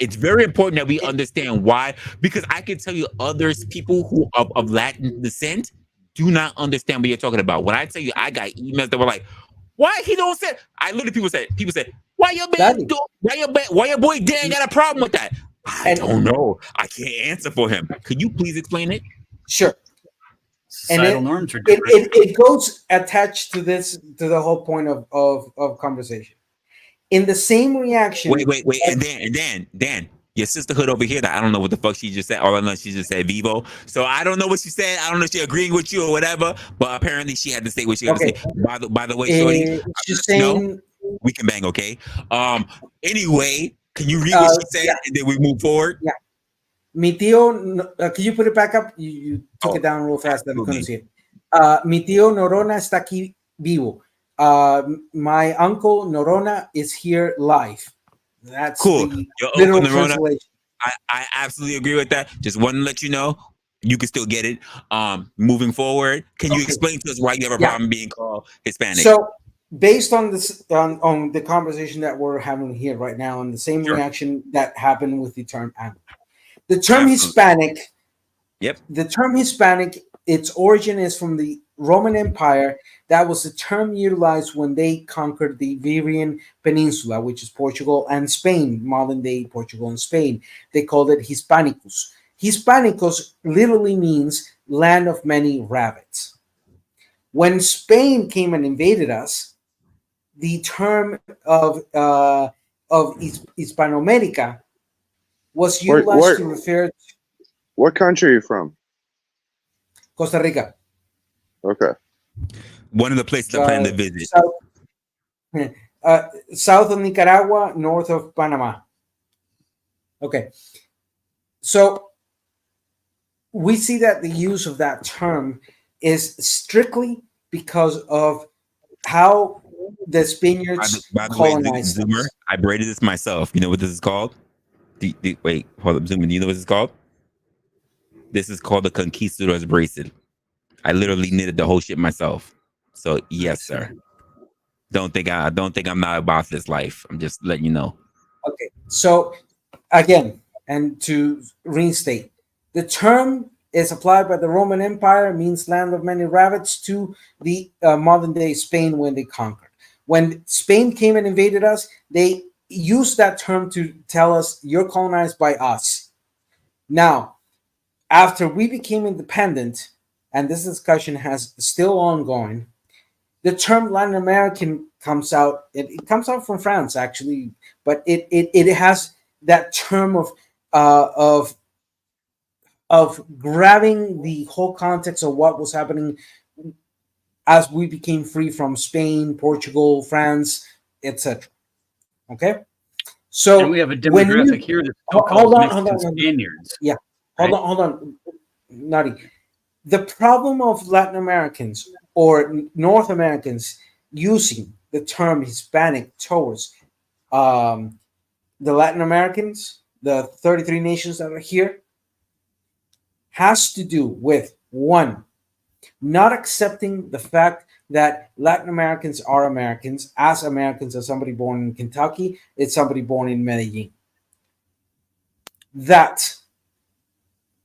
It's very important that we understand why, because I can tell you others, people who of Latin descent, do not understand what you're talking about. When I tell you, I got emails that were like, "Why he don't say?" I literally people said, "Why your man? Why your boy Dan got a problem with that?" I don't know. I can't answer for him. Could you please explain it? Sure. Societal norms are different. It goes attached to the whole point of conversation. In the same reaction. Wait. And Dan, your sisterhood over here, that I don't know what the fuck she just said. All I know, she just said Vivo. So I don't know what she said. I don't know if she agreeing with you or whatever, but apparently she had to say what she had to say. By the way, shorty, she's saying we can bang, okay? Anyway, can you read what she said and then we move forward? Yeah. Mi tío, can you put it back up? You took it down real fast. That we couldn't see it. Mi tío Norona está aquí vivo. My uncle Norona is here live. That's cool. the Your literal uncle Norona, translation. I absolutely agree with that. Just want to let you know you can still get it. Moving forward, can you explain to us why you have a problem being called Hispanic? So, based on this, on the conversation that we're having here right now, and the same reaction that happened with the term Anglo, the term Hispanic. Yep. The term Hispanic, its origin is from the Roman Empire. That was the term utilized when they conquered the Iberian Peninsula, which is Portugal and Spain, modern day Portugal and Spain. They called it Hispanicus. Hispanicus literally means land of many rabbits. When Spain came and invaded us, the term of Hispanoamerica was utilized to refer to. What country are you from? Costa Rica. Okay. One of the places I plan to visit. South of Nicaragua, north of Panama. Okay. So we see that the use of that term is strictly because of how the Spaniards By the way, colonized Zoomer, us. I braided this myself. You know what this is called? Wait, hold up, Zoomer. Do you know what this is called? This is called the Conquistador's bracelet. I literally knitted the whole shit myself. So yes, sir. Don't think I'm not about this life. I'm just letting you know. Okay, so again, and to reinstate, the term is applied by the Roman Empire, means land of many rabbits, to the modern day Spain when they conquered. When Spain came and invaded us, they used that term to tell us you're colonized by us. Now, after we became independent, and this discussion has still ongoing, the term Latin American comes out. It comes out from France, actually, but it has that term uh, of of grabbing the whole context of what was happening as we became free from Spain, Portugal, France, etc. Okay, so And we have a when demographic you here that still calls Mexicans Spaniards. yeah, right? hold on, Nutty. The problem of Latin Americans or North Americans using the term Hispanic towards the Latin Americans, the 33 nations that are here, has to do with one, not accepting the fact that Latin Americans are Americans, as somebody born in Kentucky, it's somebody born in Medellin. That,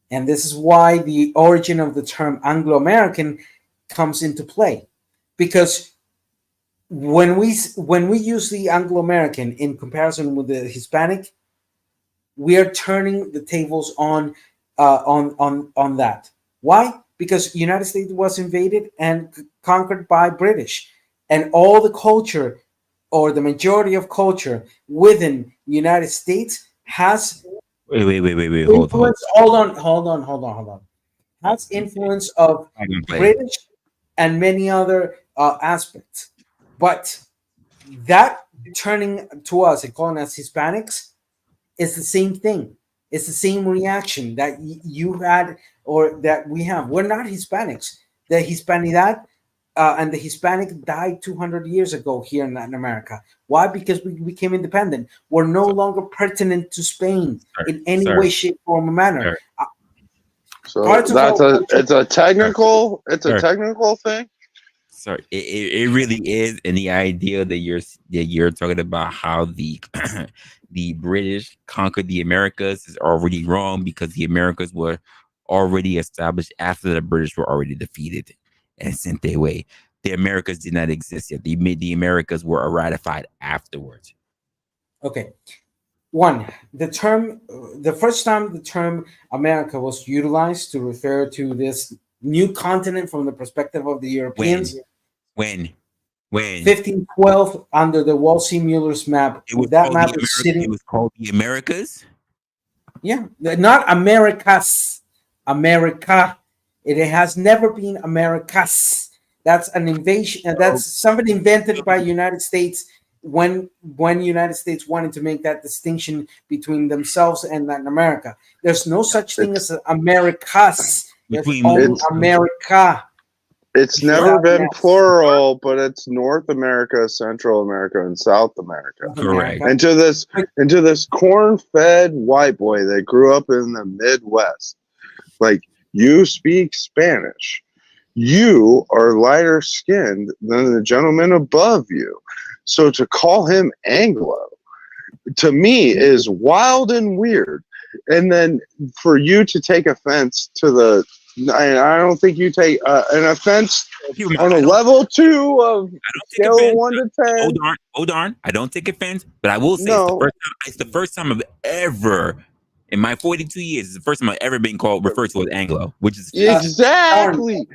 and this is why the origin of the term Anglo-American comes into play, because when we use the Anglo-American in comparison with the Hispanic, we are turning the tables on that. Why? Because the United States was invaded and conquered by British, and all the culture, or the majority of culture within the United States, has Wait. influence. Hold on. Has influence of British and many other aspects, but that turning to us and calling us Hispanics is the same thing. It's the same reaction that you had or that we have. We're not Hispanics. The Hispanidad and the Hispanic died 200 years ago here in Latin America. Why? Because we became independent. We're no longer pertinent to Spain in any way, shape, or manner. So it's a technical thing. Sorry, it really is, and the idea that you're talking about how the the British conquered the Americas is already wrong, because the Americas were already established after the British were already defeated and sent their way. The Americas did not exist yet. The Americas were ratified afterwards. Okay. One, the first time the term America was utilized to refer to this new continent from the perspective of the Europeans. When? 1512, under the Wolsey-Muller's map. That map is sitting. It was called the Americas? Yeah, not Americas. America. It has never been Americas. That's an invasion. That's something invented by United States when United States wanted to make that distinction between themselves and Latin America. There's no such thing as Americas. There's only America. It's never been plural, but it's North America, Central America, and South America. Correct. And to this corn-fed white boy that grew up in the Midwest, like, you speak Spanish. You are lighter skinned than the gentleman above you. So to call him Anglo, to me, is wild and weird. And then for you to take offense to the, I don't think you take an offense on a level 2 of scale of 1 to 10. Hold on. I don't take offense, but I will say it's the first time I've ever, in my 42 years, it's the first time I've ever been referred to as Anglo, which is exactly,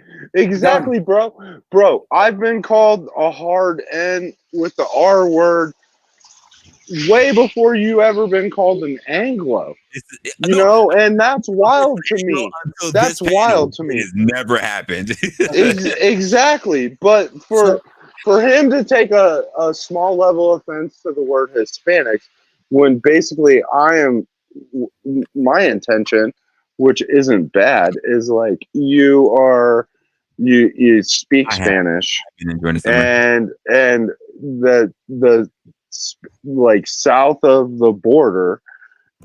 bro. I've been called a hard N with the R word way before you ever been called an Anglo. And that's wild to me. That's wild to me. It has never happened. Exactly. But for him to take a small level offense to the word Hispanics, when basically my intention, which isn't bad, is like, you are you speak I have Spanish, been enjoying the summer. and the like south of the border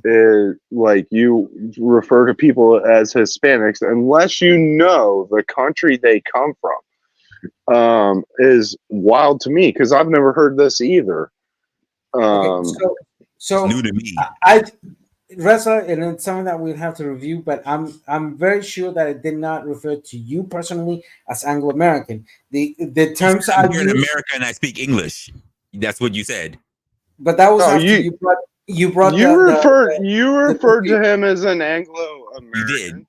is like you refer to people as Hispanics unless you know the country they come from. Is wild to me because I've never heard this either. Okay, so It's new to me. Reza, and it's something that we'll have to review, but I'm very sure that it did not refer to you personally as Anglo American. The terms I I'm here in use, America and I speak English. That's what you said. but that was No, after you brought you the referred to him as an Anglo You did. American.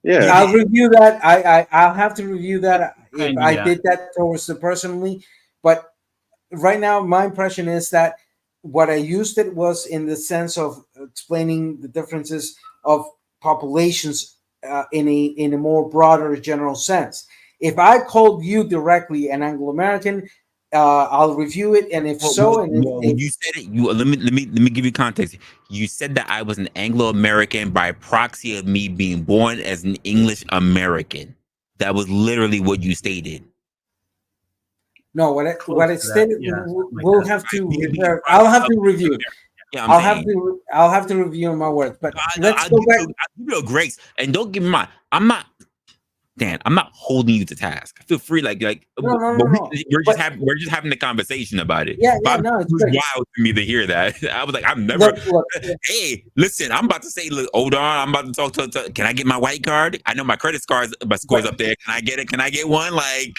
Yeah, I'll review that. I'll have to review that if Kinda, I yeah. did that towards the personally. But right now, my impression is that what I used it was in the sense of explaining the differences of populations in a more broader general sense. If I called you directly an Anglo American, I'll review it, and if so, and if you said it. You let me give you context. You said that I was an Anglo American by proxy of me being born as an English American. That was literally what you stated. no, what I to stated, that, yeah, we'll have to refer. I'll have to review it. Yeah, I'll have to review my words. But let's I'll go give back. you a grace, and don't give me mine. I'm not holding you to task. Feel free, like No. we're just having a conversation about it. Yeah, But no, it it's was great. wild to me to hear that. I was like, I've never. Look, Hey, listen, I'm about to say, look, hold on. I'm about to talk to. Can I get my white card? I know my credit score's up there. Can I get it? Can I get one? Like,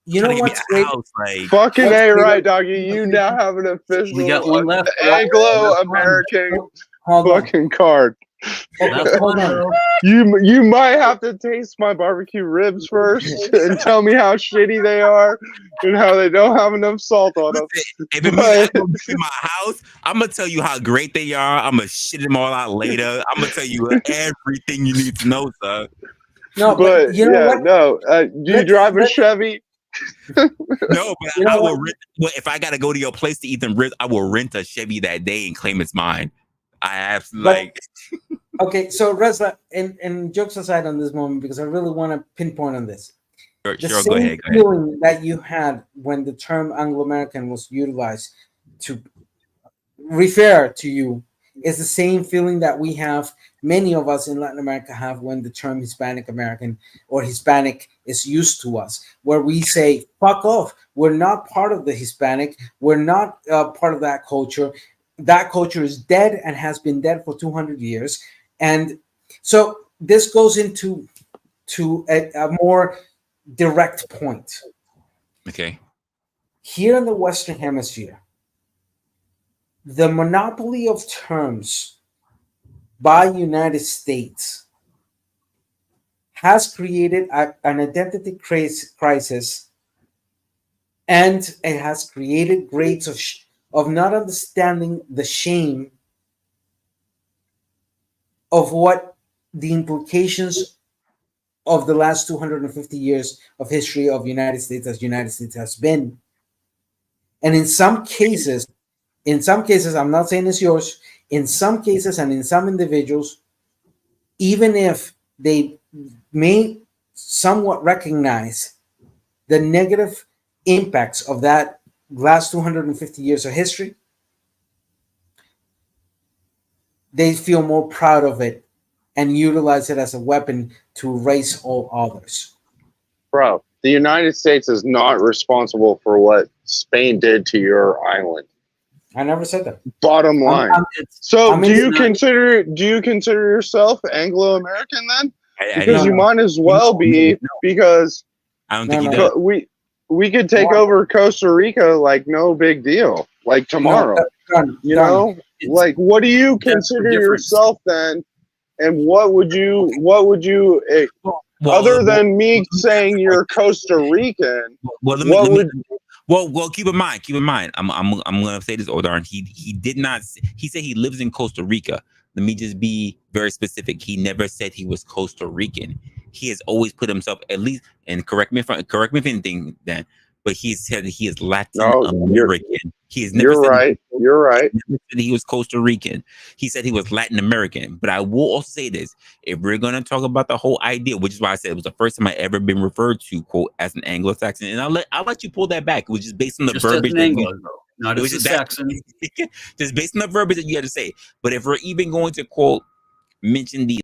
you trying know to get me what's a great? house, like fucking A right, doggy. You now have an We got official one left. Anglo American Hold on. fucking card. Last Hold one, on. bro. You might have to taste my barbecue ribs first and tell me how shitty they are and how they don't have enough salt on them. if it means I go to my house, I'm gonna tell you how great they are. I'm gonna shit them all out later. I'm gonna tell you everything you need to know, sir. No, but you know yeah, what? no. Do you drive a Chevy? No, but You know I will what? rent. Well, if I gotta go to your place to eat them ribs, I will rent a Chevy that day and claim it's mine. I absolutely like. Okay, so Resla, and jokes aside on this moment, because I really want to pinpoint on this. The Sure, same go ahead. feeling that you had when the term Anglo American was utilized to refer to you is the same feeling that we have, many of us in Latin America have when the term Hispanic American or Hispanic is used to us, where we say, fuck off. We're not part of the Hispanic. We're not part of that culture. That culture is dead and has been dead for 200 years. And so this goes into a more direct point. Okay. Here in the Western Hemisphere, the monopoly of terms by United States has created an identity crisis, and it has created grades of not understanding the shame of what the implications of the last 250 years of history of United States has been. And in some cases, I'm not saying it's yours, in some cases and in some individuals, even if they may somewhat recognize the negative impacts of that last 250 years of history, they feel more proud of it and utilize it as a weapon to erase all others. Bro, the United States is not responsible for what Spain did to your island. I never said that. Bottom line. Do you consider yourself Anglo American then? Because you might as well be, because I don't think he does. we could take over Costa Rica like no big deal, like tomorrow. You know, like what do you consider yourself then? And what would you other than me saying you're Costa Rican? Well, keep in mind. I'm gonna say this, Odarn. He did not. He said he lives in Costa Rica. Let me just be very specific. He never said he was Costa Rican. He has always put himself, at least, and correct me if anything, Dan, but he said he is Latin American. He has never You're said right. You're right. never said he was Costa Rican. He said he was Latin American. But I will also say this: if we're gonna talk about the whole idea, which is why I said it was the first time I ever been referred to quote as an Anglo-Saxon, and I'll let you pull that back. It was just based on the Just as verbiage an that Anglo, you. though, not It as was a just that, Saxon. just based on the verbiage that you had to say. But if we're even going to quote mention the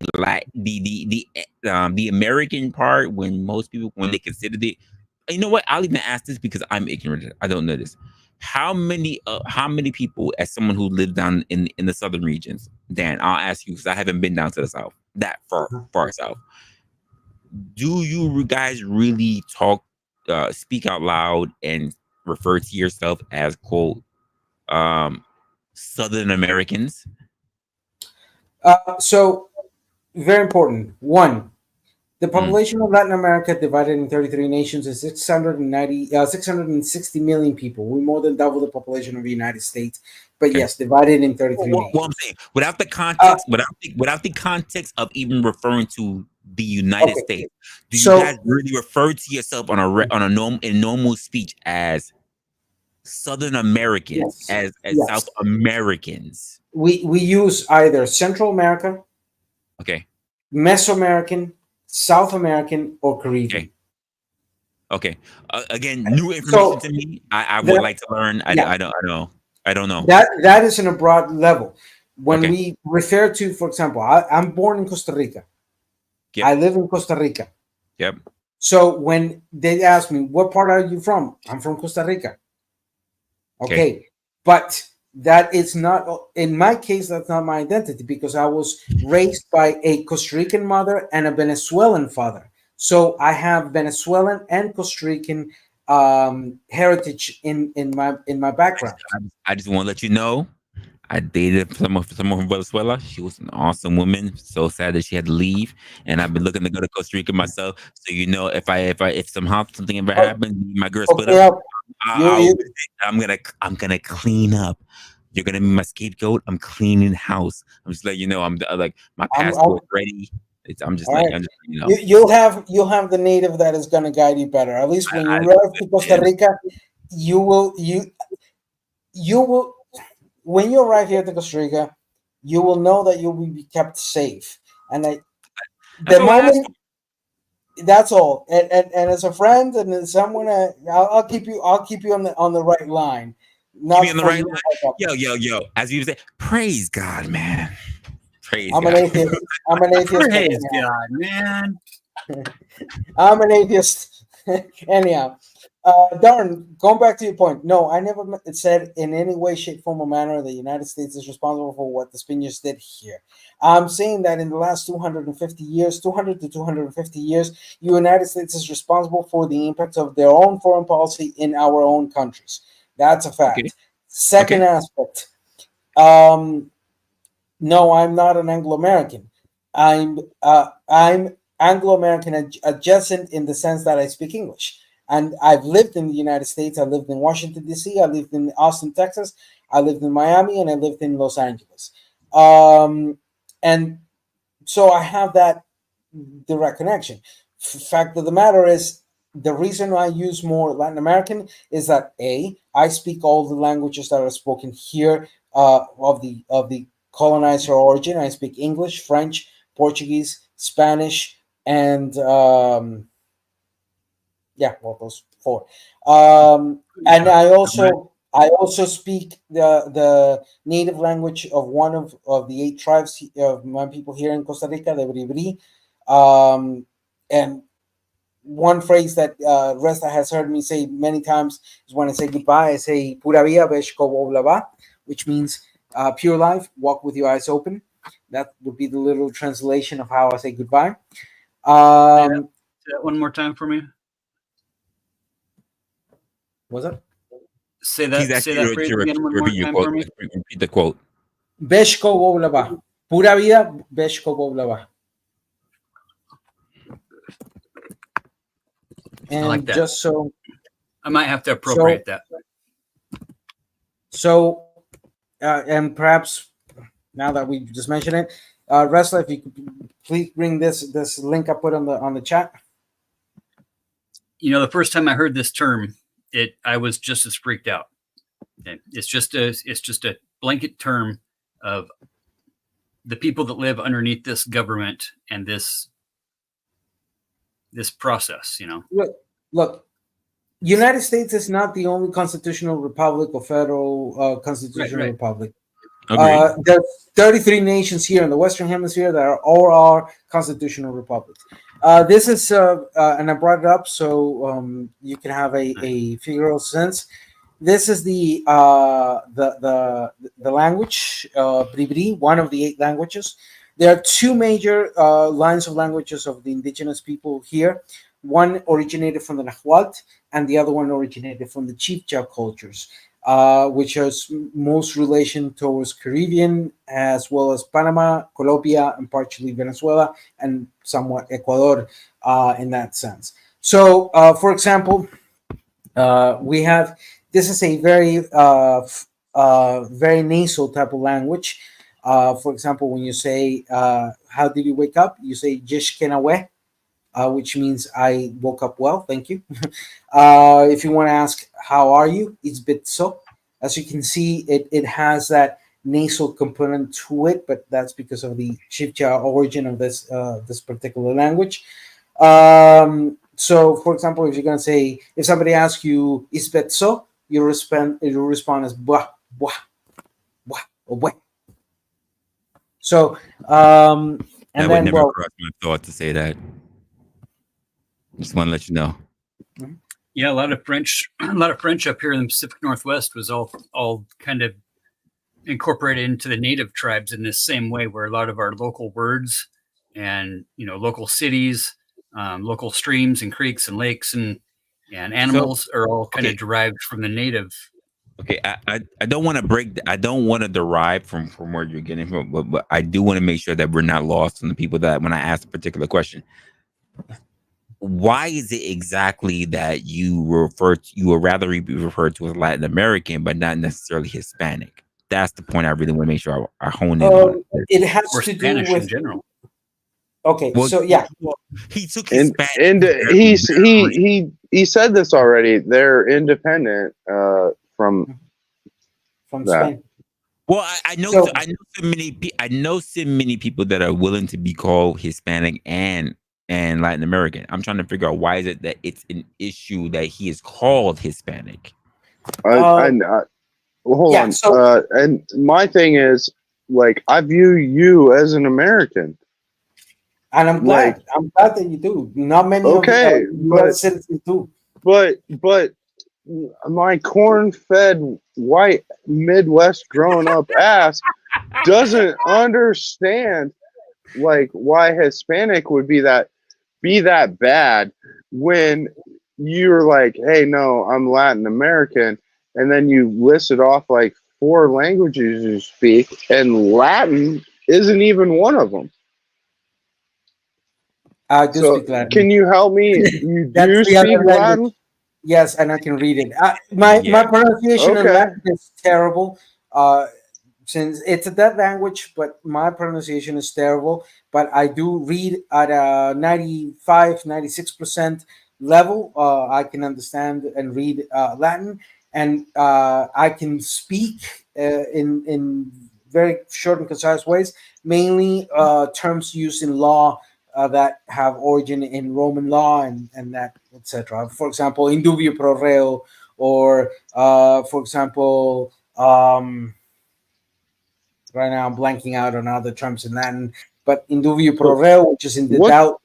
American part, when most people when they considered it, you know what? I'll even ask this because I'm ignorant. I don't know this. How many people, as someone who lived down in the southern regions, Dan, I'll ask you because I haven't been down to the south, that far south. Do you guys really speak out loud and refer to yourself as quote Southern Americans? So very important. One, the Hmm. population of Latin America divided in 33 nations is 660 million people. We more than double the population of the United States. But Okay. yes, divided in 33 Well, nations. I'm saying without the context, without the context of even referring to the United Okay. States, do you So- guys really refer to yourself on in normal speech as Southern Americans, Yes. as Yes. South Americans? We use either Central America, Okay. Mesoamerican, South American, or Caribbean. Okay. Again, new information to me. I would that- like to learn. I yeah. don't know. I don't know. That is in a broad level. When Okay. we refer to, for example, I'm born in Costa Rica. Yep. I live in Costa Rica. Yep. So when they ask me, what part are you from? I'm from Costa Rica. Okay. But that is not, in my case, that's not my identity because I was raised by a Costa Rican mother and a Venezuelan father. So I have Venezuelan and Costa Rican heritage in my background. I just want to let you know, I dated someone from Venezuela. She was an awesome woman. So sad that she had to leave, and I've been looking to go to Costa Rica myself. So if somehow something ever happens, me and my girl split Okay, up, you- I'm gonna clean up. You're gonna be my scapegoat. I'm cleaning house. I'm just letting you know. I'm like my passport's ready. I'm just All like right. I'm just you know. You'll have the native that is going to guide you better. At least when you arrive to Costa Rica, you will when you arrive here to Costa Rica, you will know that you will be kept safe. And That's the all I ask moment that's all. And as a friend and as someone, I'll keep you on the right line. Not Keep me on the for right you to line. fuck up. Yo. As you say, praise God, man. Praise I'm God. an atheist. I'm an atheist. Praise God, man. I'm an atheist. Anyhow, Darn, going back to your point, no, I never said in any way, shape, form, or manner the United States is responsible for what the Spaniards did here. I'm saying that in the last 250 years, 200 to 250 years, the United States is responsible for the impact of their own foreign policy in our own countries. That's a fact. Okay. Second aspect, no, I'm not an Anglo-American. I'm Anglo-American adjacent in the sense that I speak English. And I've lived in the United States. I lived in Washington, D.C. I lived in Austin, Texas. I lived in Miami, and I lived in Los Angeles. And so I have that direct connection. Fact of the matter is, the reason I use more Latin American is that I speak all the languages that are spoken here of the colonizer origin. I speak English, French, Portuguese, Spanish, and those four. And I also speak the native language of one of the 8 tribes of my people here in Costa Rica, the Bribri. And one phrase that Resta has heard me say many times is when I say goodbye, I say "Pura vida, beshko boblava," which means pure life, walk with your eyes open. That would be the literal translation of how I say goodbye. Say that one more time for me. What's that? Say that phrase again one more time for me. Repeat the quote. Beshko boblava. Pura vida, beshko boblava. And I like that. just so I might have to appropriate that. So, and perhaps now that we just mentioned it, Resla, if you could please bring this link I put on the chat. You know, the first time I heard this term, I was just as freaked out. It's just a blanket term of the people that live underneath this government and this process. Look, United States is not the only constitutional republic or federal constitutional Right. republic. Agreed. There's 33 nations here in the Western Hemisphere that are all our constitutional republics. This is, and I brought it up so you can have a figural sense. This is the language, Bribri, one of the 8 languages. There are 2 major lines of languages of the indigenous people here. One originated from the Nahuatl, and the other one originated from the Chibcha cultures, which has most relation towards Caribbean, as well as Panama, Colombia, and partially Venezuela, and somewhat Ecuador in that sense. So, for example, we have, this is a very, very nasal type of language. For example, when you say, how did you wake up? You say, Jish Kenawe, which means I woke up well, thank you. If you want to ask, how are you? It's Bitso. As you can see, it has that nasal component to it, but that's because of the Chibcha origin of this this particular language. So, for example, if you're going to say, if somebody asks you, is Bitso? You respond as blah, blah, blah, or blah. So, and That would never cross my thought to say that. Just want to let you know. Yeah, a lot of French up here in the Pacific Northwest was all kind of incorporated into the native tribes in this same way, where a lot of our local words and local cities, local streams and creeks and lakes and animals are all kind of derived from the native. Okay, I don't want to I don't want to derive from where you're getting from, but I do want to make sure that we're not lost on the people that when I ask a particular question. Why is it exactly that you would rather be referred to as Latin American, but not necessarily Hispanic? That's the point I really want to make sure I hone in on. It has or to Spanish do with in general. Okay, Well, so yeah, he took his Spanish. And he said this already. They're independent from that. Spain. Well, I know So- I know so many people that are willing to be called Hispanic and Latin American. I'm trying to figure out why is it that it's an issue that he is called Hispanic. Well, hold yeah, on. so- And my thing is, like, I view you as an American. And I'm glad. I'm glad that you do. Not many Okay, of the US citizens do. But my corn-fed white Midwest growing up ass doesn't understand like why Hispanic would be that bad when you're like, hey, no, I'm Latin American, and then you listed off like 4 languages you speak, and Latin isn't even one of them. I do So speak Latin. can you help me? You That's do the other speak language. Latin? Yes, and I can read it. My pronunciation in Okay. Latin is terrible. Since it's a dead language, but my pronunciation is terrible. But I do read at a 95, 96% level. I can understand and read Latin, and I can speak in very short and concise ways, mainly terms used in law that have origin in Roman law and that, etc. For example, indubio pro reo, or for example, right now I'm blanking out on other terms in Latin, but indubio pro reo, which is in the doubt.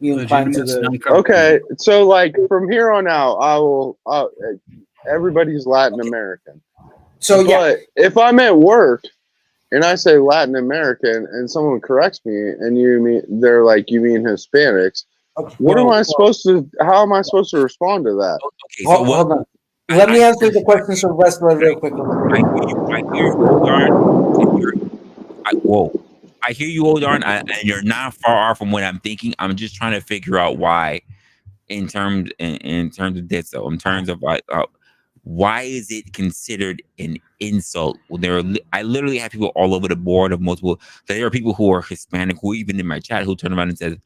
You incline to the Okay, so like from here on out, everybody's Latin American. So but if I'm at work and I say Latin American and someone corrects me and they're like, you mean Hispanics? What am I supposed to? How am I supposed to respond to that? Okay, so hold on. Let me answer the questions of Resla real quickly. I hear you, Odarn, and you're not far off from what I'm thinking. I'm just trying to figure out why, in terms of this, though, in terms of why is it considered an insult? Well, I literally have people all over the board of multiple. There are people who are Hispanic, who even in my chat, who turn around and says,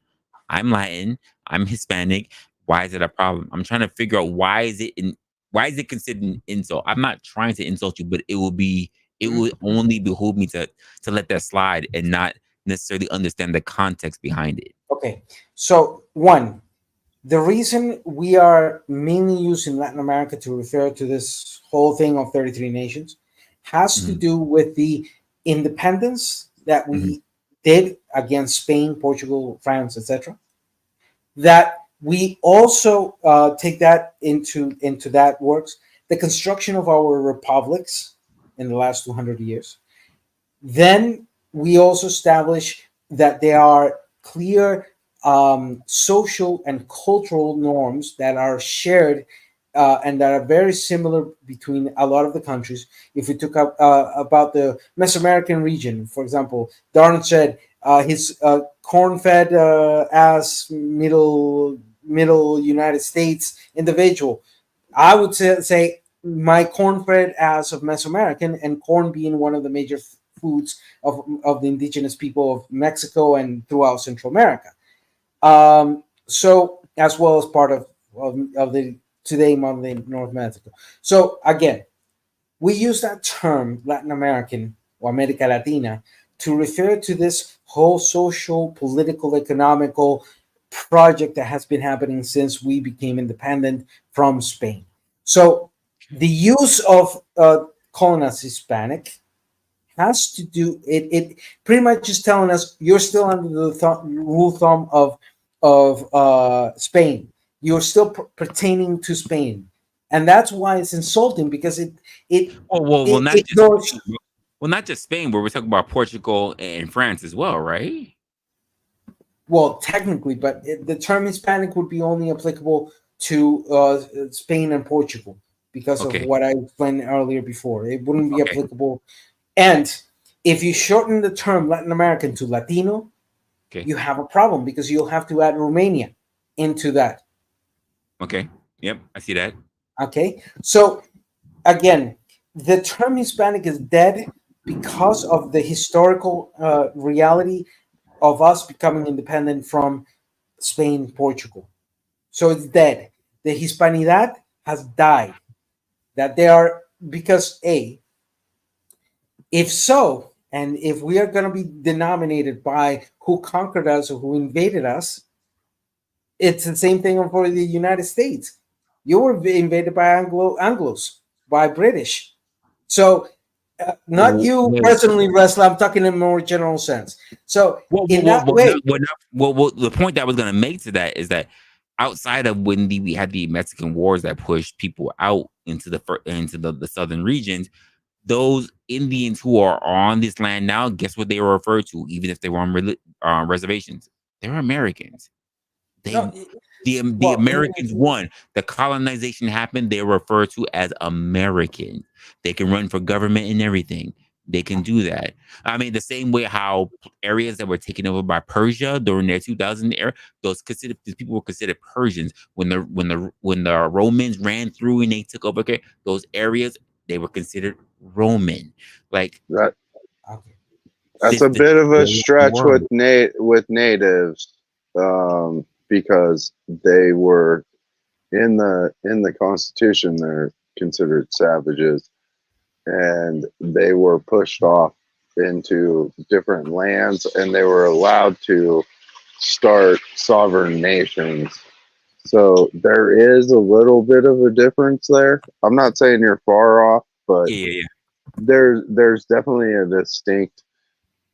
"I'm Latin, I'm Hispanic. Why is it a problem?" I'm trying to figure out why is it why is it considered an insult? I'm not trying to insult you, but it would only behoove me to let that slide and not necessarily understand the context behind it. Okay, so one, the reason we are mainly using Latin America to refer to this whole thing of 33 nations has to do with the independence that we did against Spain, Portugal, France, etc. That we also take that into that works the construction of our republics in the last 200 years. Then we also establish that there are clear social and cultural norms that are shared and that are very similar between a lot of the countries. If we took up about the Mesoamerican region, for example, Darn said his corn-fed ass middle United States individual. I would say my corn-fed ass of Mesoamerican, and corn being one of the major foods of the indigenous people of Mexico and throughout Central America. So as well as part of the today modern North Mexico. So again, we use that term Latin American or America Latina to refer to this whole social, political, economical project that has been happening since we became independent from Spain. So the use of calling us Hispanic has to do it pretty much is telling us you're still under the rule thumb of Spain. You're still pertaining to Spain, and that's why it's insulting because it not just Spain, but we're talking about Portugal and France as well, right? Well, technically, but the term Hispanic would be only applicable to Spain and Portugal because of what I explained earlier before. It wouldn't be applicable. And if you shorten the term Latin American to Latino, you have a problem because you'll have to add Romania into that. Okay. Yep, I see that. Okay. So again, the term Hispanic is dead because of the historical reality of us becoming independent from Spain, Portugal. So it's dead. The Hispanidad has died. That they are because if so, and if we are going to be denominated by who conquered us or who invaded us, it's the same thing for the United States. You were invaded by Anglos, by British. So, not you personally, Resla. I'm talking in a more general sense. So, the point that I was going to make to that is that outside of when we had the Mexican Wars that pushed people out into the southern regions, those Indians who are on this land now, guess what they were referred to, even if they were on reservations? They're Americans. The Americans won. The colonization happened. They were referred to as American. They can run for government and everything. They can do that. I mean, the same way how areas that were taken over by Persia during their 2000 era, these people were considered Persians. When the Romans ran through and they took over those areas, they were considered Roman. Like that. That's a bit of a stretch with natives, because they were in the Constitution. They're considered savages, and they were pushed off into different lands, and they were allowed to start sovereign nations. So there is a little bit of a difference there. I'm not saying you're far off, but there's definitely a distinct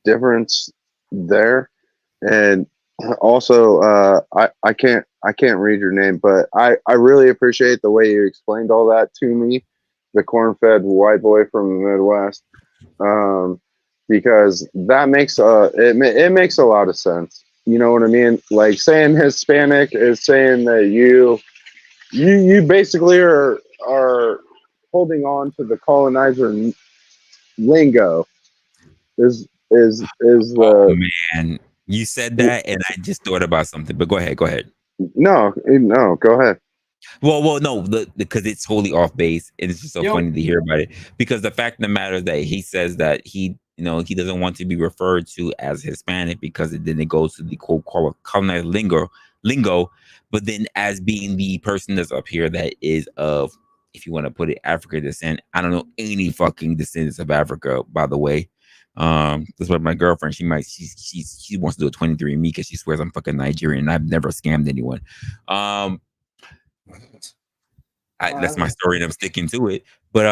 difference there. And also I can't read your name, but I really appreciate the way you explained all that to me, the corn-fed white boy from the Midwest, because that makes it makes a lot of sense. You know what I mean? Like saying Hispanic is saying that you basically are holding on to the colonizer lingo. Is man, you said that and I just thought about something, but go ahead. No, go ahead. Well, no, because it's totally off base, and it's just so funny to hear about it. Because the fact of the matter is that he says that he doesn't want to be referred to as Hispanic because then it goes to the colonizer lingo, but then as being the person that's up here that is of if you want to put it, African descent. I don't know any fucking descendants of Africa, by the way. That's what my girlfriend, she wants to do a 23andMe because she swears I'm fucking Nigerian and I've never scammed anyone. That's my story and I'm sticking to it. But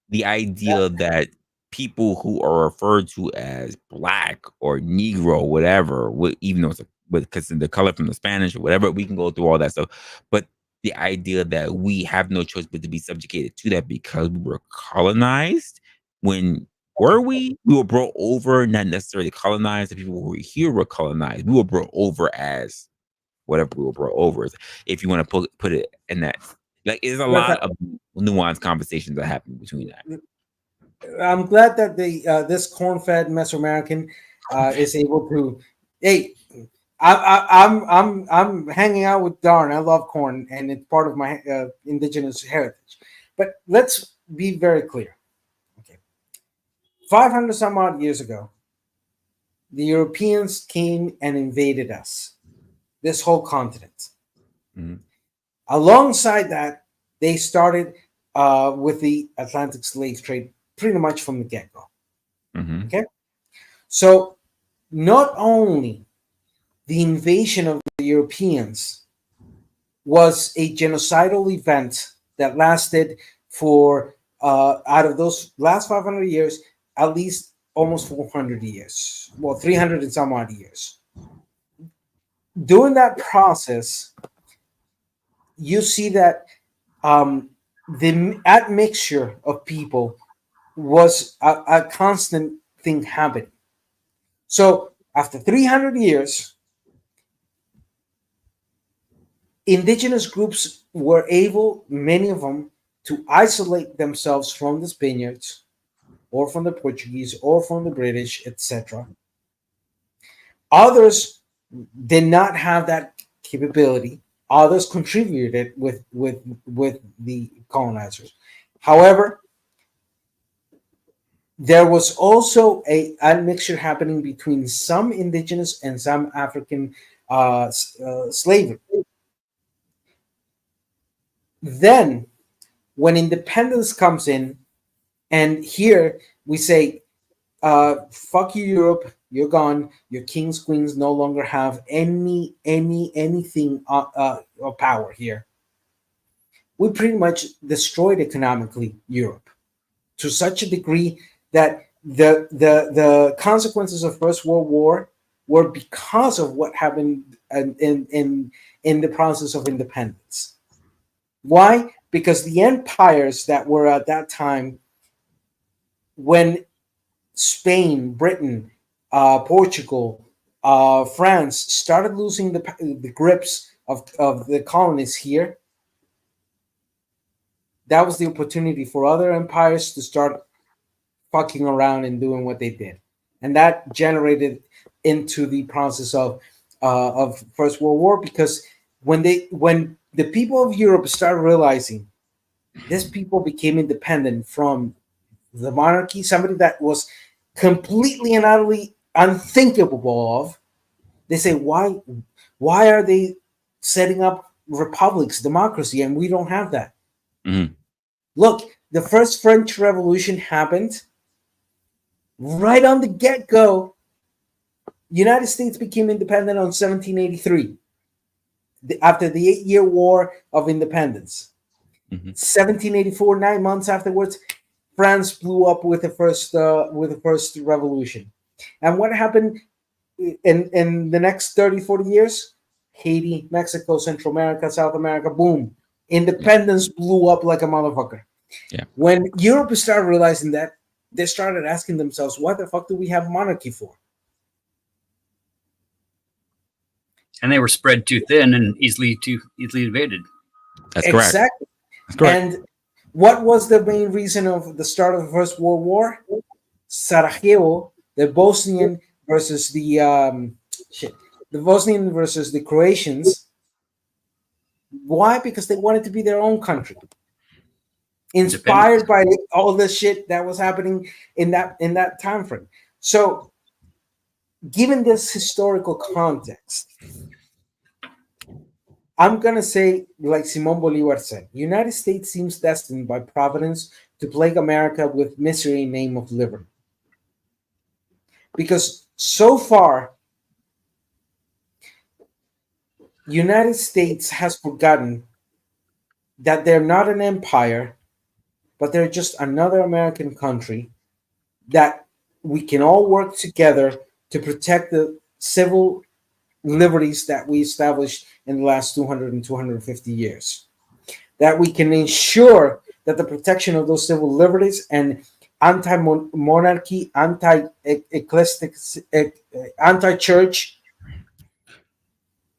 the idea that people who are referred to as black or Negro, whatever, even though it's because the color from the Spanish or whatever, we can go through all that stuff. But the idea that we have no choice but to be subjugated to that because we were colonized, when were we? We were brought over, not necessarily colonized. The people who were here were colonized. We were brought over as whatever we were brought over as. If you want to put it in that, like, there's a lot of nuanced conversations that happen between that. I'm glad that this corn-fed Mesoamerican is able to. Hey, I'm hanging out with Darn. I love corn, and it's part of my indigenous heritage. But let's be very clear. Okay, 500 some odd years ago, the Europeans came and invaded us, this whole continent. Mm-hmm. Alongside that, they started with the Atlantic slave trade pretty much from the get-go. Mm-hmm. Okay, so not only the invasion of the Europeans was a genocidal event that lasted for out of those last 500 years, at least almost 400 years, well, 300 and some odd years. During that process, you see that the admixture of people was a constant thing happening. So after 300 years, indigenous groups were able, many of them, to isolate themselves from the Spaniards or from the Portuguese or from the British, etc. Others did not have that capability. Others contributed with the colonizers. However, there was also a admixture happening between some indigenous and some African slavery. Then, when independence comes in, and here we say, fuck you, Europe, you're gone. Your kings, queens no longer have anything of power here. We pretty much destroyed economically Europe to such a degree that the consequences of First World War were because of what happened in the process of independence. Why? Because the empires that were at that time, when Spain, Britain, Portugal, France started losing the grips of the colonies here, that was the opportunity for other empires to start fucking around and doing what they did. And that generated into the process of First World War, because when the people of Europe started realizing these people became independent from the monarchy, somebody that was completely and utterly unthinkable of, they say, why are they setting up republics, democracy, and we don't have that? Mm-hmm. Look, the first French Revolution happened right on the get-go. United States became independent on 1783, after the 8-year War of Independence. 1784, 9 months afterwards, France blew up with the first revolution. And what happened in the next 30, 40 years? Haiti, Mexico, Central America, South America, boom. Independence blew up like a motherfucker. Yeah. When Europe started realizing that, they started asking themselves, what the fuck do we have monarchy for? And they were spread too thin and easily invaded. That's correct. Exactly. That's correct. And what was the main reason of the start of the First World War? Sarajevo, the Bosnian versus the Bosnian versus the Croatians. Why? Because they wanted to be their own country, inspired by all the shit that was happening in that time frame. So, given this historical context, I'm gonna say, like Simon Bolivar said, United States seems destined by Providence to plague America with misery in name of liberty. Because so far, United States has forgotten that they're not an empire, but they're just another American country that we can all work together to protect the civil liberties that we established in the last 200 and 250 years. That we can ensure that the protection of those civil liberties and anti-monarchy, anti-ecclesiastic, anti-church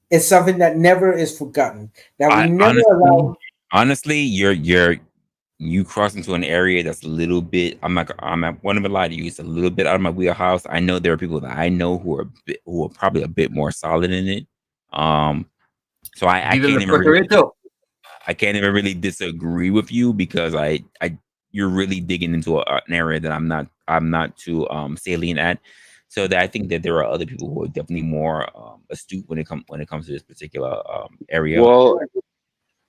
is something that never is forgotten. That we I never allow. honestly, you cross into an area that's a little bit. I'm not one of a lie to you. It's a little bit out of my wheelhouse. I know there are people that I know who are probably a bit more solid in it. So I Viva can't la even Puerto really, Rico. I can't even really disagree with you because you're really digging into an area that I'm not too salient at. So that I think that there are other people who are definitely more astute when it comes to this particular area. Well,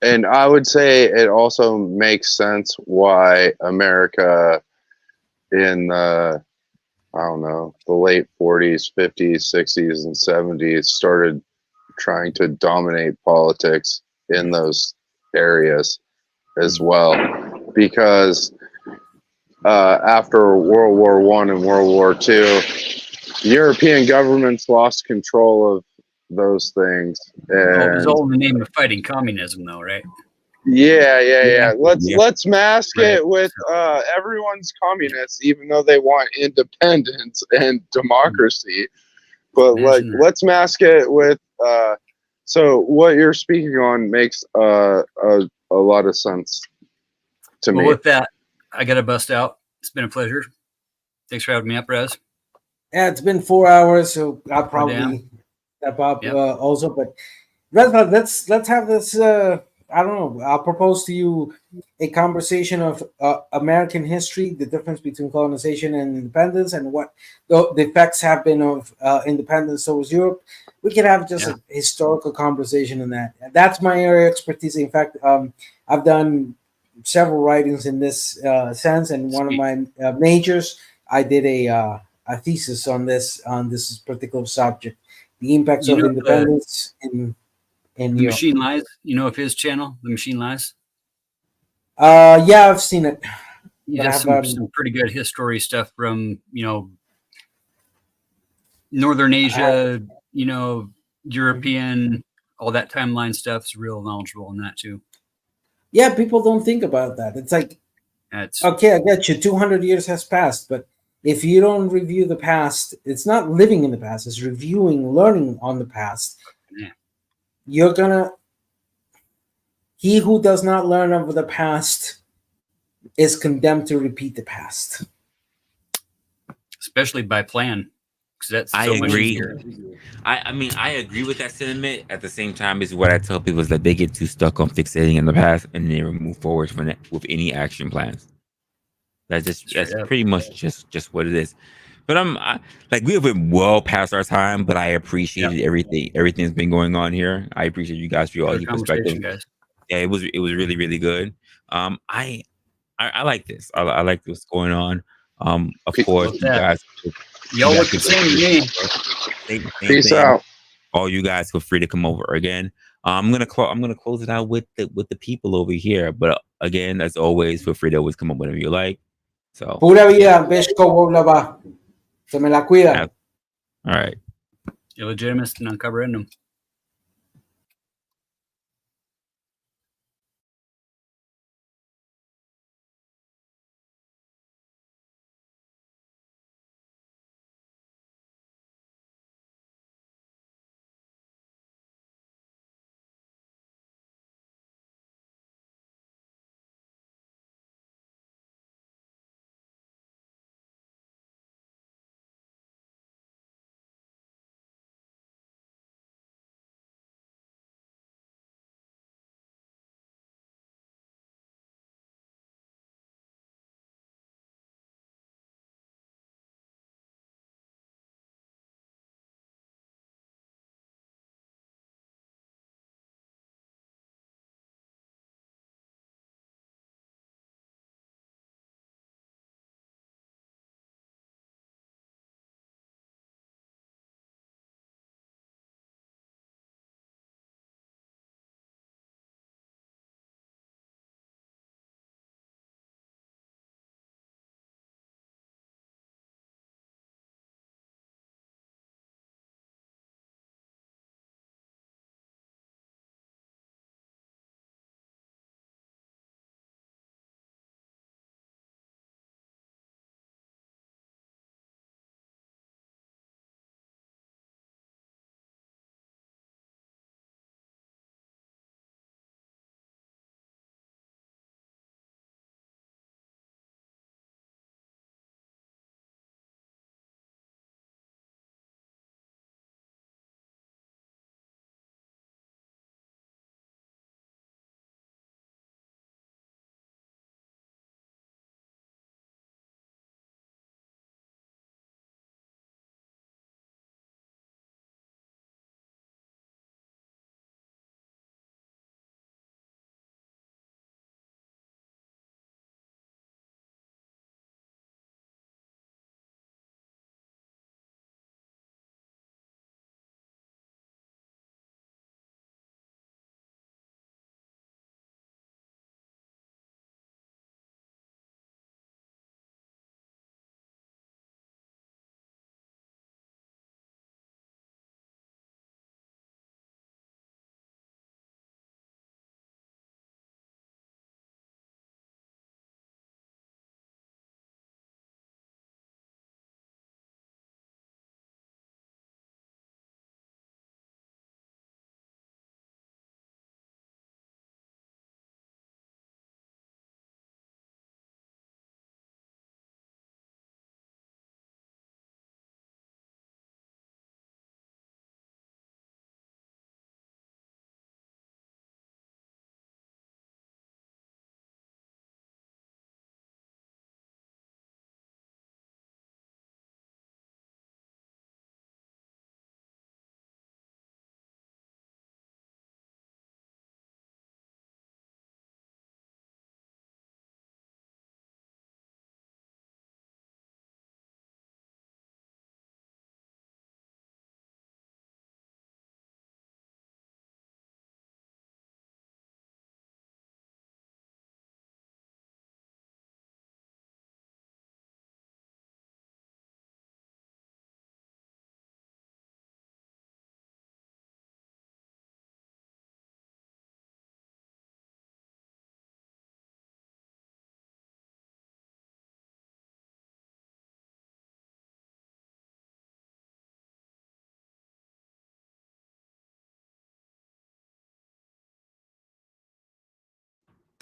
and I would say it also makes sense why America in the, I don't know, the late 40s, 50s, 60s, and 70s started trying to dominate politics in those areas as well. Because after World War One and World War Two, European governments lost control of those things. Oh, it was And all in the name of fighting communism, though, right? yeah. Yeah. Let's mask Right. it with everyone's communists, even though they want independence and democracy. But like, Imagine that. let's mask it with. So what you're speaking on makes a lot of sense to Well, me. with that, I got to bust out. It's been a pleasure. Thanks for having me up, Rez. Yeah, it's been 4 hours, so I'll damn. probably step up Yep. also. But let's have this. I don't know. I'll propose to you a conversation of American history, the difference between colonization and independence, and what the effects have been of independence towards Europe. We can have just Yeah. a historical conversation in that. That's my area of expertise. In fact, I've done several writings in this sense, and one of my majors, I did a thesis on this particular subject, the impacts You of know independence in the Europe. Machine Lies? You know of his channel, The Machine Lies? Yeah, I've seen it. He But I does have some pretty good history stuff from, Northern Asia, European, all that timeline stuff is real knowledgeable on that too. yeah, people don't think about that. It's like, That's okay, I get you. 200 years has passed, but if you don't review the past, it's not living in the past. It's reviewing, learning on the past. Yeah. You're gonna. He who does not learn of the past is condemned to repeat the past. especially by plan, because that's I so much agree. easier. I mean, I agree with that sentiment. At the same time, is what I tell people is that they get too stuck on fixating in the past and never move forward from it with any action plans. That's Straight up. pretty much just what it is. But like we have been well past our time, but I appreciated everything that's been going on here. I appreciate you guys for all Good your perspective. conversation, guys. Yeah, it was really really good. I like this. I like what's going on. Of course, Love you that. guys. Y'all guys look the can same to me. same Peace thing. out. All you guys feel free to come over again. I'm gonna close it out with the people over here. But again, as always, feel free to always come up whenever you like. So Pura vida, Beshko Woblaba. Se me la cuida. all right. Illegitimist and uncovering them.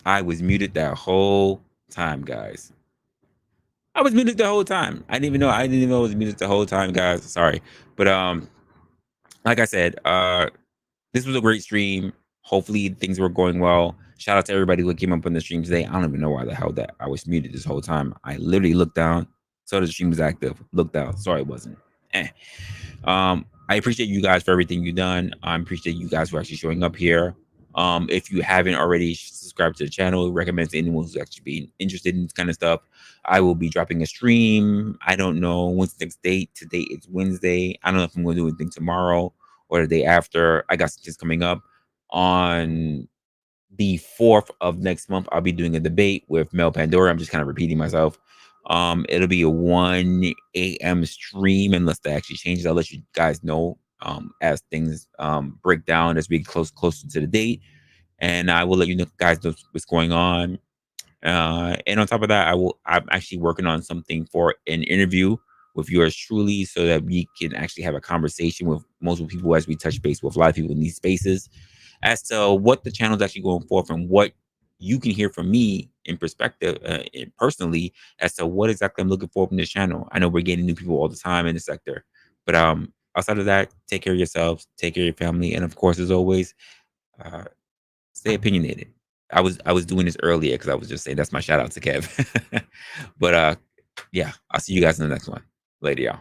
I was muted that whole time, guys. I was muted the whole time. I didn't even know. I didn't even know I was muted the whole time, guys. Sorry, but like I said, this was a great stream. Hopefully things were going well. Shout out to everybody who came up on the stream today. I don't even know why the hell that I was muted this whole time. I literally looked down, saw the stream was active. Looked down, sorry it wasn't. I appreciate you guys for everything you've done. I appreciate you guys for actually showing up here. If you haven't already subscribed to the channel, recommend to anyone who's actually being interested in this kind of stuff. I will be dropping a stream. I don't know when's the next date. Today it's Wednesday. I don't know if I'm going to do anything tomorrow or the day after. I got some things coming up. On the 4th of next month, I'll be doing a debate with Mel Pandora. I'm just kind of repeating myself. It'll be a 1 a.m. stream unless they actually change it. I'll let you guys know as things break down as we get closer to the date, and I will let you know, guys, know what's going on. And on top of that, I'm actually working on something for an interview with yours truly, so that we can actually have a conversation with multiple people as we touch base with a lot of people in these spaces as to what the channel is actually going for and what you can hear from me in perspective, personally, as to what exactly I'm looking for from this channel. I know we're getting new people all the time in the sector, but outside of that, take care of yourselves, take care of your family, and of course, as always, stay opinionated. I was doing this earlier because I was just saying that's my shout out to Kev. But yeah, I'll see you guys in the next one. Later, y'all.